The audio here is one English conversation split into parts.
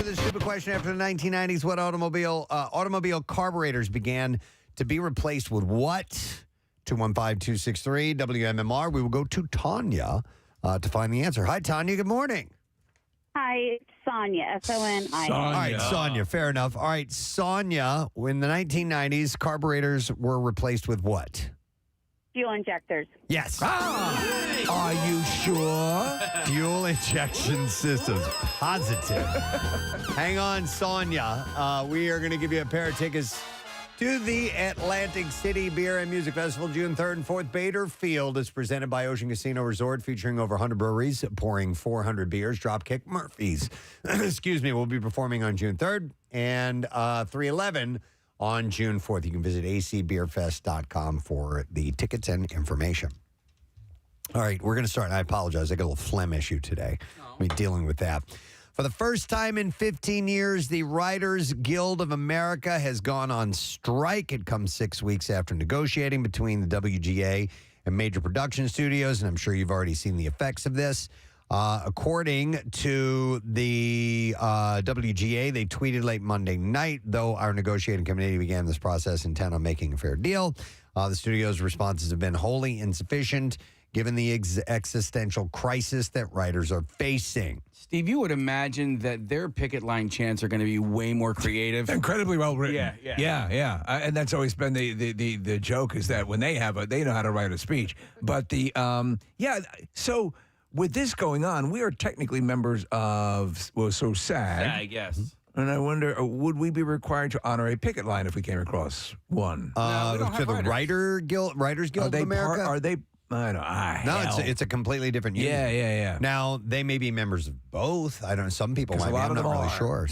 the stupid question after the 1990s. What automobile carburetors began to be replaced with what? 215-263 WMMR. We will go to Tanya to find the answer. Hi, Tanya. Good morning. Hi, it's Sonia, S-O-N-I-A. All right, Sonia. Fair enough. All right, Sonia, in the 1990s, carburetors were replaced with what? Fuel injectors. Yes. Are you sure? Fuel injection systems. Positive. Hang on, Sonia. We are going to give you a pair of tickets to the Atlantic City Beer and Music Festival, June 3rd and 4th. Bader Field is presented by Ocean Casino Resort, featuring over 100 breweries, pouring 400 beers. Dropkick Murphys, will be performing on June 3rd and 311 on June 4th. You can visit acbeerfest.com for the tickets and information. All right, we're going to start. I apologize. I got a little phlegm issue today. I'll be dealing with that. For the first time in 15 years, the Writers Guild of America has gone on strike. It comes 6 weeks after negotiating between the WGA and major production studios, and I'm sure you've already seen the effects of this. According to the WGA, they tweeted late Monday night, though our negotiating committee began this process intent on making a fair deal. The studio's responses have been wholly insufficient, given the existential crisis that writers are facing. Steve, you would imagine that their picket line chants are going to be way more creative. Incredibly well written. Yeah. And that's always been the joke, is that when they know how to write a speech. But so with this going on, we are technically members of, so SAG. Yeah, I guess. And I wonder, would we be required to honor a picket line if we came across one? No, we don't to have the writers. Writers Guild of America? Are they? I don't know. No, it's a completely different union. Yeah. Now, they may be members of both. I don't know. Some people might be. I'm not really sure.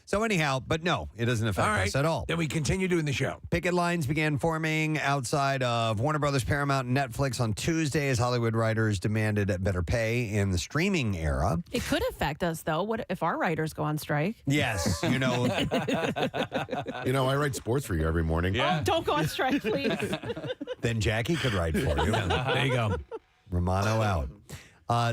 So anyhow, but no, it doesn't affect us at all. Then we continue doing the show. Picket lines began forming outside of Warner Brothers, Paramount, and Netflix on Tuesday as Hollywood writers demanded better pay in the streaming era. It could affect us, though. What if our writers go on strike? Yes, I write sports for you every morning. Yeah. Oh, don't go on strike, please. Then Jackie could write for you. There you go. Romano out.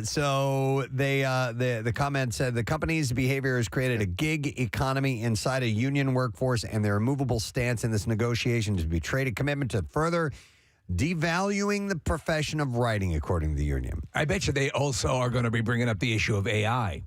So the comment said the company's behavior has created a gig economy inside a union workforce, and their immovable stance in this negotiation has betrayed a commitment to further devaluing the profession of writing, according to the union. I bet you they also are going to be bringing up the issue of AI.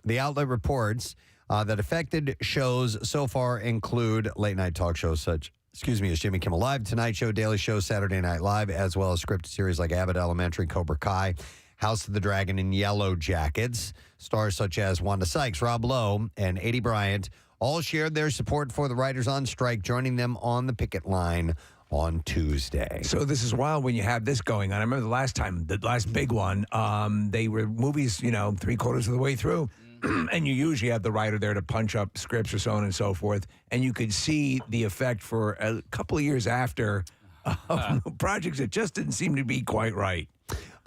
The outlet reports that affected shows so far include late-night talk shows such as Jimmy Kimmel Live, Tonight Show, Daily Show, Saturday Night Live, as well as scripted series like Abbott Elementary, Cobra Kai, House of the Dragon, and Yellow Jackets. Stars such as Wanda Sykes, Rob Lowe, and Aidy Bryant all shared their support for the writers on strike, joining them on the picket line on Tuesday. So this is wild when you have this going on. I remember the last big one, they were movies, 3/4 of the way through. And you usually have the writer there to punch up scripts or so on and so forth. And you could see the effect for a couple of years after projects that just didn't seem to be quite right.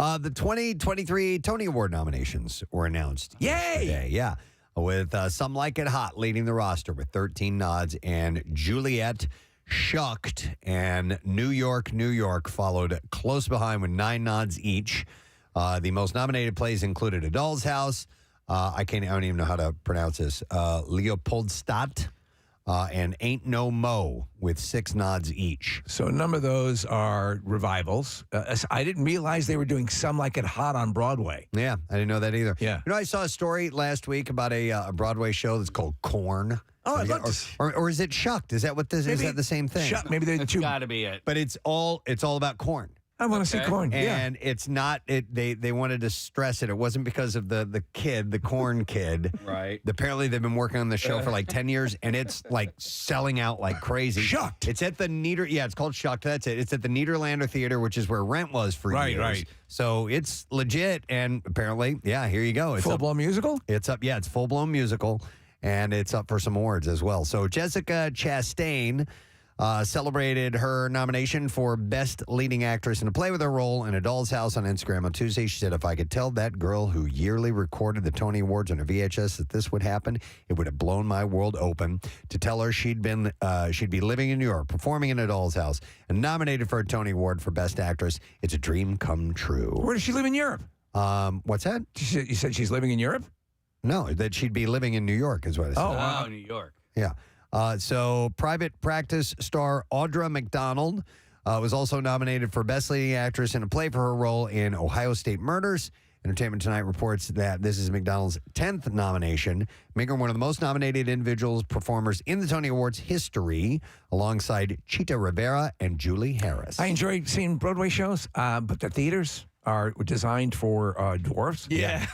The 2023 Tony Award nominations were announced. Yay! Yesterday. Yeah. With Some Like It Hot leading the roster with 13 nods, and Juliet, Shucked, and New York, New York followed close behind with 9 nods each. The most nominated plays included A Doll's House, I don't even know how to pronounce this, Leopoldstadt, and Ain't No Mo with 6 nods each. So a number of those are revivals. I didn't realize they were doing Some Like It Hot on Broadway. Yeah, I didn't know that either. Yeah. I saw a story last week about a Broadway show that's called Corn. Oh, I'd love to. Or is it Shucked? Is that what this is? Is that the same thing? Maybe they're two. Got to be it. But it's all about corn. I want to see corn. And it's not. They wanted to stress it. It wasn't because of the corn kid. Right. Apparently, they've been working on the show for like 10 years, and it's like selling out like crazy. Shucked. It's at the it's called Shucked. That's it. It's at the Niederlander Theater, which is where Rent was for years. Right. So it's legit, and apparently, here you go. It's full-blown musical? It's up. Yeah, it's full-blown musical, and it's up for some awards as well. So Jessica Chastain celebrated her nomination for Best Leading Actress in a Play with her role in A Doll's House on Instagram on Tuesday. She said, "If I could tell that girl who yearly recorded the Tony Awards on a VHS that this would happen, it would have blown my world open. To tell her she'd be living in New York, performing in A Doll's House, and nominated for a Tony Award for Best Actress, it's a dream come true." Where does she live in Europe? What's that? You said she's living in Europe? No, that she'd be living in New York is what it said. Oh, New York. Yeah. So private practice star Audra McDonald was also nominated for Best Leading Actress in a play for her role in Ohio State Murders. Entertainment Tonight reports that this is McDonald's 10th nomination, making her one of the most nominated individuals performers in the Tony Awards history, alongside Chita Rivera and Julie Harris. I enjoy seeing Broadway shows, but the theaters are designed for dwarfs. Yeah.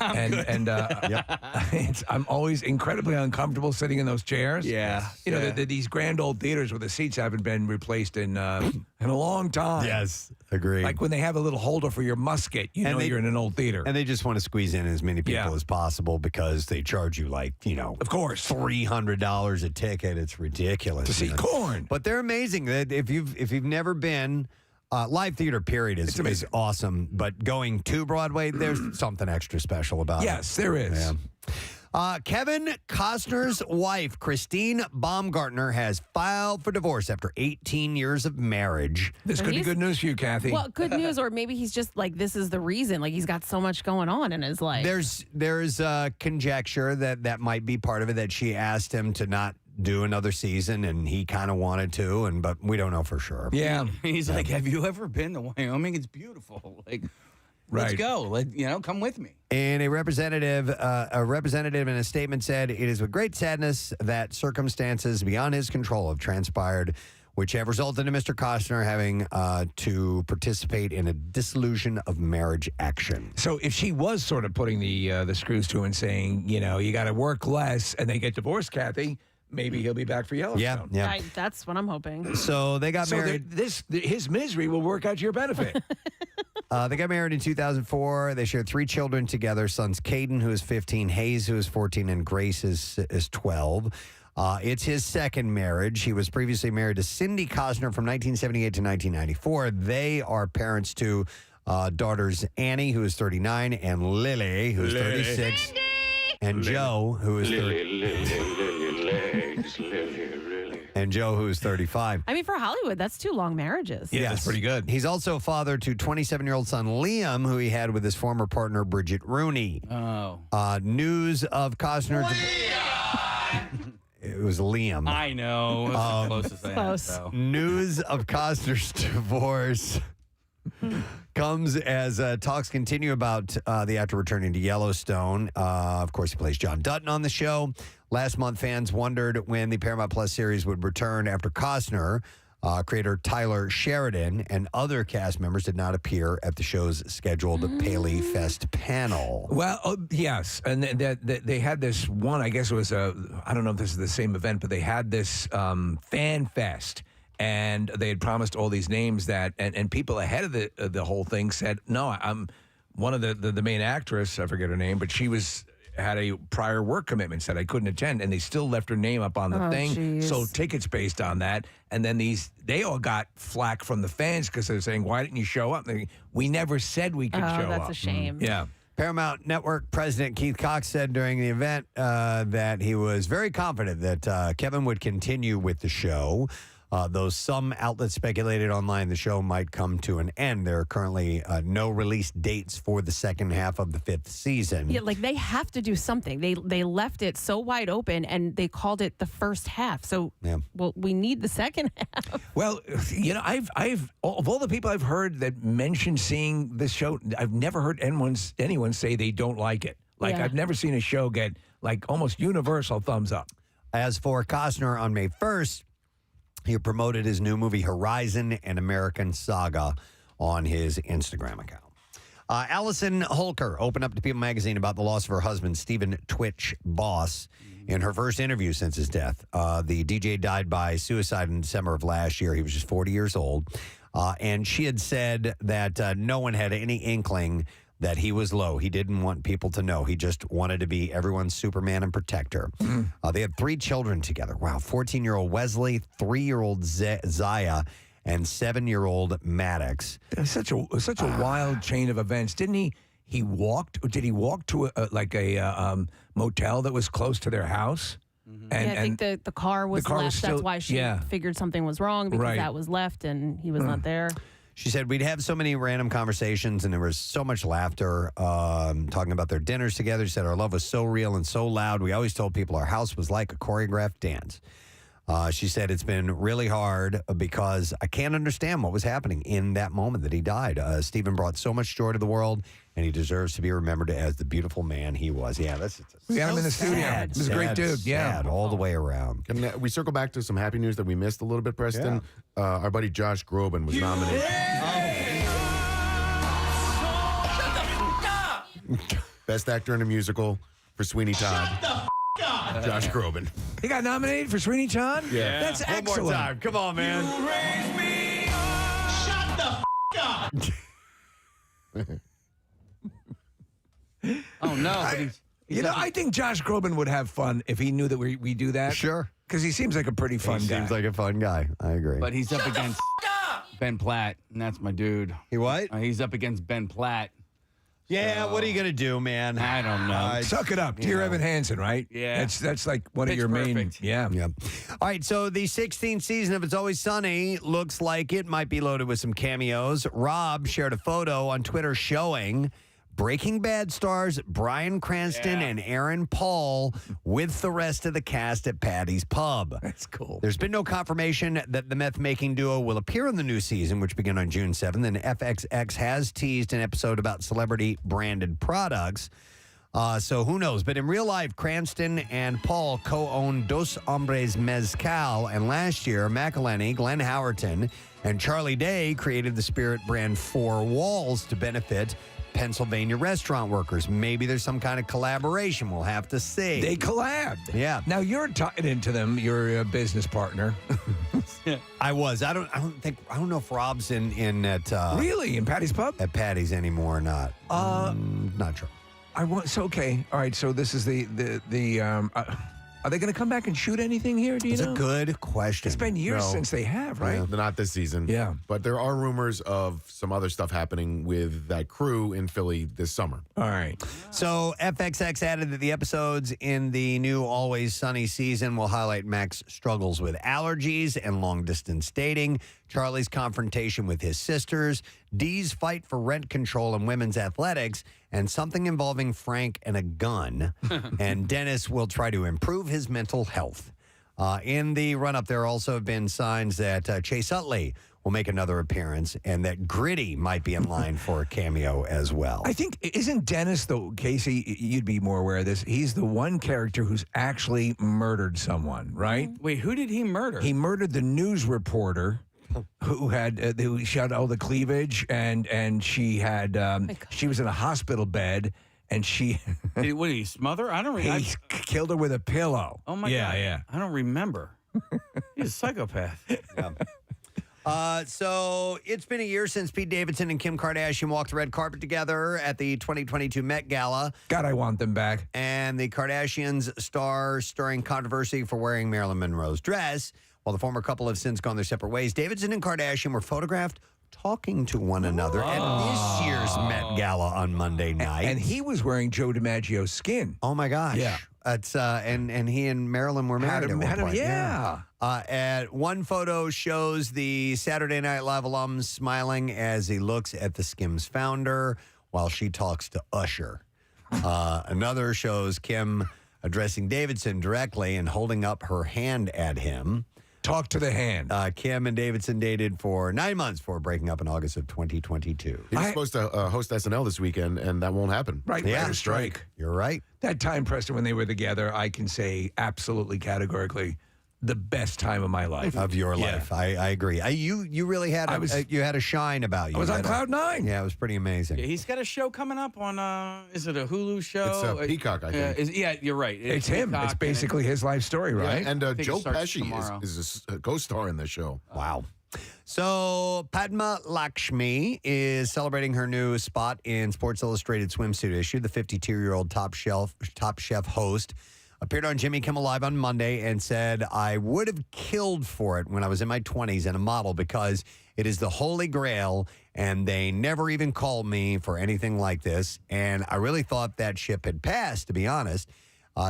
I'm always incredibly uncomfortable sitting in those chairs. Yeah. You know, these grand old theaters where the seats haven't been replaced in a long time. Yes, agree. Like when they have a little holder for your musket, you know you're in an old theater. And they just want to squeeze in as many people as possible because they charge you of course, $300 a ticket. It's ridiculous. to see corn. But they're amazing. That if you've never been, live theater period is awesome. But going to Broadway, there's something extra special about it. Yes, there is. Yeah. Kevin Costner's wife, Christine Baumgartner, has filed for divorce after 18 years of marriage. This could be good news for you, Kathy. Well, good news, or maybe he's just like, this is the reason. Like, he's got so much going on in his life. There's conjecture that might be part of it, that she asked him to not do another season, and he kind of wanted to, but we don't know for sure. Yeah. He's like, have you ever been to Wyoming? It's beautiful. Like, let's go. Come with me. And a representative in a statement said, "It is with great sadness that circumstances beyond his control have transpired, which have resulted in Mr. Costner having to participate in a dissolution of marriage action." So if she was sort of putting the screws to him and saying, you got to work less, and they get divorced, Kathy, maybe he'll be back for Yellowstone. Yeah. That's what I'm hoping. So they got married. His misery will work out to your benefit. They got married in 2004. They shared 3 children together: sons Caden, who is 15, Hayes, who is 14, and Grace is 12. It's his second marriage. He was previously married to Cindy Costner from 1978 to 1994. They are parents to daughters Annie, who is 39, and Lily, who is 36, and Joe, who is 35. I mean, for Hollywood, that's 2 long marriages. Yeah, that's pretty good. He's also father to 27-year-old son Liam, who he had with his former partner Bridget Rooney. Oh. News of Costner. It was Liam. I know. It was the closest I had, Close. so. News of Costner's divorce comes as talks continue about the actor returning to Yellowstone. Of course, he plays John Dutton on the show. Last month, fans wondered when the Paramount Plus series would return after Costner. Creator Tyler Sheridan and other cast members did not appear at the show's scheduled Paley Fest panel. Well, yes. And they had this one, I guess it was I don't know if this is the same event, but they had this fan fest. And they had promised all these names and people ahead of the whole thing said, no, I'm one of the main actress, I forget her name, but she had a prior work commitment, said I couldn't attend, and they still left her name up on the thing. Geez. So tickets based on that. And then they all got flack from the fans because they're saying, why didn't you show up? We never said we could show up. That's a shame. Yeah. Paramount Network President Keith Cox said during the event that he was very confident that Kevin would continue with the show. Though some outlets speculated online the show might come to an end. There are currently no release dates for the second half of the 5th season. Yeah, like they have to do something. They left it so wide open, and they called it the first half. So, well, we need the second half. Well, I've of all the people I've heard that mentioned seeing this show, I've never heard anyone say they don't like it. Like I've never seen a show get like almost universal thumbs up. As for Costner, on May 1st, he promoted his new movie Horizon: An American Saga on his Instagram account. Allison Holker opened up to People magazine about the loss of her husband, Stephen Twitch Boss, in her first interview since his death. The DJ died by suicide in December of last year. He was just 40 years old. And she had said that no one had any inkling that he was low. He didn't want people to know. He just wanted to be everyone's Superman and protector. They had 3 children together. Wow, 14-year-old Wesley, 3-year-old Zaya, and 7-year-old Maddox. It's such a wild chain of events. Did he walk to a motel that was close to their house? And, I think the car was left. That's why she figured something was wrong, because that was left and he was not there. She said, we'd have so many random conversations and there was so much laughter talking about their dinners together. She said, our love was so real and so loud. We always told people our house was like a choreographed dance. She said, it's been really hard because I can't understand what was happening in that moment that he died. Stephen brought so much joy to the world, and he deserves to be remembered as the beautiful man he was. Yeah, we got him in the studio. He was a great dude. Sad all the way around. Can we circle back to some happy news that we missed a little bit, Preston? Yeah. Our buddy Josh Groban was nominated. Best actor in a musical for Sweeney Todd. Josh Groban. He got nominated for Sweeney Todd? Yeah. That's One excellent. more time. Come on, man. You raise me up. Shut the up. Oh, no. But I think Josh Groban would have fun if he knew that we do that. Sure. Because he seems like a pretty fun He guy. seems like a fun guy. I agree. But he's up against Ben Platt, and that's my dude. He what? He's up against Ben Platt. Yeah, what are you going to do, man? I don't know. Suck it up. Dear Evan Hansen, right? Yeah. That's like one of Pitch your main. Perfect. Yeah. Yeah. All right, so the 16th season of It's Always Sunny looks like it might be loaded with some cameos. Rob shared a photo on Twitter showing Breaking Bad stars Bryan Cranston and Aaron Paul with the rest of the cast at Patty's Pub. That's cool. There's been no confirmation that the meth-making duo will appear in the new season, which begins on June 7th, and FXX has teased an episode about celebrity-branded products. So who knows? But in real life, Cranston and Paul co-own Dos Hombres Mezcal, and last year, McElhenney, Glenn Howerton, and Charlie Day created the spirit brand Four Walls to benefit Pennsylvania restaurant workers. Maybe there's some kind of collaboration. We'll have to see. They collabed. Yeah. Now you're tied into them. You're a business partner. I was. I don't know if Rob's in at Really? In Patty's Pub? at Patty's anymore or not. Not sure. Okay. All right. So this is are they going to come back and shoot anything here? Do you It's know? a good question. It's been years No. since they have, right? Yeah, not this season. Yeah. But there are rumors of some other stuff happening with that crew in Philly this summer. All right. So FXX added that the episodes in the new Always Sunny season will highlight Mac's struggles with allergies and long-distance dating, Charlie's confrontation with his sisters, Dee's fight for rent control in women's athletics, and something involving Frank and a gun. And Dennis will try to improve his mental health. In the run-up, there also have been signs that Chase Utley will make another appearance and that Gritty might be in line for a cameo as well. I think, isn't Dennis, though, Casey, you'd be more aware of this, he's the one character who's actually murdered someone, right? Wait, who did he murder? He murdered the news reporter who shot all the cleavage, and she had she was in a hospital bed, and What did he smother? I don't remember. he killed her with a pillow. Oh, my God. Yeah. I don't remember. He's a psychopath. So it's been a year since Pete Davidson and Kim Kardashian walked the red carpet together at the 2022 Met Gala. God, I want them back. And the Kardashians star stirring controversy for wearing Marilyn Monroe's dress. While the former couple have since gone their separate ways, Davidson and Kardashian were photographed talking to one another at this year's Met Gala on Monday night. And he was wearing Joe DiMaggio's skin. Oh my gosh! Yeah. It's and he and Marilyn were married at one point. Yeah. At one photo shows the Saturday Night Live alum smiling as he looks at the Skims founder while she talks to Usher. Another shows Kim addressing Davidson directly and holding up her hand at him. Talk to the hand. Kim and Davidson dated for 9 months before breaking up in August of 2022. He was supposed to host SNL this weekend, and that won't happen. Right. Yeah. Writer's strike. You're right. That time, Preston, when they were together, I can say absolutely categorically the best time of my life. Of your Yeah. life. I agree. You really had you had a shine about you. I was You on had a- cloud nine. Yeah, it was pretty amazing. Yeah, he's got a show coming up on, is it a Hulu show? It's Peacock, I think. Yeah, you're right. It's him. Peacock, It's and basically his life story, right? Yeah, and think it Joe starts Pesci tomorrow. is a co-star in the show. Wow. So Padma Lakshmi is celebrating her new spot in Sports Illustrated swimsuit issue. The 52-year-old Top Chef host appeared on Jimmy Kimmel Live on Monday and said, I would have killed for it when I was in my 20s and a model because it is the holy grail and they never even called me for anything like this. And I really thought that ship had passed, to be honest.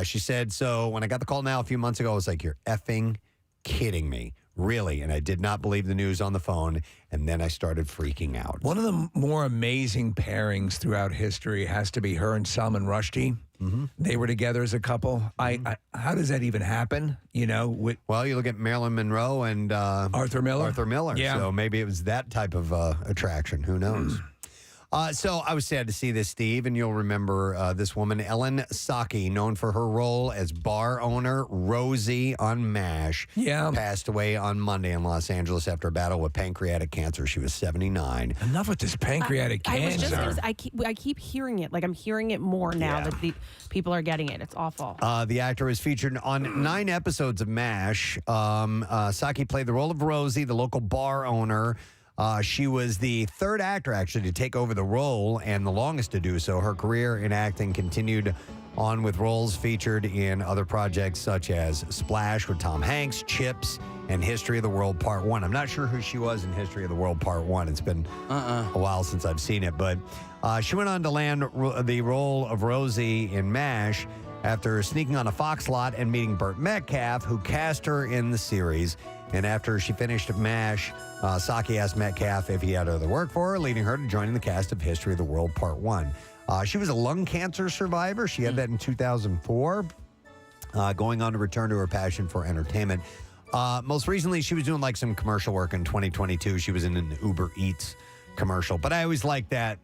She said, so when I got the call now a few months ago, I was like, you're effing kidding me. Really? And I did not believe the news on the phone. And then I started freaking out. One of the more amazing pairings throughout history has to be her and Salman Rushdie. Mm-hmm. They were together as a couple. How does that even happen? You know, well, you look at Marilyn Monroe and Arthur Miller. Arthur Miller. Yeah. So maybe it was that type of attraction. Who knows? So I was sad to see this, Steve, and you'll remember this woman, Ellen Saki, known for her role as bar owner Rosie on MASH, passed away on Monday in Los Angeles after a battle with pancreatic cancer. She was 79. Enough with this pancreatic cancer. I was just gonna say, I keep hearing it. Like, I'm hearing it more now that the people are getting it. It's awful. The actor was featured on 9 episodes of MASH. Saki played the role of Rosie, the local bar owner. She was the third actor, actually, to take over the role and the longest to do so. Her career in acting continued on with roles featured in other projects such as Splash with Tom Hanks, Chips, and History of the World Part 1. I'm not sure who she was in History of the World Part 1. It's been a while since I've seen it. But she went on to land the role of Rosie in MASH after sneaking on a Fox lot and meeting Burt Metcalf, who cast her in the series. And after she finished MASH, Saki asked Metcalf if he had other work for her, leading her to joining the cast of History of the World Part 1. She was a lung cancer survivor. She had that in 2004, going on to return to her passion for entertainment. Most recently, she was doing like some commercial work in 2022. She was in an Uber Eats commercial. But I always liked that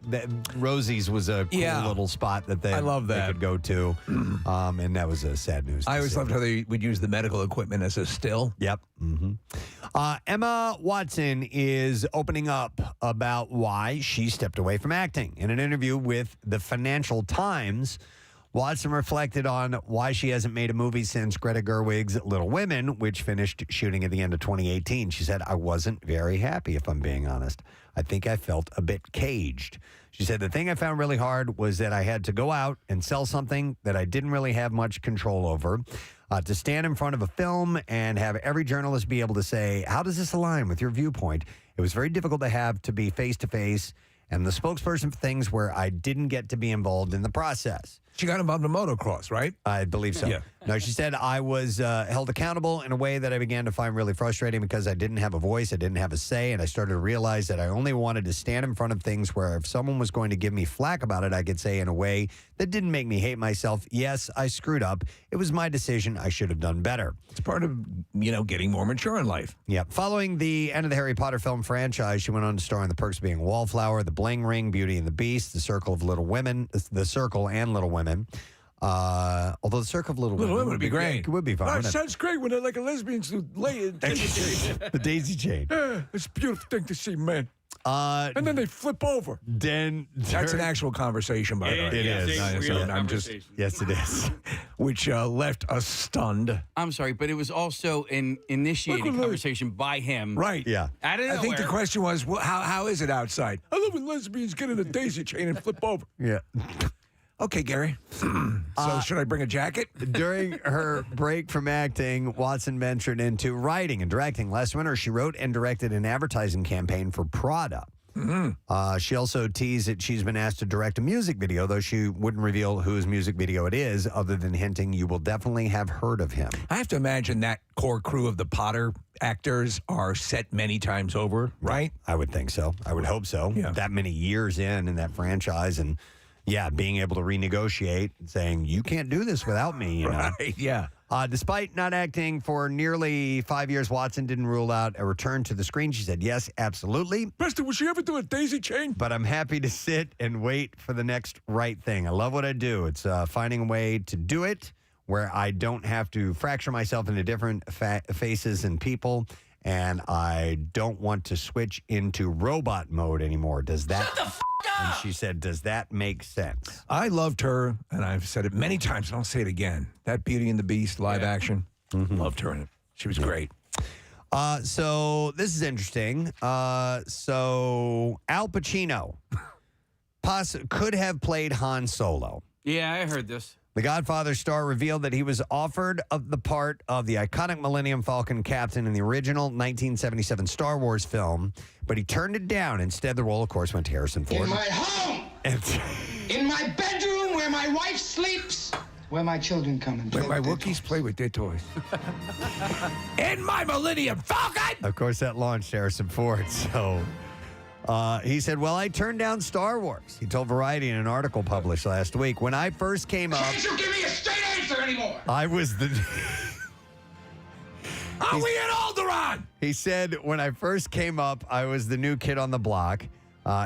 Rosie's was a cool little spot that they could go to. And that was a sad news. I always loved how they would use the medical equipment as a still. Yep. Mm-hmm. Emma Watson is opening up about why she stepped away from acting. In an interview with the Financial Times, Watson reflected on why she hasn't made a movie since Greta Gerwig's Little Women, which finished shooting at the end of 2018. She said, I wasn't very happy, if I'm being honest. I think I felt a bit caged. She said, the thing I found really hard was that I had to go out and sell something that I didn't really have much control over. To stand in front of a film and have every journalist be able to say, how does this align with your viewpoint? It was very difficult to have to be face-to-face and the spokesperson for things where I didn't get to be involved in the process. She got involved in motocross, right? I believe so. Yeah. No, she said, I was held accountable in a way that I began to find really frustrating because I didn't have a voice, I didn't have a say, and I started to realize that I only wanted to stand in front of things where if someone was going to give me flack about it, I could say in a way that didn't make me hate myself, yes, I screwed up. It was my decision. I should have done better. It's part of, getting more mature in life. Yeah. Following the end of the Harry Potter film franchise, she went on to star in The Perks of Being a Wallflower, The Bling Ring, Beauty and the Beast, The Circle and Little Women. Although The Circle of Little Women would be great. It would be fun. That sounds great when they're like a lesbian to lay in daisy chain. The daisy chain. It's a beautiful thing to see, man. And then they flip over. That's an actual conversation, by the way. It is. Yes, it is. Which left us stunned. I'm sorry, but it was also an initiated conversation by him. Right. Yeah. I don't know. I think the question was, well, how is it outside? I love when lesbians get in a daisy chain and flip over. Yeah. Okay, Gary. So should I bring a jacket? During her break from acting, Watson ventured into writing and directing. Last winter, she wrote and directed an advertising campaign for Prada. Mm-hmm. She also teased that she's been asked to direct a music video, though she wouldn't reveal whose music video it is, other than hinting you will definitely have heard of him. I have to imagine that core crew of the Potter actors are set many times over, right? I would think so. I would hope so. Yeah. That many years in that franchise and... yeah, being able to renegotiate, saying, you can't do this without me, you know? Right, yeah. Despite not acting for nearly 5 years, Watson didn't rule out a return to the screen. She said, yes, absolutely. Preston, will she ever do a daisy chain? But I'm happy to sit and wait for the next right thing. I love what I do. It's finding a way to do it where I don't have to fracture myself into different faces and people. And I don't want to switch into robot mode anymore. Does that... Shut the f*** up! And she said, does that make sense? I loved her, and I've said it many times, and I'll say it again. That Beauty and the Beast live action, loved her in it. She was great. So this is interesting. So Al Pacino could have played Han Solo. Yeah, I heard this. The Godfather star revealed that he was offered the part of the iconic Millennium Falcon captain in the original 1977 Star Wars film, but he turned it down. Instead, the role, of course, went to Harrison Ford. In my home, in my bedroom where my wife sleeps, Where my children come and play Where my with their Wookiees toys. play with their toys. In my Millennium Falcon! Of course, that launched Harrison Ford. So he said, well, I turned down Star Wars. He told Variety in an article published last week. When I first came up, Can't you give me a straight answer anymore? I was the... Are we in Alderaan? He said, when I first came up, I was the new kid on the block.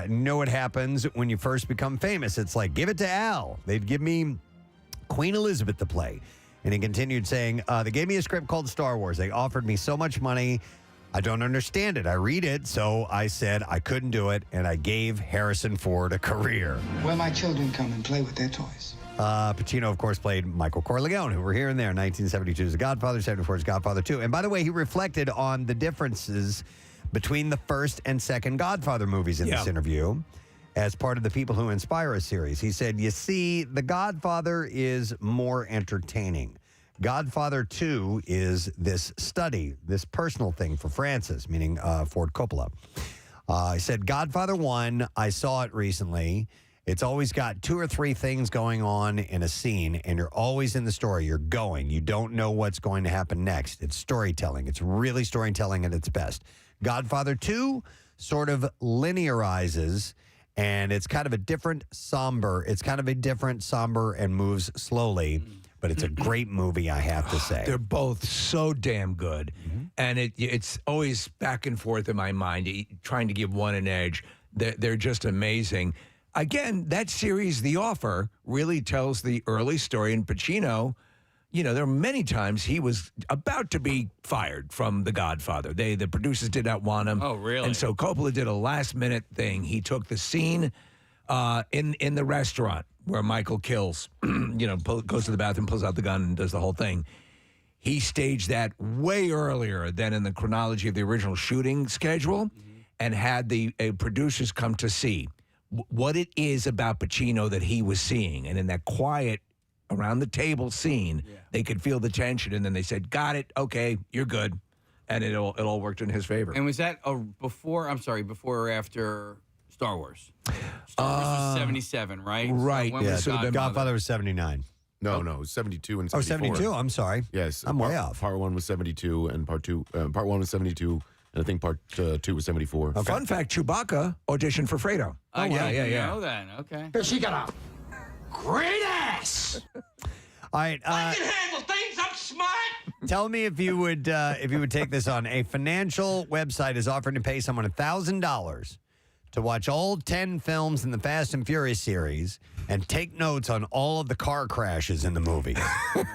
Know what happens when you first become famous. It's like, give it to Al. They'd give me Queen Elizabeth to play. And he continued saying, they gave me a script called Star Wars. They offered me so much money. I don't understand it. I read it, so I said I couldn't do it, and I gave Harrison Ford a career. Where my children come and play with their toys. Pacino, of course, played Michael Corleone, who we're here and there. 1972 is The Godfather, 74 is Godfather 2. And by the way, he reflected on the differences between the first and second Godfather movies in this interview as part of the People Who Inspire Us series. He said, you see, The Godfather is more entertaining. Godfather 2 is this study, this personal thing for Francis, meaning Ford Coppola. He said, Godfather 1, I saw it recently. It's always got 2 or 3 things going on in a scene, and you're always in the story. You're going. You don't know what's going to happen next. It's storytelling. It's really storytelling at its best. Godfather 2 sort of linearizes, and it's kind of a different somber. It's kind of a different somber and moves slowly, but it's a great movie, I have to say. They're both so damn good. And it's always back and forth in my mind, trying to give one an edge. They're just amazing. Again, that series, The Offer, really tells the early story. And Pacino, you know, there are many times he was about to be fired from The Godfather. The producers did not want him. Oh, really? And so Coppola did a last-minute thing. He took the scene in the restaurant where Michael kills, goes to the bathroom, pulls out the gun, and does the whole thing. He staged that way earlier than in the chronology of the original shooting schedule and had the producers come to see what it is about Pacino that he was seeing. And in that quiet around the table scene, they could feel the tension. And then they said, got it. Okay, you're good. And it all worked in his favor. And was that before or after Star Wars? Star Wars was 77, right? Right. When was Godfather was 79. No, it was 72 and 74. Oh, 72? I'm sorry. Yes. I'm way off. Part 1 was 72 and part 1 was 72. And I think part 2 was 74. Okay. Fun fact, Chewbacca auditioned for Fredo. Oh, yeah. yeah. know that. Okay. She got a great ass. All right. I can handle things. I'm smart. Tell me if you would take this on. A financial website is offering to pay someone $1,000 to watch all 10 films in the Fast and Furious series and take notes on all of the car crashes in the movie.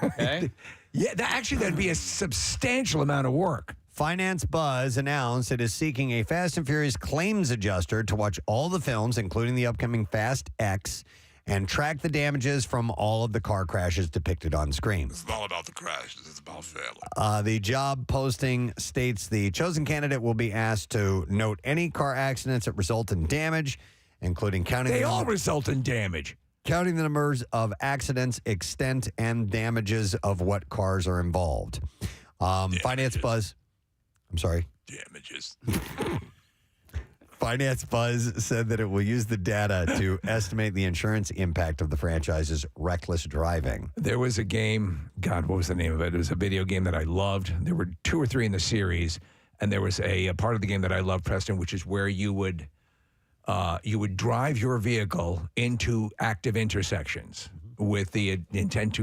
Okay. Yeah, that'd be a substantial amount of work. Finance Buzz announced it is seeking a Fast and Furious claims adjuster to watch all the films, including the upcoming Fast X, and track the damages from all of the car crashes depicted on screen. It's not about the crashes. It's about family. The job posting states the chosen candidate will be asked to note any car accidents that result in damage, including counting They all result in damage. counting the numbers of accidents, extent, and damages of what cars are involved. Finance Buzz. I'm sorry. Damages. Finance Buzz said that it will use the data to estimate the insurance impact of the franchise's reckless driving. There was a game, God, what was the name of it? It was a video game that I loved. There were 2 or 3 in the series, and there was a part of the game that I loved, Preston, which is where you would drive your vehicle into active intersections with the intent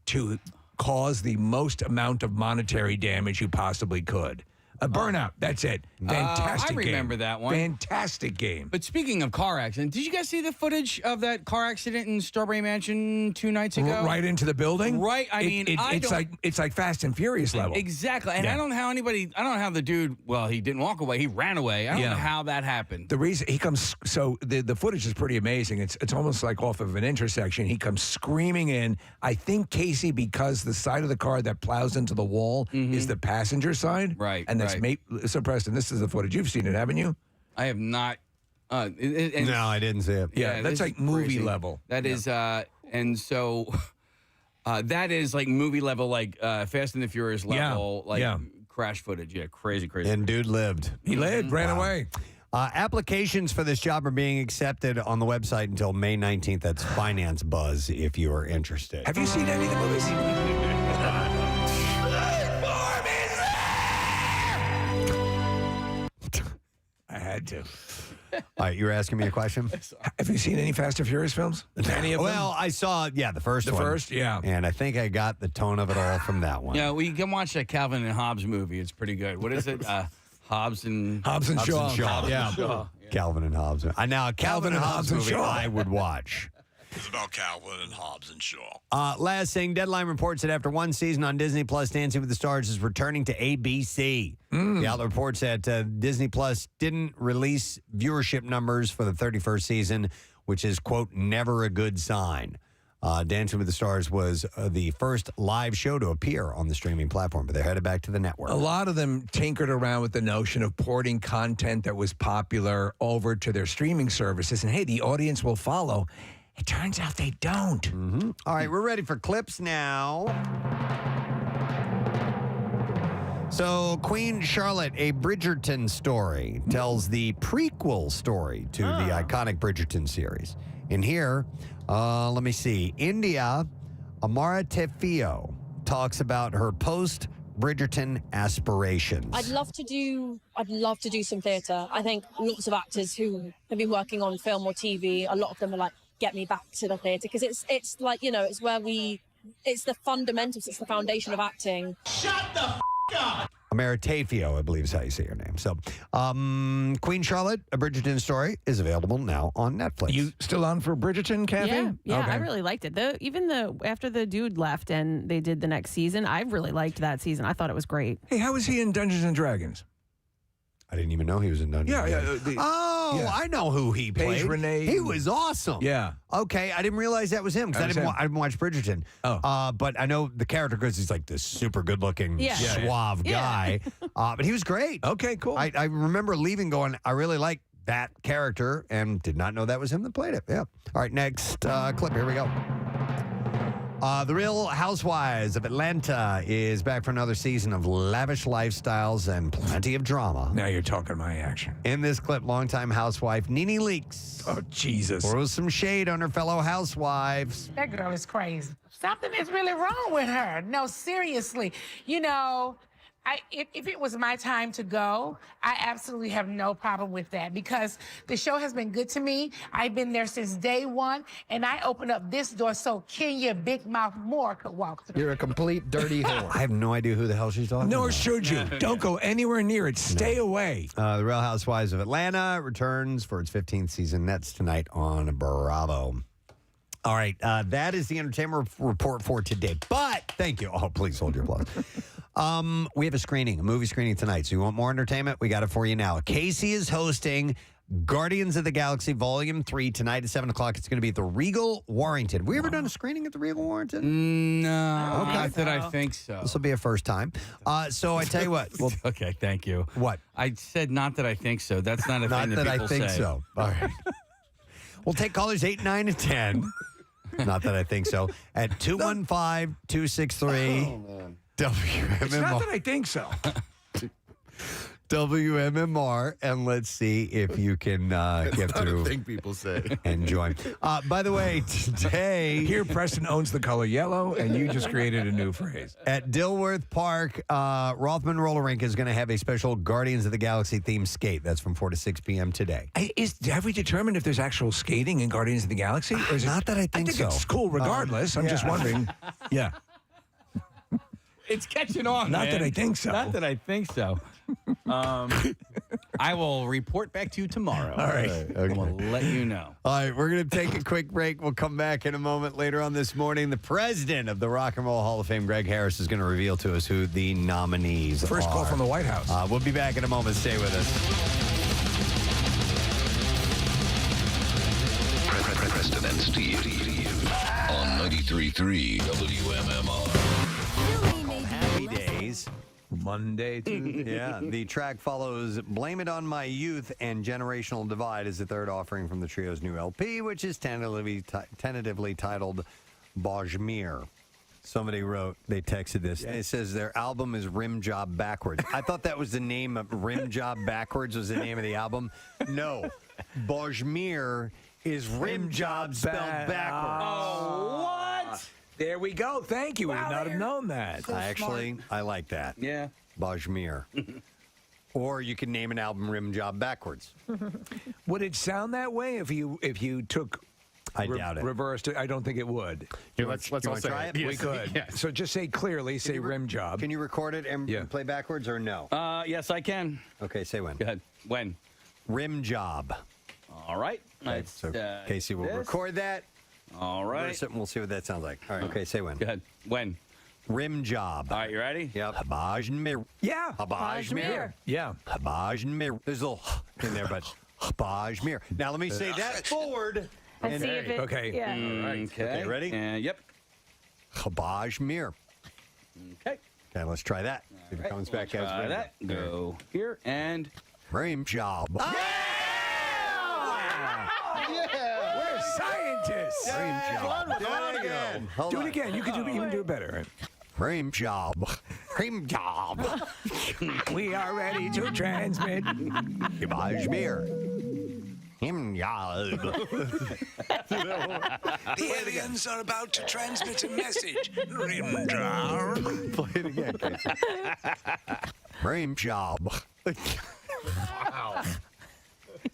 to cause the most amount of monetary damage you possibly could. A burnout. That's it. Fantastic game. I remember that one. Fantastic game. But speaking of car accident, did you guys see the footage of that car accident in Strawberry Mansion 2 nights ago? Right into the building? Right. I mean, it's like Fast and Furious level. Exactly. And I don't know how the dude, well, he didn't walk away. He ran away. I don't know how that happened. The reason he comes, so the footage is pretty amazing. It's almost like off of an intersection. He comes screaming in. I think, Casey, because the side of the car that plows into the wall is the passenger side. Right. And that's so, Preston, this is the footage. You've seen it, haven't you? I have not. No, I didn't see it. Yeah, that's like movie crazy. level. That is, and so that is like movie level, like Fast and the Furious level, crash footage. Yeah, crazy. And dude lived. He lived, ran away. Applications for this job are being accepted on the website until May 19th. That's Finance Buzz if you are interested. Have you seen any of the movies? I had to. All right, you were asking me a question? Have you seen any Fast and Furious films? Any of them? Well, I saw, the first one. The first, yeah. And I think I got the tone of it all from that one. Yeah, well, you can watch that Calvin and Hobbes movie. It's pretty good. What is it? Hobbes and Shaw. Hobbes and Shaw. Yeah. Calvin and Hobbes. Now, Calvin and Hobbes movie Shaw. I would watch. It's about Calvin and Hobbes and Shaw. Last thing, Deadline reports that after one season on Disney Plus, Dancing with the Stars is returning to ABC. The outlet reports that Disney Plus didn't release viewership numbers for the 31st season, which is, quote, never a good sign. Dancing with the Stars was the first live show to appear on the streaming platform, but they're headed back to the network. A lot of them tinkered around with the notion of porting content that was popular over to their streaming services, and hey, the audience will follow. It turns out they don't. All right, we're ready for clips now. So, Queen Charlotte, a Bridgerton story, tells the prequel story to the iconic Bridgerton series. In here, let me see. India Amara Tefio talks about her post-Bridgerton aspirations. I'd love to do some theatre. I think lots of actors who have been working on film or TV, a lot of them are like, get me back to the theatre, because it's like, it's where it's the fundamentals, it's the foundation of acting. Shut the up! Amara Tefio, I believe is how you say her name. So, Queen Charlotte, a Bridgerton story, is available now on Netflix. You still on for Bridgerton, Kathy? Yeah, Okay. I really liked it. After the dude left and they did the next season, I really liked that season. I thought it was great. Hey, how was he in Dungeons and Dragons? I didn't even know he was in Dungeons. Yeah, Yeah. I know who he played. Paige Renee. He was awesome. Yeah. Okay, I didn't realize that was him because I didn't watch Bridgerton. Oh. But I know the character because he's like this super good-looking, suave guy. But he was great. Okay, cool. I remember leaving going, I really like that character and did not know that was him that played it. Yeah. All right, next clip. Here we go. The Real Housewives of Atlanta is back for another season of lavish lifestyles and plenty of drama. Now you're talking my action. In this clip, longtime housewife Nene Leakes Oh, Jesus. throws some shade on her fellow housewives. That girl is crazy. Something is really wrong with her. No, seriously. If it was my time to go, I absolutely have no problem with that because the show has been good to me. I've been there since day one, and I opened up this door so Kenya Big Mouth Moore could walk through. You're a complete dirty whore. I have no idea who the hell she's talking about. Nor should you. Don't go anywhere near it. Stay away. The Real Housewives of Atlanta returns for its 15th season. That's tonight on Bravo. All right, that is the entertainment report for today. But, thank you. Oh, please hold your applause. We have a movie screening tonight. So you want more entertainment? We got it for you now. Casey is hosting Guardians of the Galaxy Volume 3 tonight at 7 o'clock. It's going to be at the Regal Warrington. Have we ever done a screening at the Regal Warrington? No. Okay. Not that I think so. This will be a first time. So I tell you what. Well, okay, thank you. What? I said not that I think so. That's not a not thing that people I think say. so. All right. We'll take callers 8, 9, and 10. Not that I think so. At 215-263 WMMR. It's not that I think so. WMMR, and let's see if you can get through. I think people say. And join. By the way, today Here, Preston owns the color yellow, and you just created a new phrase. at Dilworth Park, Rothman Roller Rink is going to have a special Guardians of the Galaxy themed skate. That's from 4 to 6 p.m. today. Have we determined if there's actual skating in Guardians of the Galaxy? Or is Not that I think so. It's cool regardless. I'm just wondering. Yeah. It's catching on. Not man. that I think so. Not that I think so. I will report back to you tomorrow. All right. Okay. We'll let you know. All right, we're going to take a quick break. We'll come back in a moment. Later on this morning, the president of the Rock and Roll Hall of Fame, Greg Harris, is going to reveal to us who the nominees First are. call from the White House. We'll be back in a moment. Stay with us. Preston and Steve on 93.3 WMMR. Happy days. Monday, Tuesday. Yeah, the track follows Blame It On My Youth and Generational Divide is the third offering from the trio's new LP, which is tentatively titled Bajmir. Somebody wrote, they texted this, and it says their album is Rim Job Backwards. I thought that was the name of Rim Job Backwards was the name of the album. No. Bajmir is Rim Job spelled backwards. Oh, what? There we go. Thank you. We would not have known that. I like that. Yeah. Bajmir. Or you can name an album Rim Job Backwards. Would it sound that way if you took... I doubt it. Reversed it. I don't think it would. Yeah, let's all say try it. it? We could. Yes. So just say clearly, say rim job. Can you record it and play backwards or no? Yes, I can. Okay, say when. Go ahead. When? Rim job. All right. Okay, so Casey will record that. All right. Reverse it, and we'll see what that sounds like. All right. Okay, say when. Go ahead. When? Rim job. All right, you ready? Yep. Bajmir. Yeah. Bajmir. Yeah. Bajmir. There's a little in there, but Bajmir. Now let me say that forward. And see if it. Okay. Yeah. All right. Okay, ready? Yep. Bajmir. Okay. Okay, let's try that. See if it comes back as Try that. Go here and. Rim job. We're scientists. Rim job. Do it again. Do it again. You can even do it better. Rim job. Rim job. We are ready to transmit. Bajmir. Rim job. The aliens are about to transmit a message. Rim job. Play it again, Casey. Rim job. Wow.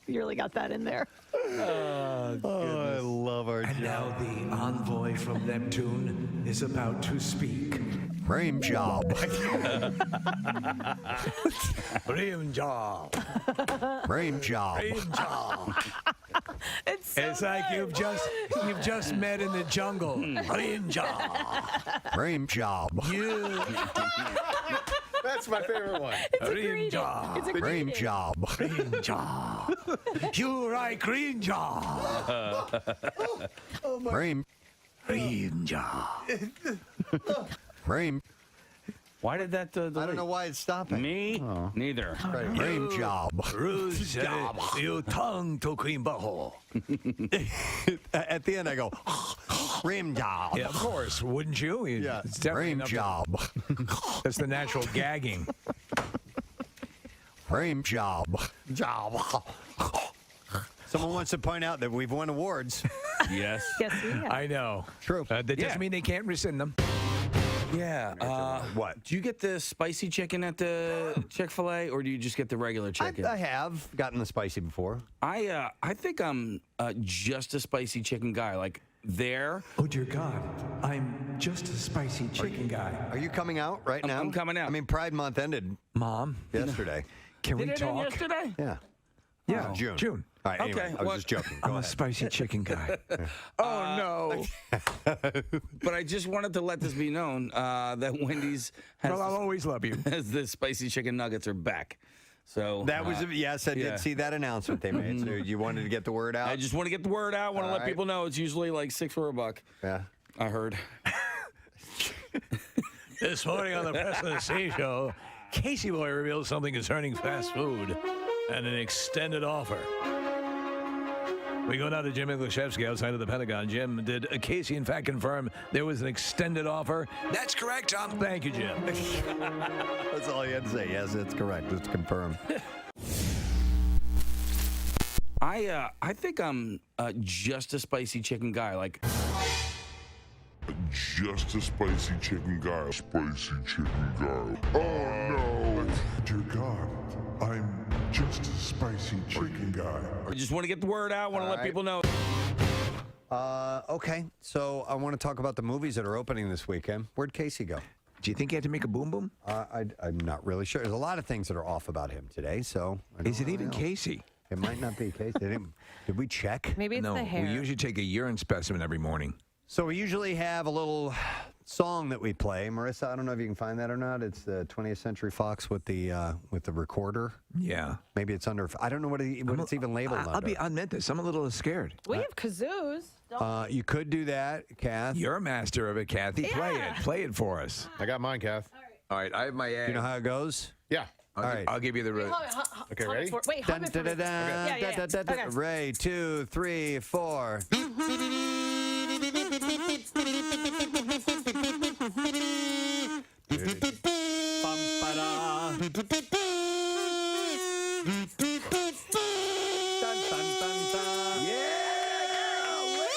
You really got that in there. I love our And now the envoy from Neptune is about to speak. Rim job. Rim job. Rim job. Rim job. It's so It's like you've just met in the jungle. Rim job. Rim job. You. That's my favorite one. Rim job. It's a Rim greeting. job. Rim job. You like rim job. Rim. Rim job. Rim. Why did that? I don't know why it's stopping. Me? Neither. Rim job. Rouge job. You tongue to cream butthole. At the end, I go, rim job. Yeah, of course. Wouldn't you? Yeah. It's definitely Rim enough job. That's the natural gagging. Rim job. Job. Someone wants to point out that we've won awards. Yes. Yes, we have. I know. True. That doesn't mean they can't rescind them. Yeah. What? Do you get the spicy chicken at the Chick-fil-A, or do you just get the regular chicken? I have gotten the spicy before. I think I'm just a spicy chicken guy. Like there. Oh, dear God. I'm just a spicy chicken guy. Are you coming out right now? I'm coming out. I mean, Pride Month ended Mom, yesterday. can we Did it end talk? yesterday? Yeah. Yeah, June. All right, anyway, Okay, I was what- just joking. I'm Go a ahead. spicy chicken guy. Oh, no. But I just wanted to let this be known that Wendy's has, Well, I'll always love you. has the spicy chicken nuggets are back. So That was, yes, I yeah. did see that announcement they made. So you wanted to get the word out? I just want to get the word out. Want to All let right. people know it's usually like $6 for $1. Yeah. I heard. This morning on the Preston and Steve Show, Casey Boy reveals something concerning fast food and an extended offer. We go now to Jim Iglesiewski outside of the Pentagon. Jim, did Casey in fact confirm there was an extended offer? That's correct, Tom. Thank you, Jim. That's all you had to say. Yes, it's correct. It's confirmed. I think I'm just a spicy chicken guy. Like Just a spicy chicken guy. Spicy chicken guy. Oh no! Dear God, I'm just a spicy chicken guy. I just want to get the word out. Want to All let right. people know. Okay, so I want to talk about the movies that are opening this weekend. Where'd Casey go? Do you think he had to make a boom boom? I'm not really sure. There's a lot of things that are off about him today, so... Is it even Casey? It might not be Casey. Did we check? Maybe it's No, the hair. we usually take a urine specimen every morning. So we usually have a little song that we play. Marissa, I don't know if you can find that or not. It's the 20th Century Fox with the recorder. Yeah. Maybe it's under... I don't know what it's even labeled under. I'll admit this. I'm a little scared. We have kazoos. You could do that, Kath. You're a master of it, Kathy. Play it. Play it for us. I got mine, Kath. All right, I have my A. You know how it goes? Yeah. All right. I'll give you the root. Okay, ready? Wait, hum it for me. Yeah. Okay. Ray, 2, 3, 4. Yeah,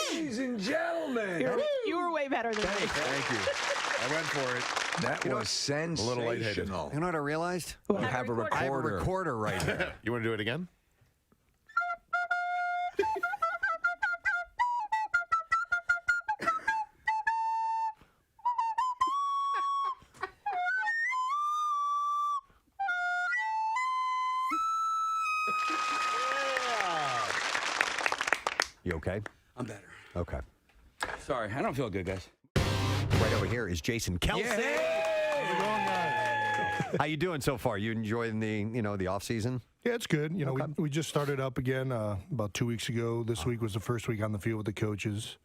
ladies and gentlemen. You were way better than me. Thank you. I went for it. That was sensational. A little lightheaded. You know what I realized? You have a recorder. I have a recorder right here. You want to do it again? You okay? I'm better. Okay. Sorry, I don't feel good, guys. Right over here is Jason Kelsey. How you doing so far? You enjoying the off season? Yeah, it's good. You know, we just started up again about 2 weeks ago. This week was the first week on the field with the coaches.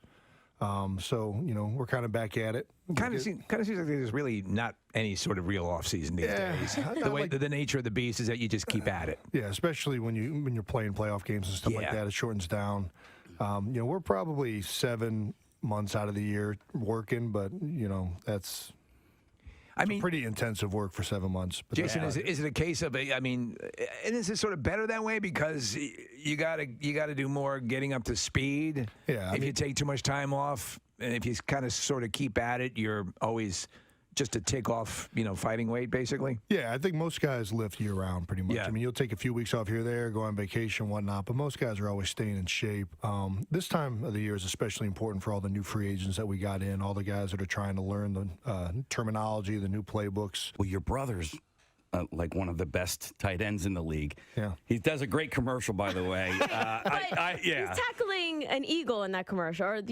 So, you know, we're kind of back at it. Kind of seems like there's really not any sort of real off season these days. The way the nature of the beast is that you just keep at it. Yeah, especially when you're playing playoff games and stuff like that. It shortens down. You know, we're probably 7 months out of the year working, but you know that's. Pretty intensive work for 7 months. But Jason, is it a case of and is it sort of better that way because you gotta do more getting up to speed? Yeah. If you take too much time off, and if you kind of sort of keep at it, you're always just a tick off, fighting weight, basically. Yeah, I think most guys lift year round pretty much. Yeah. I mean, you'll take a few weeks off here or there, go on vacation, whatnot, but most guys are always staying in shape. This time of the year is especially important for all the new free agents that we got in, all the guys that are trying to learn the terminology, the new playbooks. Well, your brother's like one of the best tight ends in the league. Yeah. He does a great commercial, by the way. He's tackling an eagle in that commercial, or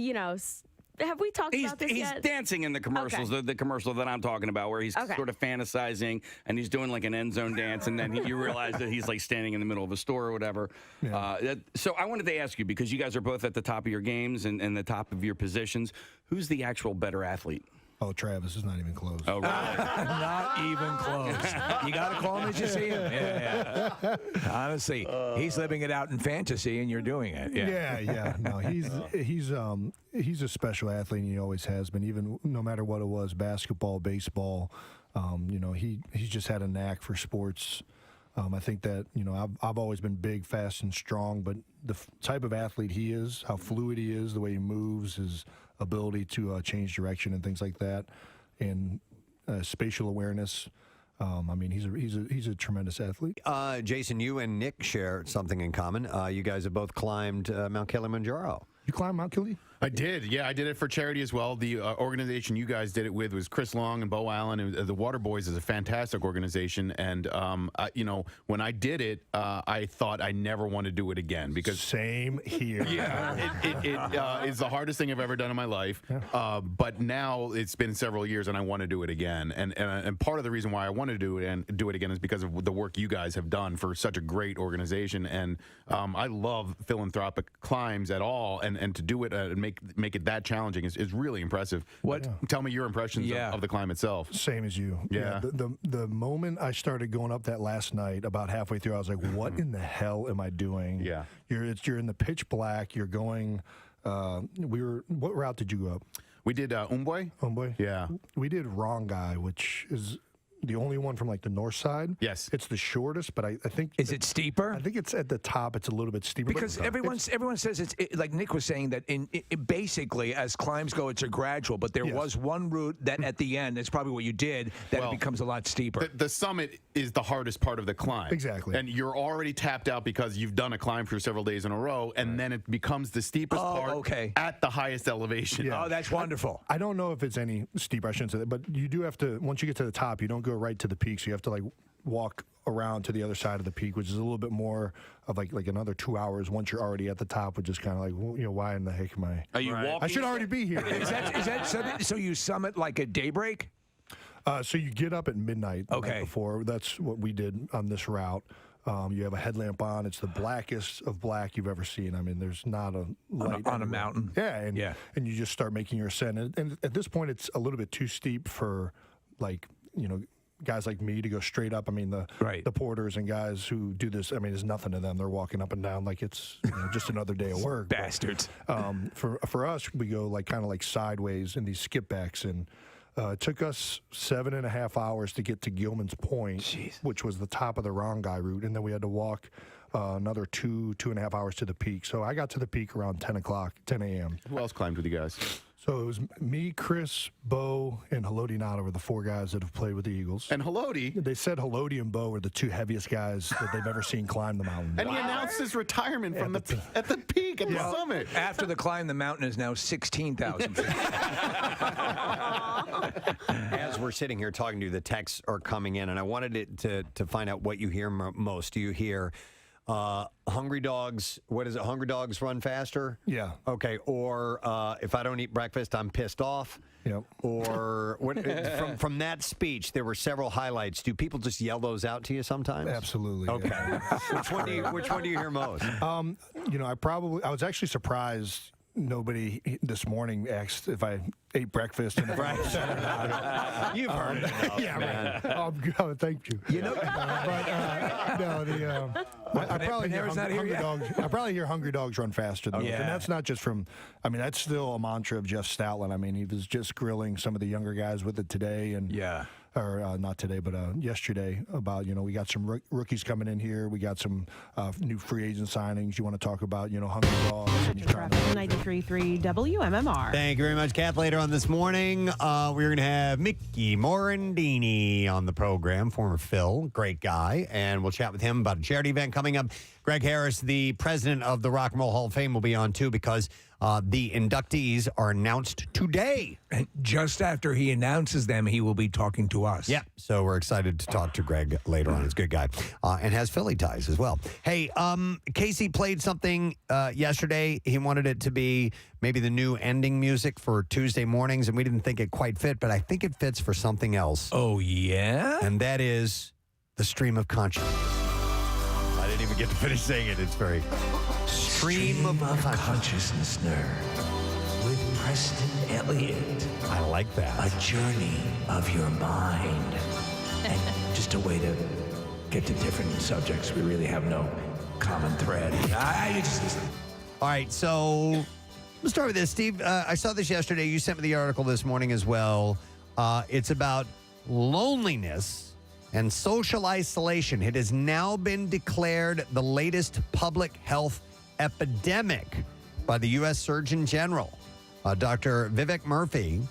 have we talked about this yet? He's dancing in the commercials, the commercial that I'm talking about, where he's sort of fantasizing and he's doing like an end zone dance, and then you realize that he's like standing in the middle of a store or whatever. Yeah. So I wanted to ask you, because you guys are both at the top of your games and the top of your positions, who's the actual better athlete? Oh, Travis is not even close. Oh, really? Not even close. You got to call him as you see him. Yeah. Honestly, he's living it out in fantasy, and you're doing it. Yeah. No, he's a special athlete, and he always has been. Even no matter what it was, basketball, baseball. He's just had a knack for sports. I think that I've always been big, fast, and strong, but the type of athlete he is, how fluid he is, the way he moves, his ability to change direction and things like that, and spatial awareness. He's a tremendous athlete. Jason, you and Nick share something in common. You guys have both climbed Mount Kilimanjaro. You climbed Mount Kili? I did. Yeah, I did it for charity as well. The organization you guys did it with was Chris Long and Bo Allen. And the Water Boys is a fantastic organization. And, when I did it, I thought I never want to do it again. Because same here. Yeah, it is the hardest thing I've ever done in my life. But now it's been several years, and I want to do it again. And part of the reason why I want to do it again is because of the work you guys have done for such a great organization. And I love philanthropic climbs at all. And to do it and make it that challenging is really impressive. Tell me your impressions of the climb itself. Same as you. Yeah. The moment I started going up that last night, about halfway through, I was like, what in the hell am I doing? Yeah. You're in the pitch black. You're going. What route did you go up? We did Umboy. Umboy? Yeah. We did Rongai, which is the only one from like the north side. Yes. It's the shortest, but I think. Is it steeper? I think it's at the top. It's a little bit steeper. Because everyone says it's like Nick was saying that basically as climbs go, it's a gradual, but there was one route that at the end, that's probably what you did, that it becomes a lot steeper. The summit is the hardest part of the climb. Exactly. And you're already tapped out because you've done a climb for several days in a row, and then it becomes the steepest part at the highest elevation. Oh, that's wonderful. I don't know if it's any steeper, I shouldn't say that, but you do have to, once you get to the top, you don't go right to the peak, so you have to like walk around to the other side of the peak, which is a little bit more of like another 2 hours once you're already at the top, which is kind of like, why in the heck am I? Are you walking? I should already be here. Is that so you summit like at daybreak? So you get up at midnight the night before. That's what we did on this route. You have a headlamp on. It's the blackest of black you've ever seen. I mean, there's not a light on a mountain. Yeah, and you just start making your ascent. And at this point, it's a little bit too steep for guys like me to go straight up. I mean, the porters and guys who do this, I mean, there's nothing to them. They're walking up and down like it's just another day of work. Bastards. But, for us, we go kind of like sideways in these skip backs, and It took us 7.5 hours to get to Gilman's Point, which was the top of the Rongai route, and then we had to walk another 2.5 hours to the peak. So I got to the peak around 10 a.m. Who else climbed with you guys? So it was me, Chris, Bo, and Haloti Nada were the 4 guys that have played with the Eagles. And Haloti? They said Haloti and Bo were the 2 heaviest guys that they've ever seen climb the mountain. And he announced his retirement from at the peak, at the summit. After the climb, the mountain is now 16,000 feet. As we're sitting here talking to you, the texts are coming in, and I wanted to find out what you hear most. Do you hear hungry dogs? What is it? Hungry dogs run faster? Yeah. Okay. Or if I don't eat breakfast, I'm pissed off. Yep. Or from that speech, there were several highlights. Do people just yell those out to you sometimes? Absolutely. Okay. Yeah. Which one do you hear most? I was actually surprised. Nobody this morning asked if I ate breakfast and if I was upset or not. You've heard enough, yeah, man. Right. Thank you. You know, I probably hear hungry dogs. I probably hear hungry dogs run faster than those. And that's not just from. I mean, that's still a mantra of Jeff Stoutland. I mean, he was just grilling some of the younger guys with it today, and or not today, but yesterday about, we got some rookies coming in here. We got some new free agent signings. You want to talk about, hungry dogs. And you're trying to 93.3 WMMR. Thank you very much, Kath. Later on this morning, we're going to have Mickey Morandini on the program, former Phil, great guy, and we'll chat with him about a charity event coming up. Greg Harris, the president of the Rock and Roll Hall of Fame, will be on, too, because the inductees are announced today. And just after he announces them, he will be talking to us. Yeah, so we're excited to talk to Greg later on. He's a good guy and has Philly ties as well. Hey, Casey played something yesterday. He wanted it to be maybe the new ending music for Tuesday mornings, and we didn't think it quite fit, but I think it fits for something else. Oh, yeah? And that is the stream of consciousness. I didn't even get to finish saying it. It's very... Stream of consciousness, nerd. With Preston Elliott. I like that. A journey of your mind. And just a way to get to different subjects. We really have no common thread. All right, so let's start with this. Steve, I saw this yesterday. You sent me the article this morning as well. It's about loneliness and social isolation. It has now been declared the latest public health epidemic by the U.S. Surgeon General. Dr. Vivek Murthy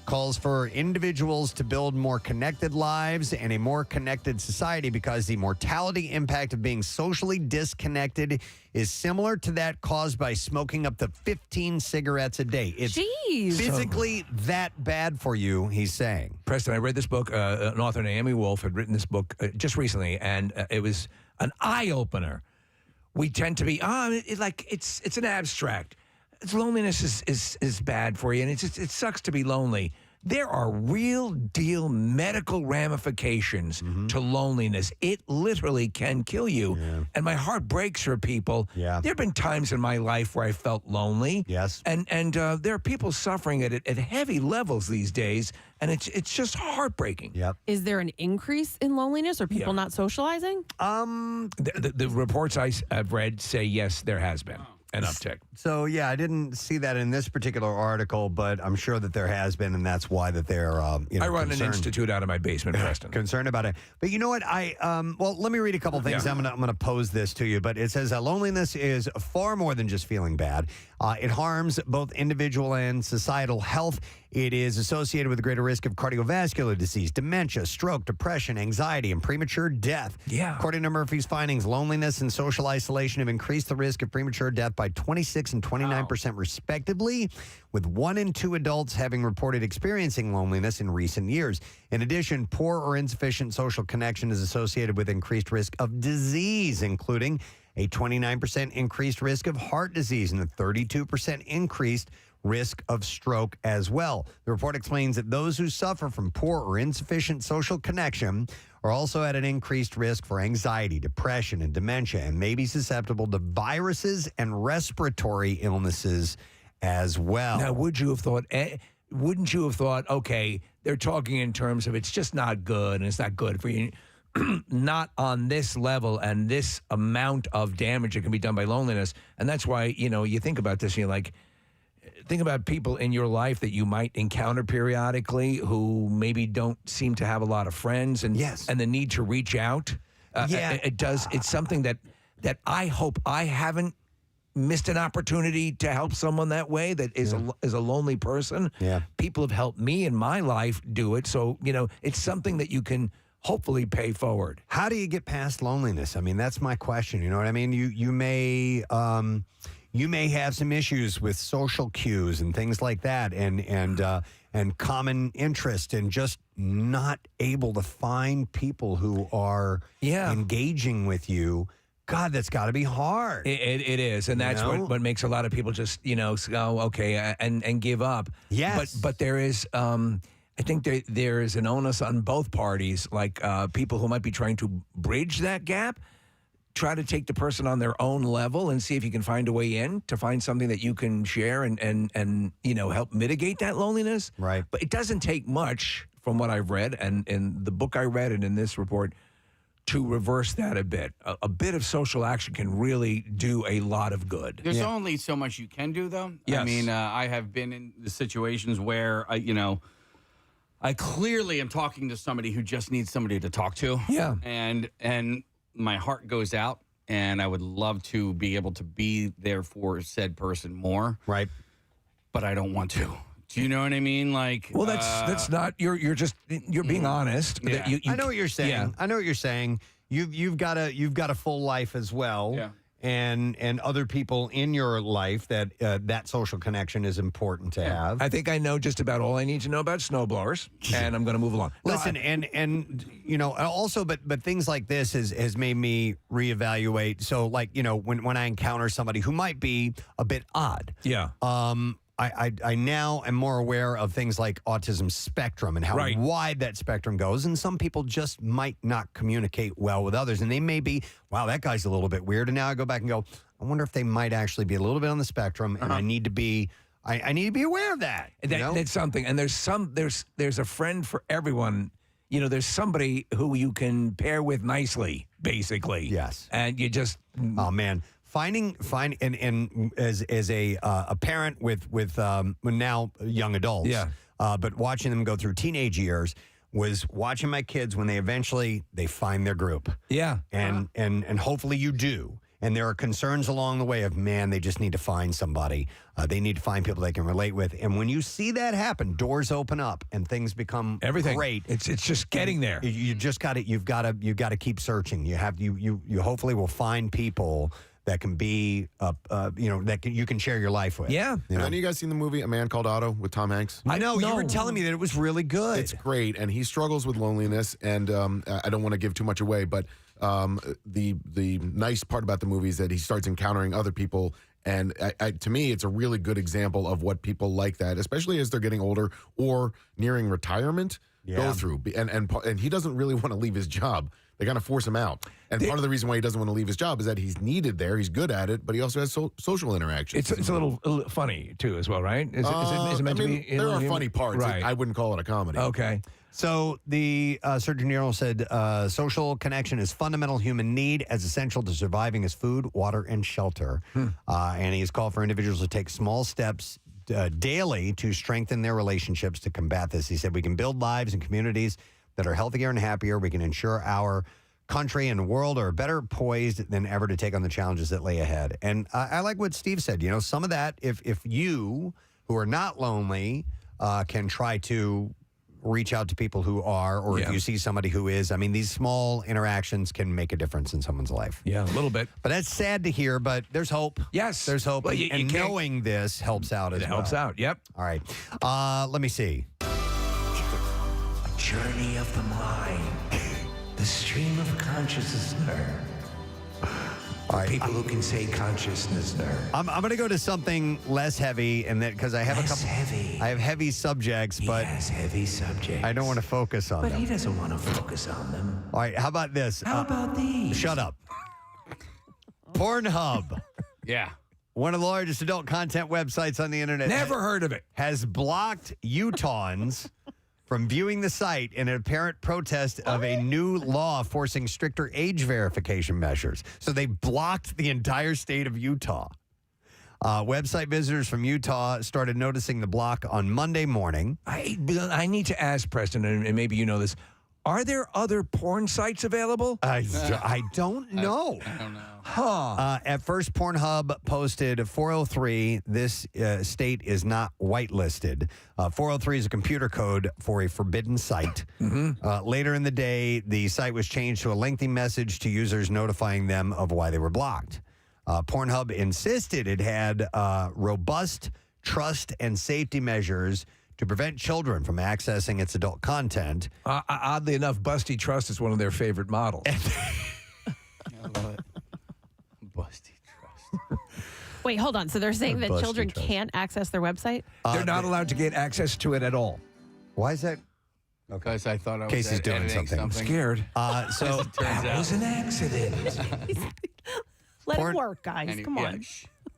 calls for individuals to build more connected lives and a more connected society because the mortality impact of being socially disconnected is similar to that caused by smoking up to 15 cigarettes a day. It's physically that bad for you, he's saying. Preston, I read this book. An author, Naomi Wolf, had written this book just recently, and it was an eye-opener. We tend to be, it's an abstract. Loneliness is bad for you, and it sucks to be lonely. There are real deal medical ramifications to loneliness. It literally can kill you. Yeah. And my heart breaks for people. Yeah. There have been times in my life where I felt lonely. Yes. And there are people suffering at heavy levels these days, and it's just heartbreaking. Yep. Is there an increase in loneliness or people not socializing? The reports I've read say yes, there has been an uptick. So, yeah, I didn't see that in this particular article, but I'm sure that there has been, and that's why that they're, I run an institute out of my basement, Preston. Concerned about it. But you know what? Well, let me read a couple things. Yeah. I'm gonna pose this to you, but it says loneliness is far more than just feeling bad. It harms both individual and societal health. It is associated with a greater risk of cardiovascular disease, dementia, stroke, depression, anxiety, and premature death. Yeah. According to Murphy's findings, loneliness and social isolation have increased the risk of premature death by 26 and 29% respectively, with 1 in 2 adults having reported experiencing loneliness in recent years. In addition, poor or insufficient social connection is associated with increased risk of disease, including a 29% increased risk of heart disease and a 32% increased risk of stroke as well. The report explains that those who suffer from poor or insufficient social connection are also at an increased risk for anxiety, depression, and dementia, and may be susceptible to viruses and respiratory illnesses as well. Now, wouldn't you have thought, okay, they're talking in terms of it's just not good and it's not good for you. Not on this level and this amount of damage that can be done by loneliness. And that's why, you think about this and you're like, think about people in your life that you might encounter periodically who maybe don't seem to have a lot of friends, and and the need to reach out. It does. It's something that I hope I haven't missed an opportunity to help someone that way that is a lonely person. Yeah. People have helped me in my life do it. So, it's something that you can hopefully pay forward. How do you get past loneliness? I mean, that's my question. You know what I mean? You may have some issues with social cues and things like that, and common interest, and just not able to find people who are engaging with you. God, that's got to be hard. It is, and that's what makes a lot of people just go okay and give up. Yes, but there is. I think there is an onus on both parties, like people who might be trying to bridge that gap. Try to take the person on their own level and see if you can find a way in to find something that you can share and help mitigate that loneliness. Right. But it doesn't take much, from what I've read, and in the book I read and in this report, to reverse that a bit. A bit of social action can really do a lot of good. There's only so much you can do, though. Yes. I mean, I have been in the situations where, I clearly am talking to somebody who just needs somebody to talk to. Yeah. And my heart goes out, and I would love to be able to be there for said person more. Right. But I don't want to. Do you know what I mean? Like, well, that's not. You're being honest. Yeah. I know what you're saying. Yeah. I know what you're saying. You've got a full life as well. Yeah. And other people in your life that social connection is important to have. I think I know just about all I need to know about snowblowers, and I'm going to move along. Listen, and also, but things like this has made me reevaluate. So, like, when I encounter somebody who might be a bit odd, I now am more aware of things like autism spectrum and how wide that spectrum goes. And some people just might not communicate well with others. And they may be, wow, that guy's a little bit weird. And now I go back and go, I wonder if they might actually be a little bit on the spectrum. And I need to be aware of that. That's something. And there's a friend for everyone. There's somebody who you can pair with nicely, basically. Yes. And you just, oh man. Find and as a parent with now young adults, but watching them go through teenage years, was watching my kids when they find their group, and hopefully you do. And there are concerns along the way of, man, they just need to find somebody. They need to find people they can relate with. And when you see that happen, doors open up and things become great. It's just getting there. You just got to you've got to keep searching. You hopefully will find people that can be, you can share your life with. Yeah. Have any of you guys seen the movie A Man Called Otto with Tom Hanks? I know. You were telling me that it was really good. It's great, and he struggles with loneliness, and I don't want to give too much away, but the nice part about the movie is that he starts encountering other people, and to me, it's a really good example of what people like that, especially as they're getting older or nearing retirement, go through. And he doesn't really want to leave his job. They kind of force him out. And part of the reason why he doesn't want to leave his job is that he's needed there. He's good at it, but he also has social interactions. It's a little funny, too, as well, right? Is it meant to be? There are funny parts. Right. I wouldn't call it a comedy. Okay. So the Surgeon General said social connection is fundamental human need as essential to surviving as food, water, and shelter. And he has called for individuals to take small steps daily to strengthen their relationships to combat this. He said we can build lives and communities that are healthier and happier. We can ensure our country and world are better poised than ever to take on the challenges that lay ahead. And I like what Steve said. Some of that, if you who are not lonely can try to reach out to people who are, or if you see somebody who is, I mean, these small interactions can make a difference in someone's life. Yeah, a little bit. But that's sad to hear, but there's hope. Yes. There's hope. Well, and knowing this helps out as well. It helps out, yep. All right. Let me see. Journey of the mind, the stream of consciousness nerve. All right, people who can say consciousness nerve. I'm going to go to something less heavy, and that because I have I have heavy subjects, but he has heavy subjects. I don't want to focus on them. But he doesn't want to focus on them. All right, how about this? How about these? Shut up. Pornhub. Yeah. One of the largest adult content websites on the internet. Never heard of it. Has blocked Utahns from viewing the site in an apparent protest of a new law forcing stricter age verification measures. So they blocked the entire state of Utah. Website visitors from Utah started noticing the block on Monday morning. I need to ask Preston, and maybe you know this. Are there other porn sites available? I don't know. I don't know. Huh. At first, Pornhub posted 403. This state is not whitelisted. 403 is a computer code for a forbidden site. Later in the day, the site was changed to a lengthy message to users notifying them of why they were blocked. Pornhub insisted it had robust trust and safety measures to prevent children from accessing its adult content. Oddly enough, Busty Trust is one of their favorite models. Busty Trust. Wait, hold on. So they're saying that Busty children Trust. can't access their website? They're not allowed to get access to it at all. Why is that? Because I thought I was Casey's doing editing something. I'm scared. So Turns out. was an accident. Let Porn- it work, guys. Come on.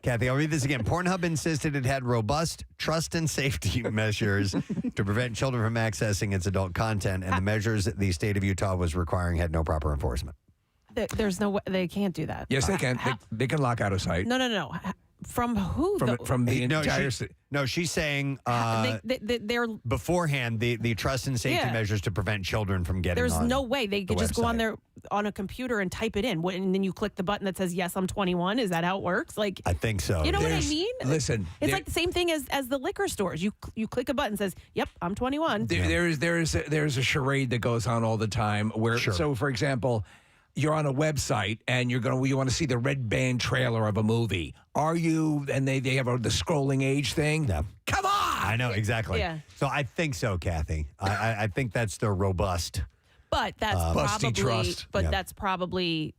Kathy, I'll read this again. Pornhub insisted it had robust trust and safety measures to prevent children from accessing its adult content, and the measures that the state of Utah was requiring had no proper enforcement. There's no way. They can't do that. Yes, they can. They can lock out a site. No. From who? From the entire No, she's saying they're beforehand the trust and safety Yeah. measures to prevent children from getting There's on no way they could the just go on website. there on a computer and type it in, and then you click the button that says yes, I'm 21. Is that how it works? Like, I think so. you know what I There's- mean? listen, it's there- like the same thing as the liquor stores. You click a button that says yep, I'm 21. There's a charade that goes on all the time where, so for example, you're on a website and you want to see the red band trailer of a movie. Are you? And they have the scrolling age thing. Yeah. Come on! I know exactly. Yeah. So I think so, Kathy. I think that's the robust. But that's Busty probably Trust. Yeah. that's probably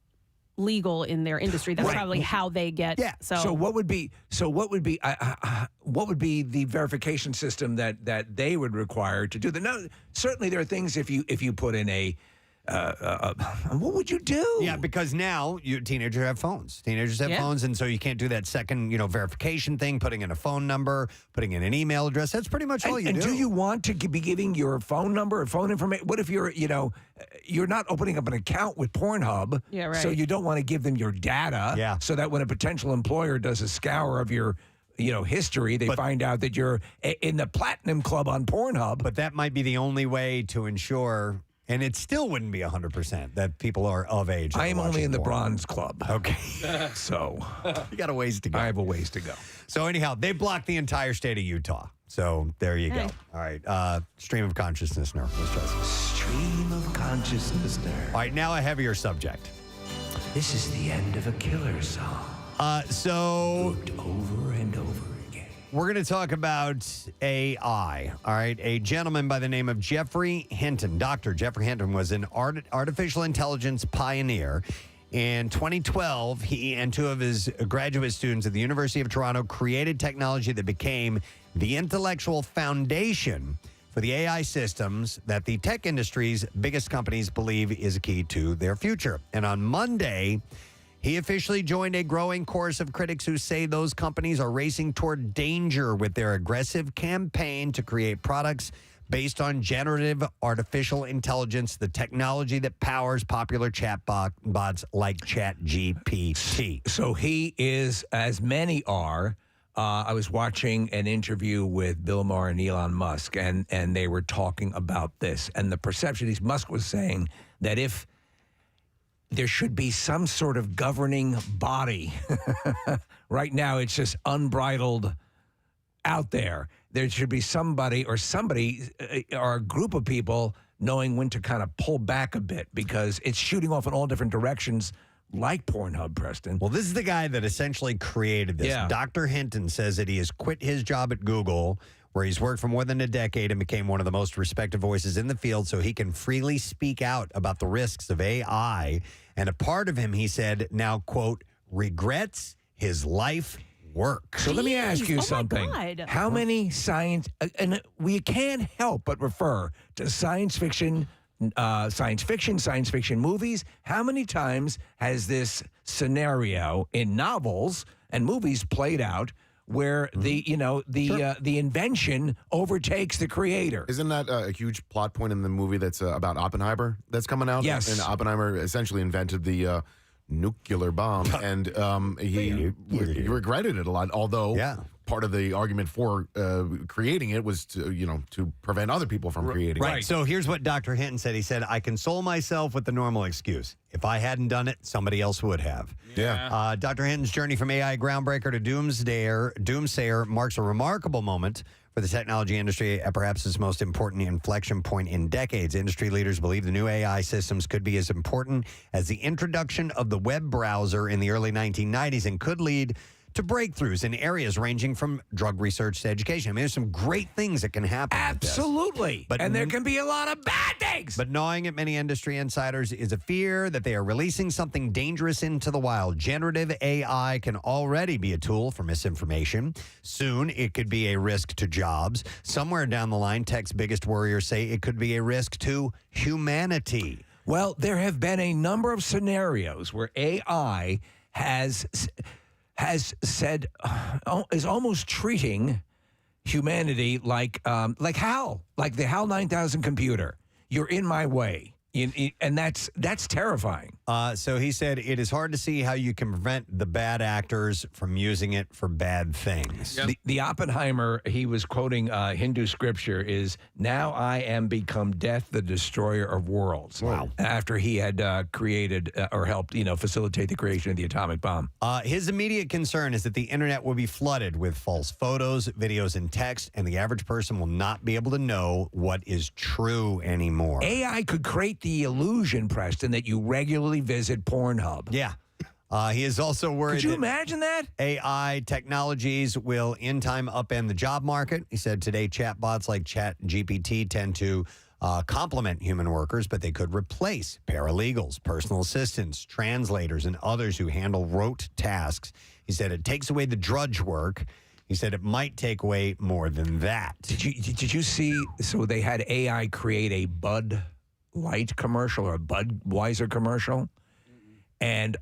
legal in their industry. That's Right. probably how they get. Yeah. So what would be the verification system that they would require to do that? Now, certainly there are things if you put in a what would you do? Yeah, because now teenagers have phones. Teenagers have phones, and so you can't do that second, verification thing, putting in a phone number, putting in an email address. That's pretty much all you do. And do you want to be giving your phone number or phone information? What if you're not opening up an account with Pornhub? Yeah, right. So you don't want to give them your data. Yeah. So that when a potential employer does a scour of your history, they find out that you're in the Platinum Club on Pornhub. But that might be the only way to ensure. And it still wouldn't be 100% that people are of age. I am only in the porn. Bronze Club. Okay. So You got a ways to go. I have a ways to go. So anyhow, they blocked the entire state of Utah. So there you go. All right. Stream of consciousness, Nerf. Let's try this. Stream of consciousness, nerd. All right, now a heavier subject. This is the end of a killer song. So Looped over and over again. we're going to talk about AI. All right. A gentleman by the name of Jeffrey Hinton, Dr. Jeffrey Hinton, was an artificial intelligence pioneer. In 2012, he and two of his graduate students at the University of Toronto created technology that became the intellectual foundation for the AI systems that the tech industry's biggest companies believe is a key to their future. And on Monday, he officially joined a growing chorus of critics who say those companies are racing toward danger with their aggressive campaign to create products based on generative artificial intelligence, the technology that powers popular bots like ChatGPT. So he is, as many are. I was watching an interview with Bill Maher and Elon Musk, and they were talking about this. And the perception is Musk was saying that if there should be some sort of governing body, right now it's just unbridled out there. There should be somebody or a group of people knowing when to kind of pull back a bit because it's shooting off in all different directions like Pornhub, Preston. Well, this is the guy that essentially created this. Yeah. Dr. Hinton says that he has quit his job at Google, where he's worked for more than a decade and became one of the most respected voices in the field so he can freely speak out about the risks of AI. And a part of him, he said, now, quote, regrets his life work. So let me ask you something. God. How many science, and we can't help but refer to science fiction movies. How many times has this scenario in novels and movies played out where the invention overtakes the creator? Isn't that a huge plot point in the movie that's about Oppenheimer that's coming out? Yes. And Oppenheimer essentially invented the nuclear bomb, and he regretted it a lot. Although, part of the argument for creating it was to prevent other people from creating it. Right. So here's what Dr. Hinton said. He said, "I console myself with the normal excuse. If I hadn't done it, somebody else would have." Yeah. Dr. Hinton's journey from AI groundbreaker to doomsayer marks a remarkable moment for the technology industry at perhaps its most important inflection point in decades. Industry leaders believe the new AI systems could be as important as the introduction of the web browser in the early 1990s and could lead to breakthroughs in areas ranging from drug research to education. I mean, there's some great things that can happen. Absolutely. But and there can be a lot of bad things. But gnawing at many industry insiders is a fear that they are releasing something dangerous into the wild. Generative AI can already be a tool for misinformation. Soon, it could be a risk to jobs. Somewhere down the line, tech's biggest warriors say it could be a risk to humanity. Well, there have been a number of scenarios where AI has said is almost treating humanity like HAL, like the HAL 9000 computer. You're in my way. And that's terrifying. So he said it is hard to see how you can prevent the bad actors from using it for bad things. Yep. The Oppenheimer, he was quoting Hindu scripture, is, "Now I am become death, the destroyer of worlds." Wow. After he had created or helped, facilitate the creation of the atomic bomb. His immediate concern is that the internet will be flooded with false photos, videos, and text, and the average person will not be able to know what is true anymore. AI could create the illusion, Preston, that you regularly visit Pornhub. Yeah. He is also worried. Could you imagine that? AI technologies will in time upend the job market. He said today chatbots like ChatGPT tend to complement human workers, but they could replace paralegals, personal assistants, translators, and others who handle rote tasks. He said it takes away the drudge work. He said it might take away more than that. Did you see? So they had AI create a Bud Light commercial or a Budweiser commercial, and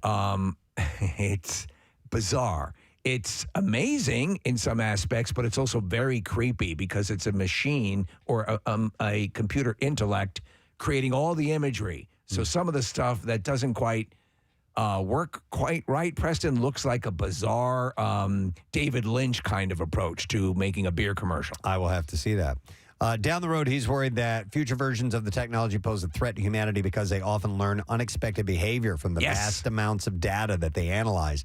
it's bizarre. It's amazing in some aspects, but it's also very creepy because it's a machine or a computer intellect creating all the imagery. So some of the stuff that doesn't quite work quite right, Preston, looks like a bizarre David Lynch kind of approach to making a beer commercial. I will have to see that. Down the road, he's worried that future versions of the technology pose a threat to humanity because they often learn unexpected behavior from the vast amounts of data that they analyze.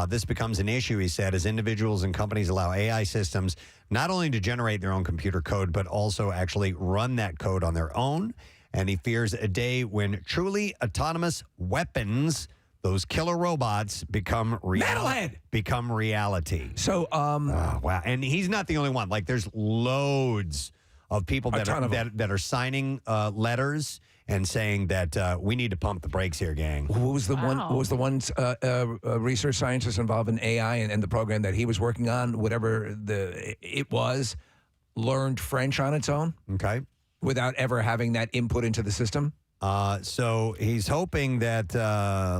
This becomes an issue, he said, as individuals and companies allow AI systems not only to generate their own computer code, but also actually run that code on their own. And he fears a day when truly autonomous weapons, those killer robots, become reality. So, wow. And he's not the only one. Like, there's loads of people that are signing letters and saying that we need to pump the brakes here, gang. What was the one research scientist involved in AI and the program that he was working on, whatever it was, learned French on its own? Okay. Without ever having that input into the system? So he's hoping that,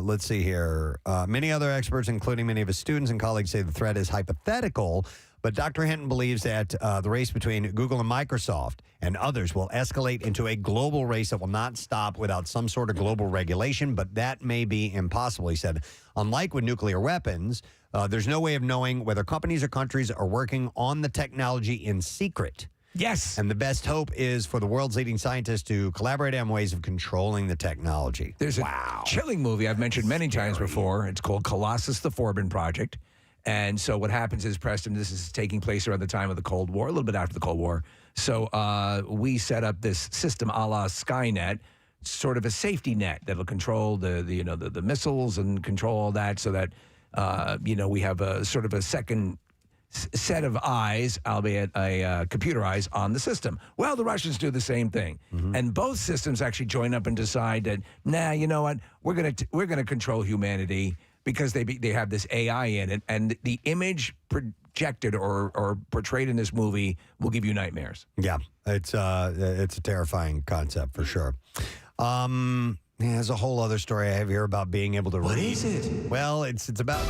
let's see here, many other experts, including many of his students and colleagues, say the threat is hypothetical. But Dr. Hinton believes that the race between Google and Microsoft and others will escalate into a global race that will not stop without some sort of global regulation, but that may be impossible, he said. Unlike with nuclear weapons, there's no way of knowing whether companies or countries are working on the technology in secret. Yes. And the best hope is for the world's leading scientists to collaborate on ways of controlling the technology. There's a chilling movie I've mentioned many times before. It's called Colossus, the Forbin Project. And so what happens is, Preston, this is taking place around the time of the Cold War, a little bit after the Cold War. So we set up this system a la Skynet, sort of a safety net that'll control the missiles and control all that so that, we have a sort of a second set of eyes, albeit a computer eyes, on the system. Well, the Russians do the same thing. And both systems actually join up and decide that, nah, you know what, we're gonna control humanity because they have this AI in it, and the image projected or portrayed in this movie will give you nightmares. Yeah, it's a terrifying concept for sure. There's a whole other story I have here about being able to read. What is it? Well, it's about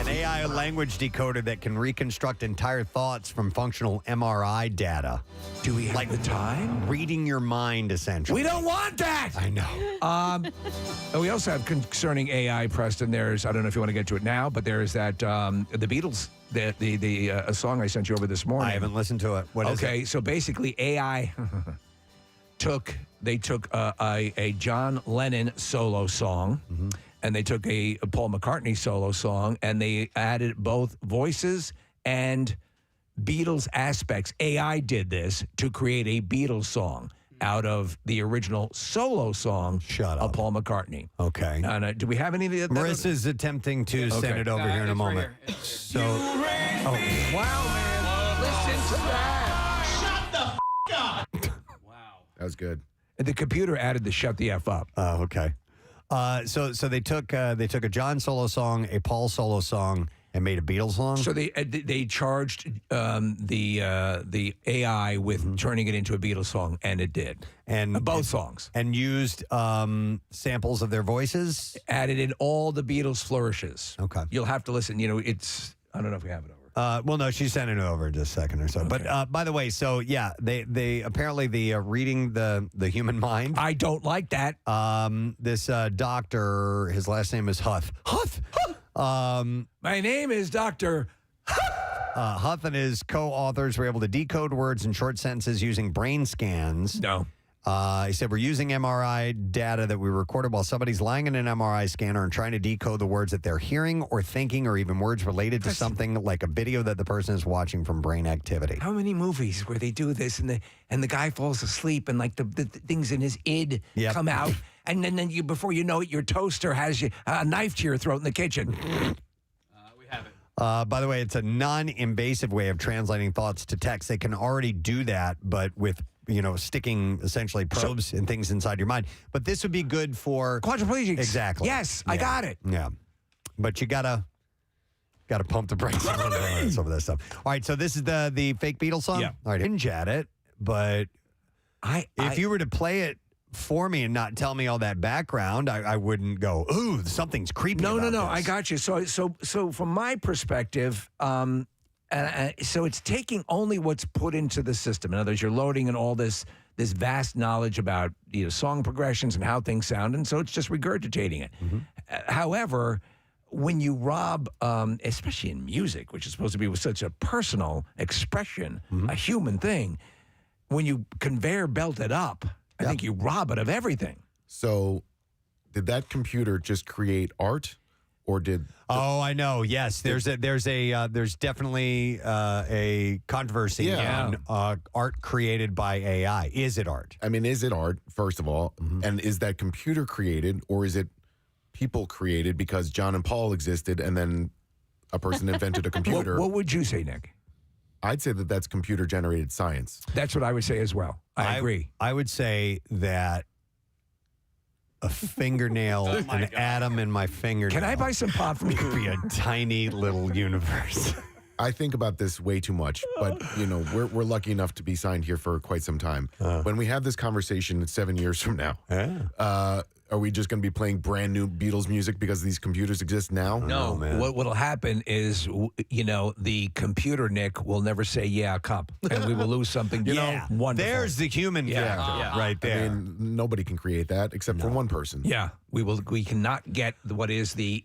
An AI language decoder that can reconstruct entire thoughts from functional MRI data. Do we have the time? Reading your mind, essentially. We don't want that. I know. We also have concerning AI, Preston. There's, I don't know if you want to get to it now, but there's that the Beatles, a song I sent you over this morning. I haven't listened to it. What is it? Okay, so basically AI took a John Lennon solo song, and they took a Paul McCartney solo song, and they added both voices and Beatles aspects. AI did this to create a Beatles song out of the original solo song of Paul McCartney. Okay. Do we have any of the Marissa's attempting to send it over here in a moment. So, wow, man, listen to that. Shut the up. That was good. The computer added the "shut the f up." Oh, okay. So they took a John solo song, a Paul solo song, and made a Beatles song. So they charged the AI with turning it into a Beatles song, and it did. And both songs. And used samples of their voices. Added in all the Beatles flourishes. Okay. You'll have to listen. You know, I don't know if we have it over. Well, no, she's sending it over in just a second or so. Okay. But by the way, so yeah, they apparently the reading the human mind. I don't like that. This doctor, his last name is Huth. Huth. My name is Dr. Huth and his co-authors were able to decode words in short sentences using brain scans. No. He said, we're using MRI data that we recorded while somebody's lying in an MRI scanner and trying to decode the words that they're hearing or thinking or even words related to something like a video that the person is watching from brain activity. How many movies where they do this and the guy falls asleep and like the things in his id come out and then you before you know it, your toaster has a knife to your throat in the kitchen. We have it. By the way, it's a non-invasive way of translating thoughts to text. They can already do that, but with sticking essentially probes and things inside your mind. But this would be good for quadriplegics. Exactly. Yes, I got it. Yeah, but you gotta pump the brakes on some of that stuff. All right, so this is the fake Beatles song. Yeah. All right, hinge at it, but if you were to play it for me and not tell me all that background, I wouldn't go, ooh, something's creepy. No. this. I got you. So from my perspective, so it's taking only what's put into the system. In other words, you're loading in all this vast knowledge about song progressions and how things sound, and so it's just regurgitating it. However, when you rob, especially in music, which is supposed to be such a personal expression, a human thing, when you conveyor belt it up, I think you rob it of everything. So, did that computer just create art, or did? Oh, I know. Yes, there's definitely a controversy on art created by AI. Is it art? I mean, is it art, first of all? And is that computer created, or is it people created because John and Paul existed and then a person invented a computer? What would you say, Nick? I'd say that that's computer-generated science. That's what I would say as well. I agree. I would say that a fingernail, an atom in my fingernail. Can I buy some pop from you? Could be a tiny little universe. I think about this way too much, but we're lucky enough to be signed here for quite some time. When we have this conversation 7 years from now, are we just going to be playing brand new Beatles music because these computers exist now? No, man. What'll happen is, the computer, Nick, will never say, yeah, cup. And we will lose something, wonderful. There's the human factor right there. I mean, nobody can create that except for one person. Yeah, we cannot get what is the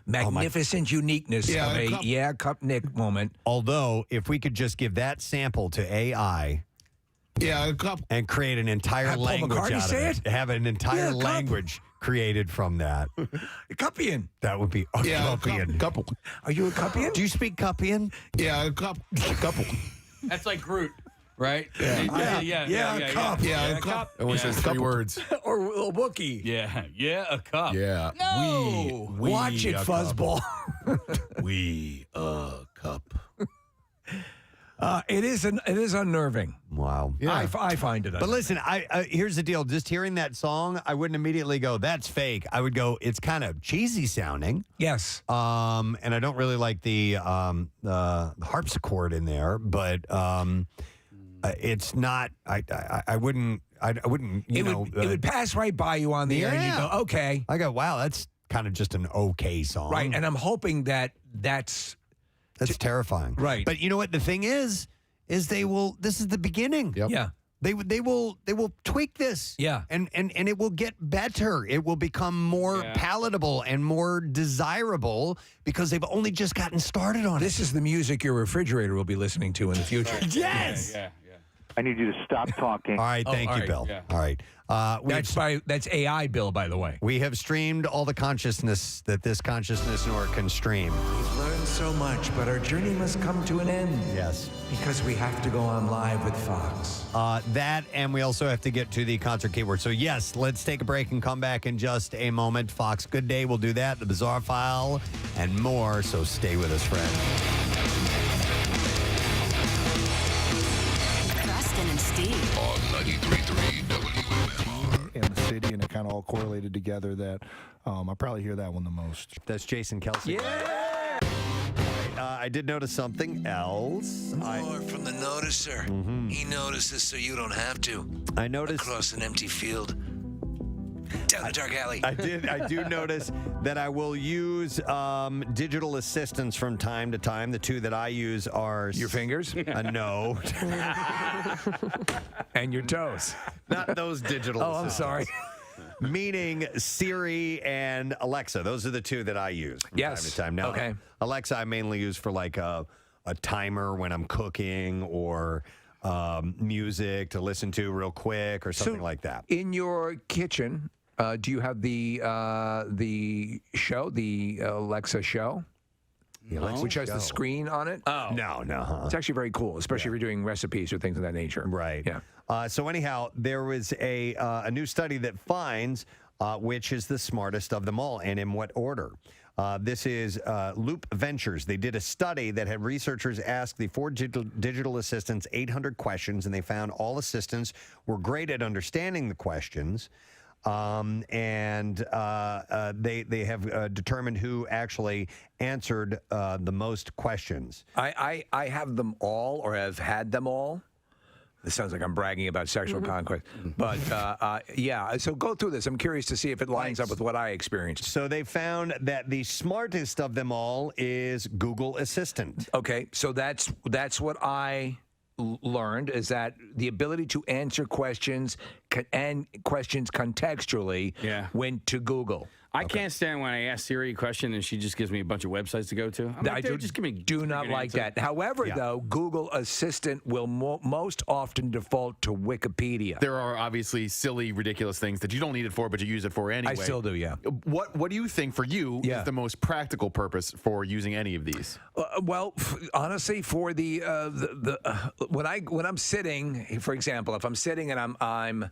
magnificent uniqueness of a cup Nick moment. Although, if we could just give that sample to AI... and create an entire language out of it. Have an entire language created from that. Cuppian. That would be Cuppian. Couple. Are you a Cuppian? Do you speak Cuppian? Yeah, a couple. That's like Groot, right? Cup. Yeah, a cup. It only says 3 words. Or a Wookiee. Yeah, a cup. Yeah. No. We Watch it, fuzzball. We a cup. It is unnerving. Wow. Yeah. I find it unnerving. But listen, here's the deal. Just hearing that song, I wouldn't immediately go, that's fake. I would go, it's kind of cheesy sounding. Yes. And I don't really like the harpsichord in there, but it's not, I wouldn't, it would pass right by you on the air and you go, okay. I go, wow, that's kind of just an okay song. Right. And I'm hoping that That's terrifying. Right. But you know what the thing is they will. This is the beginning. Yeah. They will tweak this. Yeah. And it will get better. It will become more palatable and more desirable because they've only just gotten started on This is the music your refrigerator will be listening to in the future. Yes. Yeah. I need you to stop talking. All right, thank you, Bill. Yeah. All right. That's AI, Bill, by the way. We have streamed all the consciousness that this consciousness nor can stream. We've learned so much, but our journey must come to an end. Yes. Because we have to go on live with Fox. That, and we also have to get to the concert keyword. So, yes, let's take a break and come back in just a moment. Fox Good Day will do that, the Bizarre File, and more. So stay with us, friends. Preston and Steve. On 93.3 WMMR. In the city, and it kind of all correlated together that I probably hear that one the most. That's Jason Kelsey. Yeah! I did notice something else. More from the noticer. He notices so you don't have to. I noticed across an empty field. Down the dark alley. I do notice that I will use digital assistants from time to time. The two that I use are your fingers? No. And your toes. Not those digital Oh, I'm sorry. Meaning Siri and Alexa. Those are the two that I use from time to time. Now, Okay. Alexa I mainly use for like a timer when I'm cooking or music to listen to real quick or something like that. In your kitchen, do you have the show, the Alexa show? The Alexa which has show. the screen on it? Oh. No. It's actually very cool, especially if you're doing recipes or things of that nature. Right. Yeah. So anyhow, there was a new study that finds which is the smartest of them all and in what order. This is Loop Ventures. They did a study that had researchers ask the four digital assistants 800 questions, and they found all assistants were great at understanding the questions. And they have determined who actually answered the most questions. I have them all, or have had them all. This sounds like I'm bragging about sexual conquest. But, yeah, so go through this. I'm curious to see if it lines up with what I experienced. So they found that the smartest of them all is Google Assistant. Okay, so that's what I learned, is that the ability to answer questions and questions contextually went to Google. I can't stand when I ask Siri a question and she just gives me a bunch of websites to go to. I'm like, dude, just give me do not like answer. that. However, though, Google Assistant will most often default to Wikipedia. There are obviously silly, ridiculous things that you don't need it for, but you use it for anyway. I still do, yeah. What do you think for you is the most practical purpose for using any of these? Well, honestly, for the when I'm sitting, for example, if I'm sitting and I'm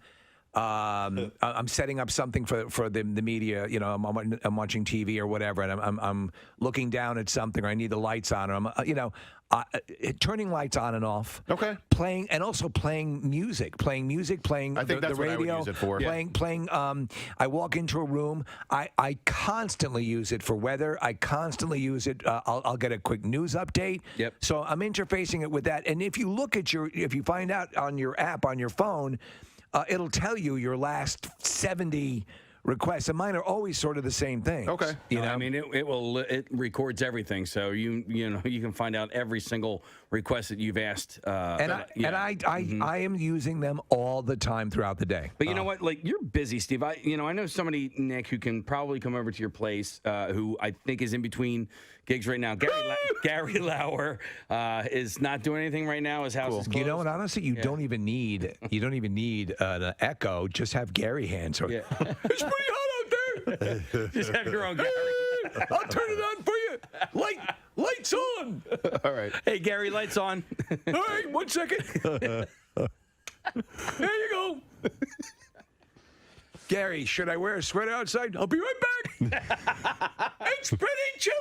setting up something for the media. You know, I'm watching TV or whatever, and I'm looking down at something, or I need the lights on, or turning lights on and off. Okay. Playing music. I think that's the radio. What I would use it for. Playing. I walk into a room. I constantly use it for weather. I constantly use it. I'll get a quick news update. Yep. So I'm interfacing it with that. And if you look at if you find out on your app on your phone. It'll tell you your last 70 requests, and mine are always sort of the same thing. Okay. You know, I mean, it records everything, so you can find out every single request that you've asked. I am using them all the time throughout the day. But you know what? Like, you're busy, Steve. I know somebody, Nick, who can probably come over to your place, who I think is in between gigs right now. Gary Lauer is not doing anything right now. His house is closed. You know what? Honestly, you don't even need an echo. Just have Gary answer. Yeah. It's pretty hot out there. Just have your own Gary. I'll turn it on for you. Lights on. All right. Hey, Gary, lights on. All right, 1 second. There you go. Gary, should I wear a sweater outside? I'll be right back. It's pretty chilly.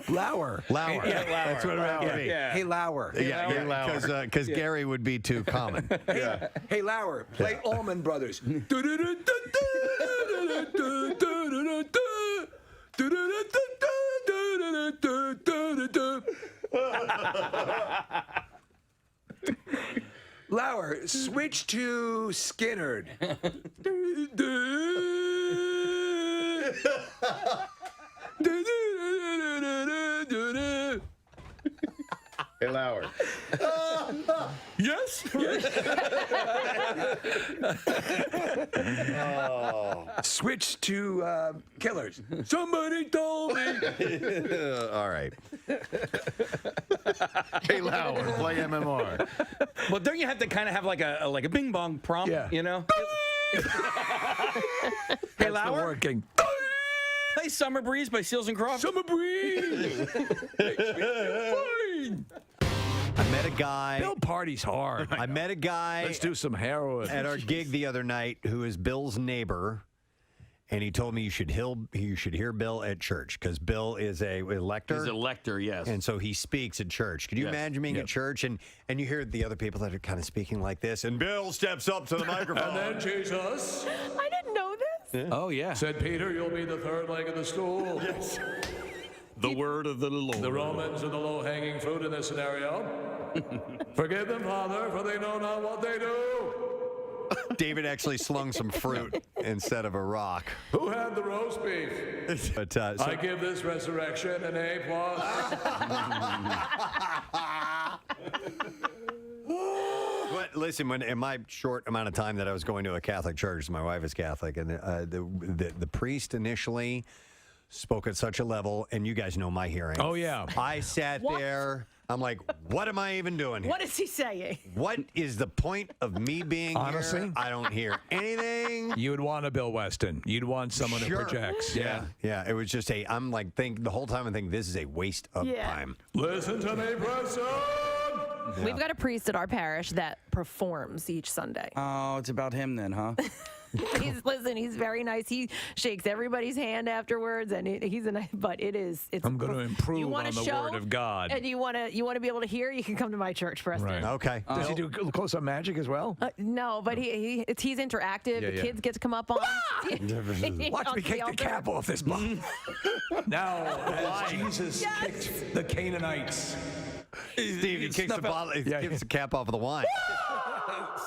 Lauer. Yeah, Lauer. that's what it would be. Yeah. Hey, Lauer. Because Gary would be too common. Hey, Lauer, play Allman Brothers. Lauer, switch to Skinnerd. Hey, Lauer. Yes. Switch to Killers. Somebody told me. All right. Hey, Lauer, play MMR. Well, don't you have to kind of have like a bing bong prompt? Yeah. You know. Hey, That's Lauer. working. Play "Summer Breeze" by Seals and Croft. Summer breeze. I met a guy. Bill parties hard. I met a guy. Let's do some heroin at our gig the other night who is Bill's neighbor, and he told me you should hear Bill at church because Bill is a lector. He's a lector, yes. And so he speaks at church. Could you Yes. imagine being at church and you hear the other people that are kind of speaking like this, and Bill steps up to the microphone. And then Jesus. I didn't know this. Oh yeah. Said Peter, you'll be the third leg of the stool. Yes. The word of the Lord. The Romans are the low-hanging fruit in this scenario. Forgive them, Father, for they know not what they do. David actually slung some fruit instead of a rock. Who had the roast beef? But, I give this resurrection an A+. But listen, in my short amount of time that I was going to a Catholic church, my wife is Catholic, and the priest initially spoke at such a level, and you guys know my hearing. Oh, yeah. I sat there. I'm like, what am I even doing here? What is he saying? What is the point of me being Honestly? here? I don't hear anything. You would want a Bill Weston. You'd want someone Sure. who projects. Yeah. It was just I'm like, the whole time I think this is a waste of time. Listen to me, Preston. Yeah. We've got a priest at our parish that performs each Sunday. Oh, it's about him then, huh? He's very nice. He shakes everybody's hand afterwards, and he's a nice. But it's. I'm going to improve you want on a the show, word of God. and you want to be able to hear. You can come to my church, Preston. Right. Okay. Does he do close-up magic as well? No, but he's interactive. Yeah, the yeah. kids get to come up on. Watch me onto kick the altar. cap off this block. Now, as Jesus kicked the Canaanites. Steve, he kicks the bottle. He gives the cap off of the wine.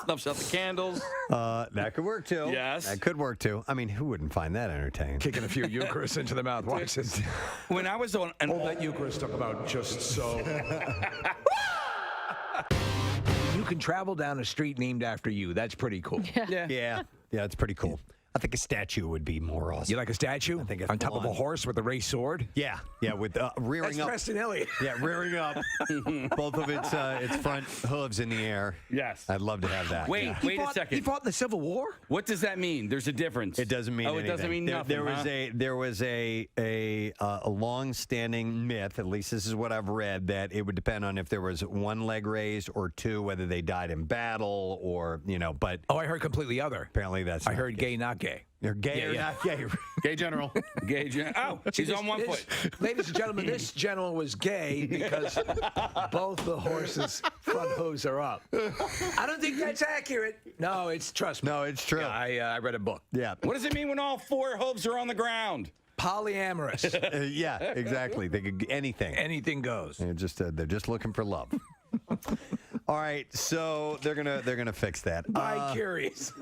Snuffs out the candles. That could work too. Yes. That could work too. I mean, who wouldn't find that entertaining? Kicking a few Eucharists into the mouth. Watch this. When I was on Hold that Eucharist up about just so. You can travel down a street named after you. That's pretty cool. Yeah, it's pretty cool. I think a statue would be more awesome. You like a statue? I think on top of a horse with a raised sword? Yeah, with rearing That's up. Preston Elliott. Yeah, rearing up. Both of its front hooves in the air. Yes. I'd love to have that. Wait a second. He fought in the Civil War? What does that mean? There's a difference. It doesn't mean anything. It doesn't mean nothing. There was a long-standing myth, at least this is what I've read, that it would depend on if there was one leg raised or two, whether they died in battle or But Oh, I heard completely other. apparently that's. I heard gay, not gay. You're gay or not gay. Gay general. Gay general. Oh, she's on one foot. Ladies and gentlemen, this general was gay because both the horses' front hooves are up. I don't think that's accurate. No, trust me. No, it's true. Yeah, I read a book. Yeah. What does it mean when all four hooves are on the ground? Polyamorous. Yeah, exactly. They could anything. Anything goes. They're just looking for love. All right, so they're gonna fix that. By curious.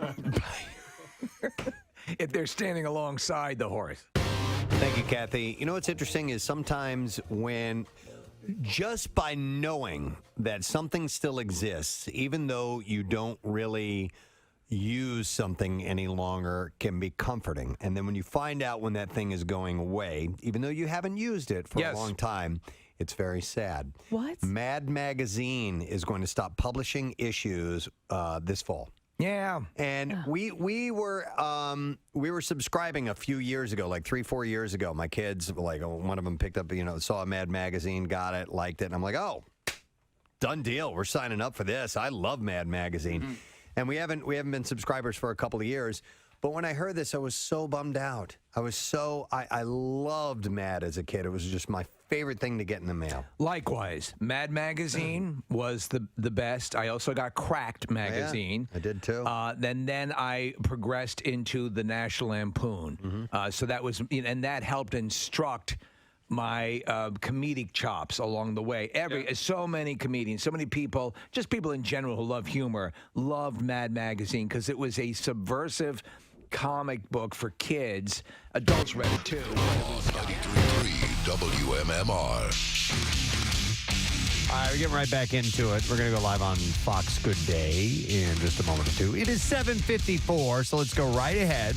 If they're standing alongside the horse. Thank you, Kathy. You know what's interesting is sometimes when just by knowing that something still exists, even though you don't really use something any longer, can be comforting. And then when you find out when that thing is going away, even though you haven't used it for a long time, it's very sad. What? Mad Magazine is going to stop publishing issues this fall. Yeah. And we were subscribing a few years ago, like 3-4 years ago. My kids, like one of them picked up, saw a Mad Magazine, got it, liked it, and I'm like, oh, done deal. We're signing up for this. I love Mad Magazine. Mm-hmm. And we haven't been subscribers for a couple of years. But when I heard this, I was so bummed out. I loved Mad as a kid. It was just my favorite thing to get in the mail. Likewise, Mad Magazine was the best. I also got Cracked Magazine. I did too. Then I progressed into the National Lampoon. Mm-hmm. So that was, and that helped instruct my comedic chops along the way. So many comedians, so many people, just people in general who love humor, loved Mad Magazine because it was a subversive comic book for kids. Adults read it too. 93.3 WMMR. All right, we're getting right back into it. We're going to go live on Fox Good Day in just a moment or two. It is 7:54, so let's go right ahead.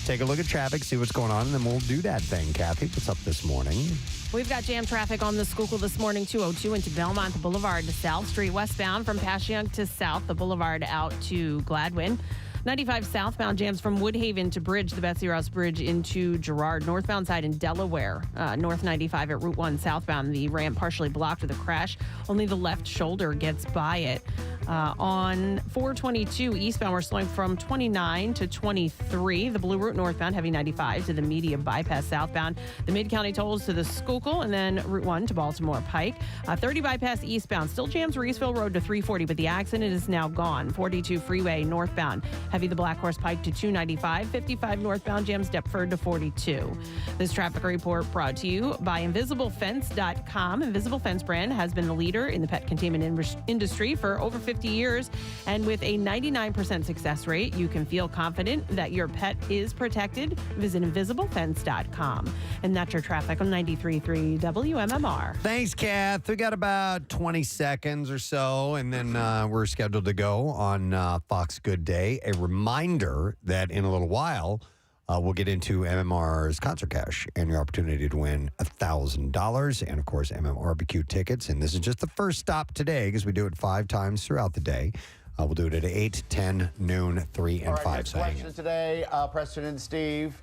Take a look at traffic, see what's going on, and then we'll do that thing. Kathy, what's up this morning? We've got jam traffic on the Schuylkill this morning, 202 into Belmont Boulevard to South Street, westbound from Passyunk to South, the Boulevard out to Gladwin. 95 southbound jams from Woodhaven to Bridge, the Betsy Ross Bridge into Girard. Northbound side in Delaware. North 95 at Route 1 southbound. The ramp partially blocked with a crash. Only the left shoulder gets by it. On 422 eastbound, we're slowing from 29 to 23. The Blue Route northbound, heavy 95 to the Media Bypass southbound. The Mid-County tolls to the Schuylkill, and then Route 1 to Baltimore Pike. 30 bypass eastbound. Still jams Reesville Road to 340, but the accident is now gone. 42 freeway northbound. Heavy the Black Horse Pike to 295. 55 northbound jams Deptford to 42. This traffic report brought to you by InvisibleFence.com. Invisible Fence brand has been the leader in the pet containment industry for over 50 years. And with a 99% success rate, you can feel confident that your pet is protected. Visit InvisibleFence.com. And that's your traffic on 93.3 WMMR. Thanks, Kath. We got about 20 seconds or so, and then we're scheduled to go on Fox Good Day. A reminder that in a little while, we'll get into MMR's Concert Cash and your opportunity to win $1,000 and, of course, MMRBQ tickets. And this is just the first stop today because we do it 5 times throughout the day. We'll do it at 8, 10, noon, 3, and 5. Next question today, Preston and Steve.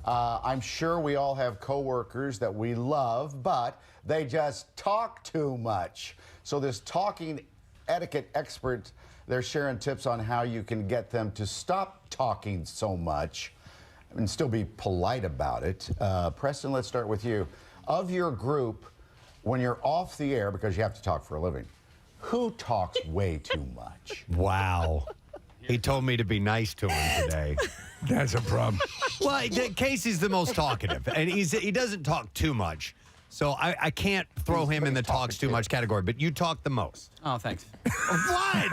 I'm sure we all have coworkers that we love, but they just talk too much. So this talking etiquette expert, they're sharing tips on how you can get them to stop talking so much and still be polite about it. Preston, let's start with you. Of your group, when you're off the air, because you have to talk for a living, who talks way too much? Wow. He told me to be nice to him today. That's a problem. Well, Casey's the most talkative, and he doesn't talk too much. So I can't throw him in the talks too much category, but you talk the most. Oh, thanks. What?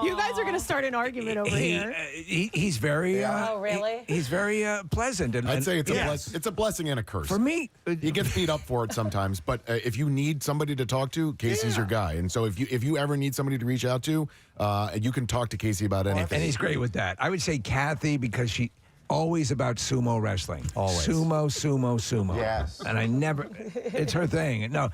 You guys are going to start an argument over here. He's very. Oh, really? He's very pleasant. And I'd say it's a blessing and a curse. For me, he gets beat up for it sometimes. But if you need somebody to talk to, Casey's your guy. And so if you ever need somebody to reach out to, you can talk to Casey about anything. And he's great with that. I would say Kathy because she. Always about sumo wrestling. Always. Sumo. Yes. And I never, it's her thing. No,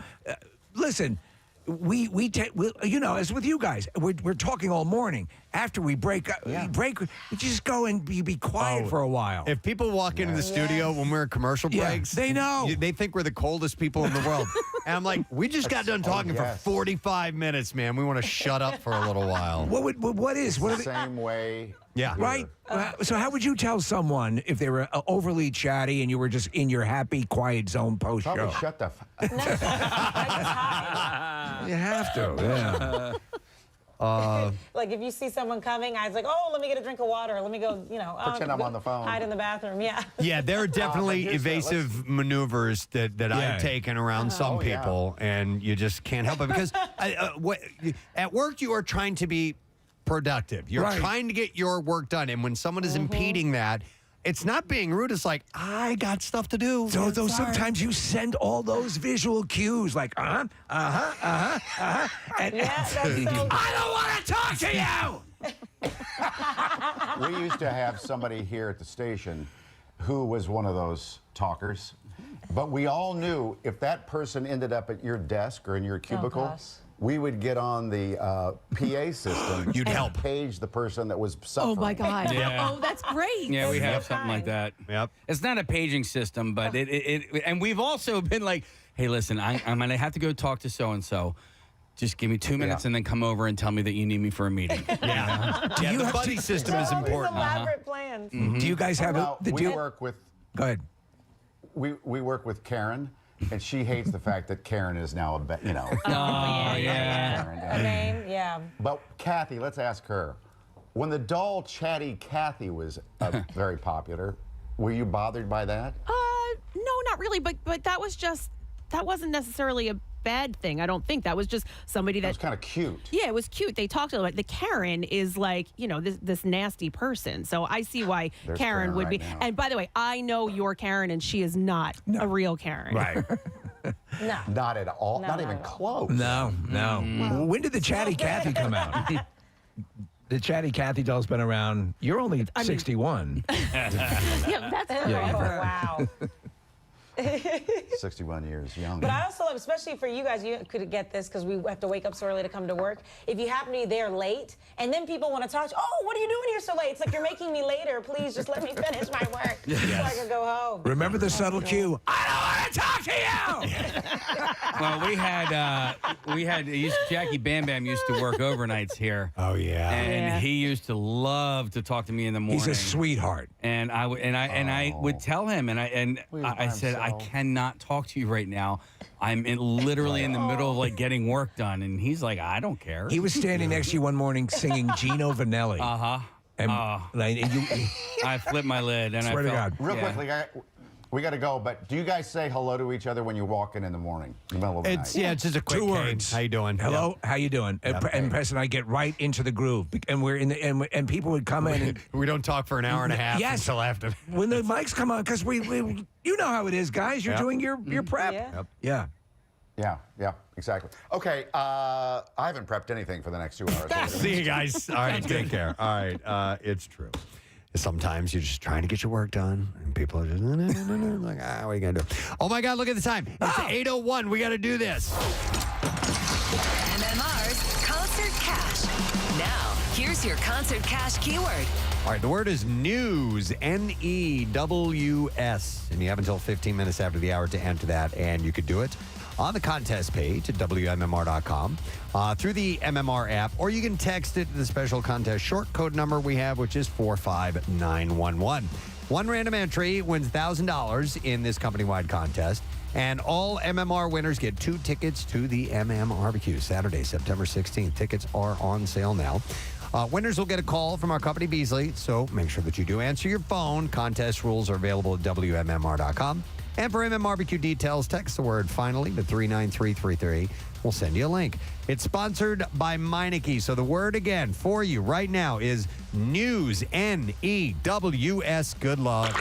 listen, we you know, as with you guys, we're talking all morning. After we break, we just go and be quiet for a while. If people walk into the studio when we're at commercial breaks, they know. They think we're the coldest people in the world. And I'm like, we just got done talking for 45 minutes, man. We want to shut up for a little while. What is the same way? Yeah. Right? So how would you tell someone if they were overly chatty and you were just in your happy, quiet zone post-show? Probably shut the You have to, yeah. Like if you see someone coming, I was like, oh, let me get a drink of water. Let me go, pretend I'm on the phone. Hide in the bathroom, yeah. Yeah, there are definitely evasive maneuvers that I've taken around some people, and you just can't help it because at work you are trying to be productive. You're trying to get your work done, and when someone is impeding that, it's not being rude. It's like, I got stuff to do. So sometimes you send all those visual cues like, and I don't want to talk to you. We used to have somebody here at the station who was one of those talkers, but we all knew if that person ended up at your desk or in your cubicle, we would get on the PA system. You'd help page the person that was suffering. Oh my God! Yeah. Oh, that's great. Yeah, we have something like that. Yep. It's not a paging system, but it and we've also been like, hey, listen, I'm gonna have to go talk to so and so. Just give me 2 minutes and then come over and tell me that you need me for a meeting. The buddy system is important. Elaborate plans. Mm-hmm. Do you guys have we work with? Go ahead. We work with Karen. And she hates the fact that Karen is now A name, yeah. But Kathy, let's ask her. When the dull, chatty Kathy was very popular, were you bothered by that? No, not really. But that wasn't necessarily bad thing. I don't think that was just somebody that was kind of cute. Yeah, it was cute. They talked about it. The Karen is like, this nasty person. So I see why There's Karen would right be. now. And by the way, I know your Karen, and she is not a real Karen. Right. No. Not at all. No, not not even at all. close. No. Mm-hmm. When did the Chatty Cathy come out? The Chatty Cathy doll's been around. You're only 61. Yeah, that's Wow. 61 years young. But I also love, especially for you guys, you could get this because we have to wake up so early to come to work. If you happen to be there late, and then people want to talk to you, oh, what are you doing here so late? It's like, you're making me later. Please just let me finish my work so I can go home. Remember the subtle cue? I don't want to talk to you. Well, we had Jackie Bam Bam used to work overnights here. Oh yeah. And he used to love to talk to me in the morning. He's a sweetheart. And I would tell him, and I said, I cannot talk to you right now. I'm literally in the middle of like getting work done, and he's like, I don't care. He was standing next to you one morning singing Gino Vanelli. And I flipped my lid, and Swear to God. Real quickly, we got to go, but do you guys say hello to each other when you walk in the morning? In the middle of the night? It's just a quick 2 hey, words. How you doing? Hello, how you doing? And Preston and I get right into the groove, and we're in the and people would come in. And, we don't talk for an hour and a half until after. When the mics come on, because we you know how it is, guys. You're doing your prep. Yeah. Yeah, exactly. Okay, I haven't prepped anything for the next 2 hours. See you guys. All right, take care. All right, it's true. Sometimes you're just trying to get your work done, and people are just like, what are you gonna do? Oh my God, look at the time. It's 8:01. We got to do this. MMR's Concert Cash. Now, here's your Concert Cash keyword. All right, the word is news, News, and you have until 15 minutes after the hour to enter that, and you could do it on the contest page at WMMR.com, through the MMR app, or you can text it to the special contest short code number we have, which is 45911. One random entry wins $1,000 in this company-wide contest, and all MMR winners get 2 tickets to the Barbecue, Saturday, September 16th. Tickets are on sale now. Winners will get a call from our company, Beasley, so make sure that you do answer your phone. Contest rules are available at WMMR.com. And for MMRBQ details, text the word finally to 39333. We'll send you a link. It's sponsored by Meineke. So the word again for you right now is news, News. Good luck.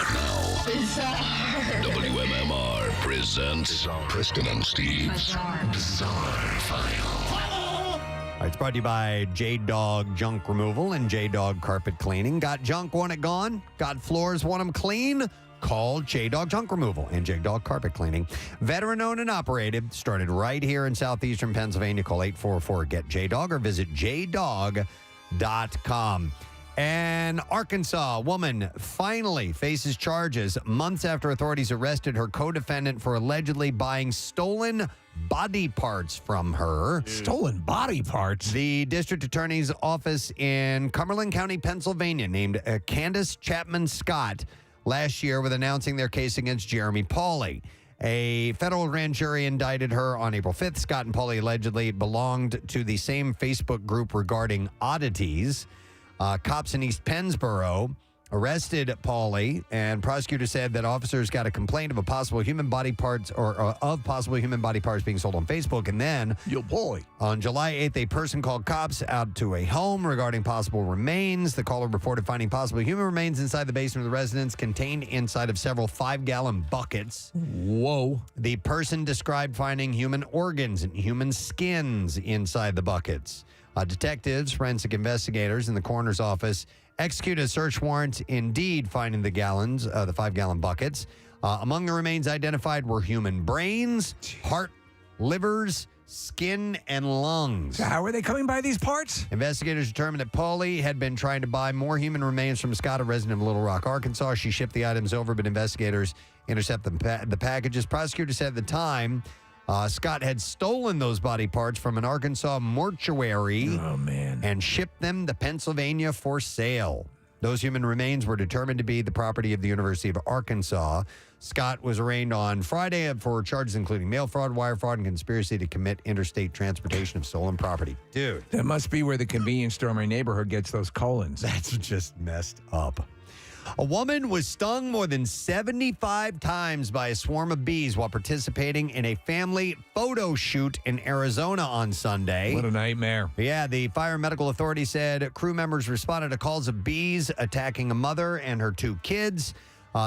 WMMR presents Preston and Steve's Bizarre File. All right, it's brought to you by J-Dog Junk Removal and J-Dog Carpet Cleaning. Got junk, want it gone? Got floors, want them clean? Call J-Dog Junk Removal and J-Dog Carpet Cleaning. Veteran-owned and operated. Started right here in southeastern Pennsylvania. Call 844-GET-JDOG or visit jdog.com. An Arkansas woman finally faces charges months after authorities arrested her co-defendant for allegedly buying stolen body parts from her. Stolen body parts? The district attorney's office in Cumberland County, Pennsylvania, named Candace Chapman Scott last year with announcing their case against Jeremy Pauley. A federal grand jury indicted her on April 5th. Scott and Pauley allegedly belonged to the same Facebook group regarding oddities. Cops in East Pennsboro arrested Pauley, and prosecutors said that officers got a complaint of a possible human body parts of possible human body parts being sold on Facebook. And then on July 8th, a person called cops out to a home regarding possible remains. The caller reported finding possible human remains inside the basement of the residence, contained inside of several 5-gallon buckets. Whoa. The person described finding human organs and human skins inside the buckets. Detectives, forensic investigators in the coroner's office executed a search warrant, indeed finding the 5-gallon buckets. Among the remains identified were human brains, heart, livers, skin, and lungs. So how are they coming by these parts? Investigators determined that Pauley had been trying to buy more human remains from Scott, a resident of Little Rock, Arkansas. She shipped the items over, but investigators intercepted the packages. Prosecutors said at the time Scott had stolen those body parts from an Arkansas mortuary and shipped them to Pennsylvania for sale. Those human remains were determined to be the property of the University of Arkansas. Scott was arraigned on Friday for charges including mail fraud, wire fraud, and conspiracy to commit interstate transportation of stolen property. Dude. That must be where the convenience store in my neighborhood gets those colons. That's just messed up. A woman was stung more than 75 times by a swarm of bees while participating in a family photo shoot in Arizona on Sunday. What a nightmare. Yeah, the Fire and Medical Authority said crew members responded to calls of bees attacking a mother and her 2 kids.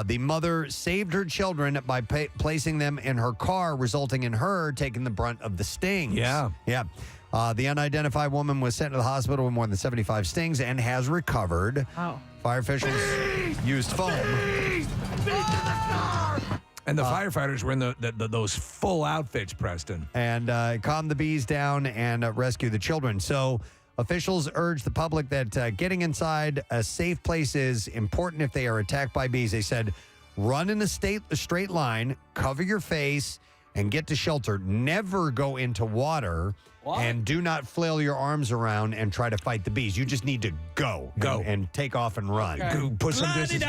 The mother saved her children by placing them in her car, resulting in her taking the brunt of the stings. Yeah. Yeah. The unidentified woman was sent to the hospital with more than 75 stings and has recovered. Oh. Fire officials used foam. And the firefighters were in those full outfits, Preston. And calm the bees down and rescue the children. So officials urge the public that getting inside a safe place is important if they are attacked by bees. They said, run in a straight line, cover your face, and get to shelter. Never go into water. What? And do not flail your arms around and try to fight the bees. You just need to go. And take off and run. Okay. Put some distance.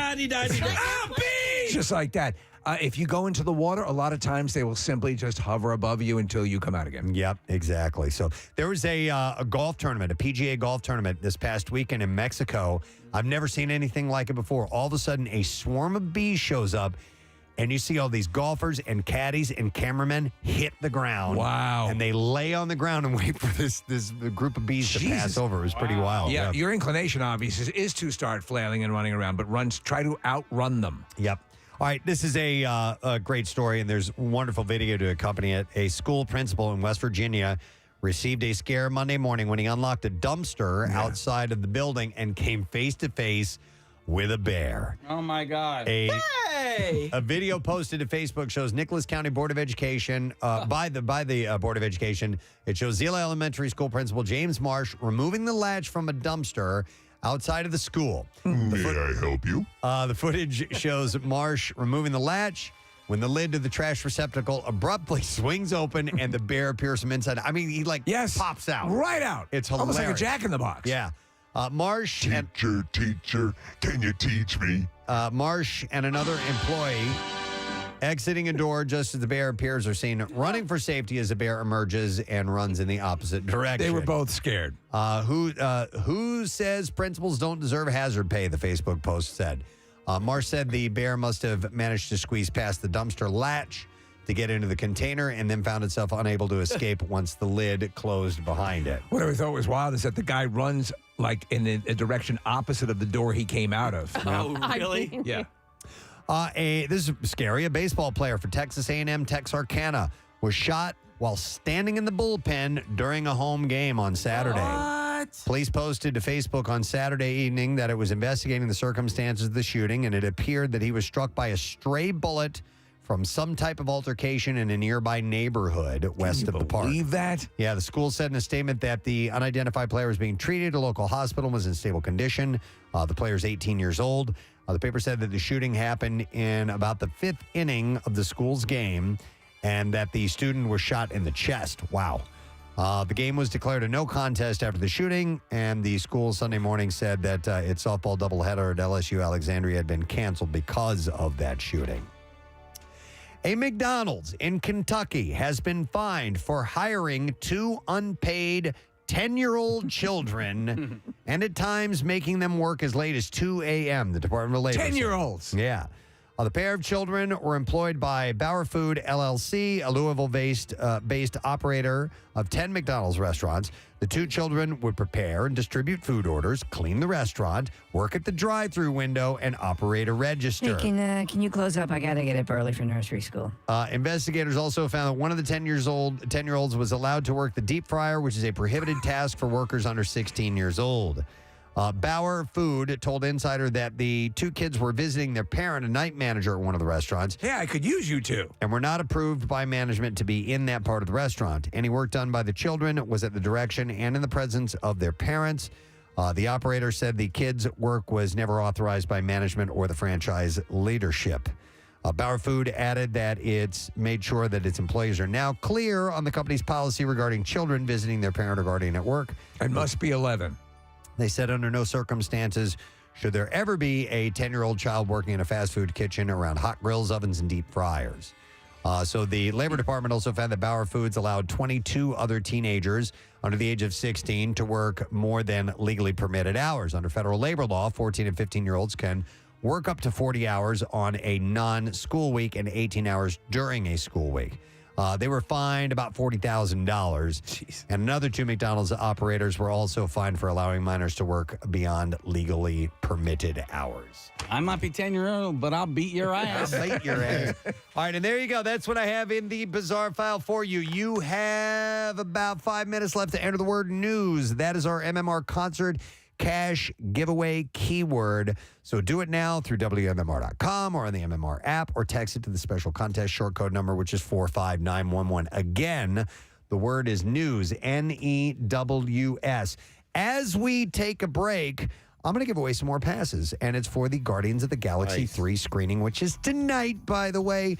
Just like that. If you go into the water, a lot of times they will simply just hover above you until you come out again. Yep, exactly. So there was a golf tournament, a PGA golf tournament this past weekend in Mexico. I've never seen anything like it before. All of a sudden, a swarm of bees shows up, and you see all these golfers and caddies and cameramen hit the ground. Wow. And they lay on the ground and wait for this group of bees to pass over. It was pretty wild. Yeah, your inclination, obviously, is to start flailing and running around, but try to outrun them. Yep. All right, this is a great story, and there's wonderful video to accompany it. A school principal in West Virginia received a scare Monday morning when he unlocked a dumpster outside of the building and came face-to-face with a bear. Oh, my God. A video posted to Facebook shows Nicholas County Board of Education, by the Board of Education. It shows Zela Elementary School Principal James Marsh removing the latch from a dumpster outside of the school. May I help you? The footage shows Marsh removing the latch when the lid to the trash receptacle abruptly swings open and the bear appears from inside. I mean, he pops out. Right out. It's hilarious. Almost like a Jack-in-the-Box. Yeah. Marsh Teacher, can you teach me? Marsh and another employee exiting a door just as the bear appears are seen running for safety as the bear emerges and runs in the opposite direction. They were both scared. Who says principals don't deserve hazard pay, the Facebook post said. Marsh said the bear must have managed to squeeze past the dumpster latch to get into the container and then found itself unable to escape once the lid closed behind it. What I thought was wild is that the guy runs like in a direction opposite of the door he came out of. Oh, really? Yeah. This is scary. A baseball player for Texas A&M Texarkana was shot while standing in the bullpen during a home game on Saturday. What? Police posted to Facebook on Saturday evening that it was investigating the circumstances of the shooting, and it appeared that he was struck by a stray bullet from some type of altercation in a nearby neighborhood west of the park. Believe that? Yeah, the school said in a statement that the unidentified player was being treated at a local hospital and was in stable condition. The player's 18 years old. The paper said that the shooting happened in about the 5th inning of the school's game and that the student was shot in the chest. Wow. The game was declared a no contest after the shooting, and the school Sunday morning said that its softball doubleheader at LSU Alexandria had been canceled because of that shooting. A McDonald's in Kentucky has been fined for hiring 2 unpaid 10-year-old children and at times making them work as late as 2 a.m., the Department of Labor said. 10-year-olds. Yeah. The pair of children were employed by Bauer Food LLC, a Louisville-based operator of 10 McDonald's restaurants. The 2 children would prepare and distribute food orders, clean the restaurant, work at the drive-through window, and operate a register. Hey, can you close up? I got to get up early for nursery school. Investigators also found that one of the 10-year-olds was allowed to work the deep fryer, which is a prohibited task for workers under 16 years old. Bauer Food told Insider that the 2 kids were visiting their parent, a night manager at one of the restaurants. Yeah, I could use you 2. And were not approved by management to be in that part of the restaurant. Any work done by the children was at the direction and in the presence of their parents. The operator said the kids' work was never authorized by management or the franchise leadership. Bauer Food added that it's made sure that its employees are now clear on the company's policy regarding children visiting their parent or guardian at work. It must be 11. They said under no circumstances should there ever be a 10-year-old child working in a fast food kitchen around hot grills, ovens, and deep fryers. So the Labor Department also found that Bauer Foods allowed 22 other teenagers under the age of 16 to work more than legally permitted hours. Under federal labor law, 14 and 15-year-olds can work up to 40 hours on a non-school week and 18 hours during a school week. They were fined about $40,000. And another 2 McDonald's operators were also fined for allowing minors to work beyond legally permitted hours. I might be 10-year-old, but I'll beat your ass. I'll beat your ass. All right, and there you go. That's what I have in the bizarre file for you. You have about 5 minutes left to enter the word news. That is our MMR concert cash giveaway keyword. So do it now through WMMR.com or on the MMR app, or text it to the special contest short code number, which is 45911. Again, the word is news, NEWS. As we take a break, I'm going to give away some more passes, and it's for the Guardians of the Galaxy 3 screening, which is tonight, by the way.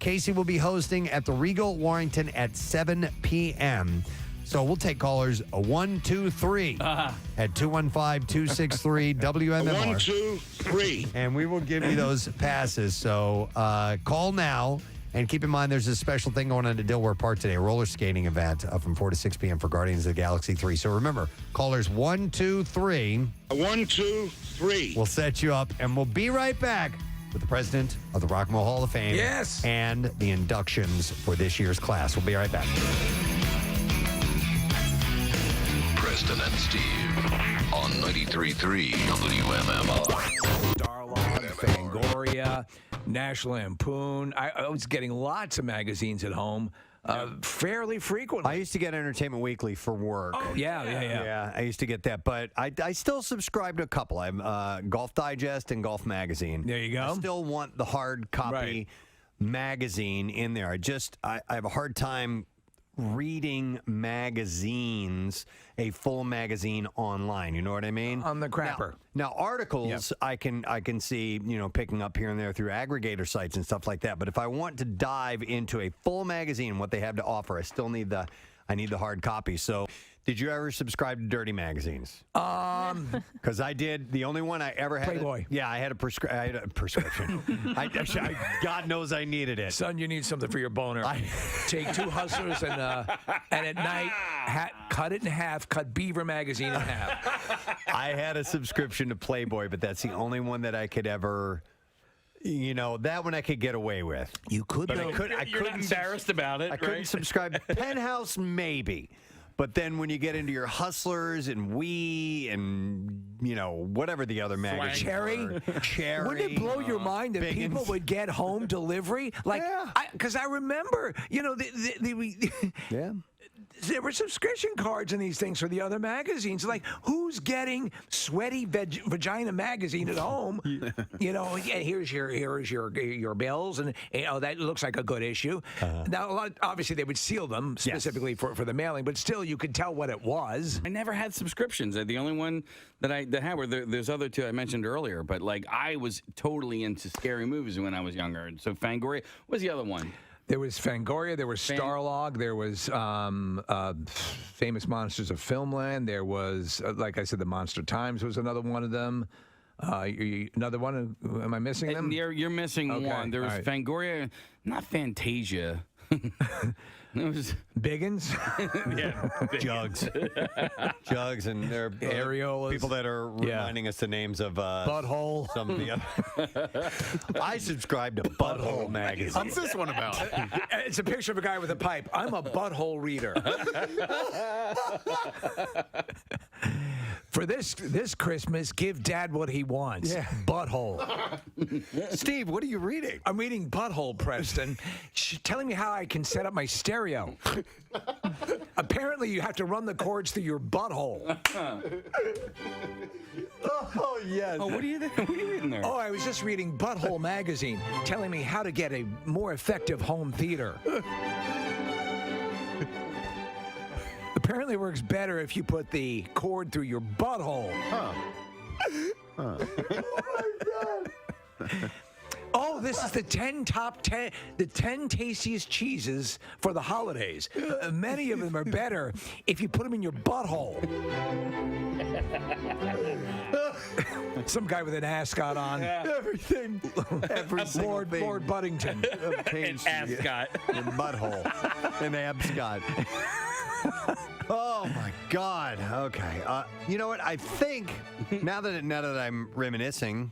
Casey will be hosting at the Regal Warrington at 7 p.m., So we'll take callers 1, 2, 3 at 215-263-WMMR. 1, 2, 3. And we will give you those passes. So call now. And keep in mind, there's a special thing going on at Dilworth Park today, a roller skating event from 4 to 6 p.m. for Guardians of the Galaxy 3. So remember, callers 1, 2, 3. 1, 2, 3. We'll set you up, and we'll be right back with the president of the Rock and Roll Hall of Fame. Yes. And the inductions for this year's class. We'll be right back. Preston and Steve on 93.3 WMMR. Starlog, Fangoria, National Lampoon. I was getting lots of magazines at home fairly frequently. I used to get Entertainment Weekly for work. Oh, yeah. Yeah, I used to get that, but I still subscribe to a couple. I'm Golf Digest and Golf Magazine. There you go. I still want the hard copy magazine in there. I have a hard time reading magazines, a full magazine online. You know what I mean? On the crapper. Now articles, I can see, picking up here and there through aggregator sites and stuff like that. But if I want to dive into a full magazine, what they have to offer, I still need the hard copy. So, did you ever subscribe to dirty magazines? Because I did. The only one I ever had. Playboy. I had a prescription. God knows I needed it. Son, you need something for your boner. Take 2 Hustlers and at night cut it in half. Cut Beaver magazine in half. I had a subscription to Playboy, but that's the only one that I could ever. That one I could get away with. You could, but You're not embarrassed about it. I couldn't subscribe. Penthouse, maybe. But then when you get into your Hustlers and We and, whatever the other magazines Cherry. Wouldn't it blow your mind that people would get home delivery? Because I remember, there were subscription cards in these things for the other magazines. Like, who's getting Sweaty Vagina magazine at home? Here's your bills, and that looks like a good issue. Now, obviously, they would seal them specifically for the mailing, but still, you could tell what it was. I never had subscriptions. The only one that had were there's other 2 I mentioned earlier, but I was totally into scary movies when I was younger. And so Fangoria was the other one. There was Fangoria, there was Starlog, there was Famous Monsters of Filmland, there was, like I said, the Monster Times was another one of them. Another one, am I missing them? You're missing one. There was Fangoria, not Fantasia. It was Biggins? Jugs. Jugs, and they're areolas. People that are reminding us the names of Butthole. Some of the other. I subscribe to Butthole magazine. What's this one about? It's a picture of a guy with a pipe. I'm a butthole reader. For this Christmas, give Dad what he wants. Yeah. Butthole. Steve, what are you reading? I'm reading Butthole, Preston. Telling me how I can set up my stereo. Apparently, you have to run the cords through your butthole. Oh, yes. Oh, what are you reading there? Oh, I was just reading Butthole magazine, telling me how to get a more effective home theater. Apparently, it works better if you put the cord through your butthole. Oh, my God. Oh, this is the 10 tastiest cheeses for the holidays. Many of them are better if you put them in your butthole. Some guy with an ascot on. Everything. Lord Buddington. An ascot. Your butthole. An abscot. Oh my God. Okay. You know what? I think now that I'm reminiscing,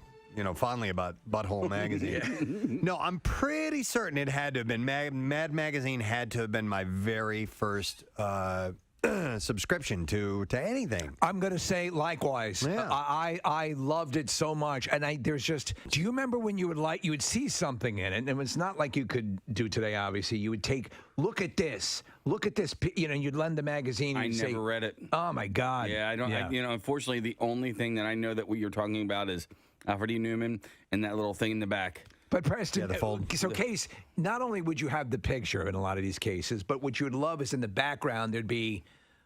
fondly about Butthole magazine. No, I'm pretty certain it had to have been Mad Magazine. Had to have been my very first subscription to anything. I'm going to say likewise. Yeah. I loved it so much. And there's just, do you remember when you would see something in it? And it's not like you could do today, obviously. You would look at this, you'd lend the magazine. I And never say, read it. Oh, my God. Yeah, I don't, unfortunately, the only thing that I know that what you're talking about is Alfred E. Neumann and that little thing in the back. But Preston, the fold. So Case, not only would you have the picture in a lot of these cases, but what you would love is in the background there'd be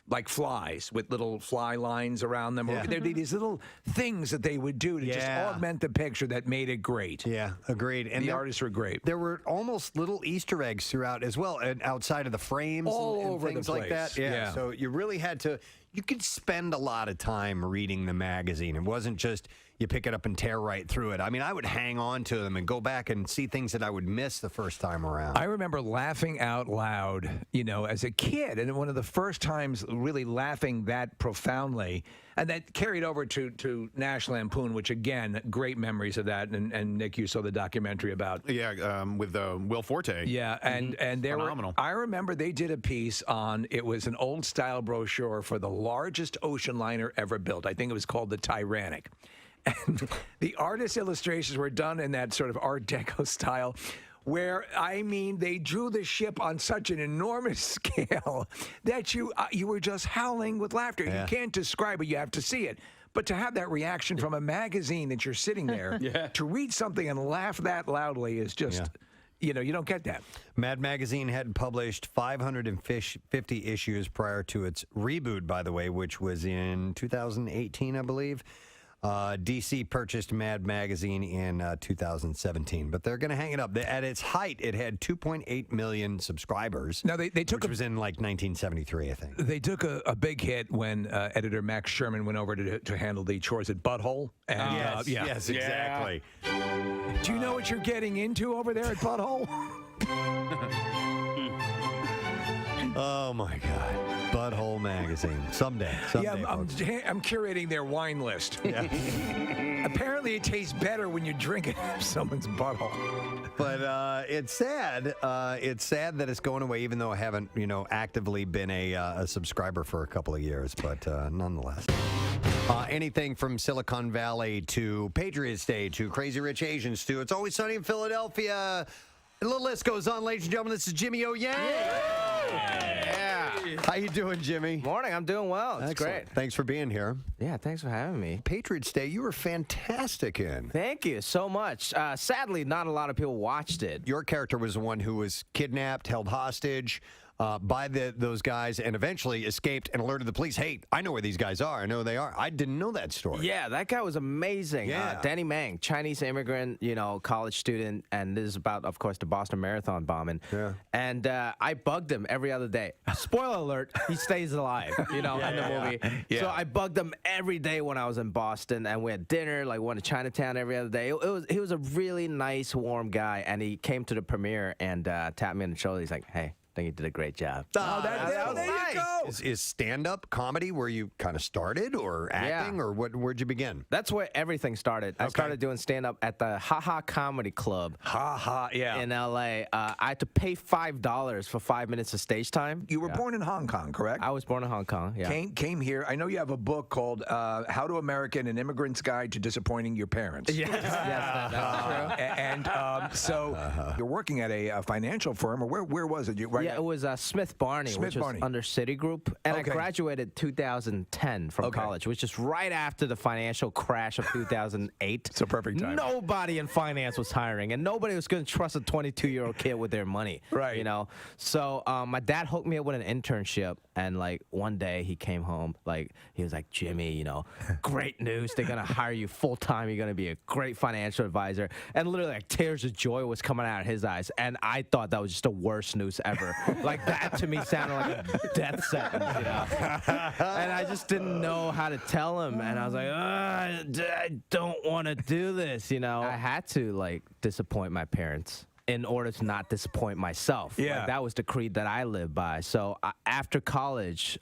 like flies with little fly lines around them. Yeah. There'd be these little things that they would do to just Yeah. augment the picture that made it great. Yeah, agreed. And the artists were great. There were almost little Easter eggs throughout as well, and outside of the frames All and over the things like that. place. Yeah. Yeah. So you really had to. You could spend a lot of time reading the magazine. It wasn't just you pick it up and tear right through it. I mean, I would hang on to them and go back and see things that I would miss the first time around. I remember laughing out loud, as a kid, and one of the first times really laughing that profoundly, and that carried over to National Lampoon, which again, great memories of that. And Nick, you saw the documentary about with Will Forte. Yeah, and there Phenomenal. I remember they did a piece on it was an old style brochure for the largest ocean liner ever built. I think it was called the Tyrannic. And the artist illustrations were done in that sort of Art Deco style, where, they drew the ship on such an enormous scale that you were just howling with laughter. Yeah. You can't describe it, you have to see it. But to have that reaction from a magazine that you're sitting there, to read something and laugh that loudly is just... you don't get that. Mad Magazine had published 550 issues prior to its reboot, by the way, which was in 2018, I believe. DC purchased Mad Magazine in 2017, but they're going to hang it up. At its height, it had 2.8 million subscribers. Now they took which was in like 1973, I think. They took a big hit when editor Max Sherman went over to handle the chores at Butthole. And, yes, exactly. Do you know what you're getting into over there at Butthole? Oh my God. Butthole Magazine. Someday. I'm curating their wine list. Yeah. Apparently, it tastes better when you drink it out of someone's butthole. But it's sad. It's sad that it's going away, even though I haven't, actively been a subscriber for a couple of years. But nonetheless. Anything from Silicon Valley to Patriots Day to Crazy Rich Asians to It's Always Sunny in Philadelphia. The little list goes on, ladies and gentlemen. This is Jimmy O. Yang. Yeah. How you doing, Jimmy? Morning. I'm doing well. It's Excellent. great. Thanks for being here. Yeah, thanks for having me. Patriots Day, you were fantastic in. Thank you so much. Sadly, not a lot of people watched it. Your character was the one who was kidnapped, held hostage by those guys, and eventually escaped and alerted the police. Hey, I know where these guys are. I know who they are. I didn't know that story. Yeah, that guy was amazing. Yeah. Danny Mang, Chinese immigrant, college student, and this is about, of course, the Boston Marathon bombing. Yeah. And I bugged him every other day. Spoiler alert, he stays alive, in the movie. Yeah. So I bugged him every day when I was in Boston, and we had dinner, went to Chinatown every other day. He was a really nice, warm guy, and he came to the premiere and tapped me on the shoulder. He's like, hey, I think you did a great job. There you go. Is stand-up comedy where you kind of started, or acting, or where'd you begin? That's where everything started. I started doing stand-up at the Ha Ha Comedy Club. In L.A. I had to pay $5 for 5 minutes of stage time. You were born in Hong Kong, correct? I was born in Hong Kong, yeah. Came here. I know you have a book called How to American: An Immigrant's Guide to Disappointing Your Parents. Yes, that's true. And so you're working at a financial firm, or where was it? Yeah, it was Smith Barney, which was under Citigroup. And I graduated 2010 from college, which is right after the financial crash of 2008. It's a perfect time. Nobody in finance was hiring, and nobody was going to trust a 22-year-old kid with their money. Right. So my dad hooked me up with an internship, and one day he came home, he was like, Jimmy, great news. They're going to hire you full-time. You're going to be a great financial advisor. And literally, tears of joy was coming out of his eyes. And I thought that was just the worst news ever. That to me sounded like a death sentence, And I just didn't know how to tell him. And I was like, I don't want to do this, I had to, disappoint my parents in order to not disappoint myself. Yeah. That was the creed that I lived by. So after college,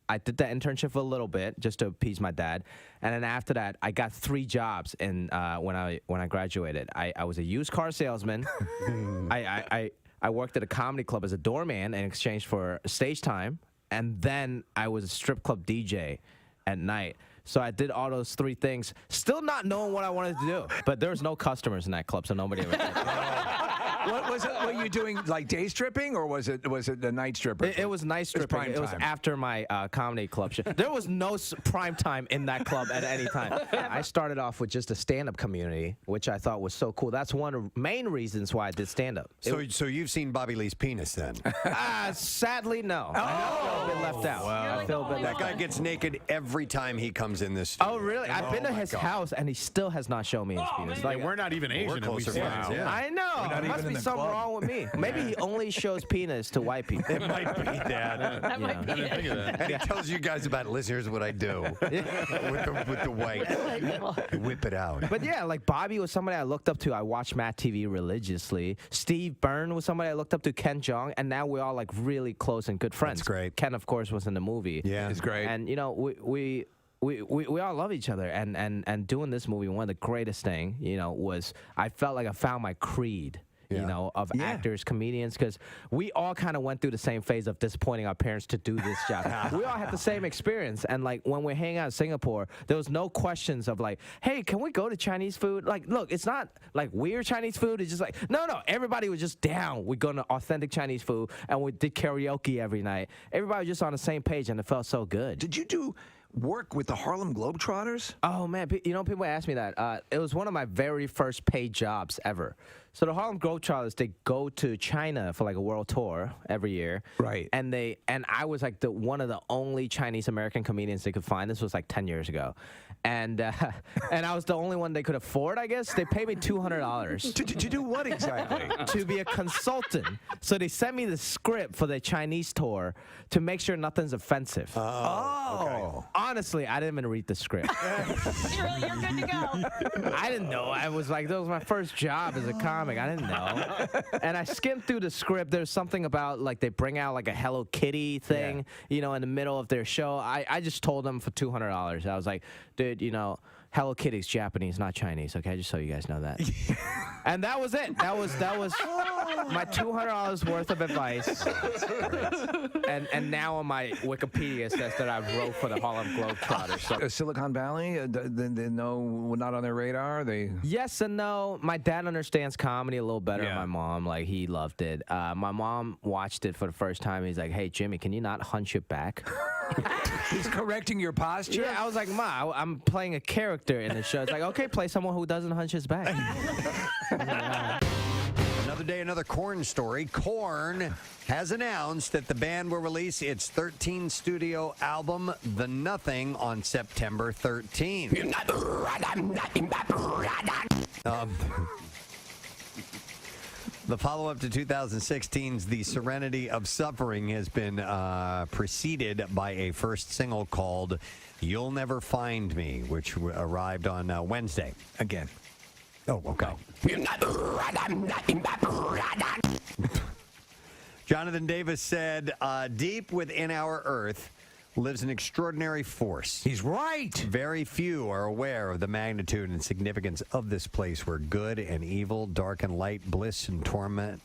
I did that internship for a little bit just to appease my dad, and then after that, I got 3 jobs. And when I graduated, I was a used car salesman. I worked at a comedy club as a doorman in exchange for stage time, and then I was a strip club DJ at night. So I did all those 3 things, still not knowing what I wanted to do. But there was no customers in that club, so nobody ever. What was it? Were you doing like day stripping, or was it the night stripper? It was night stripping. It was after my comedy club show. There was no prime time in that club at any time. I started off with just a stand-up community, which I thought was so cool. That's one of the main reasons why I did stand-up. So you've seen Bobby Lee's penis then? Sadly, no. I feel a bit left out. I feel a bit that guy gets naked every time he comes in this studio. Oh, really? I've been to his house, and he still has not shown me his penis. Like, we're not even Asian. We're closer friends. Yeah. I know. There must be something wrong with me. Maybe he only shows penis to white people. It might be that. That might be it. And he tells you guys about, listen, here's what I do with the white. Whip it out. But yeah, like Bobby was somebody I looked up to. I watched Matt TV religiously. Steve Byrne was somebody I looked up to. Ken Jeong, and now we're all like really close and good friends. That's great. Ken, of course, was in the movie. Yeah, it's great. And you know, we all love each other. And doing this movie, one of the greatest thing, you know, was I felt like I found my creed. You know, of actors, comedians, because we all kind of went through the same phase of disappointing our parents to do this job. We all had the same experience. And like when we're hanging out in Singapore, there was no questions of like, hey, can we go to Chinese food? Like, look, it's not like weird Chinese food. It's just like, no, everybody was just down. We go to authentic Chinese food, and we did karaoke every night. Everybody was just on the same page, and it felt so good. Did you do work with the Harlem Globetrotters? Oh, man. You know, people ask me that. It was one of my very first paid jobs ever. So the Harlem Globetrotters, they go to China for like a world tour every year. Right. And I was like one of the only Chinese American comedians they could find. This was like 10 years ago. And I was the only one they could afford, I guess. They paid me $200. To do what exactly? To be a consultant. So they sent me the script for the Chinese tour to make sure nothing's offensive. Oh. Okay. Honestly, I didn't even read the script. You're good to go. I didn't know. I was like, that was my first job as a comic. I didn't know. And I skimmed through the script. There's something about like they bring out like a Hello Kitty thing, you know, in the middle of their show. I just told them for $200. I was like, dude, you know, Hello Kitty's Japanese, not Chinese. Okay, just so you guys know that. And that was it. That was my $200 worth of advice. And now on my Wikipedia says that I wrote for the Harlem Globetrotters. So. Silicon Valley, they know not on their radar. They yes and no. My dad understands comedy a little better than my mom. Like he loved it. My mom watched it for the first time. He's like, "Hey Jimmy, can you not hunch your back?" He's correcting your posture. Yeah, I was like, Ma, I'm playing a character in the show. It's like, okay, play someone who doesn't hunch his back. Another day, another Korn story. Korn has announced that the band will release its 13th studio album, The Nothing, on September 13th. The follow-up to 2016's The Serenity of Suffering has been preceded by a first single called You'll Never Find Me, which arrived on Wednesday. Again. Oh, okay. Jonathan Davis said, deep within our earth lives an extraordinary force. He's right. Very few are aware of the magnitude and significance of this place where good and evil, dark and light, bliss and torment,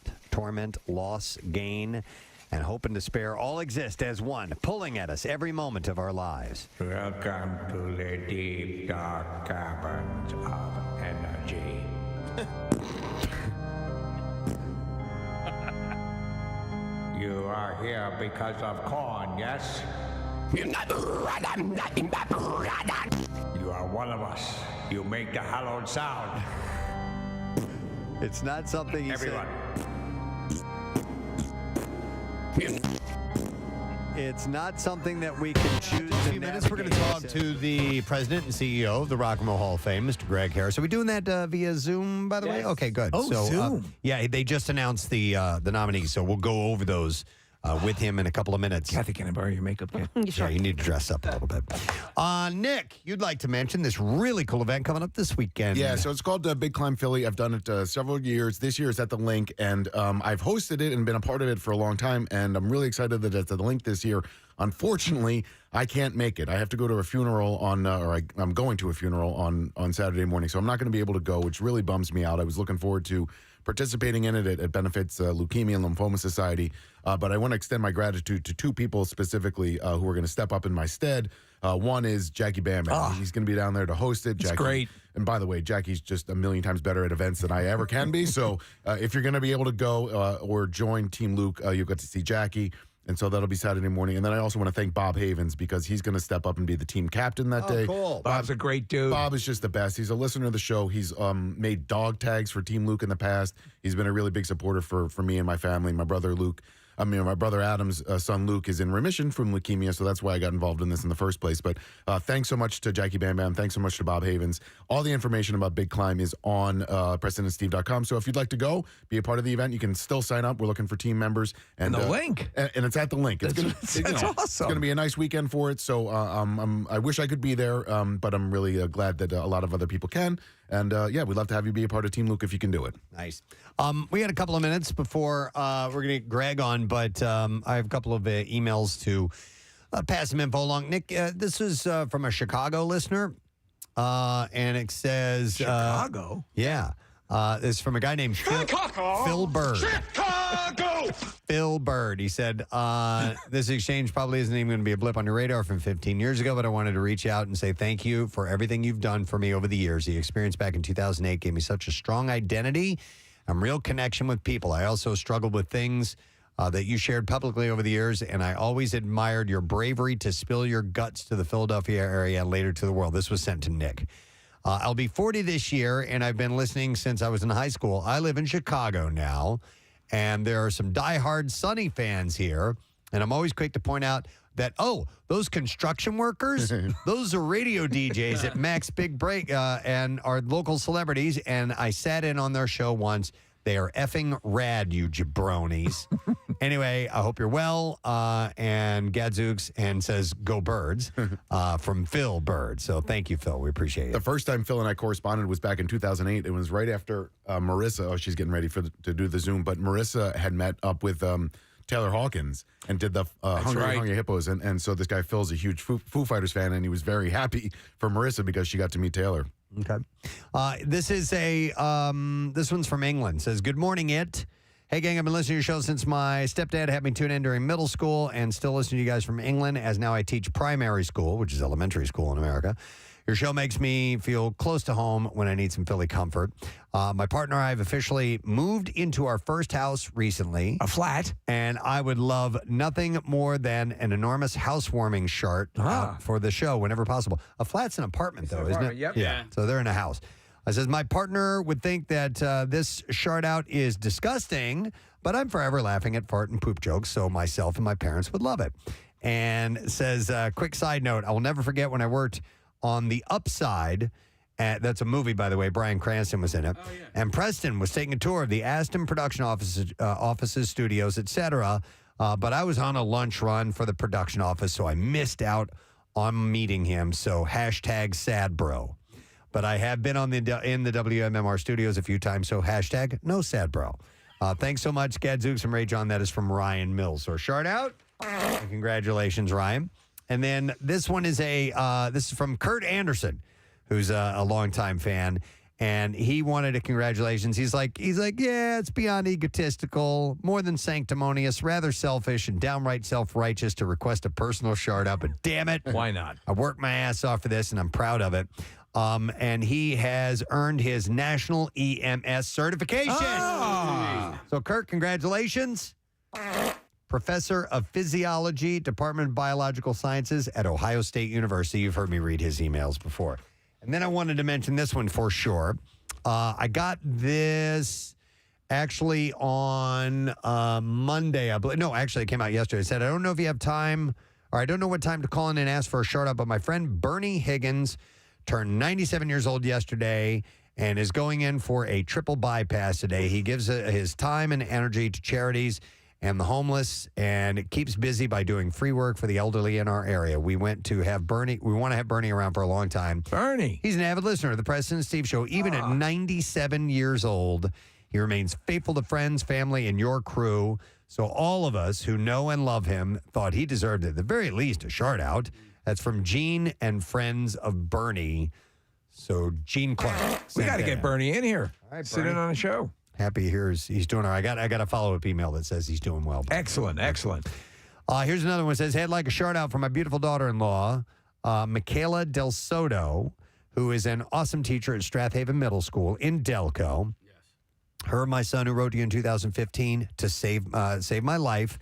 loss, gain, and hope and despair all exist as one, pulling at us every moment of our lives. Welcome to the deep, dark caverns of energy. You are here because of Korn, yes? You are one of us. You make the hallowed sound. It's not something he Everyone. said. It's not something that we can choose. In a few minutes, we're going to talk to the president and CEO of the Rock and Roll Hall of Fame, Mr. Greg Harris. Are we doing that via Zoom, by the way? Okay, good. Oh, Zoom. Yeah, they just announced the nominees, so we'll go over those with him in a couple of minutes. Kathy, can I borrow your makeup kit? Yeah, you need to dress up a little bit. Nick, you'd like to mention this really cool event coming up this weekend. Yeah, so it's called Big Climb Philly. I've done it several years. This year it's at the Link, and I've hosted it and been a part of it for a long time, and I'm really excited that it's at the Link this year. Unfortunately, I can't make it. I have to go to a funeral I'm going to a funeral on Saturday morning, so I'm not going to be able to go, which really bums me out. I was looking forward to participating in it. It benefits Leukemia and Lymphoma Society. But I want to extend my gratitude to two people specifically who are going to step up in my stead. One is Jackie Bam Bam. He's going to be down there to host it. That's great. And by the way, Jackie's just a million times better at events than I ever can be. So if you're going to be able to go or join Team Luke, you'll get to see Jackie. And so that'll be Saturday morning. And then I also want to thank Bob Havens because he's going to step up and be the team captain that day. Cool. Bob's a great dude. Bob is just the best. He's a listener of the show. He's made dog tags for Team Luke in the past. He's been a really big supporter for me and my family. My brother my brother Adam's son Luke is in remission from leukemia, so that's why I got involved in this in the first place. But thanks so much to Jackie Bam Bam. Thanks so much to Bob Havens. All the information about Big Climb is on PrestonandSteve.com. So if you'd like to go, be a part of the event, you can still sign up. We're looking for team members. And the Link. And it's at the Link. That's awesome. It's going to be a nice weekend for it. So I wish I could be there, but I'm really glad that a lot of other people can. And yeah, we'd love to have you be a part of Team Luke if you can do it. Nice. We had a couple of minutes before we're going to get Greg on, but I have a couple of emails to pass some info along. Nick, this is from a Chicago listener, and it says... Chicago? Yeah. This is from a guy named Phil Bird. Chicago! Phil Bird. He said, this exchange probably isn't even going to be a blip on your radar from 15 years ago, but I wanted to reach out and say thank you for everything you've done for me over the years. The experience back in 2008 gave me such a strong identity and real connection with people. I also struggled with things that you shared publicly over the years, and I always admired your bravery to spill your guts to the Philadelphia area and later to the world. This was sent to Nick. I'll be 40 this year, and I've been listening since I was in high school. I live in Chicago now, and there are some diehard Sonny fans here, and I'm always quick to point out that, those construction workers, those are radio DJs at Max Big Break and are local celebrities, and I sat in on their show once. They are effing rad, you jabronis. Anyway, I hope you're well. And Gadzooks and says, go Birds from Phil Bird. So thank you, Phil. We appreciate it. The first time Phil and I corresponded was back in 2008. It was right after Marissa. Oh, she's getting ready to do the Zoom. But Marissa had met up with Taylor Hawkins and did the Hungry Hippos. And so this guy Phil's a huge Foo Fighters fan, and he was very happy for Marissa because she got to meet Taylor. Okay. This is this one's from England. Says, good morning, it. Hey, gang, I've been listening to your show since my stepdad had me tune in during middle school and still listen to you guys from England as now I teach primary school, which is elementary school in America. Your show makes me feel close to home when I need some Philly comfort. My partner and I have officially moved into our first house recently. A flat. And I would love nothing more than an enormous housewarming chart for the show whenever possible. A flat's an apartment, though, isn't it? Yep. Yeah. So they're in a house. I says, my partner would think that this shout out is disgusting, but I'm forever laughing at fart and poop jokes, so myself and my parents would love it. And says, quick side note, I will never forget when I worked on The Upside. That's a movie, by the way. Bryan Cranston was in it. Oh, yeah. And Preston was taking a tour of the Aston production offices, studios, etc. But I was on a lunch run for the production office, so I missed out on meeting him. So hashtag sad bro. But I have been in the WMMR studios a few times, so hashtag no sad bro. Thanks so much, Gadzooks and Ray John. That is from Ryan Mills. So shout out. And congratulations, Ryan. And then this one is this is from Kurt Anderson, who's a longtime fan, and he wanted a congratulations. He's like, yeah, it's beyond egotistical, more than sanctimonious, rather selfish and downright self-righteous to request a personal shout out, but damn it. Why not? I worked my ass off for this, and I'm proud of it. And he has earned his national EMS certification. So, Kurt, congratulations. Professor of Physiology, Department of Biological Sciences at Ohio State University. You've heard me read his emails before. And then I wanted to mention this one for sure. I got this actually on Monday. I believe. No, actually, it came out yesterday. I said, I don't know if you have time, or I don't know what time to call in and ask for a shout out, but my friend Bernie Higgins turned 97 years old yesterday and is going in for a triple bypass today. He gives his time and energy to charities, and the homeless, and it keeps busy by doing free work for the elderly in our area. We want to have Bernie around for a long time. Bernie. He's an avid listener of the Preston and Steve Show. Even at 97 years old, he remains faithful to friends, family, and your crew. So all of us who know and love him thought he deserved at the very least a shout out. That's from Gene and friends of Bernie. So Gene Clark. We got to get Bernie in here. All right, Sit in Bernie. on the show. Happy to hear he's doing all right. I got a follow-up email that says he's doing well. Excellent. Here's another one that says, hey, I'd like a shout out for my beautiful daughter-in-law, Michaela Del Soto, who is an awesome teacher at Strathaven Middle School in Delco. Yes. Her and my son, who wrote to you in 2015 to save my life,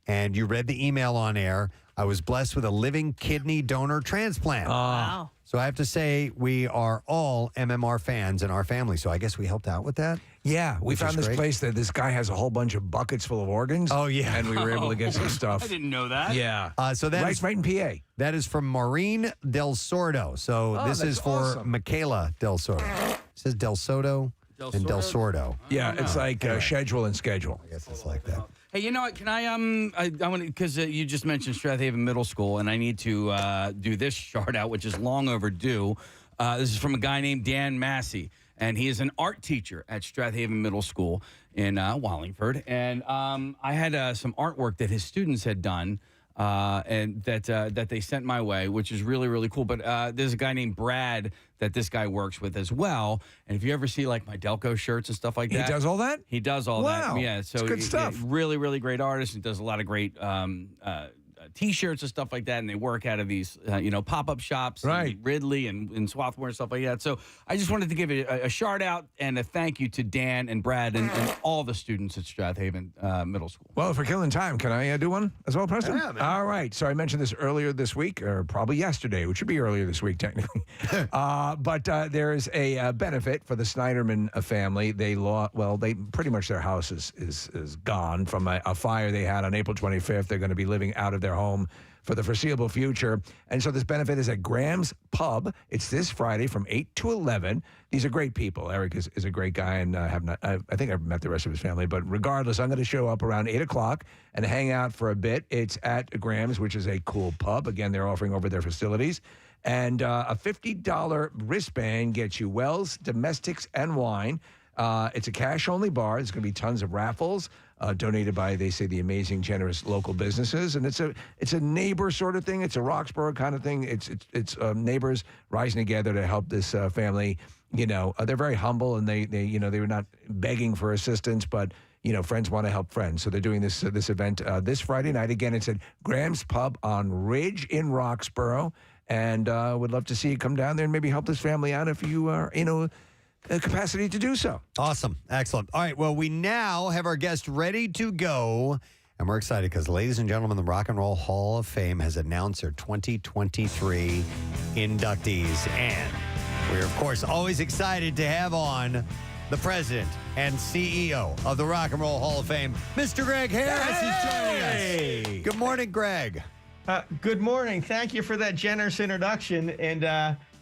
and you read the email on air. I was blessed with a living kidney donor transplant. Wow. So I have to say, we are all MMR fans in our family. So I guess we helped out with that. Yeah, we found this place that this guy has a whole bunch of buckets full of organs. Oh, yeah. And we were able to get some stuff. I didn't know that. Yeah. So that right in PA. That is from Maureen Del Sordo. So this is for awesome. Michaela Del Sordo. It says Del Soto and Del Sordo. Yeah, it's like schedule and schedule. I guess it's like that. Hey, you know what? Can I want to, because you just mentioned Strathaven Middle School, and I need to do this shout out, which is long overdue. This is from a guy named Dan Massey, and he is an art teacher at Strathaven Middle School in Wallingford. And I had some artwork that his students had done, and that they sent my way, which is really, really cool. But there's a guy named Brad that this guy works with as well. And if you ever see like my Delco shirts and stuff like that. He does all that? He does all Wow. that. Yeah. So It's good stuff. Really, really great artist. He does a lot of great T-shirts and stuff like that, and they work out of these, pop-up shops, right? In Ridley and Swarthmore and stuff like that. So I just wanted to give a shout out and a thank you to Dan and Brad and all the students at Strathaven Middle School. Well, if we're killing time, can I do one as well, Preston? Yeah, man. All right. So I mentioned this earlier this week, or probably yesterday, which should be earlier this week, technically. But there is a benefit for the Snyderman family. They pretty much their house is gone from a fire they had on April 25th. They're going to be living out of their home for the foreseeable future. And so this benefit is at Graham's Pub. It's this Friday from 8 to 11. These are great people. Eric is a great guy, and I think I've met the rest of his family. But regardless, I'm going to show up around 8 o'clock and hang out for a bit. It's at Graham's, which is a cool pub. Again, they're offering over their facilities. And a $50 wristband gets you Wells, Domestics, and wine. It's a cash-only bar. There's going to be tons of raffles donated by, they say, the amazing, generous local businesses. And it's a neighbor sort of thing. It's a Roxborough kind of thing. It's neighbors rising together to help this family. They're very humble, and they were not begging for assistance, but friends want to help friends. So they're doing this event this Friday night. Again, it's at Graham's Pub on Ridge in Roxborough, and would love to see you come down there and maybe help this family out if you are capacity to do so. Awesome. Excellent. All right. Well, we now have our guest ready to go. And we're excited because, ladies and gentlemen, the Rock and Roll Hall of Fame has announced their 2023 inductees. And we're, of course, always excited to have on the president and CEO of the Rock and Roll Hall of Fame, Mr. Greg Harris is joining us. Good morning, Greg. Good morning. Thank you for that generous introduction. And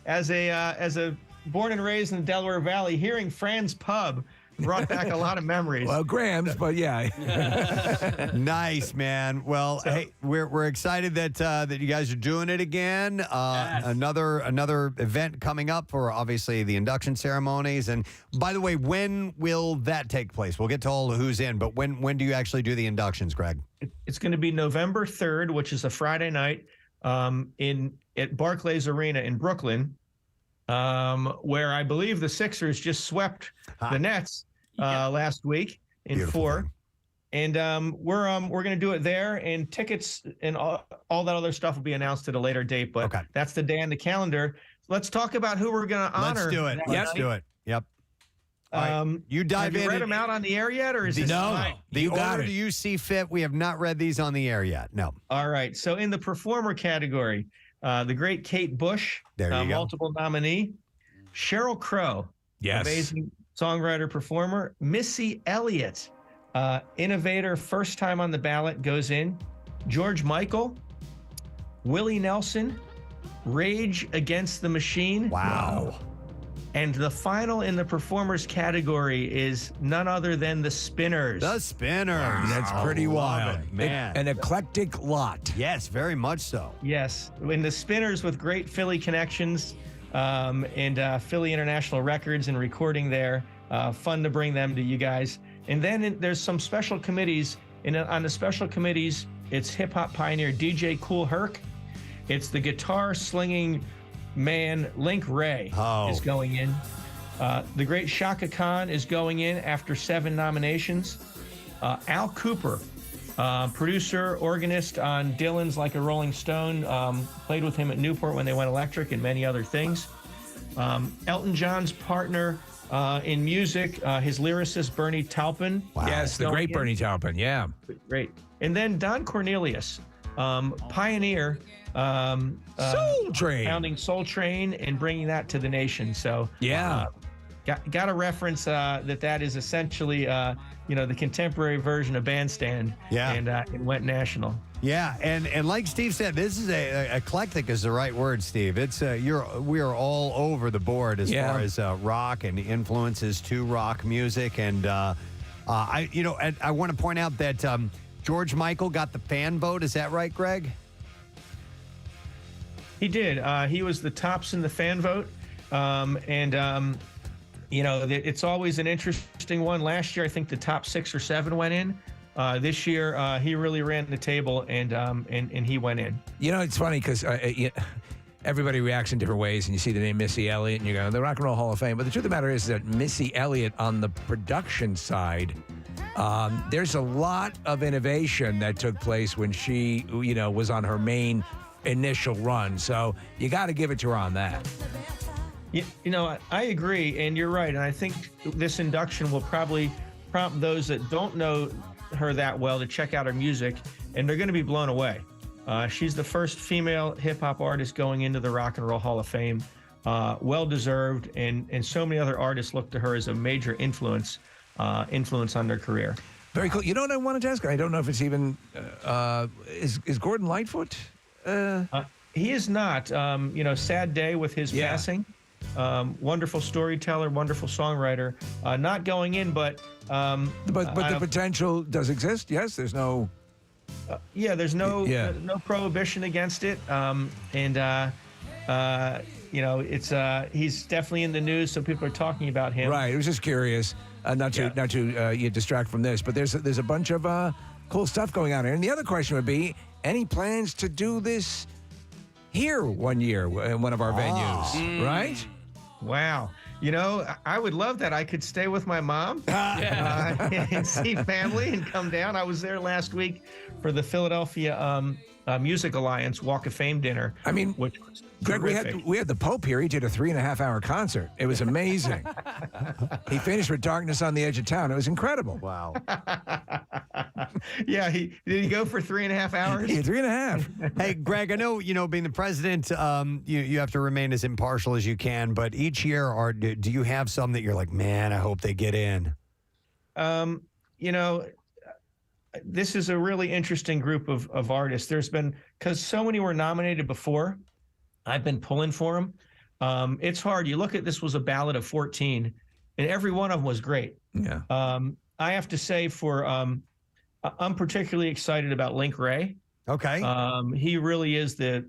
as a born and raised in the Delaware Valley, hearing Fran's Pub brought back a lot of memories. Well, Graham's, but yeah. Nice, man. Well, hey, we're excited that you guys are doing it again. Yes. Another event coming up for obviously the induction ceremonies. And by the way, when will that take place? We'll get to all who's in, but when do you actually do the inductions, Greg? It's going to be November 3rd, which is a Friday night, at Barclays Arena in Brooklyn. Where I believe the Sixers just swept the Nets last week in Beautiful 4. thing. And we're going to do it there, and tickets and all that other stuff will be announced at a later date. But that's the day on the calendar. Let's talk about who we're going to honor. Let's do it. Let's do it. Yep. All right. You dive have in. you read them out on the air yet, or is this tonight? The order you see fit. We have not read these on the air yet. No. All right. So in the performer category, the great Kate Bush, there you go. multiple nominee. Sheryl Crow, amazing songwriter, performer. Missy Elliott, innovator, first time on the ballot, goes in. George Michael, Willie Nelson, Rage Against the Machine. Wow. And the final in the performers category is none other than the Spinners. The Spinners. That's pretty wild. Man. An eclectic lot. Yes, very much so. Yes. And the Spinners with great Philly connections and Philly International Records and recording there. Fun to bring them to you guys. And then there's some special committees. And on the special committees, it's hip-hop pioneer DJ Kool Herc. It's the guitar slinging man Link Ray is going in. The great Shaka Khan is going in after 7 nominations. Al Cooper, producer, organist on Dylan's Like a Rolling Stone, played with him at Newport when they went electric and many other things. Elton John's partner in music, his lyricist Bernie Taupin. Wow. Yes, the great Bernie Taupin, yeah. Great. And then Don Cornelius, pioneer, Soul Train, founding Soul Train and bringing that to the nation. So got to reference that is essentially the contemporary version of Bandstand. Yeah, and it went national. Yeah, and like Steve said, this is eclectic is the right word, Steve. It's we are all over the board as far as rock and influences to rock music, and I want to point out that George Michael got the fan vote. Is that right, Greg? He did. He was the tops in the fan vote. It's always an interesting one. Last year, I think the top 6 or 7 went in. This year, he really ran the table, and he went in. It's funny because everybody reacts in different ways, and you see the name Missy Elliott, and you go, the Rock and Roll Hall of Fame. But the truth of the matter is that Missy Elliott, on the production side, there's a lot of innovation that took place when she, was on her main initial run. So you got to give it to her on that. I agree, and you're right. And I think this induction will probably prompt those that don't know her that well to check out her music, and they're going to be blown away. She's the first female hip-hop artist going into the Rock and Roll Hall of Fame. Well-deserved, and so many other artists look to her as a major influence on their career. Very cool. You know what I wanted to ask? I don't know if it's even is Gordon Lightfoot? He is not. Sad day with his passing. Wonderful storyteller, wonderful songwriter. Not going in, but the potential does exist. Yes, there's no. There's no prohibition against it. It's he's definitely in the news, so people are talking about him. Right. I was just curious, not to distract from this, but there's a bunch of cool stuff going on here. And the other question would be, any plans to do this here one year in one of our venues, right? Wow. I would love that. I could stay with my mom and see family and come down. I was there last week for the Philadelphia Music Alliance Walk of Fame dinner. I mean, which was Greg, we had the Pope here. He did a 3.5-hour concert. It was amazing. He finished with Darkness on the Edge of Town. It was incredible. Wow. Yeah, did he go for 3.5 hours? Yeah, 3.5. Hey, Greg, I know, being the president, you have to remain as impartial as you can, but each year, do you have some that you're like, man, I hope they get in? This is a really interesting group of artists. There's been, because so many were nominated before, I've been pulling for them. It's hard. You look at this was a ballot of 14, and every one of them was great. Yeah. I have to say I'm particularly excited about Link Ray. Okay. He really is the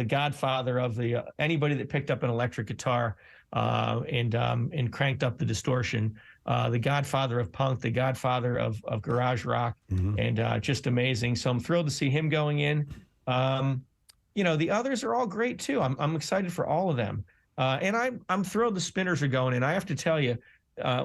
godfather of anybody that picked up an electric guitar and cranked up the distortion. The godfather of punk, the godfather of garage rock, and just amazing. So I'm thrilled to see him going in. The others are all great too. I'm excited for all of them, and I'm thrilled the Spinners are going in. I have to tell you,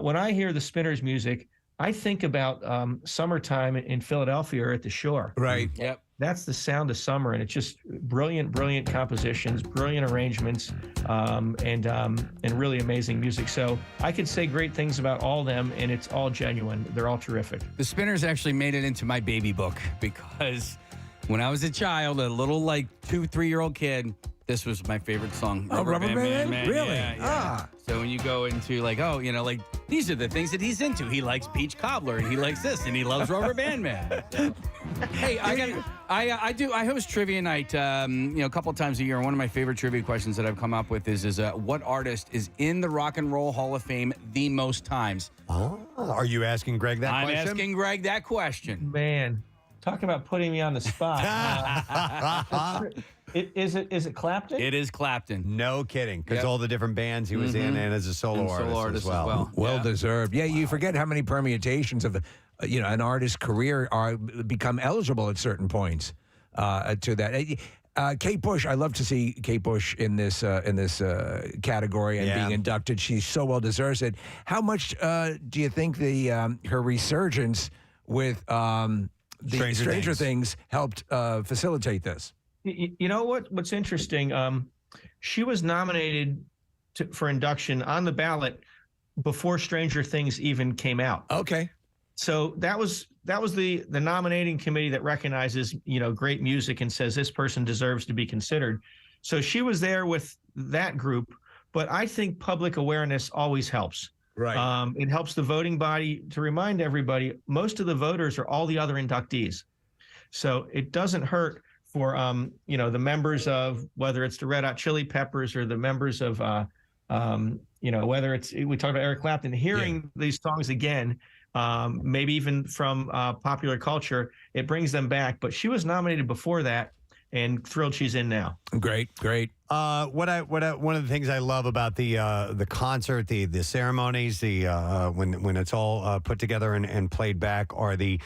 when I hear the Spinners music, I think about summertime in Philadelphia or at the shore. Right. Yep. That's the sound of summer, and it's just brilliant compositions, brilliant arrangements, and really amazing music. So I could say great things about all of them, and it's all genuine. They're all terrific. The Spinners actually made it into my baby book because when I was a child, a little 2-3-year-old kid, This was my favorite song. Oh, Rubber Band Man? Really? Yeah, yeah. Ah. So when you go into like, oh, like these are the things that he's into. He likes peach cobbler, and he likes this, and he loves Rubber Band Man. Hey, I host trivia night, a couple of times a year. And one of my favorite trivia questions that I've come up with is what artist is in the Rock and Roll Hall of Fame the most times? Oh, are you asking Greg that question? I'm asking Greg that question. Man, talk about putting me on the spot. Is it Clapton? It is Clapton. No kidding, because all the different bands he was in, and as a solo artist as well. Well deserved. Yeah, you forget how many permutations of an artist's career become eligible at certain points to that. Kate Bush, I love to see Kate Bush in this category and being inducted. She so well deserves it. How much do you think her resurgence with the Stranger Things helped facilitate this? You know what's interesting? She was nominated for induction on the ballot before Stranger Things even came out. Okay. So that was the nominating committee that recognizes, great music and says this person deserves to be considered. So she was there with that group, but I think public awareness always helps. Right. It helps the voting body to remind everybody, most of the voters are all the other inductees. So it doesn't hurt for, the members of, whether it's the Red Hot Chili Peppers or the members of, whether it's, we talked about Eric Clapton, hearing these songs again, maybe even from popular culture, it brings them back. But she was nominated before that, and thrilled she's in now. Great. One of the things I love about the concert, the ceremonies, when it's all put together and played back, are the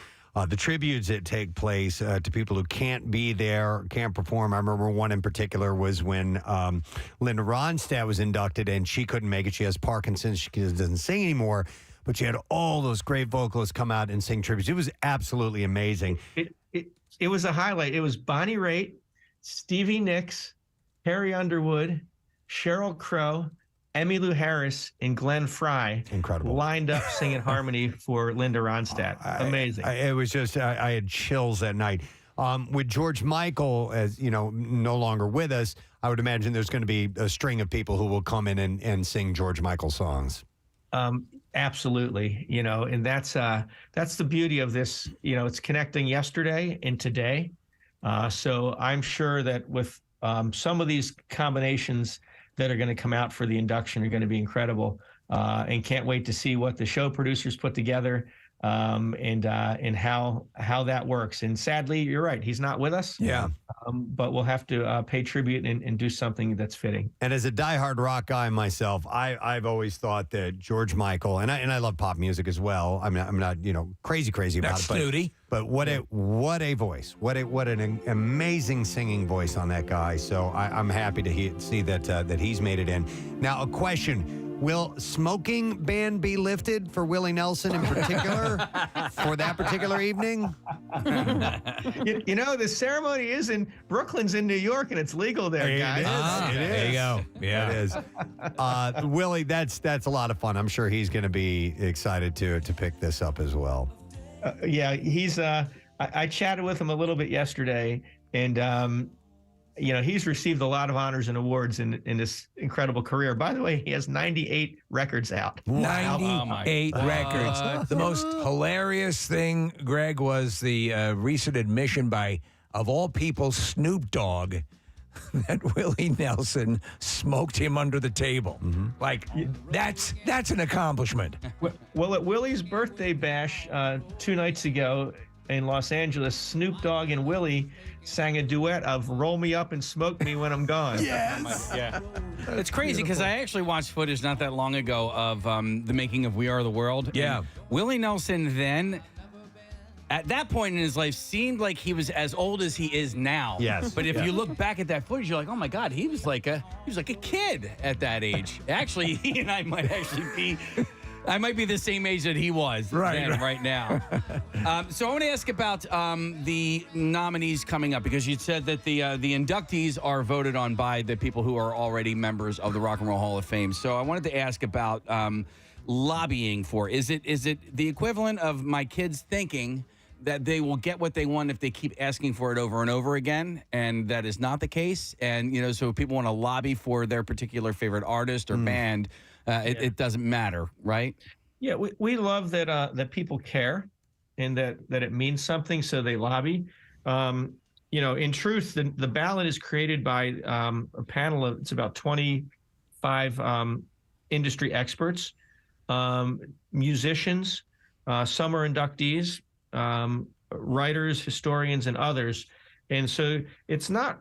tributes that take place to people who can't be there, can't perform. I remember one in particular was when Linda Ronstadt was inducted, and she couldn't make it. She has Parkinson's. She doesn't sing anymore, but she had all those great vocalists come out and sing tributes. It was absolutely amazing. It was a highlight. It was Bonnie Raitt, Stevie Nicks, Harry Underwood, Sheryl Crow, Emmylou Harris, and Glenn Frey. Incredible. Lined up singing harmony for Linda Ronstadt. Amazing. It was just, I had chills that night. With George Michael, as no longer with us, I would imagine there's going to be a string of people who will come in and sing George Michael songs. Absolutely. And that's the beauty of this. It's connecting yesterday and today. So I'm sure that with some of these combinations that are going to come out for the induction are going to be incredible, and can't wait to see what the show producers put together, and how that works. And sadly, you're right, he's not with us. Yeah. But we'll have to pay tribute and do something that's fitting. And as a diehard rock guy myself, I've always thought that George Michael, and I love pop music as well. I'm not crazy about it. Snooty. But what a voice! What an amazing singing voice on that guy. So I'm happy to see that he's made it in. Now, a question. Will smoking ban be lifted for Willie Nelson in particular for that particular evening? The ceremony is in Brooklyn's in New York, and it's legal there, guys. It is. There you go. Yeah, it is. Willie, that's a lot of fun. I'm sure he's going to be excited to pick this up as well. He's. I chatted with him a little bit yesterday, and he's received a lot of honors and awards in this incredible career. By the way, he has 98 records out. 98 records. The most hilarious thing, Greg, was the recent admission by, of all people, Snoop Dogg, that Willie Nelson smoked him under the table. Mm-hmm. Like, that's an accomplishment. Well, at Willie's birthday bash 2 nights ago in Los Angeles, Snoop Dogg and Willie sang a duet of "Roll Me Up and Smoke Me When I'm Gone." Yes. Yeah. It's crazy because I actually watched footage not that long ago of the making of "We Are the World." Yeah. And Willie Nelson then, at that point in his life, seemed like he was as old as he is now. Yes. But if you look back at that footage, you're like, oh my God, he was like a kid at that age. Actually, he and I might actually be. I might be the same age that he was right now. So I want to ask about the nominees coming up, because you said that the inductees are voted on by the people who are already members of the Rock and Roll Hall of Fame. So I wanted to ask about lobbying for. Is it the equivalent of my kids thinking that they will get what they want if they keep asking for it over and over again, and that is not the case. And so if people want to lobby for their particular favorite artist or band, it doesn't matter, right? Yeah, we love that that people care, and that it means something, so they lobby. In truth, the ballot is created by a panel of, it's about 25 industry experts, musicians, some are inductees, writers, historians, and others. And so it's not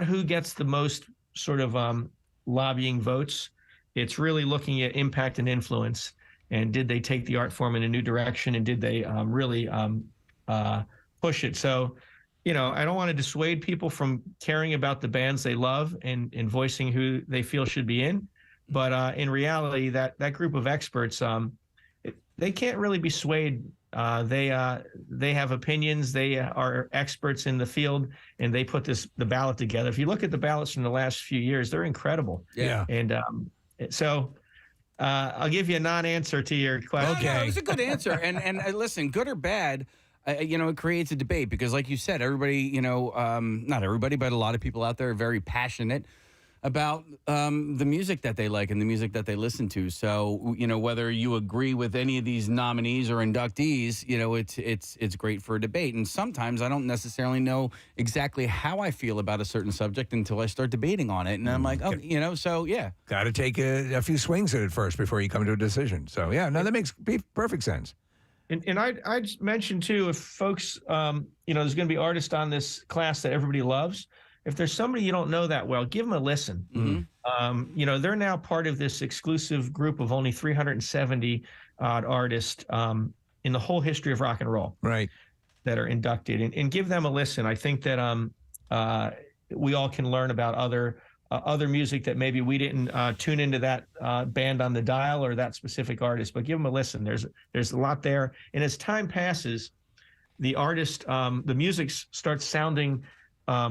who gets the most sort of lobbying votes. It's really looking at impact and influence. And did they take the art form in a new direction? And did they really push it? So, I don't want to dissuade people from caring about the bands they love and voicing who they feel should be in. But in reality, that group of experts, they can't really be swayed. They have opinions. They are experts in the field, and they put the ballot together. If you look at the ballots from the last few years, they're incredible. Yeah. And so I'll give you a non-answer to your question. No, it's a good answer. And listen, good or bad, it creates a debate because, like you said, everybody, not everybody, but a lot of people out there are very passionate about the music that they like and the music that they listen to. So, whether you agree with any of these nominees or inductees, it's great for a debate. And sometimes I don't necessarily know exactly how I feel about a certain subject until I start debating on it. And I'm like, so yeah. Got to take a few swings at it first before you come to a decision. So, yeah, no, that makes perfect sense. And I just mentioned, too, if folks, there's going to be artists on this class that everybody loves. If there's somebody you don't know that well, give them a listen. Mm-hmm. They're now part of this exclusive group of only 370 odd artists in the whole history of rock and roll, right? That are inducted, and give them a listen. I think that we all can learn about other music that maybe we didn't tune into that band on the dial or that specific artist, but give them a listen. There's a lot there, and as time passes, the artist, the music starts sounding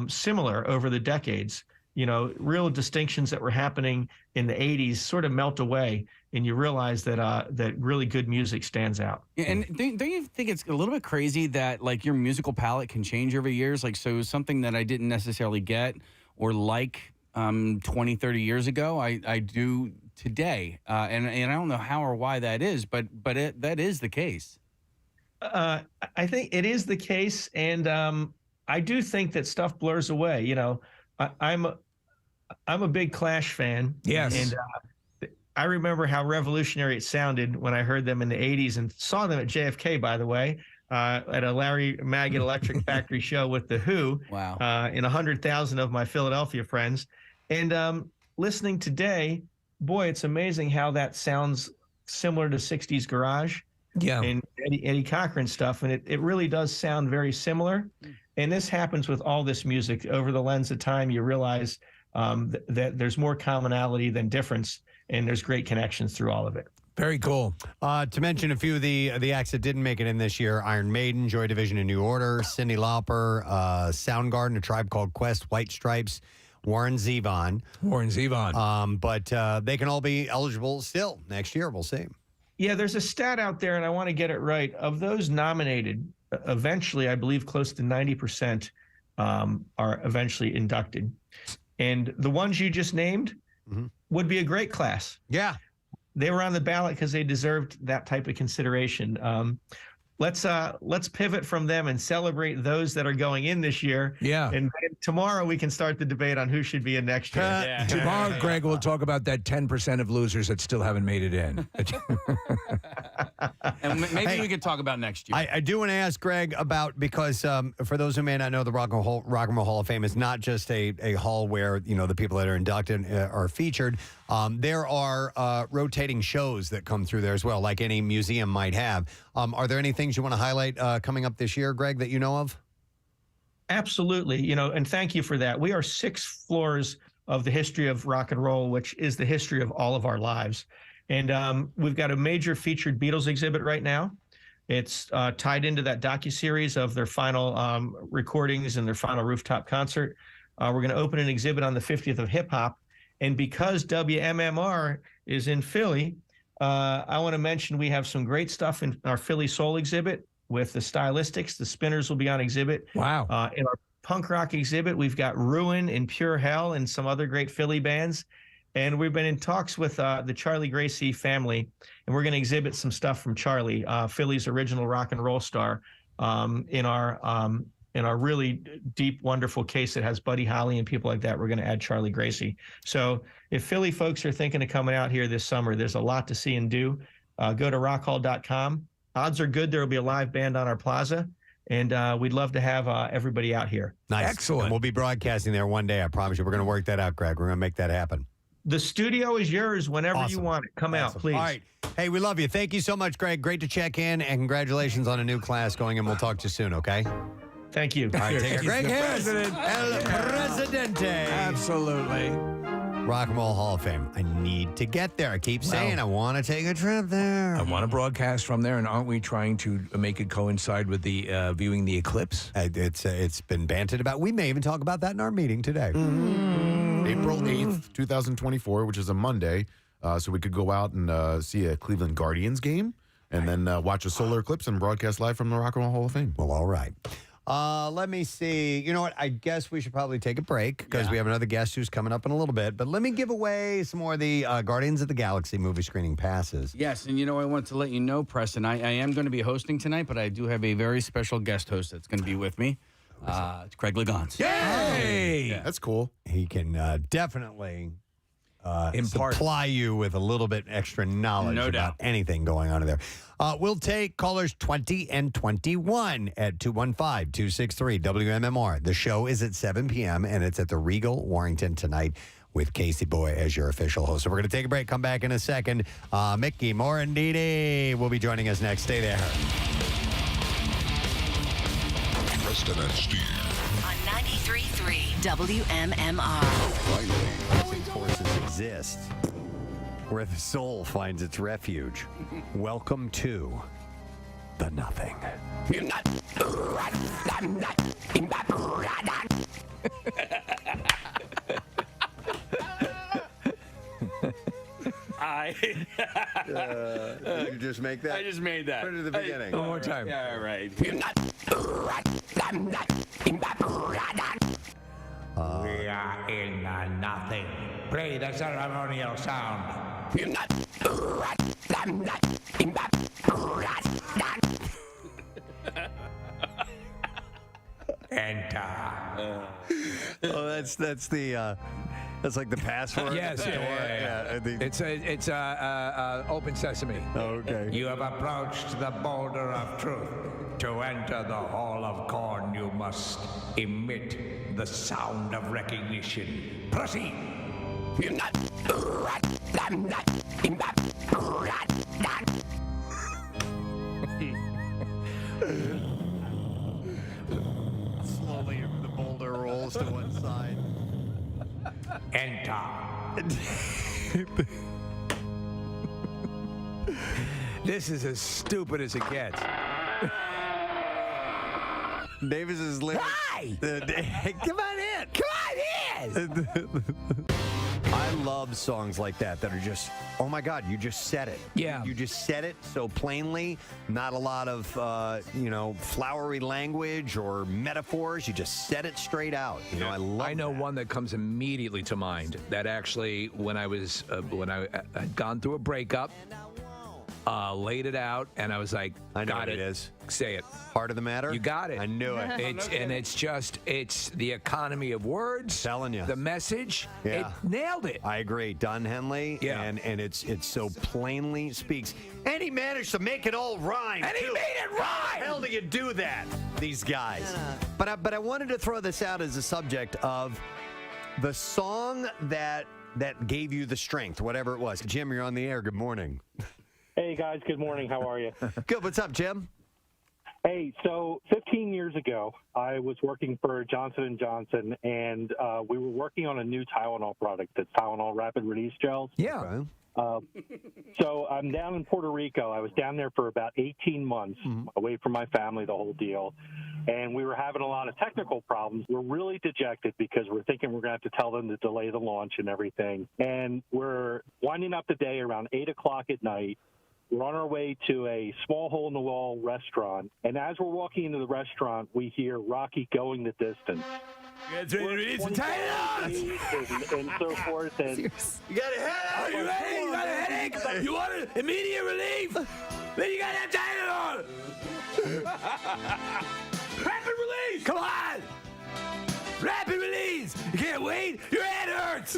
similar over the decades. Real distinctions that were happening in the 80s sort of melt away, and you realize that really good music stands out. Yeah, and don't you think it's a little bit crazy that like your musical palette can change over years? Like, so something that I didn't necessarily get or like 20, 30 years ago, I do today. And I don't know how or why that is, but that is the case. I think it is the case, and I do think that stuff blurs away. I'm a big Clash fan. Yes. And I remember how revolutionary it sounded when I heard them in the 80s and saw them at JFK, by the way, at a Larry Maggot Electric Factory show with The Who. Wow. In 100,000 of my Philadelphia friends. And listening today, boy, it's amazing how that sounds similar to 60s garage. Yeah. And Eddie Cochran stuff. And it really does sound very similar. And this happens with all this music. Over the lens of time, you realize that there's more commonality than difference, and there's great connections through all of it. Very cool. To mention a few of the acts that didn't make it in this year: Iron Maiden, Joy Division, and New Order, Cyndi Lauper, Soundgarden, A Tribe Called Quest, White Stripes, Warren Zevon. But they can all be eligible still next year. We'll see. Yeah, there's a stat out there, and I want to get it right. Of those nominated, eventually, I believe close to 90% are eventually inducted. And the ones you just named would be a great class. Yeah. They were on the ballot because they deserved that type of consideration. Let's pivot from them and celebrate those that are going in this year. Yeah. And then tomorrow we can start the debate on who should be in next year. Tomorrow, Greg, we'll talk about that 10% of losers that still haven't made it in. And maybe we could talk about next year. I do want to ask Greg about, because for those who may not know, the Rock and Roll Hall of Fame is not just a hall where the people that are inducted are featured. There are rotating shows that come through there as well, like any museum might have. Are there any things you want to highlight coming up this year, Greg, that you know of? Absolutely. And thank you for that. We are 6 floors of the history of rock and roll, which is the history of all of our lives. And we've got a major featured Beatles exhibit right now. It's tied into that docuseries of their final recordings and their final rooftop concert. We're going to open an exhibit on the 50th of hip hop. And because WMMR is in Philly, I want to mention we have some great stuff in our Philly Soul exhibit. with the Stylistics. The Spinners will be on exhibit. Wow. In our punk rock exhibit, we've got Ruin and Pure Hell and some other great Philly bands. And we've been in talks with the Charlie Gracie family, and we're going to exhibit some stuff from Charlie, Philly's original rock and roll star, in our really deep, wonderful case that has Buddy Holly and people like that. We're going to add Charlie Gracie. So if Philly folks are thinking of coming out here this summer, there's a lot to see and do. Go to rockhall.com. Odds are good there will be a live band on our plaza, and we'd love to have everybody out here. Nice. Excellent. And we'll be broadcasting there one day, I promise you. We're going to work that out, Greg. We're going to make that happen. The studio is yours whenever you want it. Come out, please. All right. Hey, we love you. Thank you so much, Greg. Great to check in, and congratulations on a new class going in. We'll talk to you soon, okay? Thank you. All right, take care. Greg Harris, President. El Presidente. Absolutely. Rock and Roll Hall of Fame. I need to get there. I keep saying I want to take a trip there. I want to broadcast from there, and aren't we trying to make it coincide with the viewing the eclipse? It's been banted about. We may even talk about that in our meeting today. April 8th, 2024, which is a Monday. So we could go out and see a Cleveland Guardians game and then watch a solar eclipse and broadcast live from the Rock and Roll Hall of Fame. Well, all right. Let me see. You know what? I guess we should probably take a break because we have another guest who's coming up in a little bit. But let me give away some more of the Guardians of the Galaxy movie screening passes. Yes, and I want to let you know, Preston, I am going to be hosting tonight, but I do have a very special guest host that's going to be with me. It's Craig Legance. Yay! Yeah. That's cool. He can definitely Impart. supply you with a little bit extra knowledge No about doubt. anything going on in there. We'll take callers 20 and 21 at 215-263-WMMR. The show is at 7 p.m., and it's at the Regal Warrington tonight with Casey Boy as your official host. So we're going to take a break, come back in a second. Mickey Morandini will be joining us next. Stay there. Preston and Steve. On 93.3 WMMR. Forces exist where the soul finds its refuge. Welcome to the nothing. Did you just make that? I just made that. Put it at the beginning. One more time. Yeah, all right. We are in the nothing. Play the ceremonial sound. Enter. That's like the password. Yes, yeah. It's open sesame. Okay. You have approached the boulder of truth. To enter the hall of corn, you must emit the sound of recognition. Proceed. Slowly, the boulder rolls to one side. Enter. This is as stupid as it gets. Davis is living. Why? Come on in. Come on in. I love songs like that are just, oh my God, you just said it. Yeah. You just said it so plainly, not a lot of, flowery language or metaphors. You just said it straight out. I know that. one that comes immediately to mind that actually, when I had gone through a breakup, laid it out, and I was like, I know got what it is. Say it. Heart of the matter? You got it. I knew it. It's the economy of words. Telling you. The message. Yeah. It nailed it. I agree. Don Henley. Yeah. And it's so plainly speaks. And he managed to make it all rhyme. And he too. made it rhyme. How the hell do you do that? These guys. But I wanted to throw this out as a subject of the song that gave you the strength, whatever it was. Jim, you're on the air. Good morning. Hey, guys. Good morning. How are you? Good. What's up, Jim? Hey, so 15 years ago, I was working for Johnson & Johnson, and we were working on a new Tylenol product, that's Tylenol Rapid Release Gels. Yeah. So I'm down in Puerto Rico. I was down there for about 18 months, away from my family, the whole deal. And we were having a lot of technical problems. We're really dejected because we're thinking we're going to have to tell them to delay the launch and everything. And we're winding up the day around 8 o'clock at night. We're on our way to a small hole-in-the-wall restaurant, and as we're walking into the restaurant, we hear Rocky Going the Distance. Get ready to release the title! And so forth. And you got a headache? Are you ready? You got a headache? You want an immediate relief? Then you got that title on! Rapid release! Come on! Rapid release! You can't wait? Your head hurts!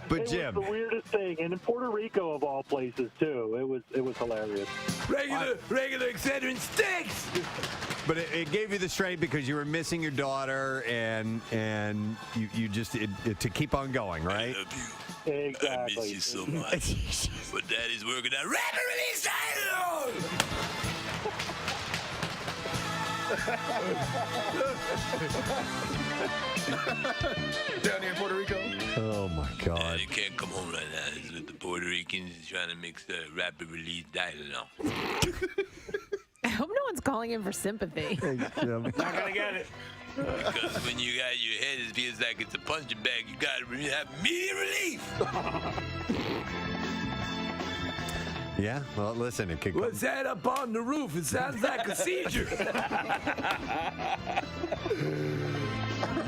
But it Jim, was the weirdest thing, and in Puerto Rico of all places too, it was hilarious. Regular Excedrin stinks. but it gave you the strength because you were missing your daughter, and you just to keep on going, right? I love you. Exactly. I miss you so much. But Daddy's working on rapid release title. Down here in Puerto Rico. Oh my God! You can't come home right now. This is what the Puerto Ricans is trying to mix the rapid release diet now. I hope no one's calling in for sympathy. Thanks, Jim. Not gonna get it. Because when you got your head, it feels like it's a punching bag. You got to have immediate relief. Yeah. Well, listen, it could. What's that up on the roof? It sounds like a seizure. You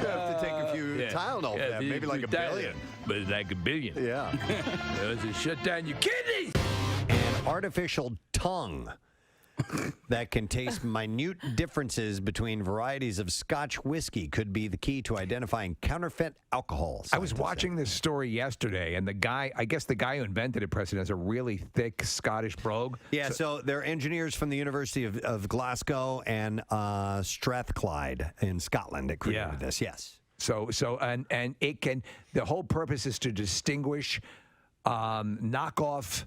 have to take a few Tylenol. Yeah, maybe like a billion. But it's like a billion. Yeah. Does it shut down your kidneys? An artificial tongue that can taste minute differences between varieties of Scotch whiskey could be the key to identifying counterfeit alcohol. I was watching this story yesterday, and I guess the guy who invented it, Preston, has a really thick Scottish brogue. Yeah, so they're engineers from the University of Glasgow and Strathclyde in Scotland that created this. Yes. So and it can. The whole purpose is to distinguish knockoff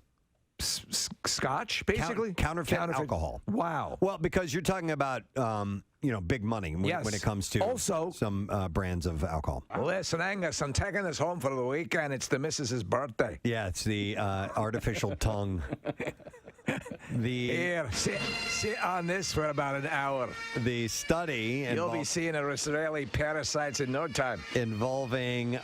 Scotch, basically counterfeit alcohol. Wow. Well, because you're talking about big money when it comes to also some brands of alcohol. Listen, Angus, I'm taking this home for the weekend. It's the missus's birthday. Yeah, it's the artificial tongue. Here, sit on this for about an hour. The study you'll be seeing Israeli parasites in no time. Involving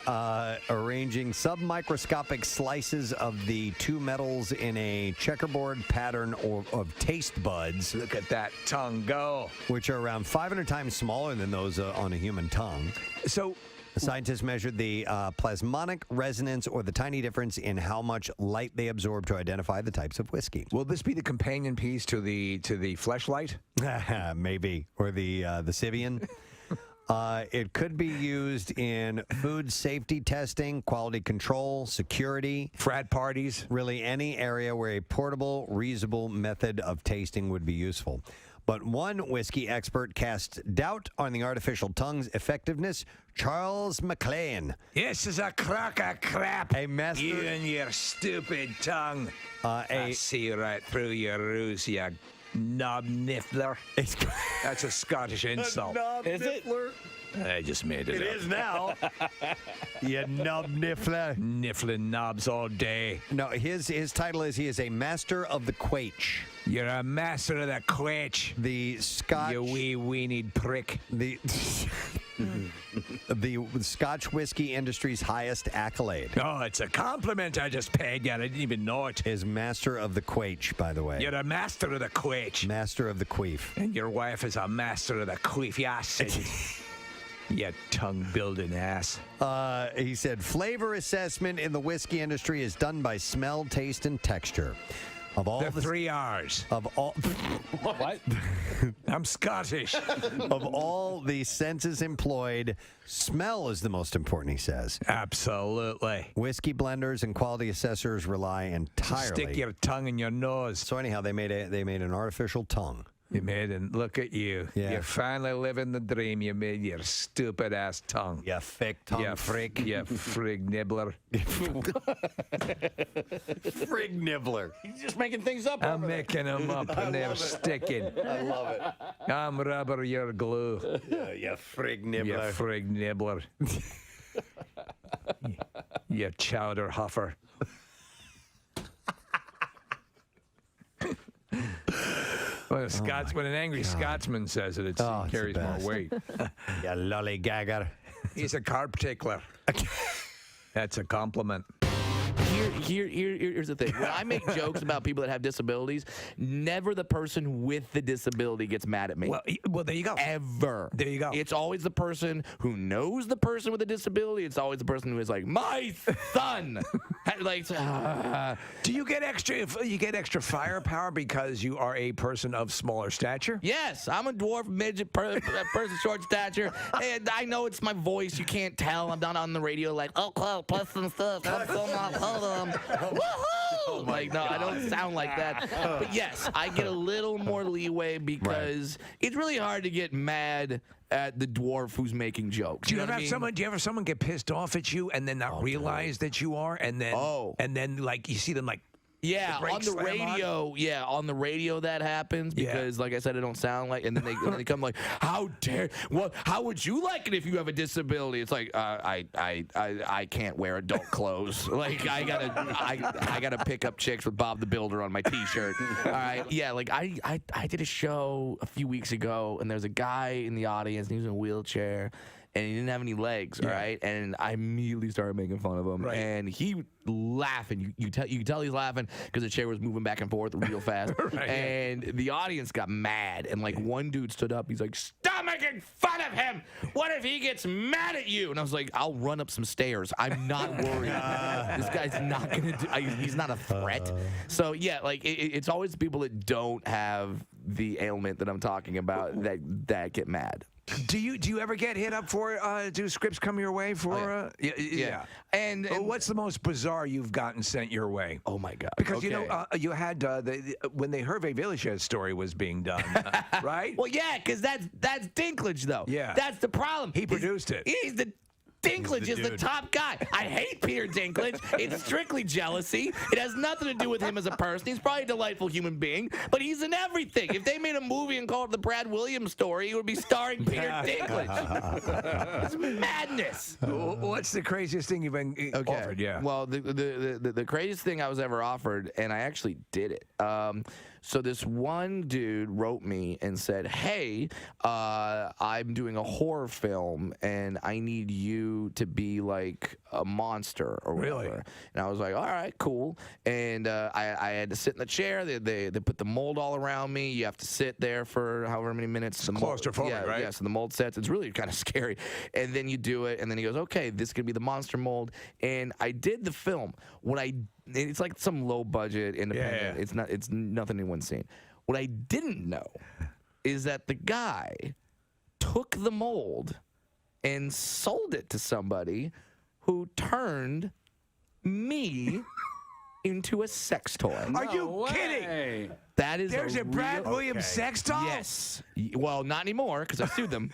arranging submicroscopic slices of the two metals in a checkerboard pattern of taste buds. Look at that tongue go. Which are around 500 times smaller than those on a human tongue. So scientists measured the plasmonic resonance, or the tiny difference in how much light they absorb, to identify the types of whiskey. Will this be the companion piece to the fleshlight? Maybe, or the Sibian. It could be used in food safety testing, quality control, security, frat parties, really any area where a portable, reusable method of tasting would be useful. But one whiskey expert casts doubt on the artificial tongue's effectiveness. Charles McLean. This is a crock of crap. A master. You and your stupid tongue. I see right through your ruse, you knob niffler. That's a Scottish insult. Is it? I just made it up. It is now. You knob niffler. Niffling knobs all day. No, his title is he is a master of the quaich. You're a master of the quaich. The Scotch. You wee weenied prick. The Scotch whiskey industry's highest accolade. Oh, it's a compliment I just paid you. I didn't even know it. Is master of the quaich, by the way. You're a master of the quaich. Master of the queef. And your wife is a master of the queef. Yeah, you tongue-building ass. He said flavor assessment in the whiskey industry is done by smell, taste, and texture. Of all the 3 R's. Of all. What? I'm Scottish. Of all the senses employed, smell is the most important, he says. Absolutely. Whiskey blenders and quality assessors rely entirely. Stick your tongue in your nose. So anyhow, they made an artificial tongue. You made it. Look at you. Yeah. You're finally living the dream. You made your stupid ass tongue. You fake tongue freak. You frig nibbler. Frig nibbler. He's just making things up. I'm making them up and they're sticking. I love it. I'm rubber, you're glue. Yeah, you frig nibbler. You frig nibbler. You chowder huffer. When an angry Scotsman says it, it carries more weight. You lollygagger. He's a carb tickler. That's a compliment. here's the thing. When I make jokes about people that have disabilities, never the person with the disability gets mad at me. Well, there you go. Ever. There you go. It's always the person who knows the person with a disability. It's always the person who is like, my son. Like, do you get extra firepower because you are a person of smaller stature? Yes, I'm a dwarf, midget, person, short stature, and I know it's my voice. You can't tell. I'm not on the radio like, oh, plus some stuff. Woohoo! Like, no, I don't sound like that. But yes, I get a little more leeway because it's really hard to get mad at the dwarf who's making jokes. Do you ever have someone get pissed off at you and then not realize that you are, and then like you see them like. Yeah, on the radio. Yeah, on the radio that happens because, like I said, I don't sound like. And then they come like, "How dare? Well, how would you like it if you have a disability?" It's like, I can't wear adult clothes. Like I gotta pick up chicks with Bob the Builder on my T-shirt. All right, yeah. Like I did a show a few weeks ago, and there's a guy in the audience, and he was in a wheelchair. And he didn't have any legs, right? And I immediately started making fun of him. Right. And he laughing. You can tell he's laughing because the chair was moving back and forth real fast. And the audience got mad. And like one dude stood up. He's like, "Stop making fun of him. What if he gets mad at you?" And I was like, "I'll run up some stairs. I'm not worried. This guy's not gonna do. He's not a threat." So yeah, like it's always the people that don't have the ailment that I'm talking about that get mad. Do you ever get hit up for do scripts come your way for yeah. And what's the most bizarre you've gotten sent your way? Oh my god. Because you know you had when the Hervé Villechaize story was being done, right? Well, yeah, because that's Dinklage though. Yeah. That's the problem. He produced it. He's the Dinklage is the top guy. I hate Peter Dinklage. It's strictly jealousy. It has nothing to do with him as a person. He's probably a delightful human being, but he's in everything. If they made a movie and called it the Brad Williams story, it would be starring Peter Dinklage. It's madness. What's the craziest thing you've been offered? Yeah. Well, the craziest thing I was ever offered, and I actually did it. So this one dude wrote me and said, "Hey, I'm doing a horror film, and I need you to be like a monster or whatever." Really? And I was like, "All right, cool." And I had to sit in the chair. They put the mold all around me. You have to sit there for however many minutes. It's claustrophobic, right? Yeah, so the mold sets. It's really kind of scary. And then you do it, and then he goes, "Okay, this could be the monster mold." And I did the film. It's like some low budget independent. Yeah. It's nothing anyone's seen. What I didn't know is that the guy took the mold and sold it to somebody who turned me into a sex toy. Are you kidding? That is There's a Brad Williams sex doll? Yes. Well, not anymore because I sued them.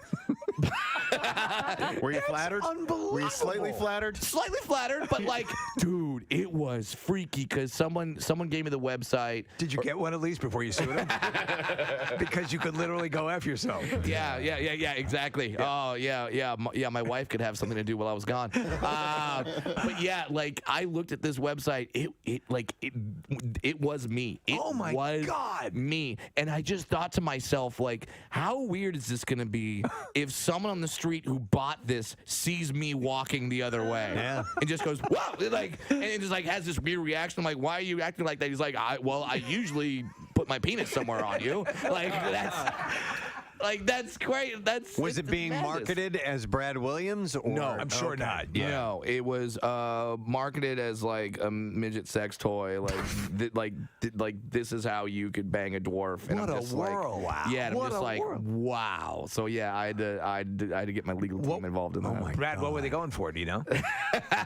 Were you flattered? Unbelievable. Were you slightly flattered? Slightly flattered, but like, dude, it was freaky because someone gave me the website. Did you get one at least before you sued him? Because you could literally go F yourself. Yeah, exactly. Oh, yeah. My wife could have something to do while I was gone. But yeah, like I looked at this website. It was me. It was me. And I just thought to myself, like, how weird is this going to be if someone on the street who bought this sees me walking the other way and just goes, "Whoa!" Like, and it just like has this weird reaction. I'm like, "Why are you acting like that?" He's like, I usually put my penis somewhere on you. Like that's great. Was it being marketed as Brad Williams? Or? No, I'm sure not. Yeah. No, it was marketed as like a midget sex toy. Like, like this is how you could bang a dwarf. And what I'm just a world! Like, Wow. Yeah, and what I'm just like, world. wow. So yeah, I had to get my legal team involved in that. Oh my Brad, what were they going for? Do you know?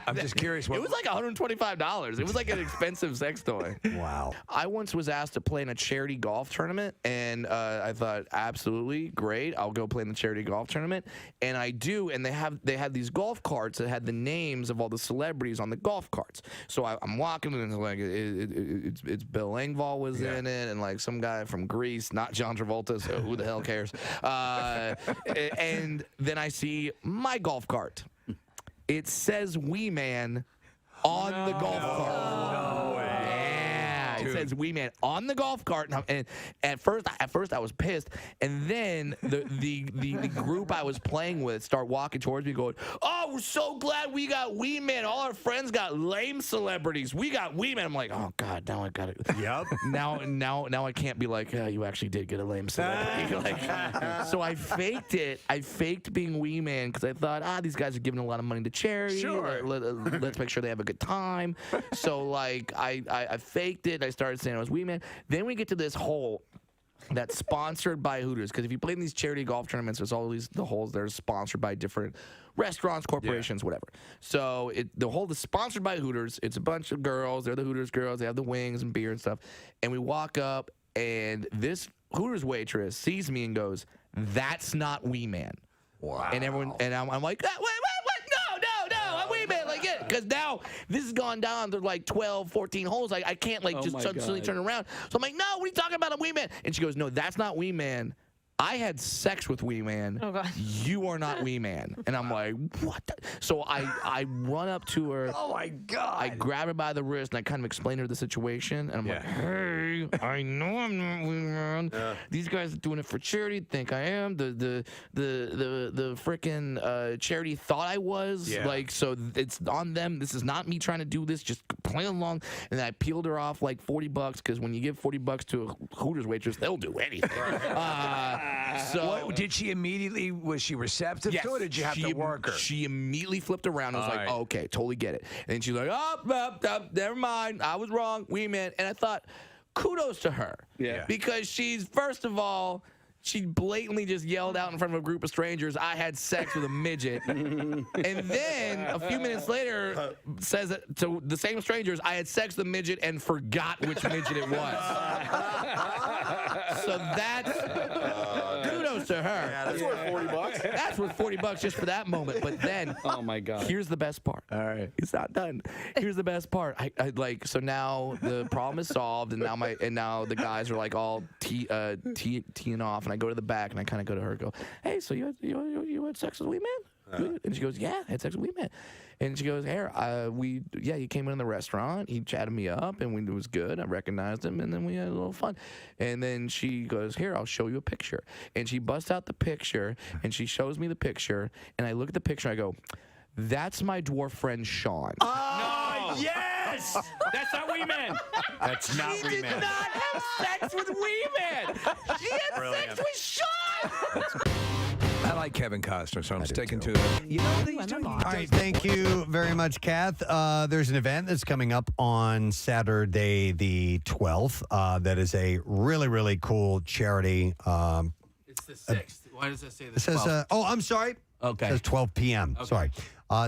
I'm just curious. It was like $125. It was like an expensive sex toy. Wow. I once was asked to play in a charity golf tournament, and I thought, absolutely great, I'll go play in the charity golf tournament. And I do, and they had these golf carts that had the names of all the celebrities on the golf carts. So I'm walking, and like it's Bill Engvall was in it, and like some guy from Greece, not John Travolta. So who the hell cares? And then I see my golf cart. It says "Wee Man" on the golf cart. No way. It says Wee Man on the golf cart, and at first I was pissed, and then the group I was playing with start walking towards me, going, "Oh, we're so glad we got Wee Man. All our friends got lame celebrities. We got Wee Man." I'm like, "Oh God, now I got it." Yep. Now I can't be like, "You actually did get a lame celebrity." So I faked it. I faked being Wee Man because I thought, these guys are giving a lot of money to charity. Sure. Let's make sure they have a good time. So like I faked it. I started saying I was Wee Man. Then we get to this hole that's sponsored by Hooters, because if you play in these charity golf tournaments, there's always the holes that are sponsored by different restaurants, corporations, whatever. So the hole is sponsored by Hooters. It's a bunch of girls. They're the Hooters girls. They have the wings and beer and stuff. And we walk up, and this Hooters waitress sees me and goes, "That's not Wee Man." Wow. And I'm like, wait, no, I'm Wee Man. Like, yeah, because now this has gone down to like 12, 14 holes. I can't just suddenly turn around. So I'm like, no, what are you talking about? I'm Wee Man. And she goes, no, that's not Wee Man. I had sex with Wee Man. Oh, God. You are not Wee Man. And I'm like, what? So I run up to her. Oh, my God. I grab her by the wrist, and I kind of explain to her the situation. And I'm like, hey, I know I'm not Wee Man. These guys are doing it for charity. Think I am. The freaking charity thought I was. Like, so it's on them. This is not me trying to do this. Just play along. And then I peeled her off like $40, because when you give $40 to a Hooters waitress, they'll do anything. So did she immediately, was she receptive to it, or did you have to work her? She immediately flipped around and was like, oh, okay, totally get it. And she's like, never mind, I was wrong, Wee Man. And I thought, kudos to her. Yeah. Because she's, first of all, she blatantly just yelled out in front of a group of strangers, I had sex with a midget. And then a few minutes later says that to the same strangers, I had sex with a midget and forgot which midget it was. So that's kudos to her. Yeah, that's worth $40. That's worth $40 just for that moment. But then, oh my God, here's the best part. All right, it's not done. Here's the best part. I like, so now the problem is solved, and now the guys are like all teeing off, and I go to the back and I kind of go to her and go, hey, so you had sex with Wee Man? And she goes, yeah, I had sex with Wee Man. And she goes, here, he came in the restaurant, he chatted me up, and it was good. I recognized him, and then we had a little fun. And then she goes, here, I'll show you a picture. And she busts out the picture, and she shows me the picture, and I look at the picture, and I go, that's my dwarf friend, Sean. Oh, no! Yes! That's not Wee Man. That's not She Wee did Man. not have sex with Wee Man. She had sex with Sean. I like Kevin Costner, so I'm sticking to that. You know these two. All right, thank you very much, Kath. There's an event that's coming up on Saturday the 12th. That is a really, really cool charity. It's the 6th. Why does that say the 12th? It says, I'm sorry. Okay. It says 12 p.m. Okay. Sorry.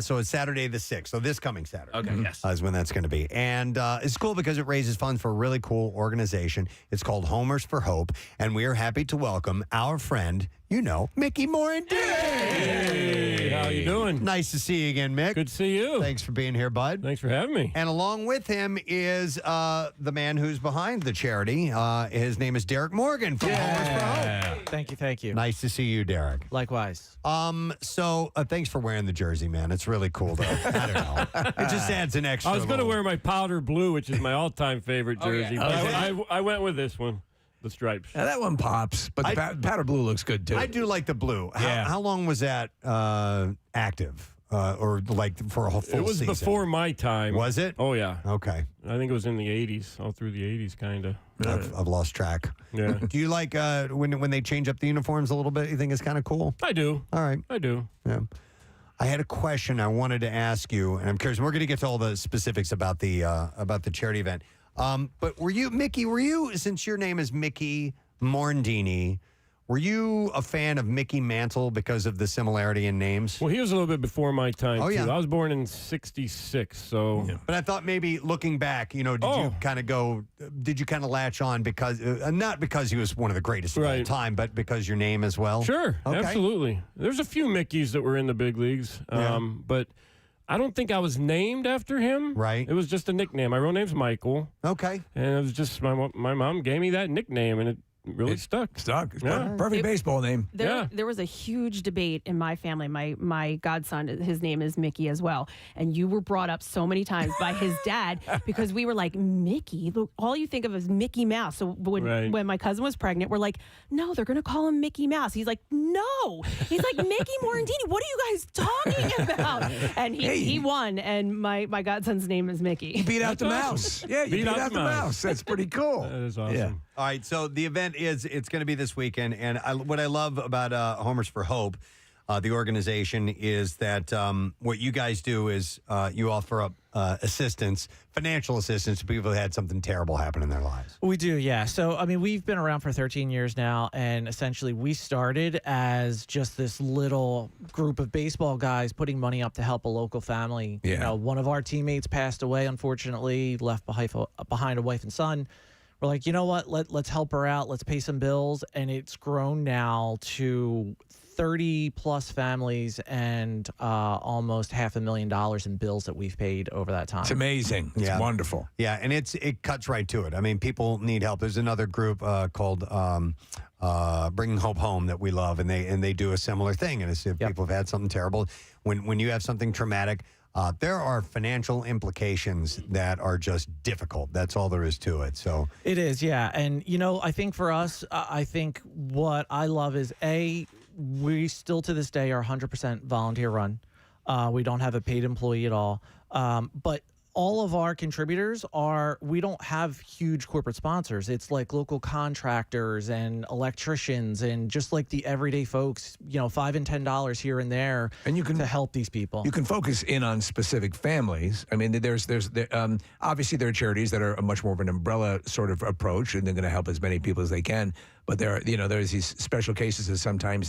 So it's Saturday the 6th. So this coming Saturday. Okay, yes. Is when that's going to be. And it's cool because it raises funds for a really cool organization. It's called Homers for Hope. And we are happy to welcome our friend, Mickey Morandini. Hey, how you doing? Nice to see you again, Mick. Good to see you. Thanks for being here, bud. Thanks for having me. And along with him is the man who's behind the charity. His name is Derek Morgan from Homers for Hope. Thank you. Nice to see you, Derek. Likewise. So thanks for wearing the jersey, man. It's really cool, though. I don't know. It just adds an extra. I was going to wear my powder blue, which is my all-time favorite Oh, yeah. jersey, but I went with this one, the stripes. Yeah, that one pops, but the powder blue looks good, too. I do like the blue. Yeah. How long was that active? Or like for a whole full It was season? before my time. Was it? Oh, yeah. Okay. I think it was in the 80s, all through the 80s, kind of. I've lost track. Yeah. Do you like when they change up the uniforms a little bit? You think it's kind of cool? I do. All right. I do. Yeah. I had a question I wanted to ask you, and I'm curious. We're going to get to all the specifics about the charity event. But Mickey, since your name is Mickey Morandini, were you a fan of Mickey Mantle because of the similarity in names? Well, he was a little bit before my time, Oh, too. yeah. I was born in 66, so... Yeah. But I thought maybe looking back, did you kind of latch on because, not because he was one of the greatest of all time, but because your name as well? Sure, Okay. absolutely. There's a few Mickeys that were in the big leagues, but I don't think I was named after him. Right. It was just a nickname. My real name's Michael. Okay. And it was just my mom gave me that nickname, and really stuck. It's Yeah. perfect baseball name. There was a huge debate in my family. My godson, his name is Mickey as well. And you were brought up so many times by his dad because we were like, Mickey? Look, all you think of is Mickey Mouse. So when my cousin was pregnant, we're like, no, they're going to call him Mickey Mouse. He's like, no. He's like, Mickey Morandini, what are you guys talking about? And he won, and my godson's name is Mickey. You beat out the mouse. Yeah, you beat out the mouse. That's pretty cool. That is awesome. Yeah. All right, so the event it's going to be this weekend, and what I love about Homers for Hope, the organization, is that what you guys do is you offer up assistance, financial assistance to people who had something terrible happen in their lives. We do, yeah. So, I mean, we've been around for 13 years now, and essentially we started as just this little group of baseball guys putting money up to help a local family. Yeah. You know, one of our teammates passed away, unfortunately, left behind a wife and son. We're like, you know what? Let's help her out. Let's pay some bills. And it's grown now to 30 plus families and almost $500,000 in bills that we've paid over that time. It's amazing. It's wonderful. Yeah, and it cuts right to it. I mean, people need help. There's another group called Bringing Hope Home that we love, and they do a similar thing. And it's if people have had something terrible, when you have something traumatic, there are financial implications that are just difficult. That's all there is to it. So it is, yeah. And, you know, I think for us, I think what I love is, we still to this day are 100% volunteer run. We don't have a paid employee at all. But all of our contributors we don't have huge corporate sponsors. It's like local contractors and electricians and just like the everyday folks, you know, $5 and $10 here and there, and you can to help these people. You can focus in on specific families. I mean, there's obviously there are charities that are much more of an umbrella sort of approach, and they're going to help as many people as they can. But there's these special cases that sometimes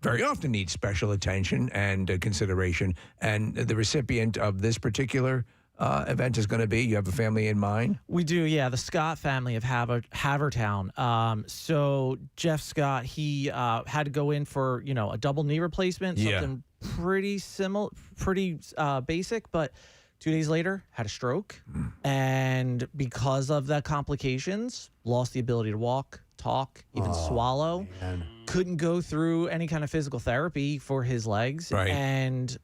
very often need special attention and consideration. And the recipient of this particular event is going to be, you have a family in mind? We do, yeah. The Scott family of Havertown. So Jeff Scott, he had to go in for, you know, a double knee replacement, something pretty basic, but 2 days later had a stroke. And because of the complications, lost the ability to walk, talk, even swallow. Man. Couldn't go through any kind of physical therapy for his legs. Right. And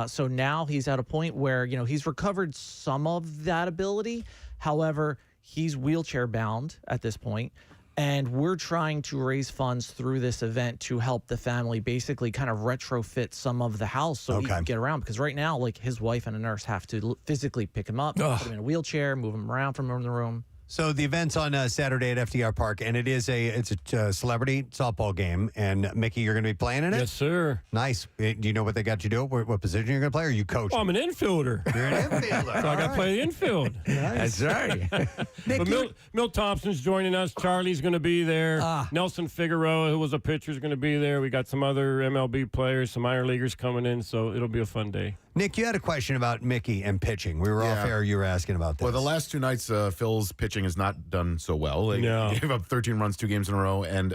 so now he's at a point where, you know, he's recovered some of that ability. However, he's wheelchair bound at this point. And we're trying to raise funds through this event to help the family basically kind of retrofit some of the house so he can get around. Because right now, like, his wife and a nurse have to physically pick him up, put him in a wheelchair, move him around from room to room. So the event's on Saturday at FDR Park, and it's a celebrity softball game. And Mickey, you're going to be playing in it? Yes, sir. Nice. Do you know what they got you do? What position you're going to play? Or are you coaching? Well, I'm an infielder. You're an infielder. So I got to play the infield. Nice. That's right. But Milt Thompson's joining us. Charlie's going to be there. Nelson Figueroa, who was a pitcher, is going to be there. We got some other MLB players, some minor leaguers coming in, so it'll be a fun day. Nick, you had a question about Mickey and pitching. We were off air. You were asking about this. Well, the last two nights, Phil's pitching has not done so well. He gave up 13 runs 2 games in a row, and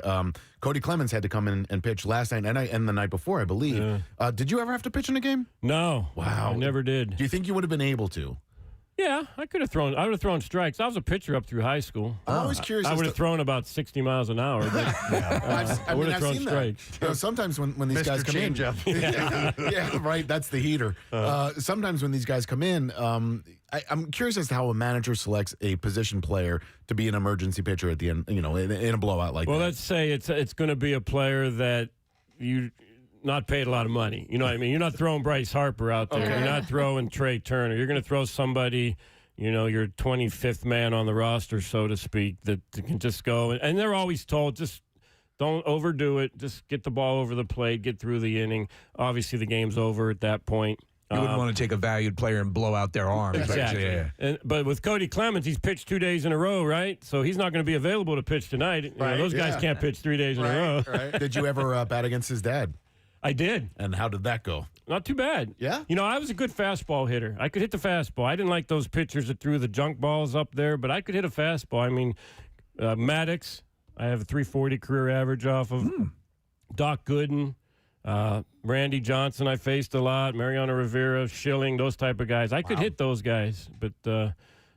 Cody Clemens had to come in and pitch last night and the night before, I believe. Yeah. Did you ever have to pitch in a game? No. Wow. I never did. Do you think you would have been able to? Yeah, I would have thrown strikes. I was a pitcher up through high school. I'm always curious. I would have thrown about 60 miles an hour. But I would have thrown strikes. You know, sometimes when these guys come in, yeah, right. That's the heater. Sometimes when these guys come in, I'm curious as to how a manager selects a position player to be an emergency pitcher at the end. You know, in a blowout like that. Well, let's say it's going to be a player that you not paid a lot of money. You know what I mean? You're not throwing Bryce Harper out there. You're not throwing Trey Turner. You're going to throw somebody, you know, your 25th man on the roster, so to speak, that can just go. And they're always told, just don't overdo it. Just get the ball over the plate, get through the inning. Obviously, the game's over at that point. You wouldn't want to take a valued player and blow out their arms. Exactly. Yeah. But with Cody Clemens, he's pitched 2 days in a row, right? So he's not going to be available to pitch tonight. You know, those guys can't pitch 3 days in a row. Right. Did you ever bat against his dad? I did. And how did that go? Not too bad. Yeah? You know, I was a good fastball hitter. I could hit the fastball. I didn't like those pitchers that threw the junk balls up there, but I could hit a fastball. I mean, Maddox, I have a 340 career average off of. Doc Gooden, Randy Johnson I faced a lot, Mariano Rivera, Schilling, those type of guys. I could hit those guys, but,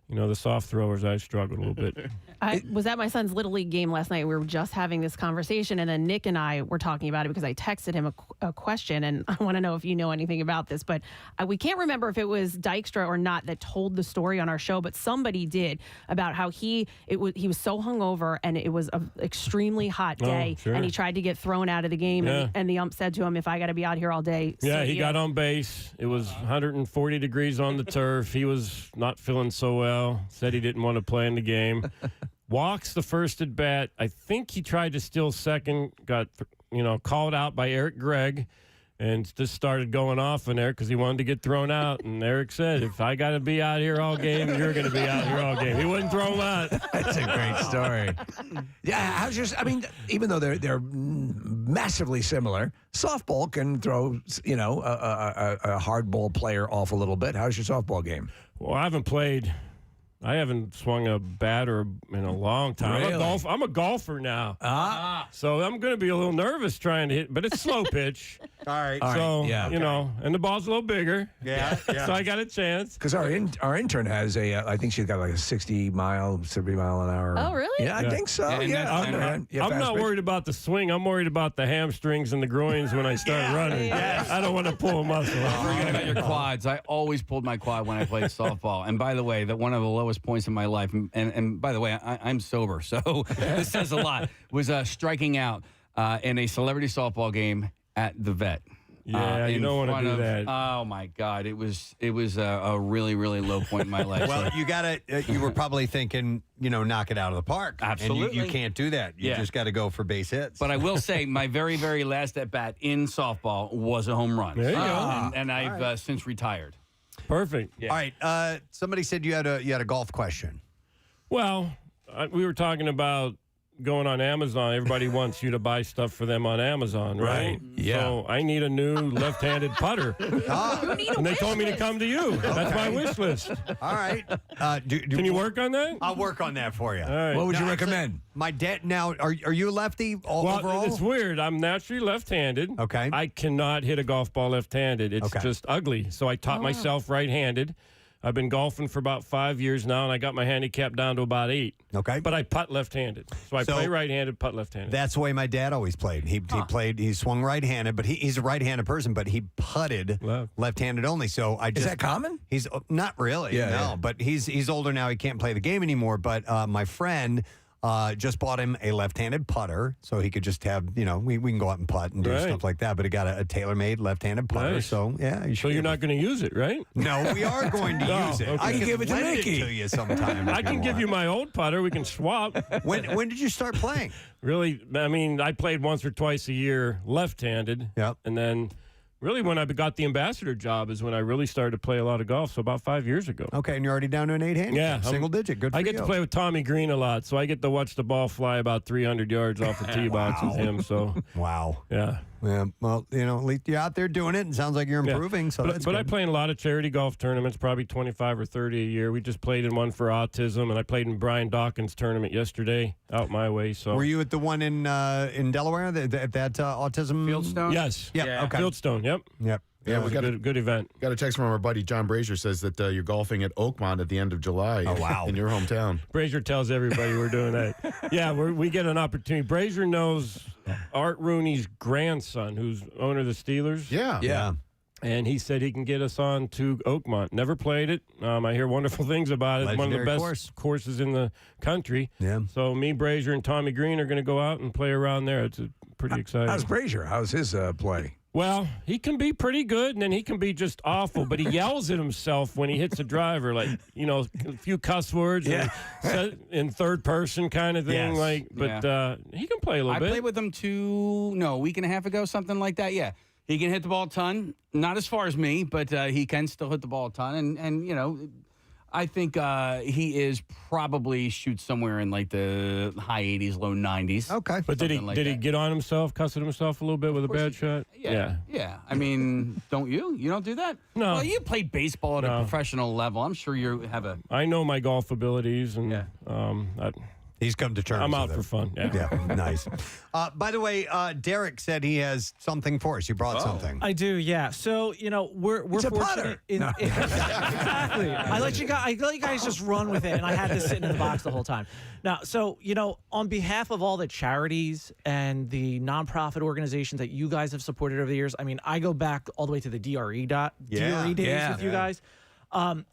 the soft throwers, I struggled a little bit. I was at my son's Little League game last night. We were just having this conversation, and then Nick and I were talking about it because I texted him a question, and I want to know if you know anything about this. But we can't remember if it was Dykstra or not that told the story on our show, but somebody did, about how he was so hungover, and it was an extremely hot day, sure. and he tried to get thrown out of the game, and the ump said to him, "If I got to be out here all day." Yeah, he got on base. It was 140 degrees on the turf. He was not feeling so well. Said he didn't want to play in the game. Walks the first at bat. I think he tried to steal second. Got called out by Eric Gregg, and just started going off in there because he wanted to get thrown out. And Eric said, "If I got to be out here all game, you're going to be out here all game." He wouldn't throw him out. That's a great story. Yeah, even though they're massively similar, softball can throw a hardball player off a little bit. How's your softball game? Well, I haven't swung a bat in a long time. Really? I'm a golfer now. So I'm going to be a little nervous trying to hit, but it's slow pitch. All right. So, yeah. And the ball's a little bigger. Yeah. So I got a chance. Because our intern has I think she's got like a 70 mile an hour. Oh, really? Yeah, I think so. I'm not worried about the swing. I'm worried about the hamstrings and the groins when I start running. Yes. I don't want to pull a muscle. Forget about your quads. I always pulled my quad when I played softball. And by the way, that one of the lowest points in my life, and by the way, I'm sober, so this says a lot, was striking out in a celebrity softball game at the Vet. Yeah, you don't want to do that. Oh my God, it was a really, really low point in my life. Well, you were probably thinking, knock it out of the park. Absolutely. And you can't do that. You just got to go for base hits. But I will say, my very, very last at bat in softball was a home run. There you go. And I've since retired. Perfect. Yeah. All right. Somebody said you had a golf question. Well, we were talking about going on Amazon. Everybody wants you to buy stuff for them on Amazon, right? Yeah. So I need a new left-handed putter. And they told me to come to you. That's my wish list. All right. Can you work on that? I'll work on that for you. All right. What would you recommend? My dad. Now, are you a lefty overall? It's weird. I'm naturally left-handed. Okay. I cannot hit a golf ball left-handed. It's just ugly. So I taught myself right-handed. I've been golfing for about 5 years now, and I got my handicap down to about 8. Okay. But I putt left-handed. So I play right-handed, putt left-handed. That's the way my dad always played. He swung right-handed, but he's a right-handed person, but he putted left-handed only. So Is that common? He's not really. No. But he's older now. He can't play the game anymore. But my friend just bought him a left-handed putter, so he could just have, we can go out and putt and do stuff like that. But he got a tailor-made left-handed putter. Nice. So yeah. So you're not going to use it, right? No, we are going to use it. Okay. I can give it to lend Mickey. it to you sometime. I can give you my old putter. We can swap. When did you start playing? Really, I played once or twice a year left-handed. Yep. And then really when I got the ambassador job is when I really started to play a lot of golf, so about 5 years ago. Okay, and you're already down to an 8 handicap. Yeah. Single digit. Good for you. I get to play with Tommy Green a lot, so I get to watch the ball fly about 300 yards off the tee box with him. So wow. Yeah. Yeah, well, at least you're out there doing it, and sounds like you're improving. So that's but I good. play in a lot of charity golf tournaments, probably 25 or 30 a year. We just played in one for autism, and I played in Brian Dawkins' tournament yesterday out my way. So were you at the one in Delaware at that autism Fieldstone? Yes. Yeah. Okay. Fieldstone. Yep. Yep. Yeah, we got a good event. Got a text from our buddy John Brazier says that you're golfing at Oakmont at the end of July. Oh, wow. In your hometown. Brazier tells everybody we're doing that. Yeah, we get an opportunity. Brazier knows Art Rooney's grandson, who's owner of the Steelers. Yeah. And he said he can get us on to Oakmont. Never played it. I hear wonderful things about it. One of the best courses in the country. Yeah. So me, Brazier, and Tommy Green are going to go out and play around there. It's pretty exciting. How's Brazier? How's his play? Well, he can be pretty good, and then he can be just awful. But he yells at himself when he hits a driver, like a few cuss words, in third person kind of thing. Yes. But he can play a little bit. I played with him a week and a half ago, something like that. Yeah, he can hit the ball a ton. Not as far as me, but he can still hit the ball a ton. And I think he is probably shoots somewhere in like the high 80s, low 90s. Okay. But did he get on himself, cuss at himself a little bit with a bad shot? Yeah. I mean, don't you? You don't do that? No. Well, you played baseball at a professional level. I'm sure you have a. I know my golf abilities, and He's come to terms I'm out with for it. fun. Yeah. Yeah, nice. By the way, Derek said he has something for us. You brought something. I do, yeah. So we're It's a fortunate. putter. Exactly. I let you guys just run with it, and I had this sitting in the box the whole time. Now, so on behalf of all the charities and the nonprofit organizations that you guys have supported over the years, I mean, I go back all the way to the DRE DRE days with you guys.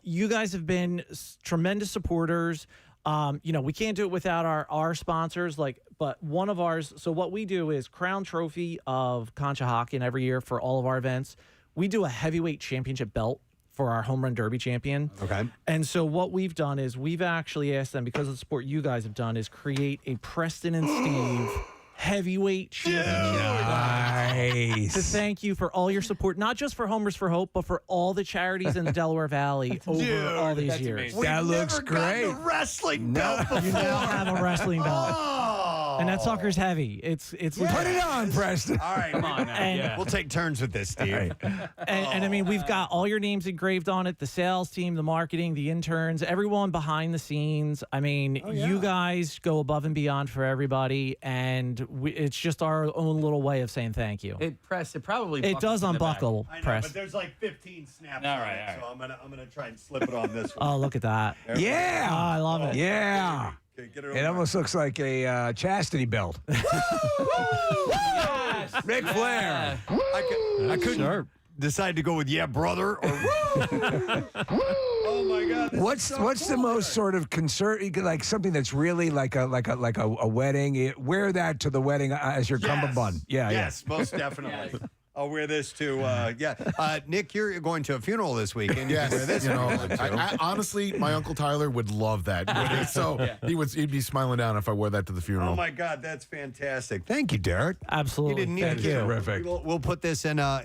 You guys have been tremendous supporters. We can't do it without our sponsors, but one of ours. So what we do is Crown Trophy of Conshohocken every year for all of our events. We do a heavyweight championship belt for our home run derby champion. Okay. And so what we've done is we've actually asked them, because of the sport you guys have done, is create a Preston and Steve heavyweight championship. Nice. To thank you for all your support, not just for Homers for Hope, but for all the charities in the Delaware Valley over all these years. That looks great. A wrestling belt before. You now have a wrestling belt. Oh. And that sucker's heavy. It's Put it on, Preston. All right, come on now. We'll take turns with this, Steve. And I mean, we've got all your names engraved on it, the sales team, the marketing, the interns, everyone behind the scenes. I mean, you guys go above and beyond for everybody, and it's just our own little way of saying thank you. It probably It does unbuckle, I know, Press. but there's like 15 snaps All on right, it, all so I'm gonna try and slip it on this one. Oh, look at that. Yeah. Oh, I love it. Yeah. Okay, get It almost looks like a chastity belt. Yes. Ric Flair. I couldn't decide to go with brother or oh my God. What's the most sort of concern, like something that's really like a wedding? Wear that to the wedding as your cummerbund. Yeah, yes, most definitely. I'll wear this to Nick, you're going to a funeral this week, and you can wear this. Honestly, my Uncle Tyler would love that. So he'd be smiling down if I wore that to the funeral. Oh my God, that's fantastic! Thank you, Derek. Absolutely, you didn't need Thank to. you. Terrific. We'll put this in a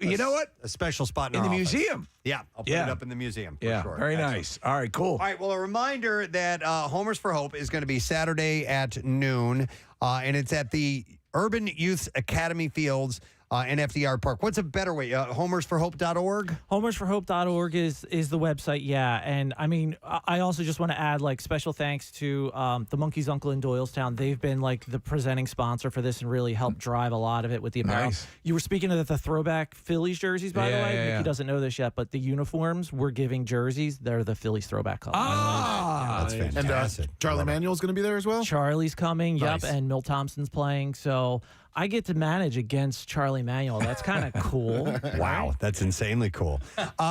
you know what? A special spot In the our office. museum. Yeah, I'll put it up in the museum. For Yeah, sure. very Excellent. nice. All right, cool. All right, well, a reminder that Homers for Hope is going to be Saturday at noon, and it's at the Urban Youth Academy Fields in FDR Park. What's a better way? Homersforhope.org? Homersforhope.org is the website, yeah. And I mean, I also just want to add special thanks to the Monkey's Uncle in Doylestown. They've been the presenting sponsor for this and really helped drive a lot of it with the apparel. Nice. You were speaking of the throwback Phillies jerseys, by the way. Yeah, Mickey doesn't know this yet, but the uniforms we're giving jerseys, they're the Phillies throwback color. That's fantastic. And Charlie Manuel's going to be there as well? Charlie's coming, Nice. and Milt Thompson's playing. So I get to manage against Charlie Manuel. That's kind of cool. Wow, that's insanely cool.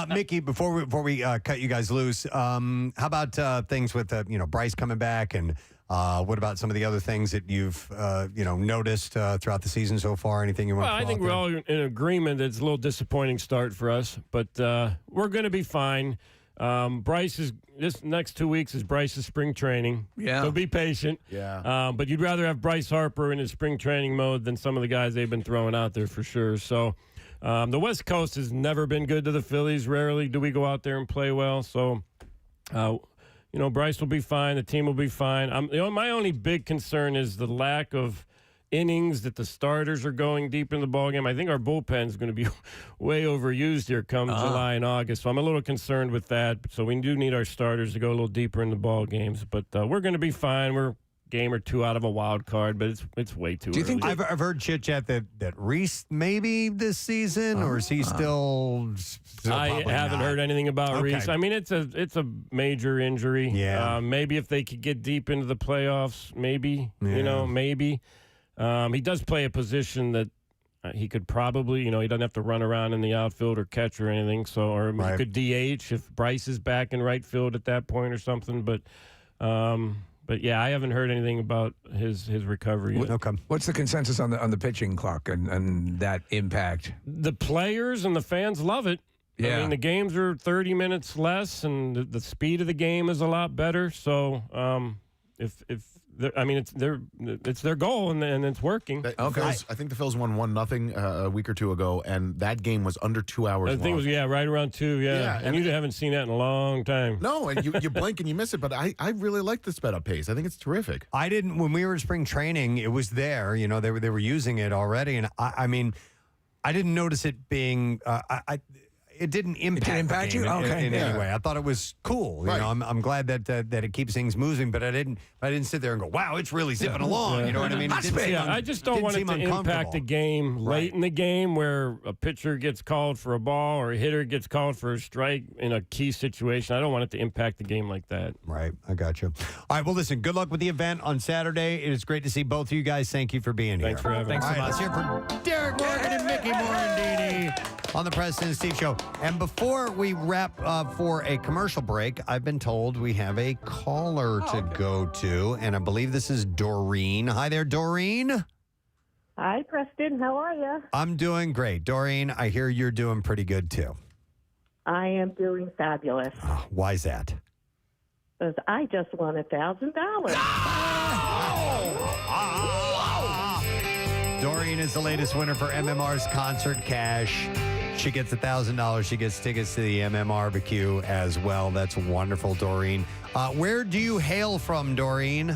Mickey, before we cut you guys loose, how about things with Bryce coming back, and what about some of the other things that you've noticed throughout the season so far? Anything you want? Well, to I think we're all in agreement that it's a little disappointing start for us, but we're going to be fine. This next 2 weeks is Bryce's spring training. Yeah. So be patient. Yeah. But you'd rather have Bryce Harper in his spring training mode than some of the guys they've been throwing out there for sure. So the West Coast has never been good to the Phillies. Rarely do we go out there and play well. So, Bryce will be fine. The team will be fine. My only big concern is the lack of innings that the starters are going deep in the ballgame. I think our bullpen is going to be way overused here come July and August. So I'm a little concerned with that. So we do need our starters to go a little deeper in the ball games. But we're going to be fine. We're a game or two out of a wild card, but it's way too early. I've heard chit chat that Reese maybe this season, or is he still I haven't heard anything about Reese. I mean, it's a major injury. Yeah. Maybe if they could get deep into the playoffs, maybe. Maybe. He does play a position that he could probably, he doesn't have to run around in the outfield or catch or anything. So, or he could DH if Bryce is back in right field at that point or something. But yeah, I haven't heard anything about his recovery yet. Okay. What's the consensus on the pitching clock and that impact? The players and the fans love it. Yeah. I mean, the games are 30 minutes less, and the speed of the game is a lot better. So, it's their goal, and it's working. I think the Phils won 1-0 a week or two ago, and that game was under 2 hours I long. think it was right around 2. Yeah, and you haven't seen that in a long time. No, and you blink and you miss it. But I really like the sped up pace. I think it's terrific. I didn't when we were in spring training. It was there. They were using it already, and I mean, I didn't notice it being. impact the you? game Okay. in any way. I thought it was cool. You know, I'm glad that it keeps things moving, but I didn't sit there and go, wow, it's really zipping along. You know what I mean? I just don't want it to impact the game late in the game where a pitcher gets called for a ball or a hitter gets called for a strike in a key situation. I don't want it to impact the game like that. Right. I got you. All right. Well, listen, good luck with the event on Saturday. It is great to see both of you guys. Thank you for being here. Thanks for having us. me. All right, let's hear from Derek Morgan and Mickey Morandini on the Preston and Steve Show. And before we wrap up for a commercial break, I've been told we have a caller to go to, and I believe this is Doreen. Hi there, Doreen. Hi, Preston. How are you? I'm doing great. Doreen, I hear you're doing pretty good, too. I am doing fabulous. Why's that? Because I just won $1,000. Doreen is the latest winner for MMR's Concert Cash. She gets $1,000. She gets tickets to the MMRBQ as well. That's wonderful, Doreen. Where do you hail from, Doreen?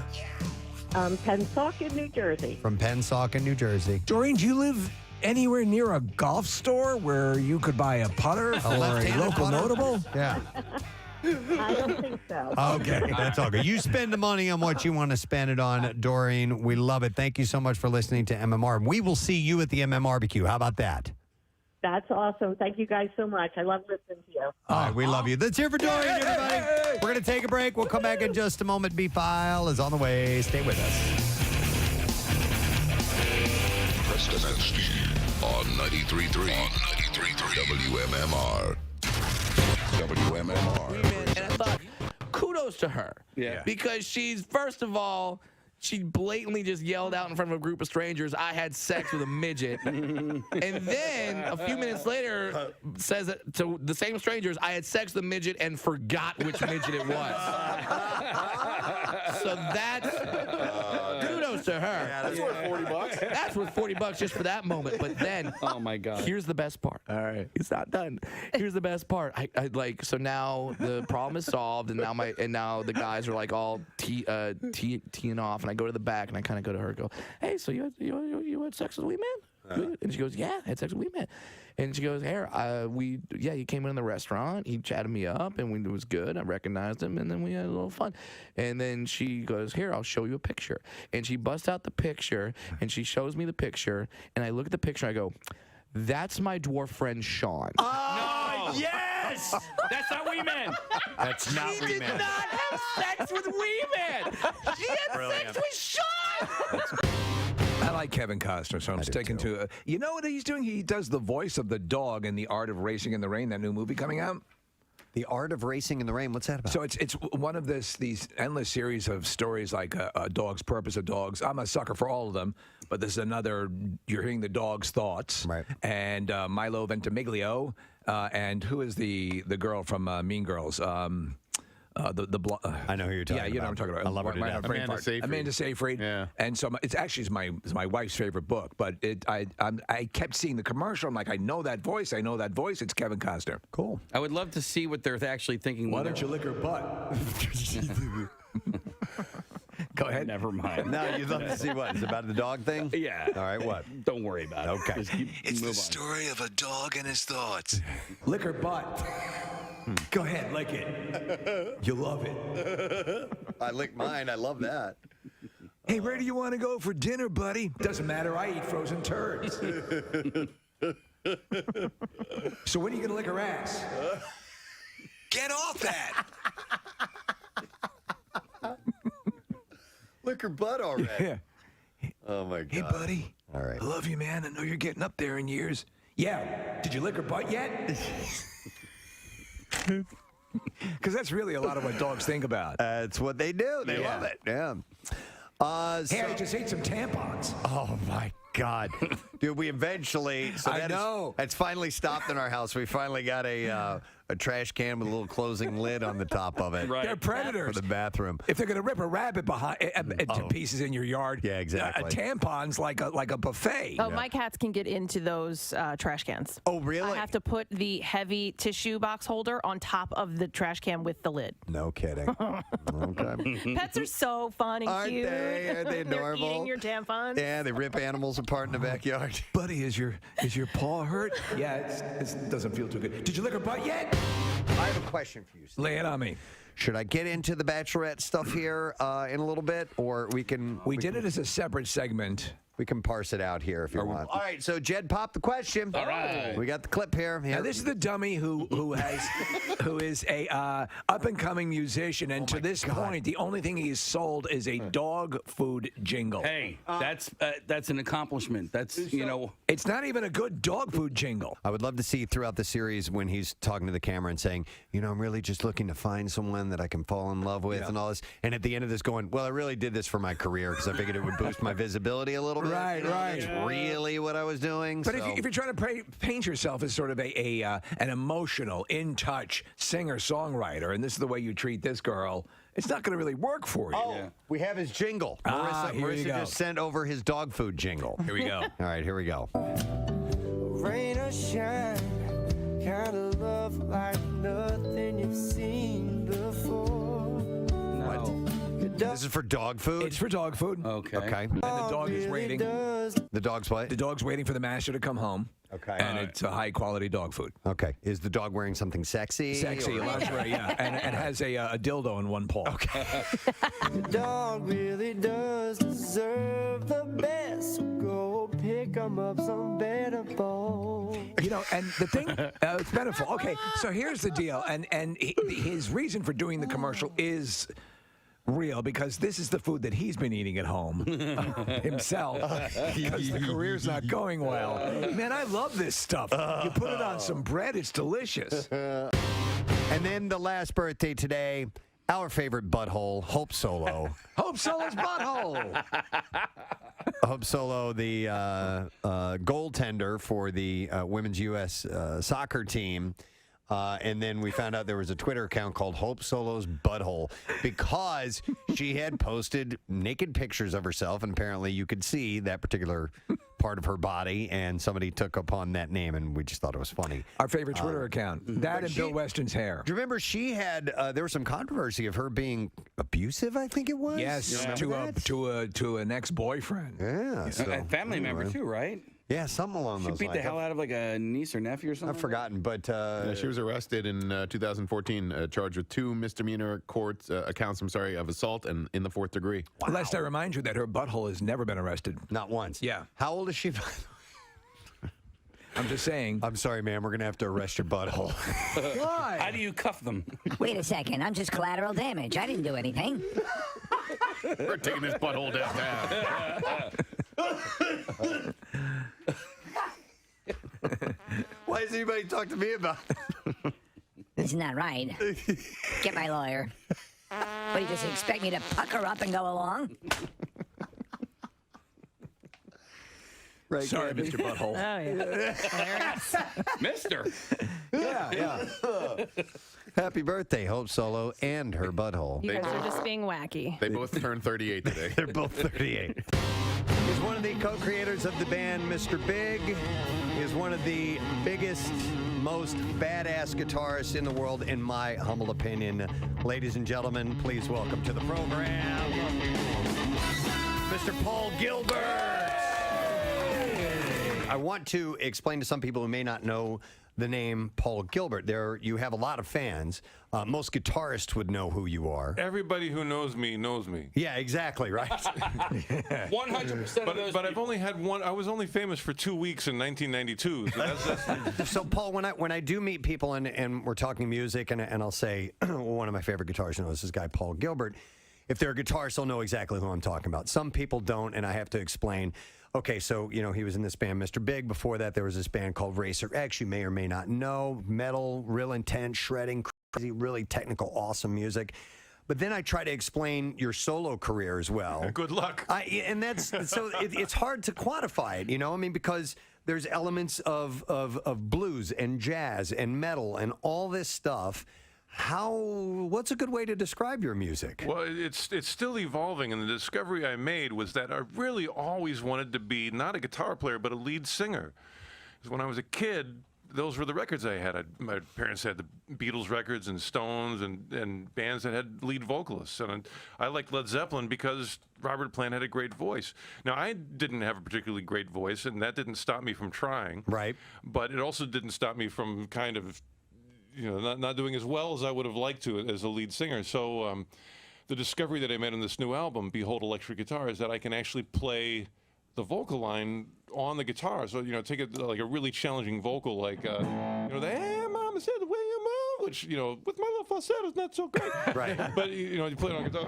Pennsauken, New Jersey. From Pennsauken, New Jersey. Doreen, do you live anywhere near a golf store where you could buy a putter for a local notable? Yeah. I don't think so. Okay, that's all good. You spend the money on what you want to spend it on, Doreen. We love it. Thank you so much for listening to MMR. We will see you at the MMRBQ. How about that? That's awesome. Thank you guys so much. I love listening to you. All right, we love you. Let's hear for Doreen, everybody. We're going to take a break. We'll come back in just a moment. B-File is on the way. Stay with us. Preston and Steve on 93.3 WMMR. WMMR. And I thought, kudos to her. Yeah. Because she's, first of all, she blatantly just yelled out in front of a group of strangers, I had sex with a midget. And then a few minutes later says that to the same strangers, I had sex with a midget and forgot which midget it was. So that's kudos to her. Yeah, that's worth $40. That's worth $40 just for that moment. But then, oh my God, here's the best part. All right, it's not done. Here's the best part. I like, so now the problem is solved, and now the guys are like all teeing off, and I go to the back and I kind of go to her and go, hey, so you had sex with a wee man? And she goes, yeah, I had sex with a wee man. And she goes, here, he came in the restaurant. He chatted me up, and it was good. I recognized him, and then we had a little fun. And then she goes, here, I'll show you a picture. And she busts out the picture, and she shows me the picture, and I look at the picture, and I go, that's my dwarf friend, Sean. No! Yes! That's not Wee Man. That's not She Wee did Man. not have sex with Wee Man. She had sex with Sean. I like Kevin Costner, so I'm sticking to you know what he's doing? He does the voice of the dog in The Art of Racing in the Rain, that new movie coming out. The Art of Racing in the Rain. What's that about? So it's one of these endless series of stories like a dog's purpose of dogs. I'm a sucker for all of them, but this is another. You're hearing the dog's thoughts, right? And Milo Ventimiglia, and who is the girl from Mean Girls? I know who you're talking about. Yeah, you know what I'm talking about. I love her to death. Amanda Seyfried. Amanda Seyfried. Yeah. And so it's actually my wife's favorite book, but I kept seeing the commercial. I'm like, I know that voice. It's Kevin Costner. Cool. I would love to see what they're actually thinking. Why don't you lick her butt? Go ahead. Never mind. No, you'd love to see what? It's about the dog thing? Yeah. All right, what? Don't worry about it. Okay. Just It's move the on. story of a dog and his thoughts. Lick her butt. Go ahead, lick it. You'll love it. I licked mine. I love that. Hey, where do you want to go for dinner, buddy? Doesn't matter. I eat frozen turds. So when are you going to lick her ass? Get off that! Lick her butt already. Yeah. Oh, my God. Hey, buddy. All right. I love you, man. I know you're getting up there in years. Yeah. Did you lick her butt yet? Because that's really a lot of what dogs think about. That's what they do. They love it. Yeah. Hey, I just ate some tampons. Oh, my God. Dude, we eventually... So I know. It's finally stopped in our house. We finally got a a trash can with a little closing lid on the top of it. They're predators. For the bathroom. If they're going to rip a rabbit to pieces in your yard, yeah, exactly. A tampon's like a buffet. Oh, my cats can get into those trash cans. Oh, really? I have to put the heavy tissue box holder on top of the trash can with the lid. No kidding. Okay. Pets are so fun and Aren't cute. they? Aren't they adorable? They're eating your tampons. Yeah, they rip animals apart in the backyard. Buddy, is your paw hurt? Yeah, it doesn't feel too good. Did you lick her butt yet? I have a question for you, Steve. Lay it on me. Should I get into the Bachelorette stuff here in a little bit, or we can? We did it as a separate segment. We can parse it out here if you want. All right, so Jed, pop the question. All right. We got the clip here. Now this is the dummy who is a up and coming musician, and to this point, the only thing he's sold is a dog food jingle. Hey, that's an accomplishment. That's it's not even a good dog food jingle. I would love to see throughout the series when he's talking to the camera and saying, I'm really just looking to find someone that I can fall in love with and all this. And at the end of this going, well, I really did this for my career because I figured it would boost my visibility a little bit. Right. That's really what I was doing. But if you're trying to paint yourself as sort of an emotional, in-touch singer-songwriter, and this is the way you treat this girl, it's not going to really work for you. Oh, we have his jingle. Marissa just sent over his dog food jingle. Here we go. All right, here we go. Rain or shine, kind of love like nothing you've seen before. What? This is for dog food? It's for dog food. Okay. And the dog is waiting. The dog's what? The dog's waiting for the master to come home. Okay. And it's a high-quality dog food. Okay. Is the dog wearing something sexy? Sexy, lingerie, yeah. And has a dildo in one paw. Okay. The dog really does deserve the best. Go pick him up some better balls. And the thing, it's beneficial. Okay, so here's the deal. And his reason for doing the commercial is real, because this is the food that he's been eating at home himself, because the career's not going well. Man, I love this stuff. You put it on some bread, it's delicious. And then the last birthday today, our favorite butthole, Hope Solo. Hope Solo's butthole. Hope Solo, the goaltender for the women's U.S. Soccer team. And then we found out there was a Twitter account called Hope Solo's Butthole because she had posted naked pictures of herself, and apparently you could see that particular part of her body, and somebody took upon that name, and we just thought it was funny. Our favorite Twitter account. That and Bill Weston's hair. Do you remember she had, there was some controversy of her being abusive, I think it was? Yes, to an ex-boyfriend. Yeah. A family member too, right? Yeah, something along those lines. She beat the hell out of like a niece or nephew or something? I've forgotten, but... she was arrested in 2014, charged with 2 misdemeanor counts of assault and in the 4th degree. Wow. Lest I remind you that her butthole has never been arrested. Not once. Yeah. How old is she? I'm just saying. I'm sorry, ma'am. We're going to have to arrest your butthole. Why? How do you cuff them? Wait a second. I'm just collateral damage. I didn't do anything. We're taking this butthole downtown. Why does anybody talk to me about it? This is not right. Get my lawyer. What, do you just expect me to pucker up and go along? Right, sorry, Gabby. Mr. Butthole. Oh, yeah. Mister. Yeah. Happy birthday, Hope Solo and her butthole. You guys are just being wacky. They both turned 38 today. They're both 38. He's one of the co-creators of the band Mr. Big. He is one of the biggest, most badass guitarists in the world, in my humble opinion. Ladies and gentlemen, please welcome to the program, Mr. Paul Gilbert. I want to explain to some people who may not know the name Paul Gilbert. You have a lot of fans. Most guitarists would know who you are. Everybody who knows me knows me. Yeah, exactly, right? 100% of those But I've only had one. I was only famous for 2 weeks in 1992. So that's So, Paul, when I do meet people and we're talking music, and I'll say, one of my favorite guitarists is this guy, Paul Gilbert. If they're a guitarist, they'll know exactly who I'm talking about. Some people don't, and I have to explain. Okay, so, he was in this band, Mr. Big. Before that, there was this band called Racer X. You may or may not know. Metal, real intense, shredding, crazy, really technical, awesome music. But then I try to explain your solo career as well. Good luck. It's hard to quantify it, because there's elements of blues and jazz and metal and all this stuff. What's a good way to describe your music? Well, it's still evolving, and the discovery I made was that I really always wanted to be not a guitar player, but a lead singer. Because when I was a kid, those were the records I had. My parents had the Beatles records and Stones and bands that had lead vocalists. And I liked Led Zeppelin because Robert Plant had a great voice. Now, I didn't have a particularly great voice, and that didn't stop me from trying. Right. But it also didn't stop me from kind of, not doing as well as I would have liked to as a lead singer. So the discovery that I made on this new album, Behold Electric Guitar, is that I can actually play the vocal line on the guitar. So, take it like a really challenging vocal, like, the "Hey, Mama said the way you move," which, with my little falsetto is not so great. Right. But, you play it on guitar.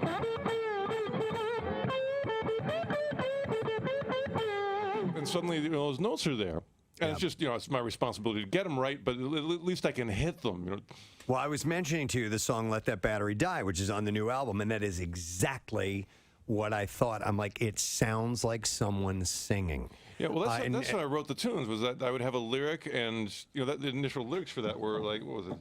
And suddenly, those notes are there. And it's just, it's my responsibility to get them right, but at least I can hit them. Well, I was mentioning to you the song Let That Battery Die, which is on the new album, and that is exactly what I thought. I'm like, it sounds like someone singing. Yeah, well, that's how I wrote the tunes, was that I would have a lyric, and, the initial lyrics for that were like, what was it?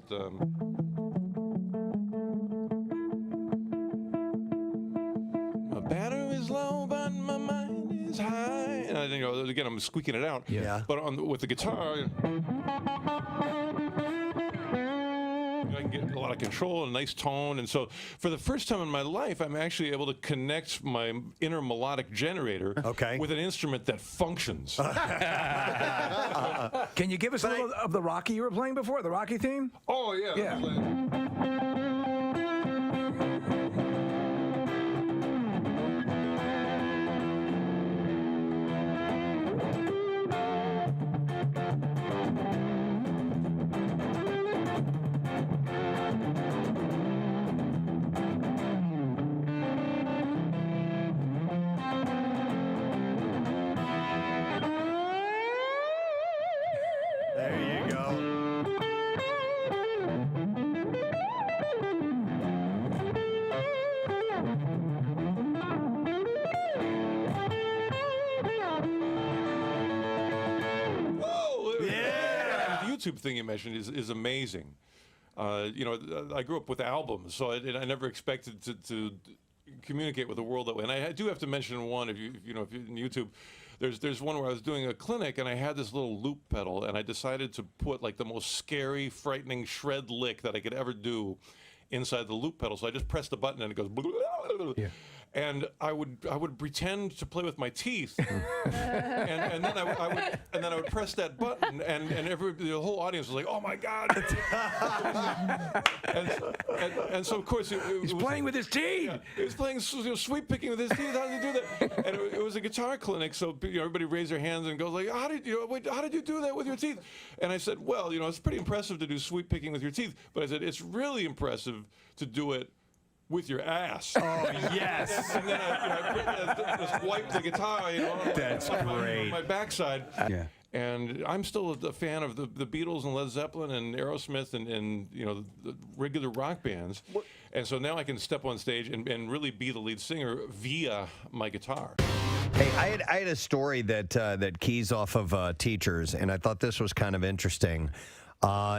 My battery is low, but my mind is high. And again, I'm squeaking it out. Yeah. But with the guitar, I can get a lot of control and a nice tone. And so for the first time in my life, I'm actually able to connect my inner melodic generator with an instrument that functions. Can you give us a little of the Rocky you were playing before, the Rocky theme? Oh, yeah. There you go. The YouTube thing you mentioned is amazing. I grew up with albums, so I never expected to communicate with the world that way. And I do have to mention one. If you're in YouTube, there's one where I was doing a clinic and I had this little loop pedal, and I decided to put like the most scary, frightening shred lick that I could ever do inside the loop pedal. So I just pressed the button and it goes. Yeah. And I would pretend to play with my teeth, and then I would press that button, and the whole audience was like, "Oh my God!" and so of course he's playing with his teeth. Yeah, he was playing sweep picking with his teeth. How did he do that? And it was a guitar clinic, so everybody raised their hands and goes like, "How did you do that with your teeth?" And I said, "Well, it's pretty impressive to do sweep picking with your teeth, but I said it's really impressive to do it with your ass." Oh, yes. And then I just wiped the guitar, That's great. on my backside. Yeah. And I'm still a fan of the Beatles and Led Zeppelin and Aerosmith and the regular rock bands. And so now I can step on stage and really be the lead singer via my guitar. Hey, I had a story that keys off of teachers, and I thought this was kind of interesting.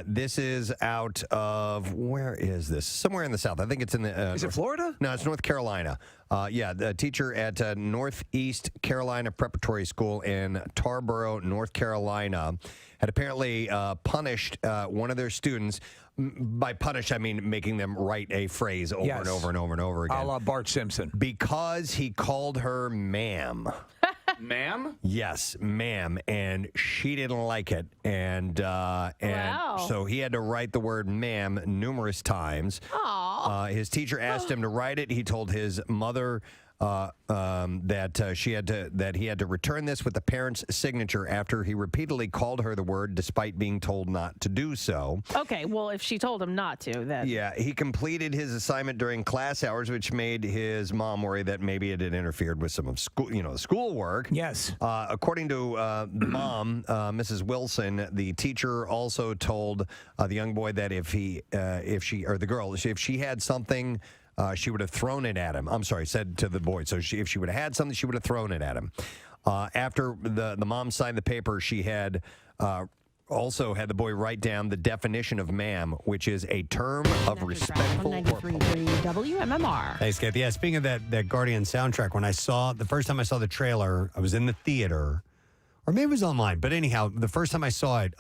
This is out of, where is this? Somewhere in the South. I think it's in the... is it Florida? No, it's North Carolina. The teacher at Northeast Carolina Preparatory School in Tarboro, North Carolina, had apparently punished one of their students. By punish, I mean making them write a phrase over and over and over and over again. A la Bart Simpson. Because he called her ma'am. Ma'am? Yes, ma'am, and she didn't like it, and so he had to write the word ma'am numerous times. His teacher asked him to write it. He told his mother that he had to return this with the parent's signature after he repeatedly called her the word despite being told not to do so. Okay, well, if she told him not to, then... Yeah, he completed his assignment during class hours, which made his mom worry that maybe it had interfered with some of school, schoolwork. Yes. According to the mom, Mrs. Wilson, the teacher also told the young boy that if she had something, she would have thrown it at him. I'm sorry, said to the boy. So if she would have had something, she would have thrown it at him. After the mom signed the paper, she had also had the boy write down the definition of ma'am, which is a term of respectful. 93.3 WMMR. Thanks, Kathy. Yeah, speaking of that Guardian soundtrack, when the first time I saw the trailer, I was in the theater, or maybe it was online, but anyhow, the first time I saw it,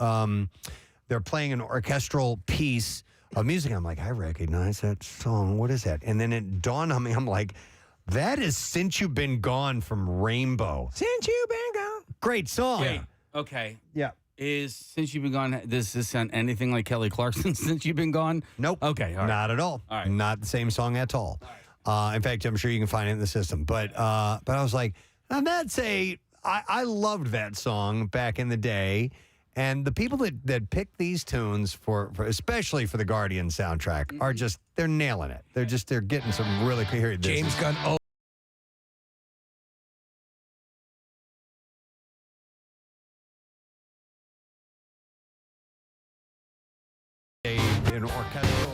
they're playing an orchestral piece of music. I'm like, I recognize that song. What is that? And then it dawned on me, I'm like, that is Since You've Been Gone from Rainbow. Since You've Been Gone. Great song. Wait, okay. Yeah. Is Since You've Been Gone, does this sound anything like Kelly Clarkson's Since You've Been Gone? Nope. Okay, all right. Not at all. All right. Not the same song at all. In fact, I'm sure you can find it in the system. But I was like, now that's I loved that song back in the day. And the people that picked these tunes for especially for the Guardian soundtrack are just, they're nailing it. They're getting some really cool. James Gunn. An orchestral.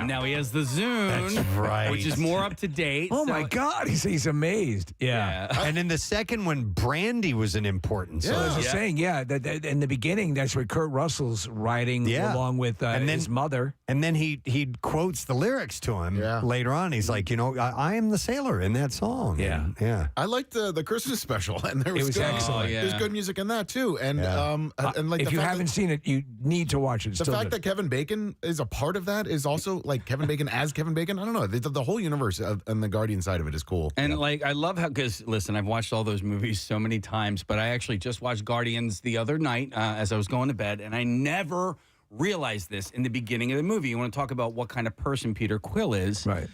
Now he has the Zune. That's right. Which is more up to date. Oh, my God. He's amazed. Yeah. And in the second one, Brandy was an important song. So as I was saying, that in the beginning, that's where Kurt Russell's writing along with his mother. And then he quotes the lyrics to him later on. He's like, I am the sailor in that song. Yeah. And, yeah. I liked the Christmas special, and there was was good, excellent. There's good music in that too. And and like if the you fact haven't seen it, you need to watch it. It's the still fact good. that Kevin Bacon is a part of that is also like Kevin Bacon as Kevin Bacon. I don't know. The whole universe and the Guardian side of it is cool. And like, I love how, because listen, I've watched all those movies so many times, but I actually just watched Guardians the other night as I was going to bed, and I never realized this in the beginning of the movie. You want to talk about what kind of person Peter Quill is. Right.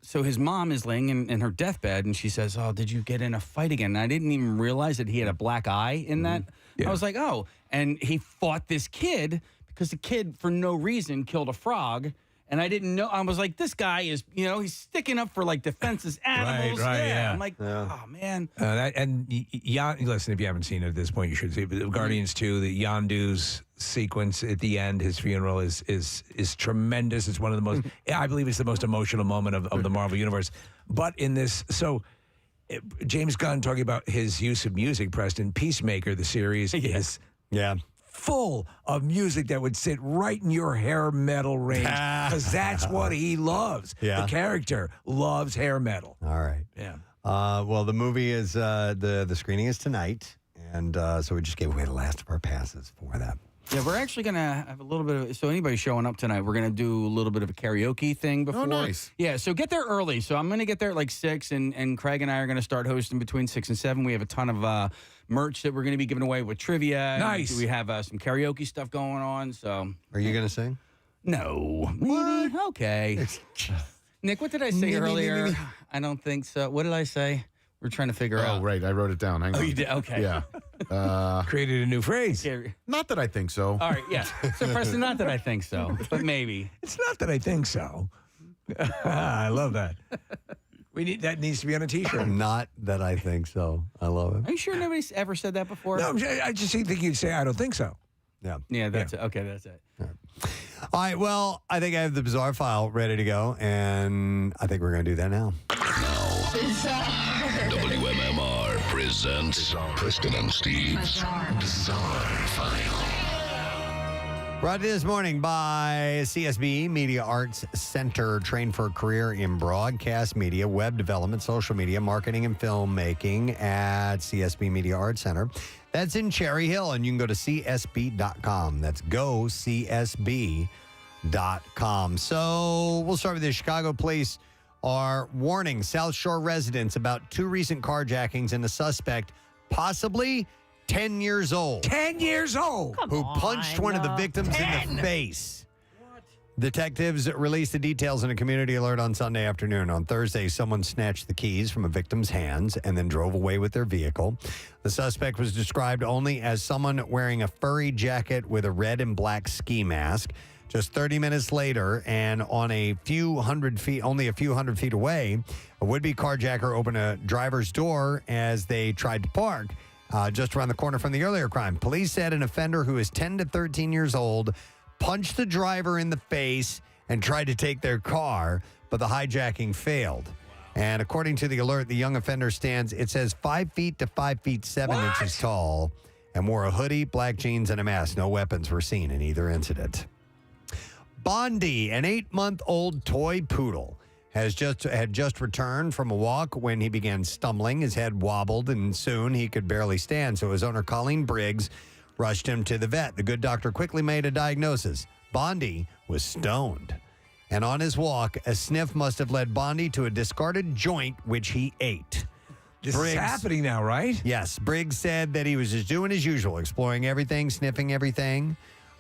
So his mom is laying in her deathbed, and she says, "Oh, did you get in a fight again?" And I didn't even realize that he had a black eye in that. I was like, "Oh," and he fought this kid because the kid, for no reason, killed a frog. And I didn't know. I was like, this guy is, he's sticking up for like defenseless animals. Right, yeah. I'm like, oh man. Listen, if you haven't seen it at this point, you should see it. But Guardians 2, the Yondu's sequence at the end, his funeral is tremendous. It's one of the most, I believe it's the most emotional moment of the Marvel Universe. But in this, James Gunn talking about his use of music, Preston, Peacemaker, the series is full of music that would sit right in your hair metal range because that's what he loves. Yeah. The character loves hair metal. All right. Yeah. Well, the movie is, the screening is tonight. And so we just gave away the last of our passes for that. Yeah, we're actually going to have a little bit of, so anybody showing up tonight, we're going to do a little bit of a karaoke thing before. Oh, nice. Yeah, so get there early. So I'm going to get there at like 6, and Craig and I are going to start hosting between 6 and 7. We have a ton of merch that we're going to be giving away with trivia. Nice. We have some karaoke stuff going on, so. Are you going to sing? No. Maybe. Okay. Nick, what did I say earlier? I don't think so. What did I say? We're trying to figure out. Oh, right. I wrote it down. Hang on. Oh, you did? Okay. Yeah. Created a new phrase. Not that I think so. All right, yeah. So, Preston, not that I think so, but maybe. It's not that I think so. I love that. That needs to be on a T-shirt. Not that I think so. I love it. Are you sure nobody's ever said that before? No, I just think you'd say, I don't think so. Yeah. Yeah, that's it. Okay, that's it. All right. Well, I think I have the bizarre file ready to go, and I think we're going to do that now. WMMR presents Preston and Steve's Bizarre File. Brought to you this morning by CSB Media Arts Center. Trained for a career in broadcast media, web development, social media, marketing, and filmmaking at CSB Media Arts Center. That's in Cherry Hill, and you can go to csb.com. That's gocsb.com. So we'll start with this. Chicago police are warning South Shore residents about 2 recent carjackings and a suspect possibly 10 years old. 10 years old? Who punched one of the victims in the face. Detectives released the details in a community alert on Sunday afternoon. On Thursday, someone snatched the keys from a victim's hands and then drove away with their vehicle. The suspect was described only as someone wearing a furry jacket with a red and black ski mask. Just 30 minutes later, and on only a few hundred feet away, a would-be carjacker opened a driver's door as they tried to park. Just around the corner from the earlier crime. Police said an offender who is 10 to 13 years old punched the driver in the face and tried to take their car, but the hijacking failed. And according to the alert, the young offender stands, it says 5 feet to 5 feet 7 inches tall and wore a hoodie, black jeans, and a mask. No weapons were seen in either incident. Bondi, an 8-month-old toy poodle, had just returned from a walk when he began stumbling. His head wobbled, and soon he could barely stand. So his owner, Colleen Briggs, rushed him to the vet. The good doctor quickly made a diagnosis. Bondi was stoned. And on his walk, a sniff must have led Bondi to a discarded joint, which he ate. This is happening now, right? Yes. Briggs said that he was just doing his usual, exploring everything, sniffing everything.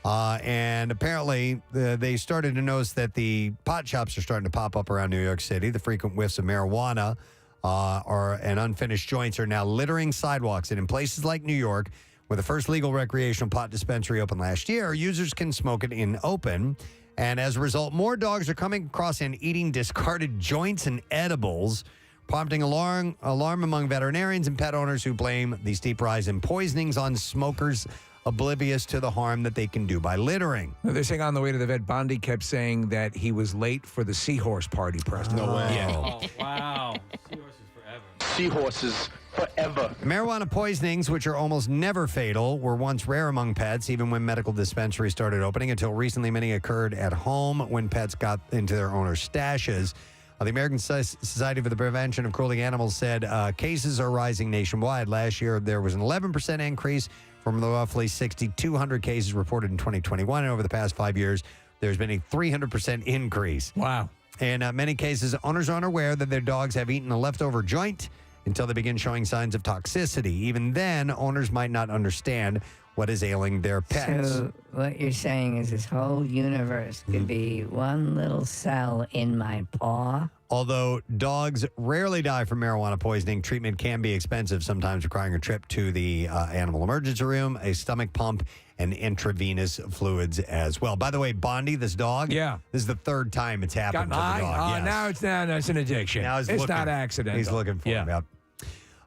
And apparently, they started to notice that the pot shops are starting to pop up around New York City. The frequent whiffs of marijuana and unfinished joints are now littering sidewalks. And in places like New York, where the first legal recreational pot dispensary opened last year, users can smoke it in open. And as a result, more dogs are coming across and eating discarded joints and edibles, prompting alarm among veterinarians and pet owners who blame the steep rise in poisonings on smokers oblivious to the harm that they can do by littering. They're saying on the way to the vet, Bondi kept saying that he was late for the seahorse party, Preston. No way. Yeah. Oh, wow. Seahorses forever. Seahorses forever. Marijuana poisonings, which are almost never fatal, were once rare among pets, even when medical dispensaries started opening. Until recently, many occurred at home when pets got into their owners' stashes. The American Society for the Prevention of Cruelty to Animals said cases are rising nationwide. Last year, there was an 11% increase from the roughly 6,200 cases reported in 2021. And over the past 5 years, there's been a 300% increase. Wow. In many cases, owners are unaware that their dogs have eaten a leftover joint until they begin showing signs of toxicity. Even then, owners might not understand what is ailing their pets. So what you're saying is this whole universe could be one little cell in my paw? Although dogs rarely die from marijuana poisoning, treatment can be expensive, sometimes requiring a trip to the animal emergency room, a stomach pump, and intravenous fluids as well. By the way, Bondi, this dog, this is the third time it's happened to the dog. Yes. Now it's an addiction. Now it's looking, not accidental. He's looking for him. Yep.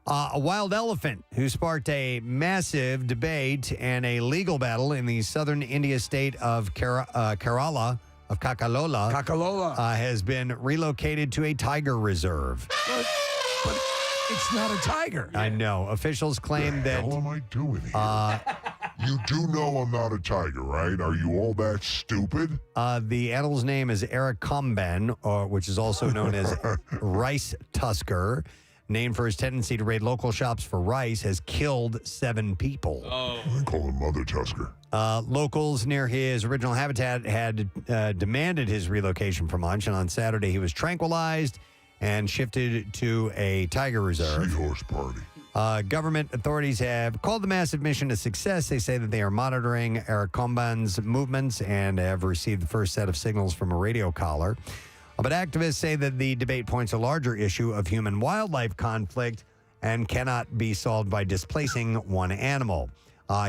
A wild elephant who sparked a massive debate and a legal battle in the southern India state of Kerala, of Kakalola, has been relocated to a tiger reserve. But it's not a tiger. I know. Officials claim that... What the hell am I doing here? You do know I'm not a tiger, right? Are you all that stupid? The animal's name is Arakomben, which is also known as rice tusker. Named for his tendency to raid local shops for rice, has killed 7 people. I call him Mother Tusker. Locals near his original habitat had demanded his relocation from lunch, and on Saturday he was tranquilized and shifted to a tiger reserve. Seahorse party. Government authorities have called the massive mission a success. They say that they are monitoring Arakomban's movements and have received the first set of signals from a radio collar. But activists say that the debate points a larger issue of human-wildlife conflict and cannot be solved by displacing one animal.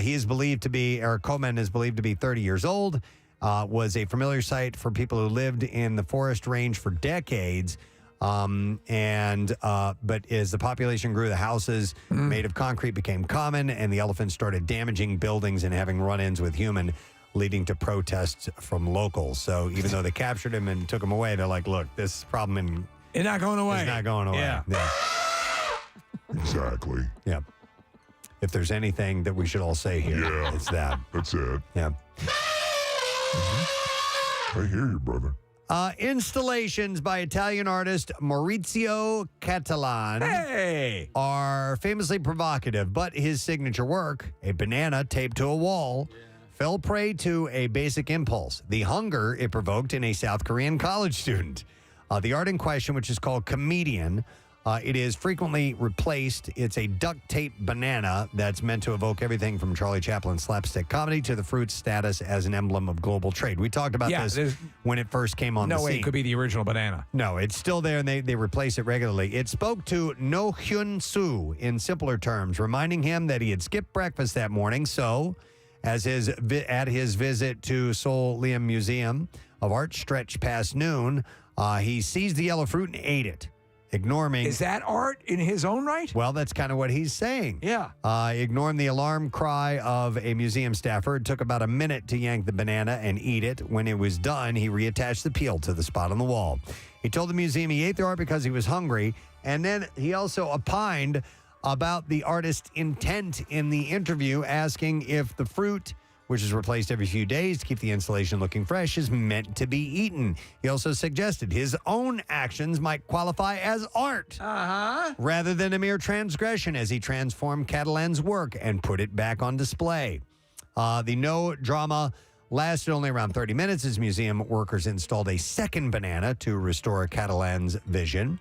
He is believed to be, Arakomben is believed to be 30 years old, was a familiar sight for people who lived in the forest range for decades. But as the population grew, the houses made of concrete became common, and the elephants started damaging buildings and having run-ins with human, leading to protests from locals. So even though they captured him and took him away, they're like, look, this problem it's not going away. It's not going away. Yeah. Exactly. Yeah. If there's anything that we should all say here, it's that. That's it. Yeah. I hear you, brother. Installations by Italian artist Maurizio Catalan are famously provocative, but his signature work, a banana taped to a wall, fell prey to a basic impulse, the hunger it provoked in a South Korean college student. The art in question, which is called Comedian, it is frequently replaced. It's a duct tape banana that's meant to evoke everything from Charlie Chaplin's slapstick comedy to the fruit's status as an emblem of global trade. We talked about this when it first came on the scene. No way it could be the original banana. No, it's still there, and they replace it regularly. It spoke to No Hyun Soo in simpler terms, reminding him that he had skipped breakfast that morning. So, at his visit to Seoul Liam Museum of Art stretched past noon, he seized the yellow fruit and ate it. Ignoring. Is that art in his own right? Well, that's kind of what he's saying. Yeah. Ignoring the alarm cry of a museum staffer, it took about a minute to yank the banana and eat it. When it was done, he reattached the peel to the spot on the wall. He told the museum he ate the art because he was hungry, and then he also opined about the artist's intent in the interview, asking if the fruit, which is replaced every few days to keep the installation looking fresh, is meant to be eaten. He also suggested his own actions might qualify as art rather than a mere transgression, as he transformed Catalan's work and put it back on display. The no drama lasted only around 30 minutes as museum workers installed a second banana to restore Catalan's vision.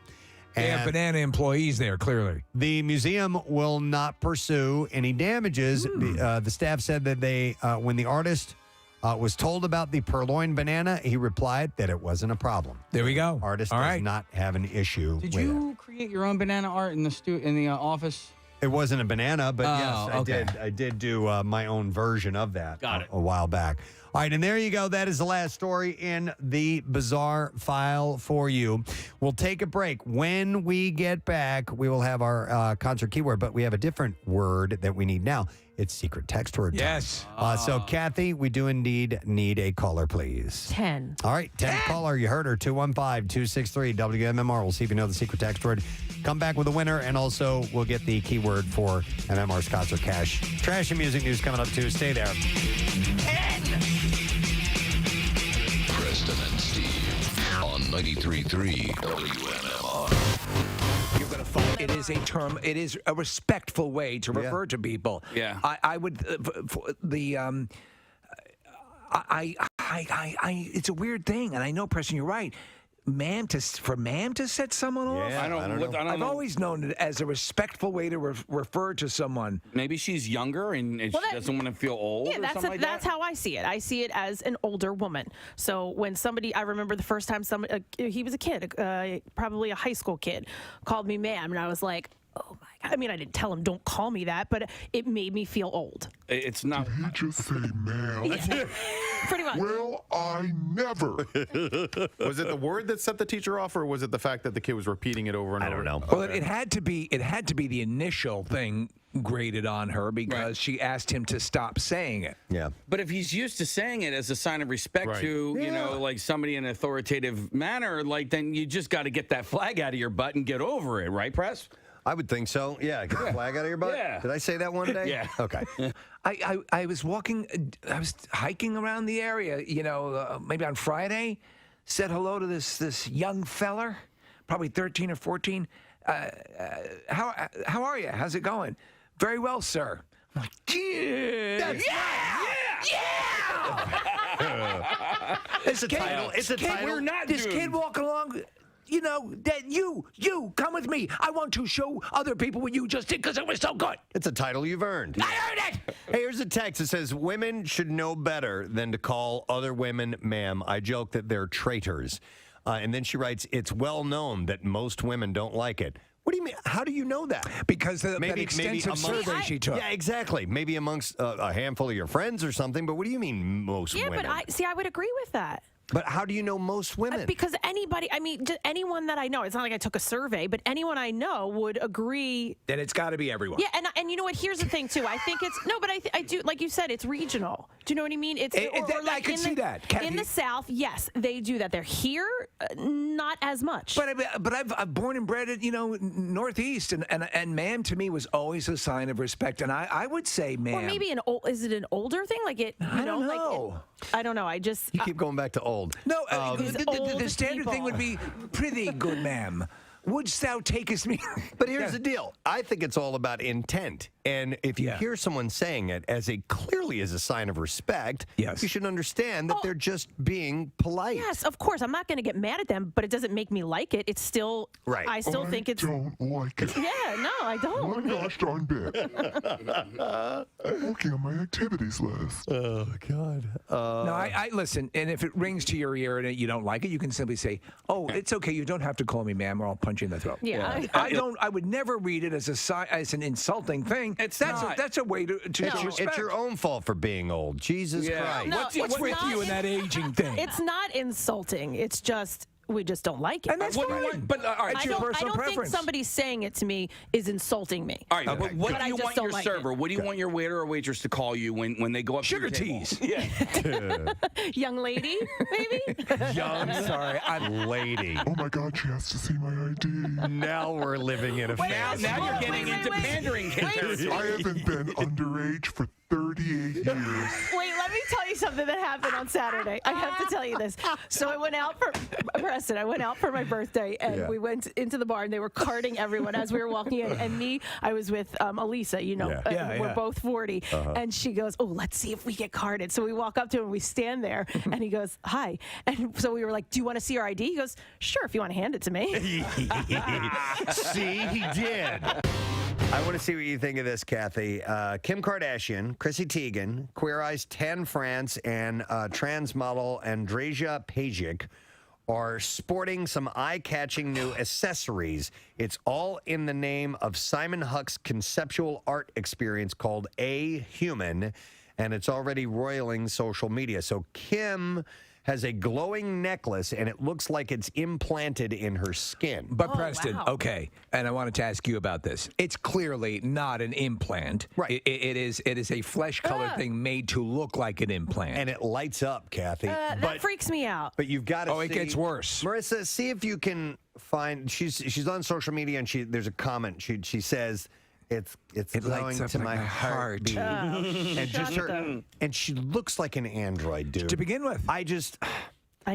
They have banana employees there, clearly. The museum will not pursue any damages. The staff said that when the artist was told about the purloined banana, he replied that it wasn't a problem. There we go. Artist All does right. not have an issue Did with it. you create your own banana art in the office? It wasn't a banana, but yes, okay. I did do my own version of that a while back. All right, and there you go. That is the last story in the bizarre file for you. We'll take a break. When we get back, we will have our concert keyword, but we have a different word that we need now. It's secret text word time. Yes. So, Kathy, we do indeed need a caller, please. 10. All right, 10th caller. You heard her, 215-263-WMMR. We'll see if you know the secret text word. Come back with a winner, and also we'll get the keyword for MMR's Concert Cash. Trash and music news coming up, too. Stay there. Preston and Steve on 93.3 WMMR. You're going to fall. It is a term. It is a respectful way to refer to people. Yeah. I would. It's a weird thing, and I know, Preston, you're right. Ma'am to set someone off. Yeah, I don't know. I've always known it as a respectful way to refer to someone. Maybe she's younger and she doesn't want to feel old. Yeah, or something like that's that. how I see it. I see it as an older woman. So when somebody, I remember the first time he was a kid, probably a high school kid, called me ma'am, and I was like, oh my God. I mean, I didn't tell him don't call me that, but it made me feel old. It's not. Did he just say ma'am? Pretty much. Well, I never. Was it the word that set the teacher off, or was it the fact that the kid was repeating it over and over? I don't know. Well, it had to be the initial thing graded on her because she asked him to stop saying it. Yeah. But if he's used to saying it as a sign of respect to, like somebody in an authoritative manner, like then you just got to get that flag out of your butt and get over it, right, Press? I would think so. Yeah, get the flag out of your butt. Yeah. Did I say that one day? Yeah. Okay. I was hiking around the area, maybe on Friday, said hello to this young feller, probably 13 or 14. How are you? How's it going? Very well, sir. I'm like, yeah. It's a title. It's a title. We're not This doomed. kid walking along, that you come with me. I want to show other people what you just did because it was so good. It's a title you've earned. I earned it. Hey, here's a text that says, women should know better than to call other women ma'am. I joke that they're traitors. And then she writes, it's well known that most women don't like it. What do you mean? How do you know that? Because of that extensive survey she took. Yeah, exactly. Maybe amongst a handful of your friends or something. But what do you mean most women? Yeah, but I would agree with that. But how do you know most women? Because anyone that I know, it's not like I took a survey, but anyone I know would agree. Then it's got to be everyone. Yeah, and you know what? Here's the thing, too. I think it's, no, but I do, like you said, it's regional. Do you know what I mean? It's I can see that. In the South, yes, they do that. They're here, not as much. But I've born and bred it, Northeast, and ma'am to me was always a sign of respect. And I would say, ma'am. Or maybe is it an older thing? Like it, I don't know. I don't know. I just You keep going back to old. No, old the standard thing would be pretty good, ma'am. Wouldst thou takest me? But here's the deal. I think it's all about intent. And if you hear someone saying it clearly as a sign of respect, you should understand that they're just being polite. Yes, of course. I'm not going to get mad at them, but it doesn't make me like it. It's still, right. I still think it's. I don't like it. Yeah, no, I don't. My gosh darn bit. I'm looking at my activities list. Oh, God. No, I listen, and if it rings to your ear and you don't like it, you can simply say, "Oh, it's okay. You don't have to call me ma'am, or I'll punch you in the throat." Yeah. I would never read it as an insulting thing. That's a way to respect. It's your own fault for being old. Jesus Christ. No, What's with you in that aging thing? It's not insulting. It's just we just don't like it. And that's fine. But all right, it's your personal I don't preference. think somebody saying it to me is insulting me. All right, but what do you just want don't your like server? What do you want your waiter or waitress to call you when they go up Sugar to your teas. table? Yeah. Young lady, maybe? I'm lady. Oh my God, she has to see my ID. Now we're living in a fantasy. Now you're getting into pandering territory. I haven't been underage for 38 years. Wait, let me tell you something that happened on Saturday. I have to tell you this. So I went out for Preston. I went out for my birthday, and we went into the bar, and they were carting everyone as we were walking in. And I was with Elisa. We're both 40, and she goes, "Oh, let's see if we get carded." So we walk up to him, and we stand there, and he goes, "Hi." And so we were like, "Do you want to see your ID?" He goes, "Sure, if you want to hand it to me." See, he did. I want to see what you think of this, Kathy. Kim Kardashian, Chrissy Teigen, Queer Eye's Tan France, and trans model Andreja Pajic are sporting some eye-catching new accessories. It's all in the name of Simon Huck's conceptual art experience called A Human, and it's already roiling social media. So Kim has a glowing necklace, and it looks like it's implanted in her skin. But Preston, okay, and I wanted to ask you about this. It's clearly not an implant. Right. It is a flesh-colored thing made to look like an implant. And it lights up, Kathy. That freaks me out. But you've got to see. It gets worse. Marissa, see if you can find. She's on social media, and there's a comment. She says it's glowing lights up to like my my heartbeat. And just her, and she looks like an android, dude. To begin with, I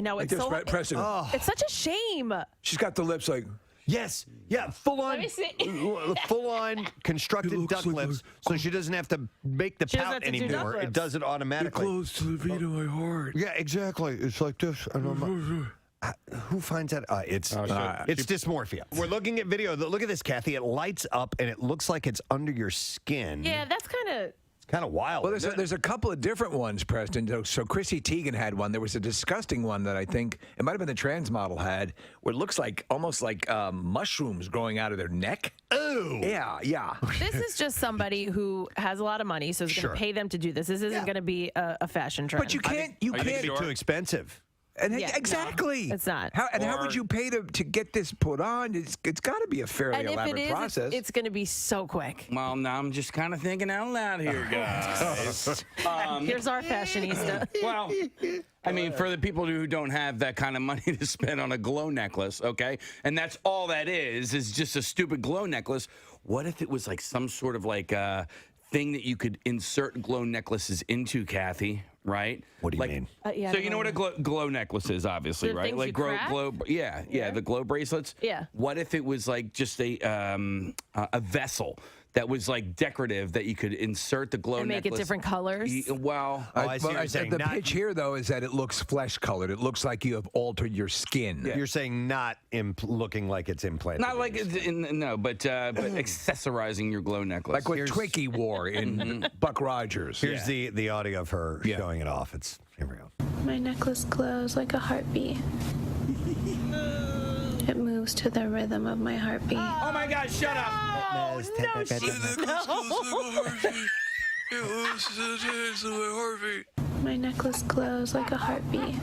know it's so. Preston. It's such a shame. She's got the lips like. Yes, full on, Let me see. full on constructed duck lips, so she doesn't have to make the She doesn't pout have to do duck anymore. It lips. does it automatically. Close to the beat of my heart. Yeah, exactly. It's like this. And I'm who finds that? It's dysmorphia. We're looking at video. Look at this, Kathy. It lights up, and it looks like it's under your skin. Yeah, that's kind of. Kind of wild. Well, there's a couple of different ones, Preston. So Chrissy Teigen had one. There was a disgusting one that I think it might have been the trans model had, where it looks like almost like mushrooms growing out of their neck. Ooh. Yeah. This is just somebody who has a lot of money, so is going to pay them to do this. This isn't going to be a fashion trend. But you can't. It's too expensive. And Yeah, exactly. no, it's not. How would you pay to get this put on? It's got to be a fairly And if elaborate it is, process. it's going to be so quick. Well, now I'm just kind of thinking out loud here, guys. Here's our fashionista. Well, I mean, for the people who don't have that kind of money to spend on a glow necklace, okay, and that's all that is just a stupid glow necklace. What if it was like some sort of like thing that you could insert glow necklaces into, Kathy? Right? What do you mean? Yeah, So you know what a glow necklace is, obviously, The right? things Like you glow, crack? yeah, the glow bracelets. Yeah. What if it was like just a vessel that was like decorative that you could insert the glow And make it necklace? different colors? Well, I see what you're saying. The pitch here, though, is that it looks flesh-colored. It looks like you have altered your skin. You're saying not looking like it's implanted. not like but accessorizing your glow necklace. Like what Twiggy wore in Buck Rogers. Here's the audio of her showing it off. Here we go. My necklace glows like a heartbeat. It moves to the rhythm of my heartbeat. Oh my God! Shut up! My necklace glows like a heartbeat.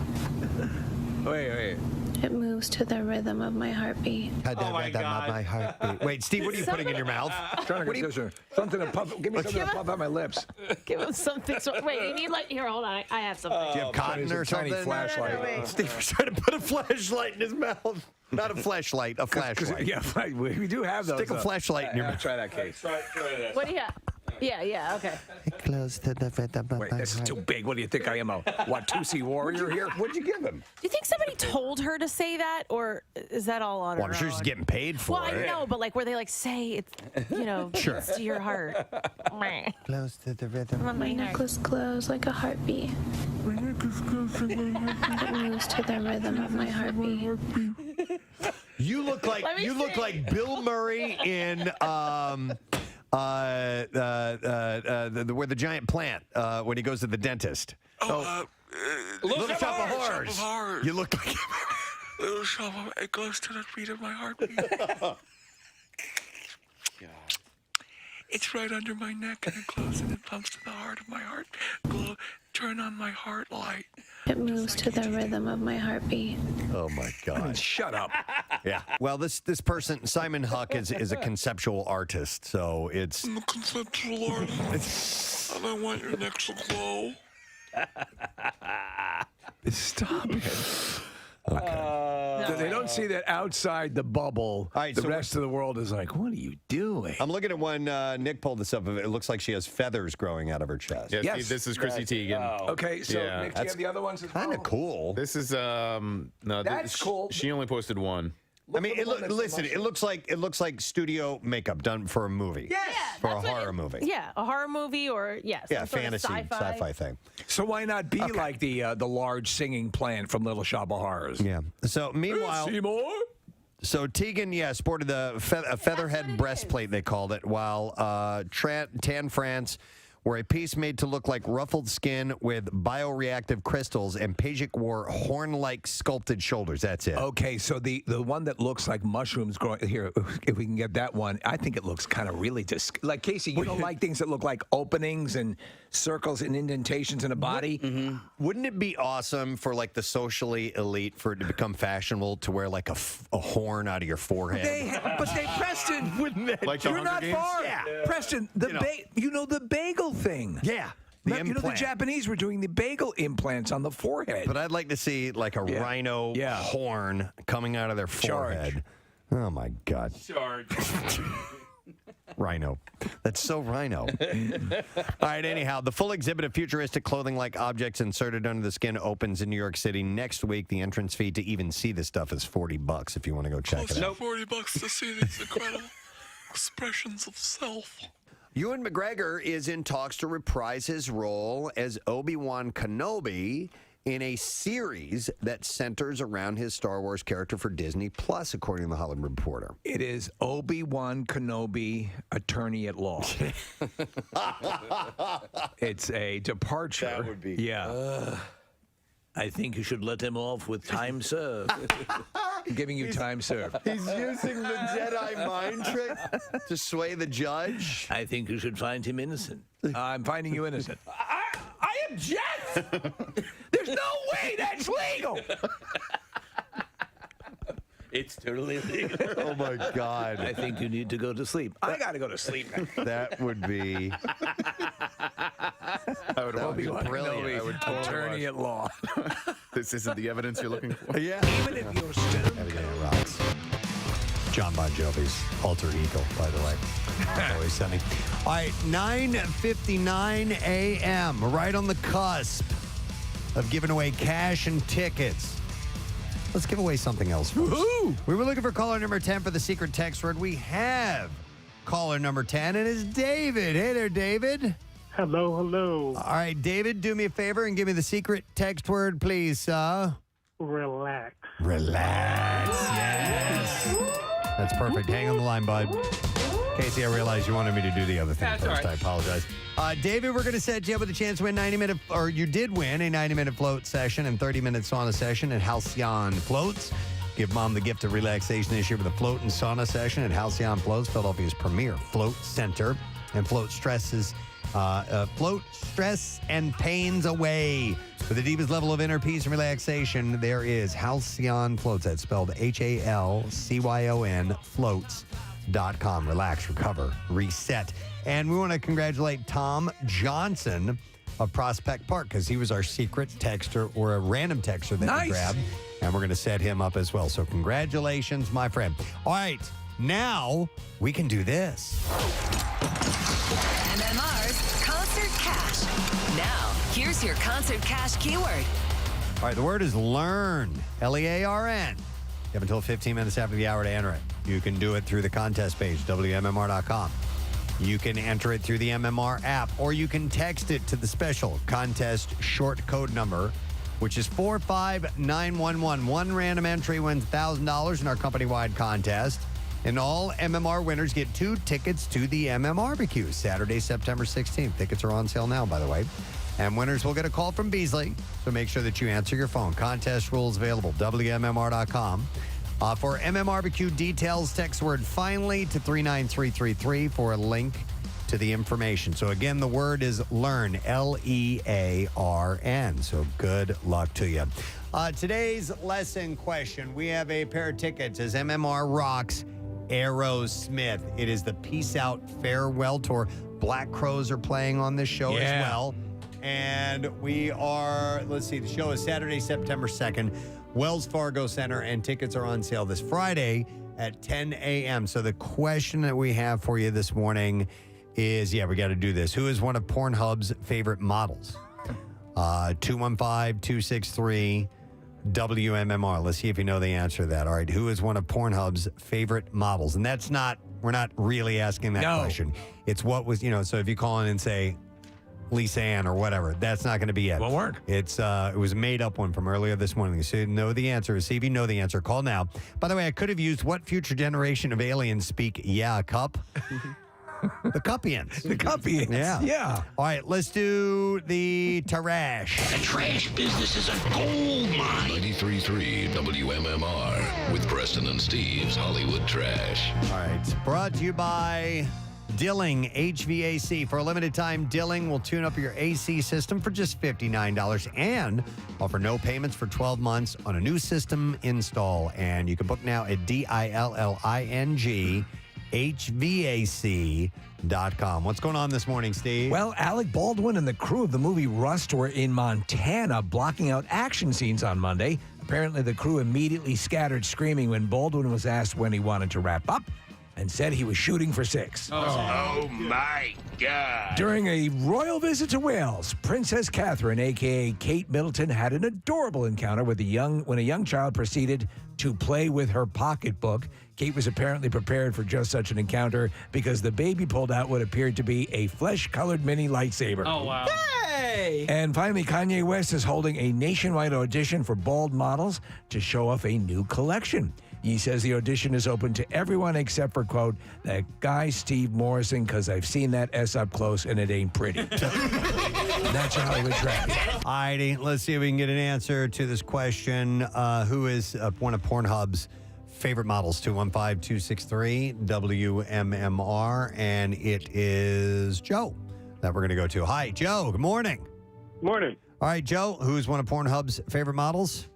Wait. It moves to the rhythm of my heartbeat. My heartbeat. Wait, Steve, what are you putting in your mouth? Trying to get something to puff. Give me something to puff out my lips. Give him something. Wait, you need here, hold on. I have something. Do you have cotton or something? Tiny flashlight. wait. Steve was trying to put a flashlight in his mouth. Not a flashlight, a flashlight. Yeah, we do have those. Stick a flashlight in your mouth. Try that, Case. Try that. What do you have? Yeah, okay. Close to the rhythm of Wait, my this is heart. too big. What do you think I am, a Watusi warrior here? What'd you give him? Do you think somebody told her to say that, or is that all on Well, her I'm sure own? she's getting paid for Well, it. I know, but like where they like say it's, Sure. it's to your heart. Close to the rhythm. My necklace glows like a heartbeat. It moves to the rhythm of my heartbeat. You look like Let me see. like Bill Murray in where the giant plant when he goes to the dentist. Little Shop of Horrors. You look like Little Shop of it goes to the beat of my heartbeat. It's right under my neck and it glows and it pumps to the heart of my heart. Glow, turn on my heart light. It moves to the rhythm of my heartbeat. Oh my God! Shut up. Yeah. Well, this person Simon Huck is a conceptual artist, so it's. I'm a conceptual artist. And I want your neck to glow. Stop it. Okay. They don't see that outside the bubble. All right, the so rest of the world is like, what are you doing? I'm looking at one. Nick pulled this up. It looks like she has feathers growing out of her chest. Yeah, Yes. Steve, this is Chrissy Teigen. Okay, so Yeah. Nick, do you have the other ones as well? Kind of cool. This is no. That's cool. She only posted one. I mean, listen. It looks like studio makeup done for a movie. Yes. For a horror movie. Yeah, a horror movie or Yeah, some sort of fantasy, sci-fi thing. So why not be like the large singing plant from Little Shop of Horrors? Yeah. So meanwhile, Seymour? so Tegan, sported a featherhead breastplate, they called it, while Tan France wore a piece made to look like ruffled skin with bioreactive crystals, and Pajik wore horn-like sculpted shoulders. That's it. Okay, so the one that looks like mushrooms growing here, if we can get that one, I think it looks kind of really like Casey. You don't like things that look like openings and circles and indentations in a body. Wouldn't it be awesome for like the socially elite for it to become fashionable to wear like a horn out of your forehead? But Preston, Wouldn't it? Like the you're Hunger not Games? far. Yeah. Preston, the bagel thing. Yeah. The implant. Japanese were doing the bagel implants on the forehead. But I'd like to see like a rhino horn coming out of their forehead. Oh my God. Charge. Rhino. That's so rhino. All right, anyhow, the full exhibit of futuristic clothing-like objects inserted under the skin opens in New York City next week. The entrance fee to even see this stuff is $40 if you want to go check it out. $40 to see these incredible expressions of self. Ewan McGregor is in talks to reprise his role as Obi-Wan Kenobi in a series that centers around his Star Wars character for Disney Plus, according to the Hollywood Reporter. It is Obi-Wan Kenobi, attorney at law. It's a departure. That would be. Yeah. I think you should let him off with time served. Giving you time served. He's using the Jedi mind trick to sway the judge. I think you should find him innocent. I'm finding you innocent. I object! There's no way that's legal! It's totally legal. Oh my God. I think you need to go to sleep. I got to go to sleep now. That would be. That would be brilliant. I would totally attorney at law. This isn't the evidence you're looking for. Yeah. Even if you're still... Everything rocks. John Bon Jovi's alter ego, by the way. Always sunny. All right, 9:59 a.m. We're right on the cusp of giving away cash and tickets. Let's give away something else first. Woohoo! We were looking for caller number 10 for the secret text word. We have caller number 10, and it's David. Hey there, David. Hello, hello. All right, David, do me a favor and give me the secret text word, please. Relax. Relax. Yes. That's perfect. Hang on the line, bud. Casey, I realize you wanted me to do the other thing That's first. all right. I apologize. David, we're going to set you up with a chance to win you did win a 90-minute float session and 30-minute sauna session at Halcyon Floats. Give Mom the gift of relaxation this year with a float and sauna session at Halcyon Floats, Philadelphia's premier float center. And float stresses Float stress and pains away. For the deepest level of inner peace and relaxation, there is Halcyon Floats. That's spelled HALCYON floats.com. Relax, recover, reset. And we want to congratulate Tom Johnson of Prospect Park because he was our secret texter or a random texter that we grabbed. And we're going to set him up as well. So congratulations, my friend. All right, now we can do this. MMR's Concert Cash. Now, here's your Concert Cash keyword. All right, the word is learn, L-E-A-R-N. You have until 15 minutes after the hour to enter it. You can do it through the contest page, WMMR.com. You can enter it through the MMR app, or you can text it to the special contest short code number, which is 45911. One random entry wins $1,000 in our company-wide contest. And all MMR winners get 2 tickets to the MMRBQ, Saturday, September 16th. Tickets are on sale now, by the way. And winners will get a call from Beasley, so make sure that you answer your phone. Contest rules available, WMMR.com. For MMRBQ details, text the word finally to 39333 for a link to the information. So again, the word is learn, L-E-A-R-N. So good luck to you. Today's lesson question, we have a pair of tickets as MMR rocks Aerosmith. It is the Peace Out Farewell Tour. Black Crowes are playing on this show as well. And we are, let's see, the show is Saturday, September 2nd, Wells Fargo Center, and tickets are on sale this Friday at 10 a.m. So the question that we have for you this morning is, we got to do this. Who is one of Pornhub's favorite models? 215-263-WMMR. Let's see if you know the answer to that. All right, who is one of Pornhub's favorite models? And that's not, we're not really asking that question. It's what was, so if you call in and say, Lisa Ann or whatever, that's not going to be it. Won't work. It's it was a made-up one from earlier this morning. So you know the answer. See if you know the answer. Call now. By the way, I could have used what future generation of aliens speak cup? The Cupians. The Cupians. Yeah. All right, let's do the trash. The trash business is a gold mine. 93.3 WMMR with Preston and Steve's Hollywood Trash. All right, brought to you by Dilling HVAC. For a limited time, Dilling will tune up your AC system for just $59 and offer no payments for 12 months on a new system install. And you can book now at DILLING HVAC.com. What's going on this morning, Steve? Well, Alec Baldwin and the crew of the movie Rust were in Montana blocking out action scenes on Monday. Apparently, the crew immediately scattered screaming when Baldwin was asked when he wanted to wrap up and said he was shooting for 6. Oh my God. During a royal visit to Wales, Princess Catherine, a.k.a. Kate Middleton, had an adorable encounter with when a young child proceeded to play with her pocketbook. Kate was apparently prepared for just such an encounter because the baby pulled out what appeared to be a flesh-colored mini lightsaber. Oh, wow. Hey! And finally, Kanye West is holding a nationwide audition for bald models to show off a new collection. He says the audition is open to everyone except for, quote, that guy Steve Morrison, because I've seen that S up close and it ain't pretty. That's your Hollywood Trash. All righty, let's see if we can get an answer to this question. Who is one of Pornhub's favorite models? 215-263-WMMR, and it is Joe that we're going to go to. Hi, Joe. Good morning. Morning. All right, Joe, who's one of Pornhub's favorite models?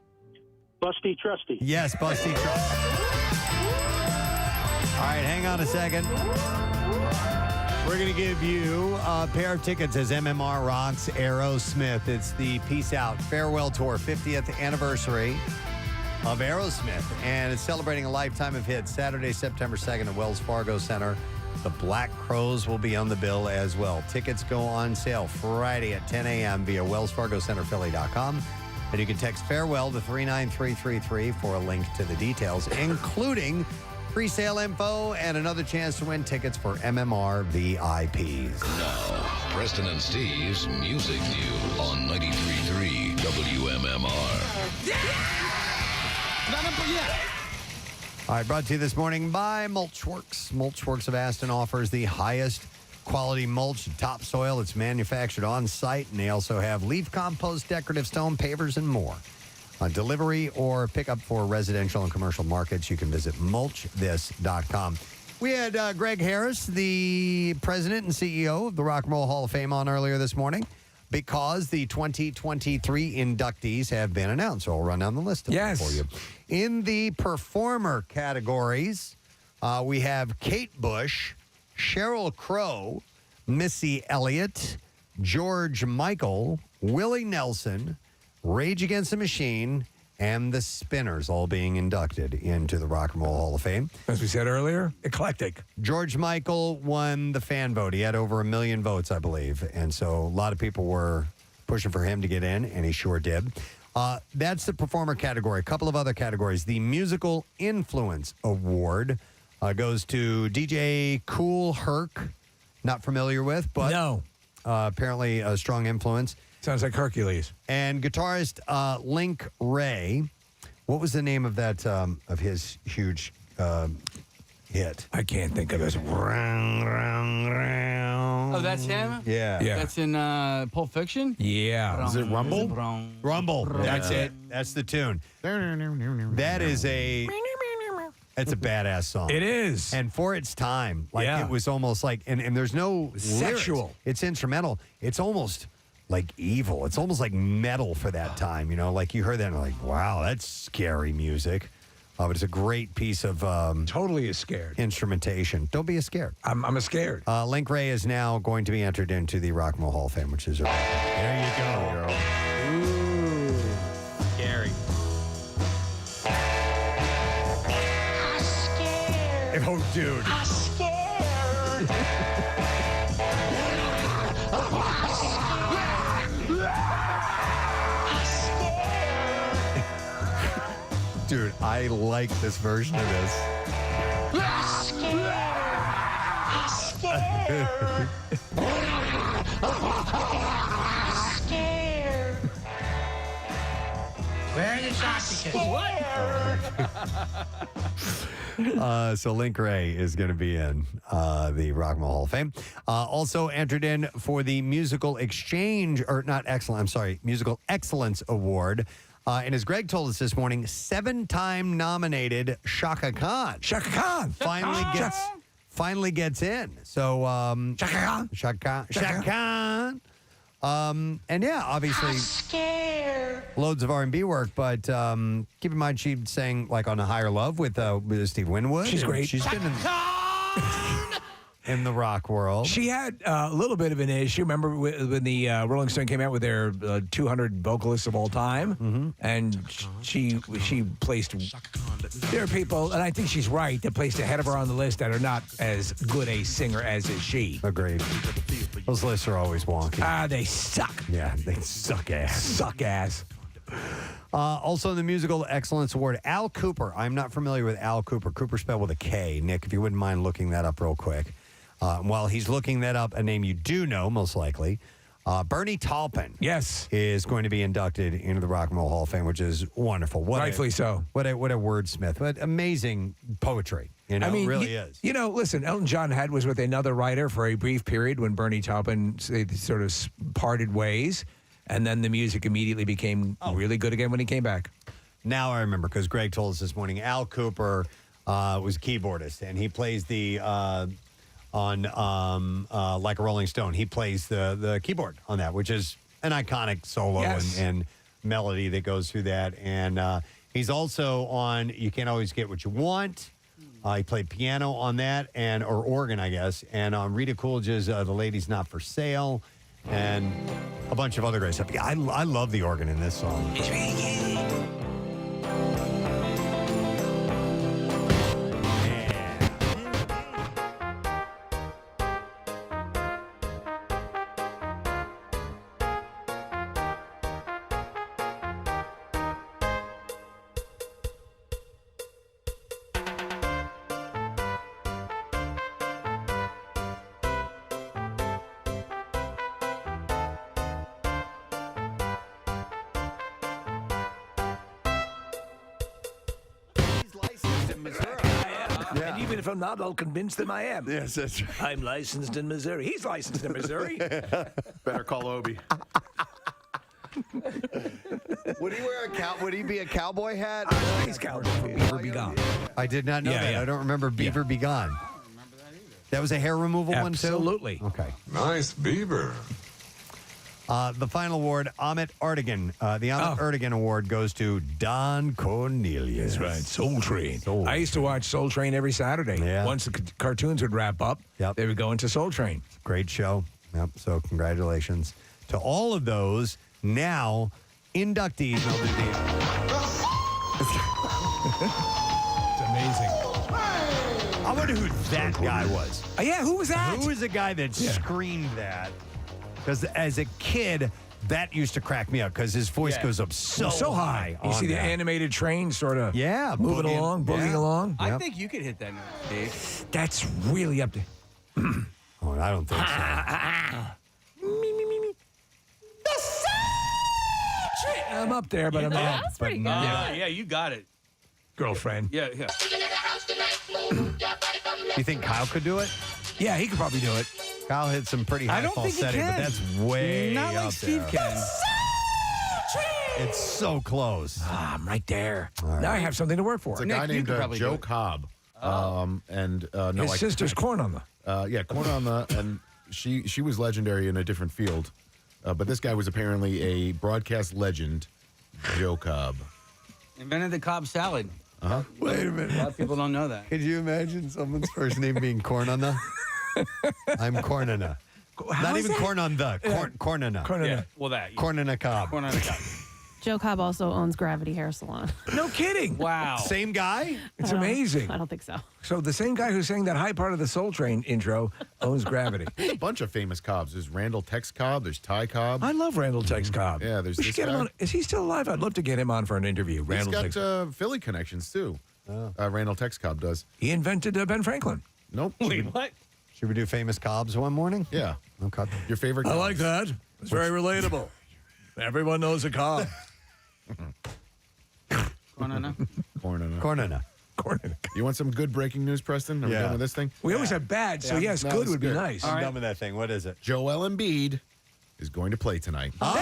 Busty Trusty. Yes, Busty Trusty. All right, hang on a second. We're going to give you a pair of tickets as MMR rocks Aerosmith. It's the Peace Out Farewell Tour, 50th anniversary of Aerosmith, and it's celebrating a lifetime of hits. Saturday, September 2nd at Wells Fargo Center. The Black Crowes will be on the bill as well. Tickets go on sale Friday at 10 a.m. via wellsfargocenterphilly.com. And you can text farewell to 39333 for a link to the details, including pre-sale info and another chance to win tickets for MMR VIPs. Now, Preston and Steve's Music News on 93.3 WMMR. All right, brought to you this morning by Mulchworks. Mulchworks of Aston offers the highest quality mulch and topsoil. It's manufactured on site, and they also have leaf compost, decorative stone pavers, and more. On delivery or pickup for residential and commercial markets, you can visit mulchthis.com. We had Greg Harris, the president and CEO of the Rock and Roll Hall of Fame, on earlier this morning because the 2023 inductees have been announced. So I'll run down the list of them for you. In the performer categories, we have Kate Bush, Sheryl Crow, Missy Elliott, George Michael, Willie Nelson, Rage Against the Machine, and the Spinners all being inducted into the Rock and Roll Hall of Fame. As we said earlier, eclectic. George Michael won the fan vote. He had over 1 million votes, I believe. And so a lot of people were pushing for him to get in, and he sure did. That's the performer category. A couple of other categories. The Musical Influence Award goes to DJ Kool Herc. Not familiar with, but apparently a strong influence. Sounds like Hercules. And guitarist Link Ray. What was the name of that of his huge hit? I can't think of it. Oh, that's him? Yeah. That's in Pulp Fiction? Yeah. Is it Rumble? Rumble. That's it. That's the tune. That is It's a badass song. It is. And for its time, like Yeah. it was almost like, and there's no Sexual. lyrics. It's instrumental. It's almost like evil. It's almost like metal for that time, like you heard that and you're like, wow, that's scary music. But it's a great piece of totally is scared instrumentation. Don't be scared. I'm a scared. Link Ray is now going to be entered into the Rock and Roll Hall of Fame, which is there you go, girl. Ooh. Scary. Oh, dude. I'm scared. Dude, I like this version of this. I'm scared. I'm scared. I'm scared. Where are the sausages? So Link Ray is going to be in the Rock and Roll Hall of Fame. Also entered in for the Musical Exchange, or not excellent, I'm sorry, Musical Excellence Award. And as Greg told us this morning, 7-time nominated Shaka Khan. Shaka Khan finally gets in. So Shaka Khan. And yeah, obviously loads of R&B work, but keep in mind she sang like on A Higher Love with Steve Winwood. She's great. She's been in the rock world. She had a little bit of an issue. Remember when the Rolling Stone came out with their 200 vocalists of all time, and she placed. There are people, and I think she's right, that placed ahead of her on the list that are not as good a singer as is she. Agreed. Those lists are always wonky. They suck. Yeah, they suck ass. Suck ass. Also, the Musical Excellence Award, Al Cooper. I'm not familiar with Al Cooper. Cooper spelled with a K. Nick, if you wouldn't mind looking that up real quick. While he's looking that up, a name you do know, most likely, Bernie Taupin. Yes. Is going to be inducted into the Rock and Roll Hall of Fame, which is wonderful. Rightfully so. What a wordsmith. What amazing poetry. I mean, it really is. Listen, Elton John was with another writer for a brief period when Bernie Taupin sort of parted ways, and then the music immediately became really good again when he came back. Now I remember, because Greg told us this morning, Al Cooper was a keyboardist, and he plays the... on Like a Rolling Stone. He plays the keyboard on that, which is an iconic solo and melody that goes through that. And he's also on You Can't Always Get What You Want. He played piano on that, or organ, I guess. And on Rita Coolidge's The Lady's Not For Sale, and a bunch of other great stuff. Yeah, I love the organ in this song. And even if I'm not, I'll convince them I am. Yes, that's right. I'm licensed in Missouri. He's licensed in Missouri. Better call Obi. Would he wear Would he be a cowboy hat? He's cowboy. Beaver Be Gone. I did not know that. Yeah. I don't remember Beaver Be Gone. That was a hair removal one, too? Absolutely. Okay. Nice beaver. The final award, Amit Erdogan. The Amit Erdogan Award goes to Don Cornelius. That's right. Soul Train. I used to watch Soul Train every Saturday. Yeah. Once the cartoons would wrap up, they would go into Soul Train. Great show. Yep. So congratulations to all of those now inductees. And I'll do It's amazing. I wonder who that guy was. Yeah, who was that? Who was the guy that screamed that? Because as a kid, that used to crack me up because his voice goes up so high. You on see the that. animated train sort of moving boogieing. along, boogieing along. I think you could hit that note, Dave. That's really up to... Oh, I don't think so. I'm up there, but I'm not. That was pretty good. Yeah, you got it. Girlfriend. Yeah. You think Kyle could do it? Yeah, he could probably do it. Kyle hit some pretty high I don't think he falsetto, but can. that's way Not like up Steve there. can. It's so close. I'm right there. right. Now I have something to work for. It's a guy Nick, you named could probably do Joe it. Cobb. And His sister's Corn on the... Corn on the, and she was legendary in a different field. But this guy was apparently a broadcast legend, Joe Cobb. Invented the Cobb salad. Wait a A minute. lot of people don't know that. Could you imagine someone's first name being Corn on the? I'm Cornina. Not even corn on the. Cornina. Yeah, well, that. Cornina Cobb. Corn on the Cobb. Joe Cobb also owns Gravity Hair Salon. No kidding. Wow. Same guy? It's amazing. I don't think so. So the same guy who sang that high part of the Soul Train intro owns Gravity. There's a bunch of famous Cobbs. There's Randall Tex Cobb. There's Ty Cobb. I love Randall Tex Cobb. Yeah, there's We this should get him guy. on. Is he still alive? I'd love to get him on for an interview. He's Randall got Tex. Philly connections, too. Randall Tex Cobb does. He invented Ben Franklin. Nope. Wait, what? Should we do famous Cobbs one morning? Yeah. Okay. Your favorite I Cobbs? like that. It's very relatable. Everyone knows a Cobb. Cornina. Cornina. Cornina. You want some good breaking news, Preston? Are we done with this thing? We always have bad, so yes, No, good this would is be nice. I'm done with that thing. What is it? Joel Embiid is going to play tonight. Breaking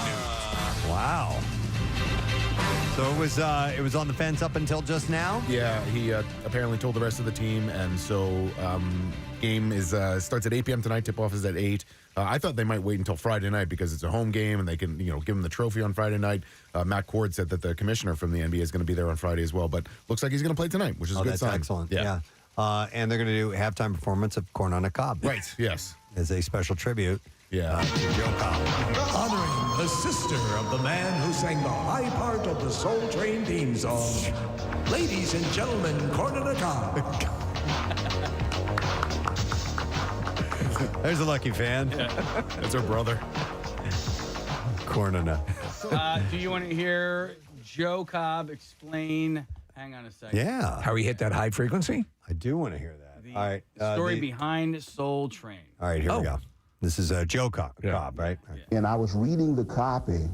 news. Wow. So it was on the fence up until just now? Yeah, he apparently told the rest of the team, and so game is starts at 8 p.m. tonight. Tip-off is at 8. I thought they might wait until Friday night because it's a home game and they can, give him the trophy on Friday night. Matt Cord said that the commissioner from the NBA is going to be there on Friday as well, but looks like he's going to play tonight, which is a good that's sign. excellent. Yeah. And they're going to do halftime performance of Corn on a Cob. Right, yes. As a special tribute Yeah. to Joe Cobb. Honoring the sister of the man who sang the high part of the Soul Train theme song. Ladies and gentlemen, Cornina Cobb. There's a lucky fan. That's her brother. Cornina. Do you want to hear Joe Cobb explain? Hang on a second. Yeah. How he hit that high frequency? I do want to hear that. All right. Story behind Soul Train. All right, here we go. This is Joe Cobb, right? And I was reading the copy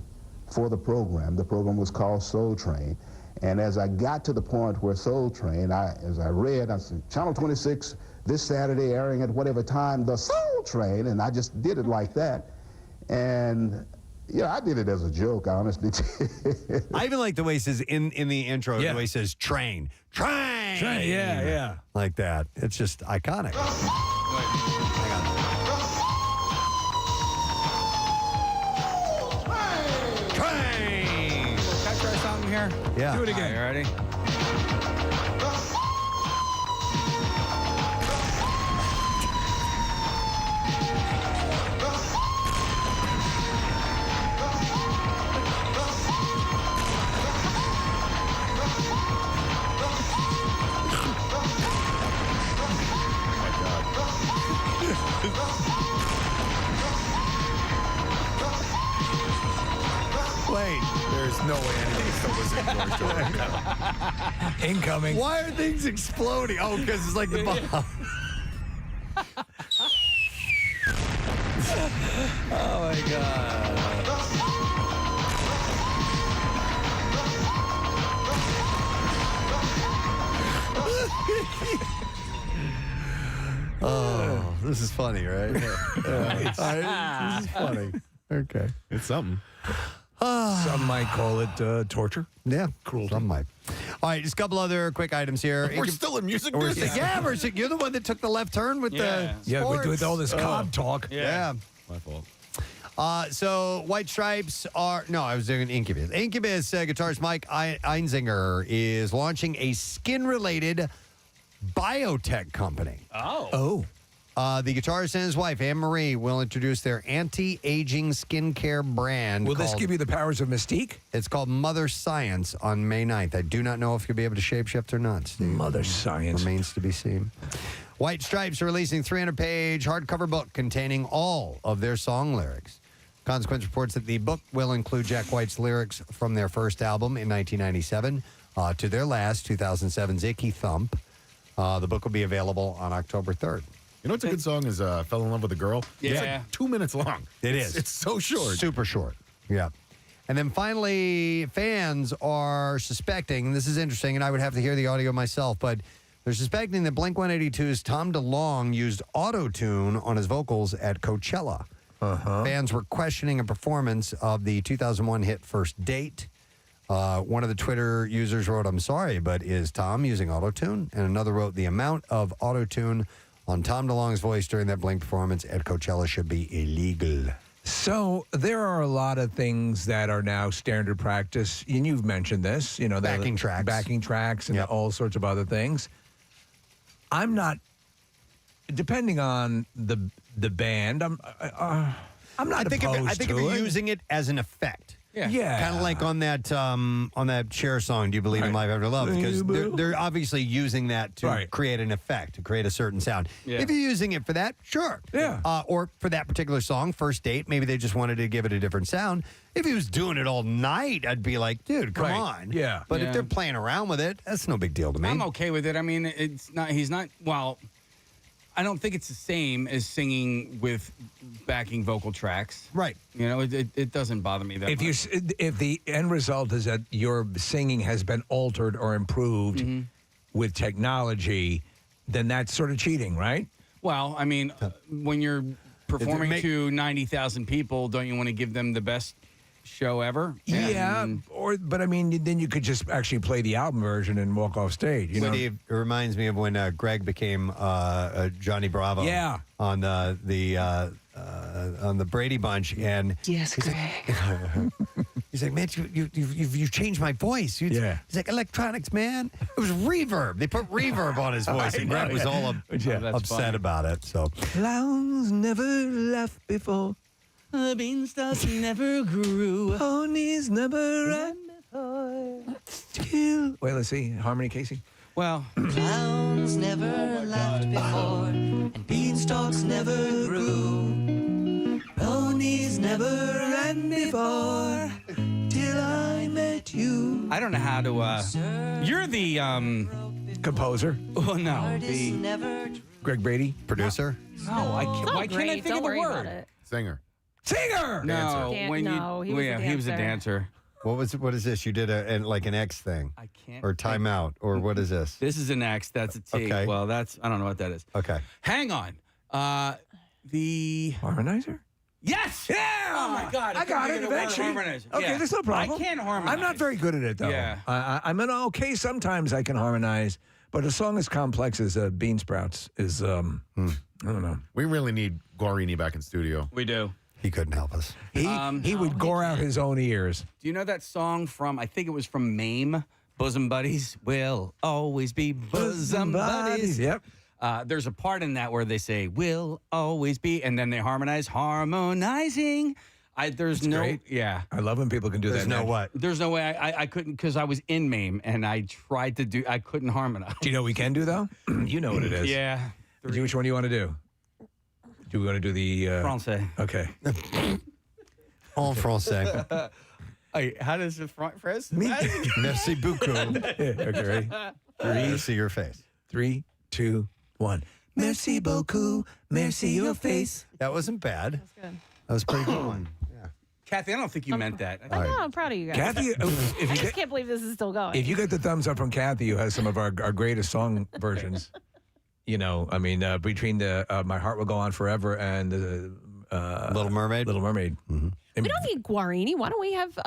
for the program. The program was called Soul Train. And as I got to the point where Soul Train, as I read, I said, Channel 26, this Saturday airing at whatever time, the Soul Train, and I just did it like that. And yeah, I did it as a joke, honestly. I even like the way he says in the intro, the way he says train. Train! Train, yeah. Like that. It's just iconic. Hang on. Train! Can I try something here? Yeah. Do it again. All right, you ready? Wait. There's no way anybody's still listening to our show right now. Incoming. Why are things exploding? Oh, because it's like the bomb. Oh my God. Oh, this is funny, right? This is funny. Okay. It's something. Some might call it torture. Yeah, Cruelty. some might. All right, just a couple other quick items here. We're still in music We're business. still- you're the one that took the left turn with the sports. with all this cob talk. Yeah. My fault. So White Stripes are I was doing Incubus. Incubus guitarist Mike Einzinger is launching a skin-related biotech company. Oh. The guitarist and his wife, Anne-Marie, will introduce their anti-aging skincare brand. Will this give you the powers of Mystique? It's called Mother Science on May 9th. I do not know if you'll be able to shapeshift or not, Steve. Mother Science. Remains to be seen. White Stripes are releasing a 300-page hardcover book containing all of their song lyrics. Consequence reports that the book will include Jack White's lyrics from their first album in 1997 to their last, 2007's Icky Thump. The book will be available on October 3rd. You know what's a good song is Fell in Love with a Girl? Yeah. It's like 2 minutes long. It's so short. Super short. Yeah. And then finally, fans are suspecting, and this is interesting, and I would have to hear the audio myself, but they're suspecting that Blink-182's Tom DeLonge used auto-tune on his vocals at Coachella. Fans were questioning a performance of the 2001 hit First Date. One of the Twitter users wrote, "I'm sorry, but is Tom using auto-tune?" And another wrote, "The amount of auto-tune on Tom DeLonge's voice during that Blink performance at Coachella should be illegal." So there are a lot of things that are now standard practice, and you've mentioned this, Backing tracks. and all sorts of other things. I'm not, depending on the band, I'm not I think opposed if to you're it. using it as an effect. Yeah. Kind of like on that Cher song, "Do You Believe in Life After Love?" Because they're obviously using that to create an effect, to create a certain sound. Yeah. If you're using it for that, sure. Yeah. Or for that particular song, First Date, maybe they just wanted to give it a different sound. If he was doing it all night, I'd be like, dude, come on. Yeah. But Yeah. if they're playing around with it, that's no big deal to me. I'm okay with it. I mean, he's not, well, I don't think it's the same as singing with backing vocal tracks. Right. It doesn't bother me that much. If the end result is that your singing has been altered or improved with technology, then that's sort of cheating, right? Well, I mean, when you're performing to 90,000 people, don't you want to give them the best show ever? Yeah, but I mean, then you could just actually play the album version and walk off stage. It reminds me of when Greg became Johnny Bravo. Yeah. On the Brady Bunch, and Yes, Greg. he's like, "Man, you've changed my voice." He's like, "Electronics, man." It was reverb. They put reverb on his voice, and Greg was all upset about it. So clowns never laughed before. The beanstalks never grew. Ponies never ran before. Still. Wait, let's see. Harmony, Casey. Well, Clowns never laughed before, and beanstalks never grew. Ponies never ran before, till I met you. I don't know how to. You're the composer. Oh no, Greg Brady, producer. No, I can't. Why can't I think of the word? Singer. Singer. No, Dancer. he was a dancer. What is this? You did an X thing. I can't. Or timeout, or what is this? This is an X. That's a T. Okay. Well, I don't know what that is. Okay. Hang on. The harmonizer. Yes. Yeah. Oh my God. I got it eventually. Harmonizer. Okay, Yeah. that's no problem. I can't harmonize. I'm not very good at it though. Yeah. I'm okay. Sometimes I can harmonize, but a song as complex as Bean Sprouts is. I don't know. We really need Guarini back in studio. We do. He couldn't help us. He would gore out his own ears. Do you know that song from? I think it was from Mame. Bosom Buddies will always be bosom buddies. Yep. There's a part in that where they say "will always be," and then they harmonizing. There's no, great. yeah. I love when people can do There's that. no now. what? There's no way I couldn't because I was in Mame and I tried to do. I couldn't harmonize. Do you know what we can do though? You know what it is. Yeah. Which one do you want to do? Do we want to do the Francais? Okay. En français. Hey, how does the phrase? Merci beaucoup. Okay, ready? See your face. 3, 2, 1. Merci beaucoup. Merci your face. That wasn't bad. That's good. That was a pretty good one. Yeah. Kathy, I don't think you meant that. I know, I'm proud of you guys. Kathy, I just can't believe this is still going. if you get the thumbs up from Kathy, who has some of our greatest song versions, I mean, between the My Heart Will Go On Forever and the Little Mermaid. Little Mermaid. Mm-hmm. we don't need Guarini. Why don't we have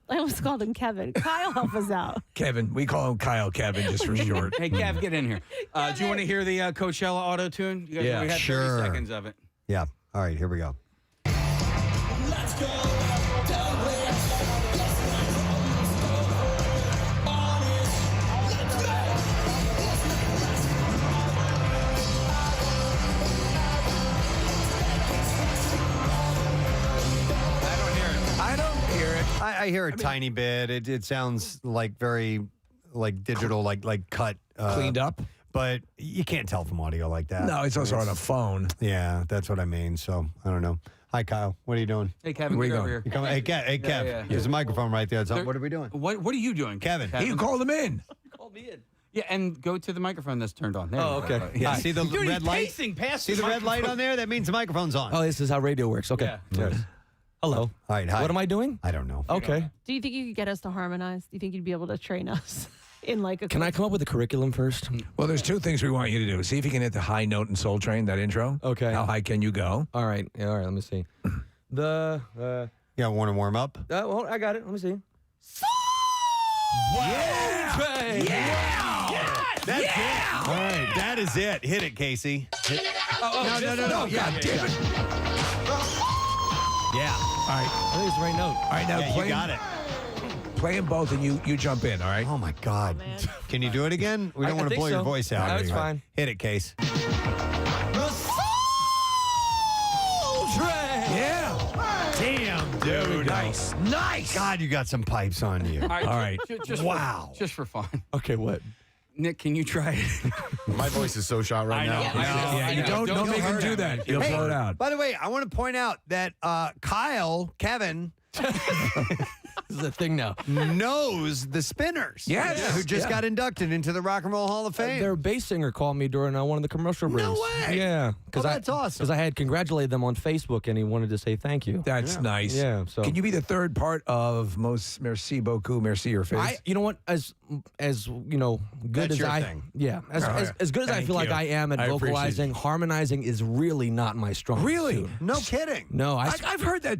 I almost called him Kevin. Kyle, help us out. Kevin. We call him Kyle Kevin just for short. Hey, Kev, get in here. Do you want to hear the Coachella auto tune? You guys, Yeah, we had sure. 30 seconds of it. Yeah. All right, here we go. Let's go. I hear a tiny bit. It sounds like very digital, like cut. Cleaned up? But you can't tell from audio like that. No, it's also on a phone. Yeah, that's what I mean. So, I don't know. Hi, Kyle. What are you doing? Hey, Kevin, Where get you over going? here. You coming? Hey, Kev. Yeah. There's a microphone right there. So what are we doing? What are you doing, Kevin? You called him in. Yeah, and go to the microphone that's turned on. There Oh, you go. okay. Yeah, Hi. see the Dude, red he's light? pacing past See the red light on there? That means the microphone's on. Oh, this is how radio works. Okay. Yeah. Yes. Hello. All right, hi. What am I doing? I don't know. Okay. Do you think you could get us to harmonize? Do you think you'd be able to train us in like a? Can I come up with a curriculum first? Well, there's two things we want you to do. See if you can hit the high note in Soul Train, that intro. Okay. How high can you go? All right. Yeah, all right. Let me see. Yeah, want to warm up? Well, I got it. Let me see. Yeah! That's it. All right, that is it. Hit it, Casey. No. God damn it. Yeah. All right. I think it's the right note. All right, now Yeah, play you got it. Play them both and you jump in, all right? Oh, my God. Can you do it again? We don't I want to think blow your so. voice out. No, it's fine. Hit it, Case. Yeah. Damn, dude. Nice. God, you got some pipes on you. All right. Wow. Just for fun. Okay, what? Nick, can you try it? My voice is so shot right now. Yeah, you don't make him do that. You'll blow it out. By the way, I want to point out that Kevin, This is a thing now. knows the Spinners. Yes. Who just got inducted into the Rock and Roll Hall of Fame. Their bass singer called me during one of the commercial breaks. No way. Yeah. That's awesome. Because I had congratulated them on Facebook, and he wanted to say thank you. That's nice. Yeah. So Can you be the third part of Most Merci Beaucoup, Merci Your Face? you know what? As you know, good That's as your I thing. yeah, as good as I Thank feel like you. I am at I appreciate vocalizing, harmonizing is really not my strong Really? suit. No kidding. No, I've heard that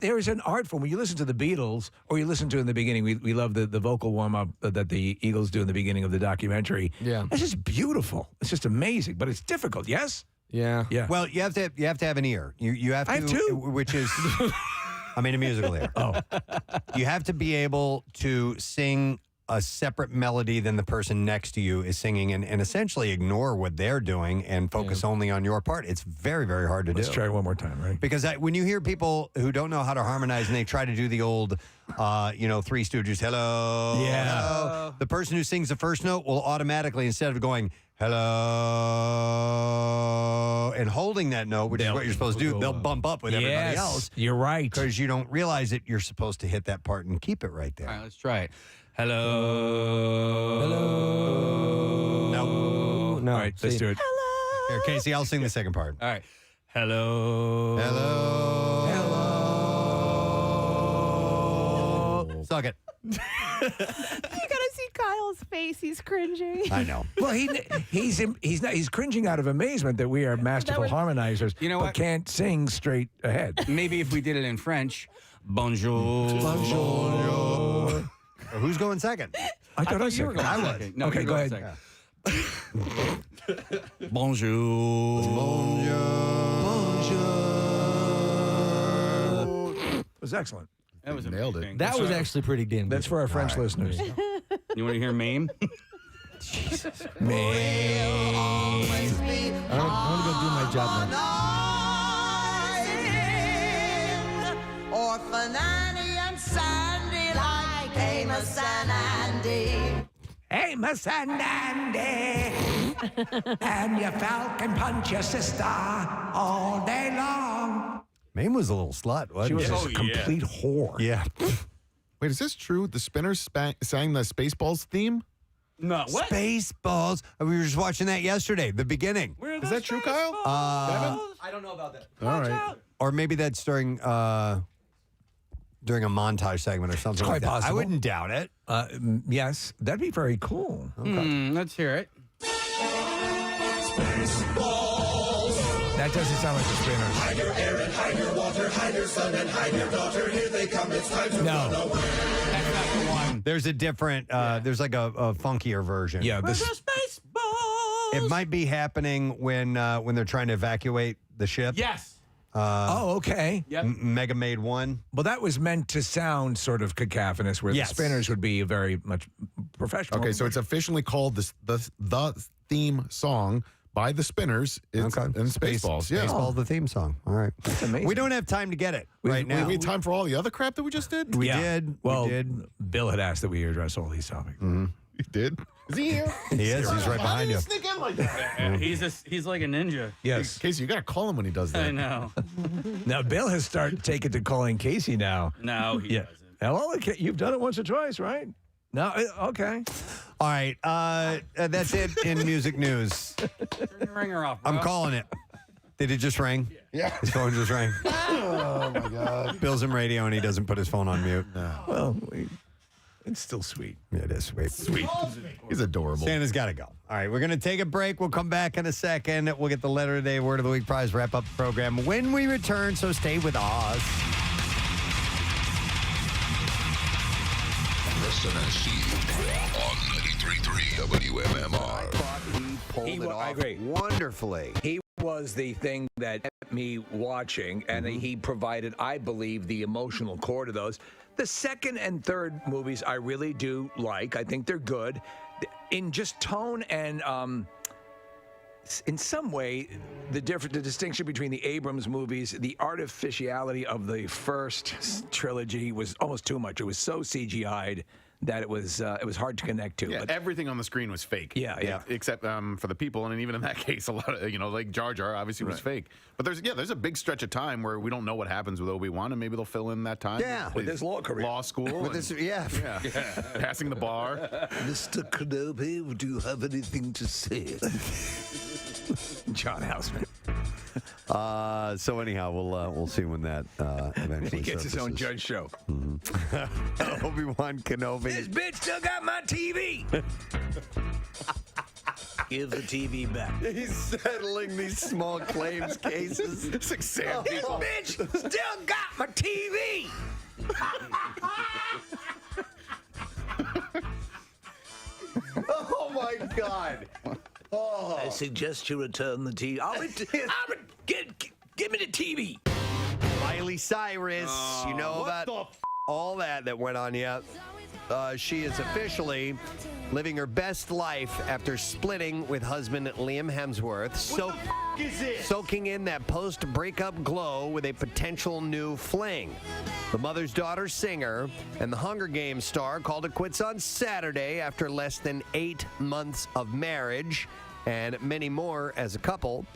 there is an art form when you listen to the Beatles or you listen to in the beginning. We love the vocal warm up that the Eagles do in the beginning of the documentary. Yeah. It's just beautiful. It's just amazing, but it's difficult. Yes. Yeah. Yeah. Well, you have to have an ear. You have to. I have two. Which is, I mean, a musical ear. Oh. You have to be able to sing a separate melody than the person next to you is singing and essentially ignore what they're doing and focus only on your part. It's very, very hard to Let's do. try it one more time, right? Because when you hear people who don't know how to harmonize and they try to do the old, Three Stooges, hello, Yeah. hello, the person who sings the first note will automatically, instead of going, hello, and holding that note, which is what you're supposed to do, they'll bump up with everybody Yes, else. you're right. Because you don't realize that you're supposed to hit that part and keep it right there. All right, let's try it. Hello. No. No. All right, let's do it. Here, Casey, I'll sing the second part. All right. Hello. Hello. Suck it. You gotta see Kyle's face. He's cringing. I know. Well, he's cringing out of amazement that we are masterful harmonizers, You know but what? can't sing straight ahead. Maybe if we did it in French. Bonjour. Bonjour. Who's going second? I thought I you were going I was. second. No, Okay, you go were ahead. second. Bonjour. It was excellent. That was Nailed it. amazing. That was actually pretty damn good. That's for our French listeners. You want to hear Mame? I want to go do my job now. Orphan Annie and Sandy like Amos and Andy. Amos and Andy, and your falcon punch your sister all day long. Mame was a little slut, wasn't She she? was a complete whore. Yeah. Wait, is this true? The Spinners sang the Spaceballs theme? No. What? Spaceballs. We were just watching that yesterday, the beginning. Is that true, Kyle? I don't know about that. All right. Or maybe that's during a montage segment or something It's like quite that. I possible. wouldn't doubt it. Yes, that'd be very cool. Let's hear it. That doesn't sound like the Spinners. Hide your Aaron, hide your Walter, hide your son, and hide your daughter. Here they come. It's time to run away. That's not the one. There's a different, there's like a funkier version. Yeah, this, it might be happening when they're trying to evacuate the ship. Yes. oh, okay. Yep. Mega Maid 1. Well, that was meant to sound sort of cacophonous, where Yes. the Spinners would be very much professional. Okay, so it's officially called the theme song by the Spinners. It's and Spaceballs. Yeah. Spaceballs, the theme song. All right. That's amazing. We don't have time to get it right now. We had time for all the other crap that we just did? We did. Well, we did. Bill had asked that we address all these topics. You did? Is he here? He is. He's right behind you. Sneak in like that? Yeah, he's like a ninja. Yes. Casey, you got to call him when he does that. I know. Now, Bill has started taking to calling Casey now. No, he doesn't. Hello, you've done it once or twice, right? No, okay. All right. That's it in music news. Turn the ringer off, bro. I'm calling it. Did it just ring? Yeah. His phone just rang. Oh, my God. Bill's in radio and he doesn't put his phone on mute. Well, it's still sweet. Yeah, it is sweet. Sweet. He's adorable. Santa's got to go. All right, we're going to take a break. We'll come back in a second. We'll get the letter of the day, word of the week prize, wrap up the program when we return, so stay with us. Preston and Steve on 93.3 WMMR. He pulled it off I agree. wonderfully. He was the thing that kept me watching, and he provided, I believe, the emotional core to those. The second and third movies I really do like. I think they're good. In just tone and in some way, the distinction between the Abrams movies, the artificiality of the first trilogy was almost too much. It was so CGI'd that it was hard to connect to. Yeah, But everything on the screen was fake. Yeah. Except for the people, and even in that case, a lot of like Jar Jar obviously was fake. But there's a big stretch of time where we don't know what happens with Obi-Wan, and maybe they'll fill in that time. Yeah. with his law career. Law school. With this, Passing the bar. Mr. Kenobi, do you have anything to say? John Houseman. So anyhow, we'll see when that eventually He gets his own surfaces. judge show. Obi-Wan Kenobi. This bitch still got my TV. Give the TV back. He's settling these small claims cases. It's like Sam This bitch still got my TV. Oh my God. Oh. I suggest you return the TV. Give me the TV. Miley Cyrus, you know about all that went on yet. She is officially living her best life after splitting with husband Liam Hemsworth. Soaking in that post-breakup glow with a potential new fling. The mother's daughter singer and the Hunger Games star called it quits on Saturday after less than 8 months of marriage and many more as a couple.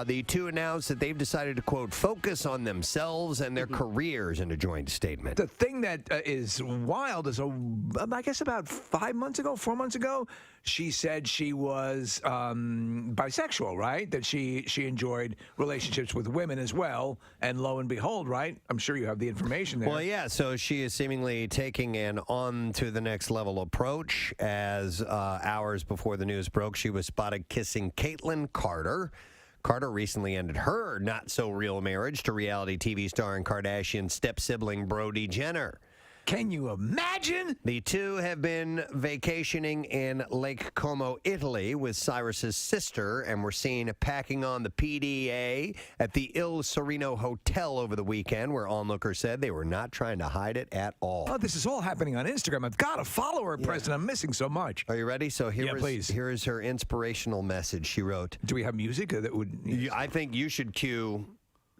The two announced that they've decided to, quote, focus on themselves and their careers in a joint statement. The thing that is wild is, I guess about 4 months ago, she said she was bisexual, right? That she enjoyed relationships with women as well. And lo and behold, right? I'm sure you have the information there. Well, yeah, so she is seemingly taking an on-to-the-next-level approach. As hours before the news broke, she was spotted kissing Caitlyn Carter. Carter recently ended her not-so-real marriage to reality TV star and Kardashian step-sibling Brody Jenner. Can you imagine? The two have been vacationing in Lake Como, Italy with Cyrus's sister and were seen packing on the PDA at the Il Sereno Hotel over the weekend, where onlookers said they were not trying to hide it at all. Oh, this is all happening on Instagram. I've got to follow her, Preston. I'm missing so much. Are you ready? So please. Here is her inspirational message. She wrote. Do we have music that would? I think you should cue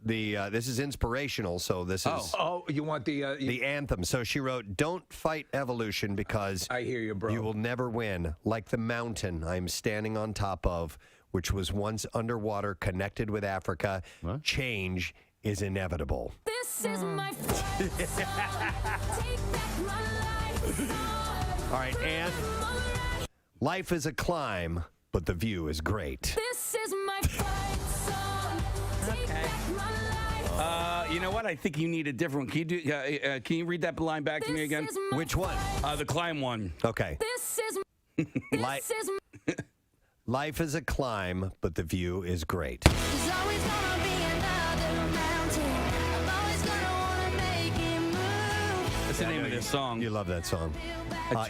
the. This is inspirational, so this is. Oh, you want the anthem. So she wrote, "Don't fight evolution because I hear you, bro. You will never win. Like the mountain I'm standing on top of, which was once underwater, connected with Africa. What? Change is inevitable." This is my fight song. Take back my life. All right, and life is a climb, but the view is great. This is my fight song. Take back my life. You know what? I think you need a different one. Can you do? Can you read that line back to me again? Which one? The climb one. Okay. This is Life is a climb, but the view is great. There's always gonna be another mountain. I'm always gonna wanna make it move. What's the name of this song? You love that song. I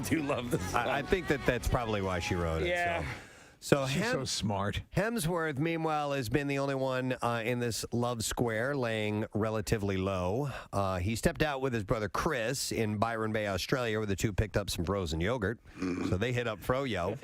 do love this song. I think that's probably why she wrote it. Yeah. So She's so smart. Hemsworth, meanwhile, has been the only one in this love square, laying relatively low. He stepped out with his brother Chris in Byron Bay, Australia, where the two picked up some frozen yogurt. So they hit up Froyo.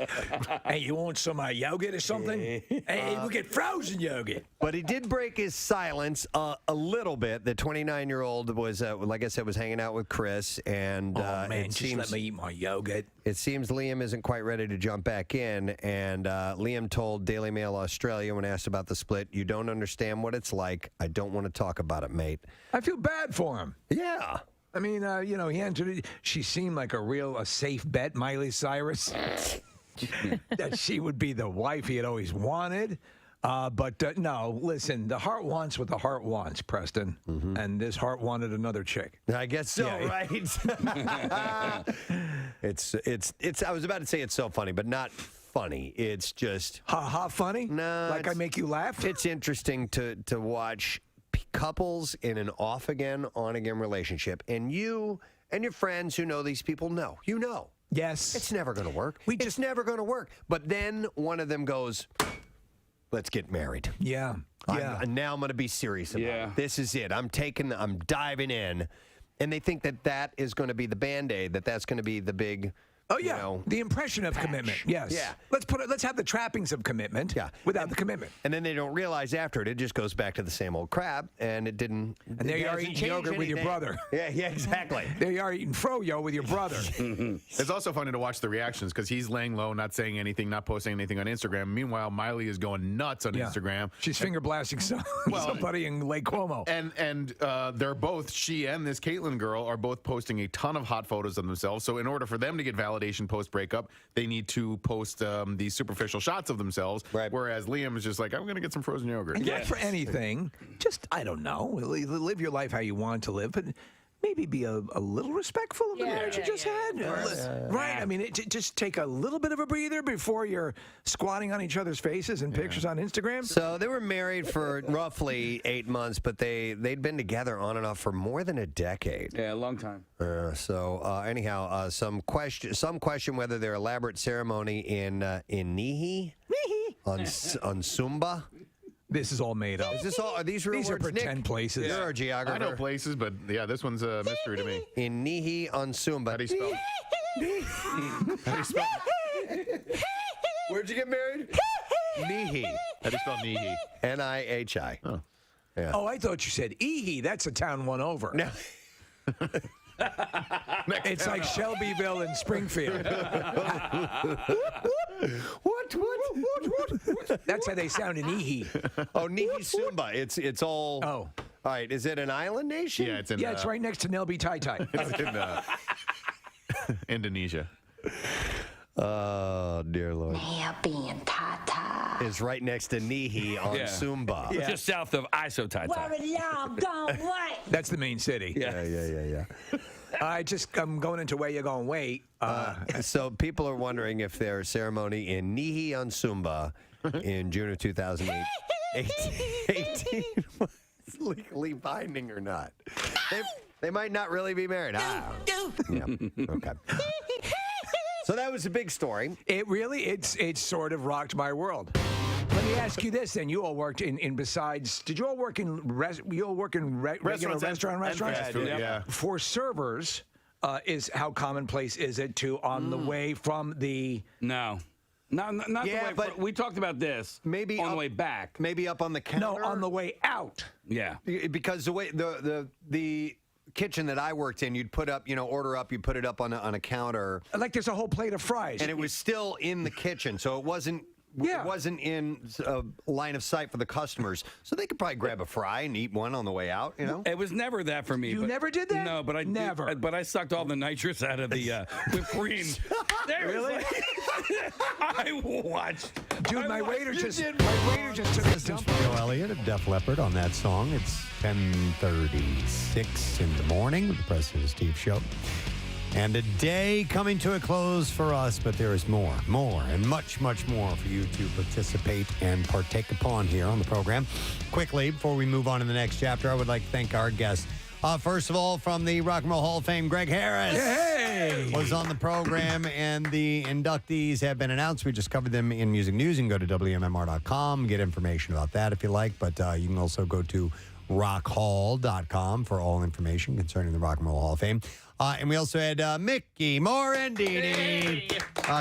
Hey, you want some yogurt or something? Hey, we'll get frozen yogurt. But he did break his silence a little bit. The 29-year-old was, like I said, was hanging out with Chris, and Man, just let me eat my yogurt. It seems Liam isn't quite ready to jump back in, and Liam told Daily Mail Australia when asked about the split, "You don't understand what it's like. I don't want to talk about it, mate." I feel bad for him. Yeah. I mean, he entered it. She seemed like a safe bet, Miley Cyrus, that she would be the wife he had always wanted. But no, listen, the heart wants what the heart wants, Preston. And this heart wanted another chick. I guess so, right? It's. I was about to say it's so funny, but not funny. It's just ha funny. No, like I make you laugh. It's interesting to watch couples in an off again, on again relationship, and you and your friends who know these people know. You know. Yes. It's never going to work. It's never going to work. But then one of them goes, "Let's get married." Yeah. Yeah. Now I'm going to be serious about it. This is it. I'm diving in. And they think that is going to be the Band-Aid, that's going to be the big, oh yeah, the impression of commitment. Yes. Yeah. Let's have the trappings of commitment. Yeah. Without the commitment. And then they don't realize after it just goes back to the same old crap, and it didn't. And there you are eating yogurt with your brother. Yeah, exactly. There you are eating froyo with your brother. It's also funny to watch the reactions because he's laying low, not saying anything, not posting anything on Instagram. Meanwhile, Miley is going nuts on Instagram. She's finger blasting somebody in Lake Como. And they're both, she and this Caitlyn girl are both posting a ton of hot photos of themselves. So in order for them to get validation post breakup, they need to post these superficial shots of themselves. Right. Whereas Liam is just like, I'm going to get some frozen yogurt. And not for anything. Just, I don't know, live your life how you want to live, but maybe be a little respectful of the marriage you just had. Right? I mean, just take a little bit of a breather before you're squatting on each other's faces and pictures on Instagram. So they were married for roughly 8 months, but they'd been together on and off for more than a decade. Yeah, a long time. Anyhow, some question whether their elaborate ceremony in Nihi on Sumba. This is all made up. Is this all? Are these real These words, are pretend Nick? places. You're our geographer. I know places, but yeah, this one's a mystery to me. In Nihi on Sumba. How do you spell? How do you spell? Where'd you get married? Nihi. How do you spell Nihi? Nihi. Oh. Yeah. Oh, I thought you said Ehe. That's a town one over. No. It's like Shelbyville and Springfield. What? That's how they sound in Ehe. Oh, Nihi Sumba. It's all. Oh. All right. Is it an island nation? Yeah, it's in. It's right next to Nelby Tai Tai. It's in Indonesia. Oh, dear Lord. Nelby and Tata. It's right next to Nihi on Sumba. Just south of Iso Tai Tai. Where y'all going? What? That's the main city. Yeah. I'm going into where you're going. Wait. So people are wondering if their ceremony in Nihi on Sumba in June of 2018 was legally binding or not. They might not really be married. Yeah. Okay. So that was a big story. It sort of rocked my world. Let me ask you this: then you all worked in besides? Did you all work in regular restaurants? Fast food, yeah. For servers, is how commonplace is it to on the way from the? No. Not the way, but we talked about this. Maybe on the way back. Maybe up on the counter. No, on the way out. Yeah. Because the way the kitchen that I worked in, you'd put up, order up, you put it up on a counter. Like there's a whole plate of fries. And it was still in the kitchen, so it wasn't in line of sight for the customers. So they could probably grab a fry and eat one on the way out, It was never that for me. You never did that? No, but I never. But I sucked all the nitrous out of the whipped cream. Really? I watched. Dude, my waiter just took a dump. Joe Elliott of Def Leppard on that song. It's 10:36 in the morning with the Preston and Steve Show. And a day coming to a close for us, but there is more, and much, much more for you to participate and partake upon here on the program. Quickly, before we move on to the next chapter, I would like to thank our guests. First of all, from the Rock and Roll Hall of Fame, Greg Harris was on the program, and the inductees have been announced. We just covered them in Music News. You can go to WMMR.com, get information about that if you like, but you can also go to rockhall.com for all information concerning the Rock and Roll Hall of Fame. And we also had Mickey Morandini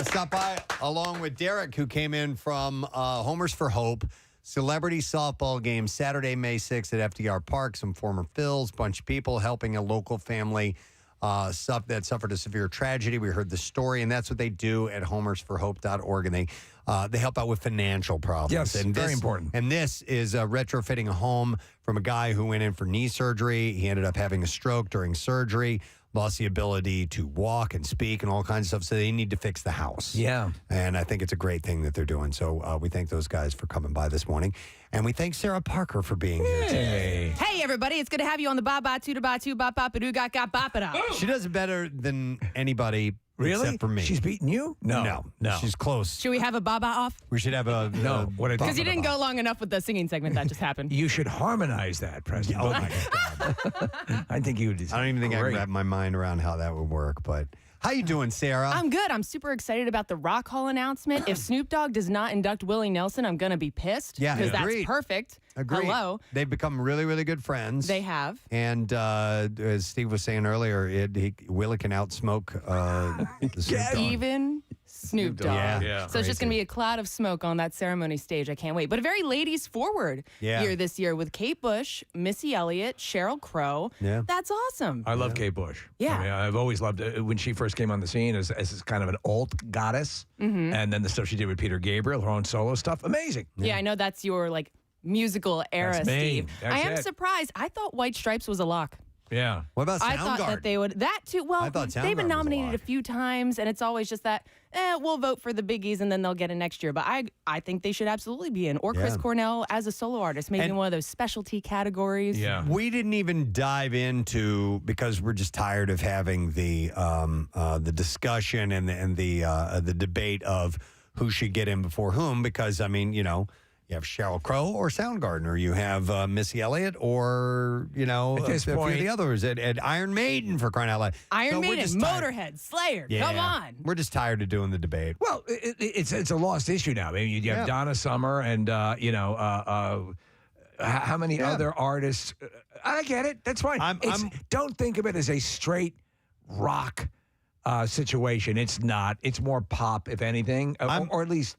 stop by, along with Derek, who came in from Homers for Hope. Celebrity softball game Saturday, May 6th at FDR Park. Some former Phils, bunch of people helping a local family that suffered a severe tragedy. We heard the story, and that's what they do at homersforhope.org. And they help out with financial problems. Yes, and very important. And this is retrofitting a home from a guy who went in for knee surgery. He ended up having a stroke during surgery, lost the ability to walk and speak and all kinds of stuff. So they need to fix the house. Yeah. And I think it's a great thing that they're doing. So we thank those guys for coming by this morning. And we thank Sarah Parker for being here today. Hey, everybody. It's good to have you on the Ba-Ba, Tuda-Ba-Tu, Ba-Ba-Ba-Doo, Got Ba-Ba-Da. She does it better than anybody except for me. She's beating you? No. She's close. Should we have a Ba-Ba off? We should have a... No. What a Because you didn't go long enough with the singing segment that just happened. You should harmonize that, Preston. Oh, my God. I think you would. I don't even think I can wrap my mind around how that would work, but... How you doing, Sarah? I'm good. I'm super excited about the Rock Hall announcement. If Snoop Dogg does not induct Willie Nelson, I'm going to be pissed. Yeah, because that's agreed. perfect. Agreed. Hello. They've become really, really good friends. They have. And as Steve was saying earlier, Willie can outsmoke the Snoop Dogg. Even Snoop Dogg. Yeah. So it's just going to be a cloud of smoke on that ceremony stage. I can't wait. But a very ladies forward year this year with Kate Bush, Missy Elliott, Sheryl Crow. Yeah. That's awesome. I love Kate Bush. Yeah. I mean, I've always loved it when she first came on the scene as kind of an alt goddess. Mhm. And then the stuff she did with Peter Gabriel, her own solo stuff, amazing. Yeah, I know that's your musical era, That's me. Steve. That's I am it. surprised. I thought White Stripes was a lock. Yeah. What about I thought that they would. That too. Well, I thought they've been Soundgarden was a nominated lock. a few times, and it's always just that, we'll vote for the biggies, and then they'll get it next year. But I think they should absolutely be in. Or Chris Yeah. Cornell as a solo artist, maybe And- in one of those specialty categories. We didn't even dive into, because we're just tired of having the discussion and the debate of who should get in before whom. Because I mean, you have Sheryl Crow or Soundgarden, or you have Missy Elliott, or At this a few of point- the others at Iron Maiden, for crying out loud. Iron So we're Maiden, just tired. Motorhead, Slayer. Yeah. Come on. We're just tired of doing the debate. Well, it's a lost issue now. I mean, you have Yeah. Donna Summer and, how many other artists? I get it. That's fine. Don't think of it as a straight rock situation. It's not. It's more pop, if anything, or at least.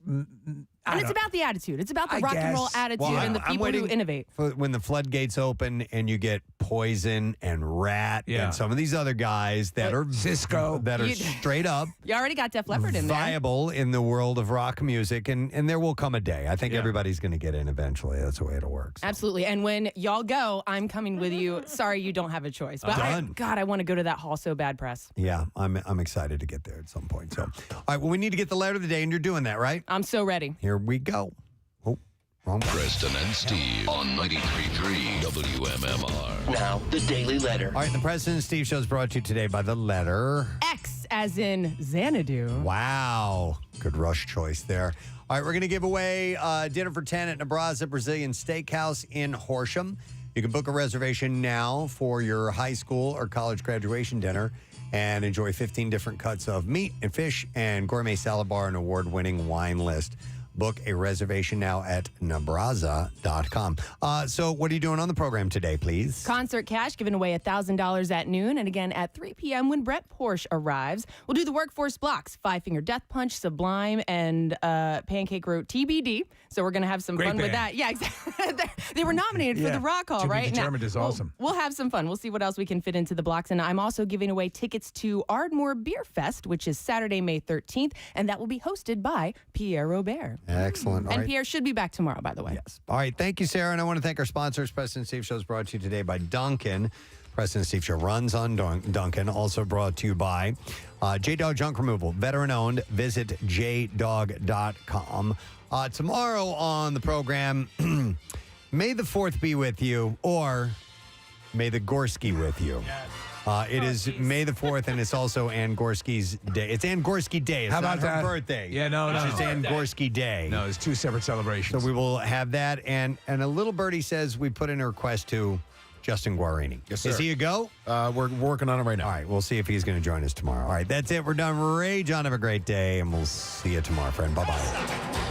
And it's about the attitude. It's about the I rock and roll guess. attitude Well, and the I'm people who waiting innovate. for when the floodgates open and you get Poison and Rat and some of these other guys that are Cisco, that are You- straight up You already got Def Leppard in there. viable in the world of rock music, and there will come a day. I think everybody's going to get in eventually. That's the way it'll work. Absolutely. And when y'all go, I'm coming with you. Sorry, you don't have a choice. But Done. I want to go to that hall so bad, Press. Yeah, I'm excited to get there at some point. So, all right, well, we need to get the letter of the day, and you're doing that, right? I'm so ready. Here we go. Oh, wrong one. Preston and Steve on 93.3 WMMR. Now, the Daily Letter. All right, the Preston and Steve show is brought to you today by the letter X as in Xanadu. Wow. Good Rush choice there. All right, we're going to give away dinner for 10 at Nebraska Brazilian Steakhouse in Horsham. You can book a reservation now for your high school or college graduation dinner and enjoy 15 different cuts of meat and fish and gourmet salad bar and award-winning wine list. Book a reservation now at Nebraza.com. So what are you doing on the program today, please? Concert cash giving away $1,000 at noon and again at 3 p.m. when Brett Porsche arrives. We'll do the workforce blocks, Five Finger Death Punch, Sublime, and Pancake Road TBD. So we're going to have some Great fun with band. that. Yeah, exactly. They were nominated for Yeah. the Rock Hall, To Be right? Determined is awesome. We'll have some fun. We'll see what else we can fit into the blocks. And I'm also giving away tickets to Ardmore Beer Fest, which is Saturday, May 13th, and that will be hosted by Pierre Robert. Excellent. All And right. Pierre should be back tomorrow, by the way. Yes. All right. Thank you, Sarah. And I want to thank our sponsors. Preston and Steve Show is brought to you today by Duncan. Preston and Steve Show runs on Duncan. Also brought to you by J-Dog Junk Removal. Veteran owned. Visit jdog.com. Tomorrow on the program, may the 4th be with you, or may the Gorski with you. It is May the 4th, and it's also Ann Gorski's day. It's Ann Gorski Day. It's How not about her that? birthday. Yeah, no. It's just Ann Gorski Day. No, it's two separate celebrations. So we will have that. And a little birdie says we put in a request to Justin Guarini. Yes, Is sir. he a go? We're working on it right now. All right, we'll see if he's going to join us tomorrow. All right, that's it. We're done. Ray, John, have a great day, and we'll see you tomorrow, friend. Bye-bye.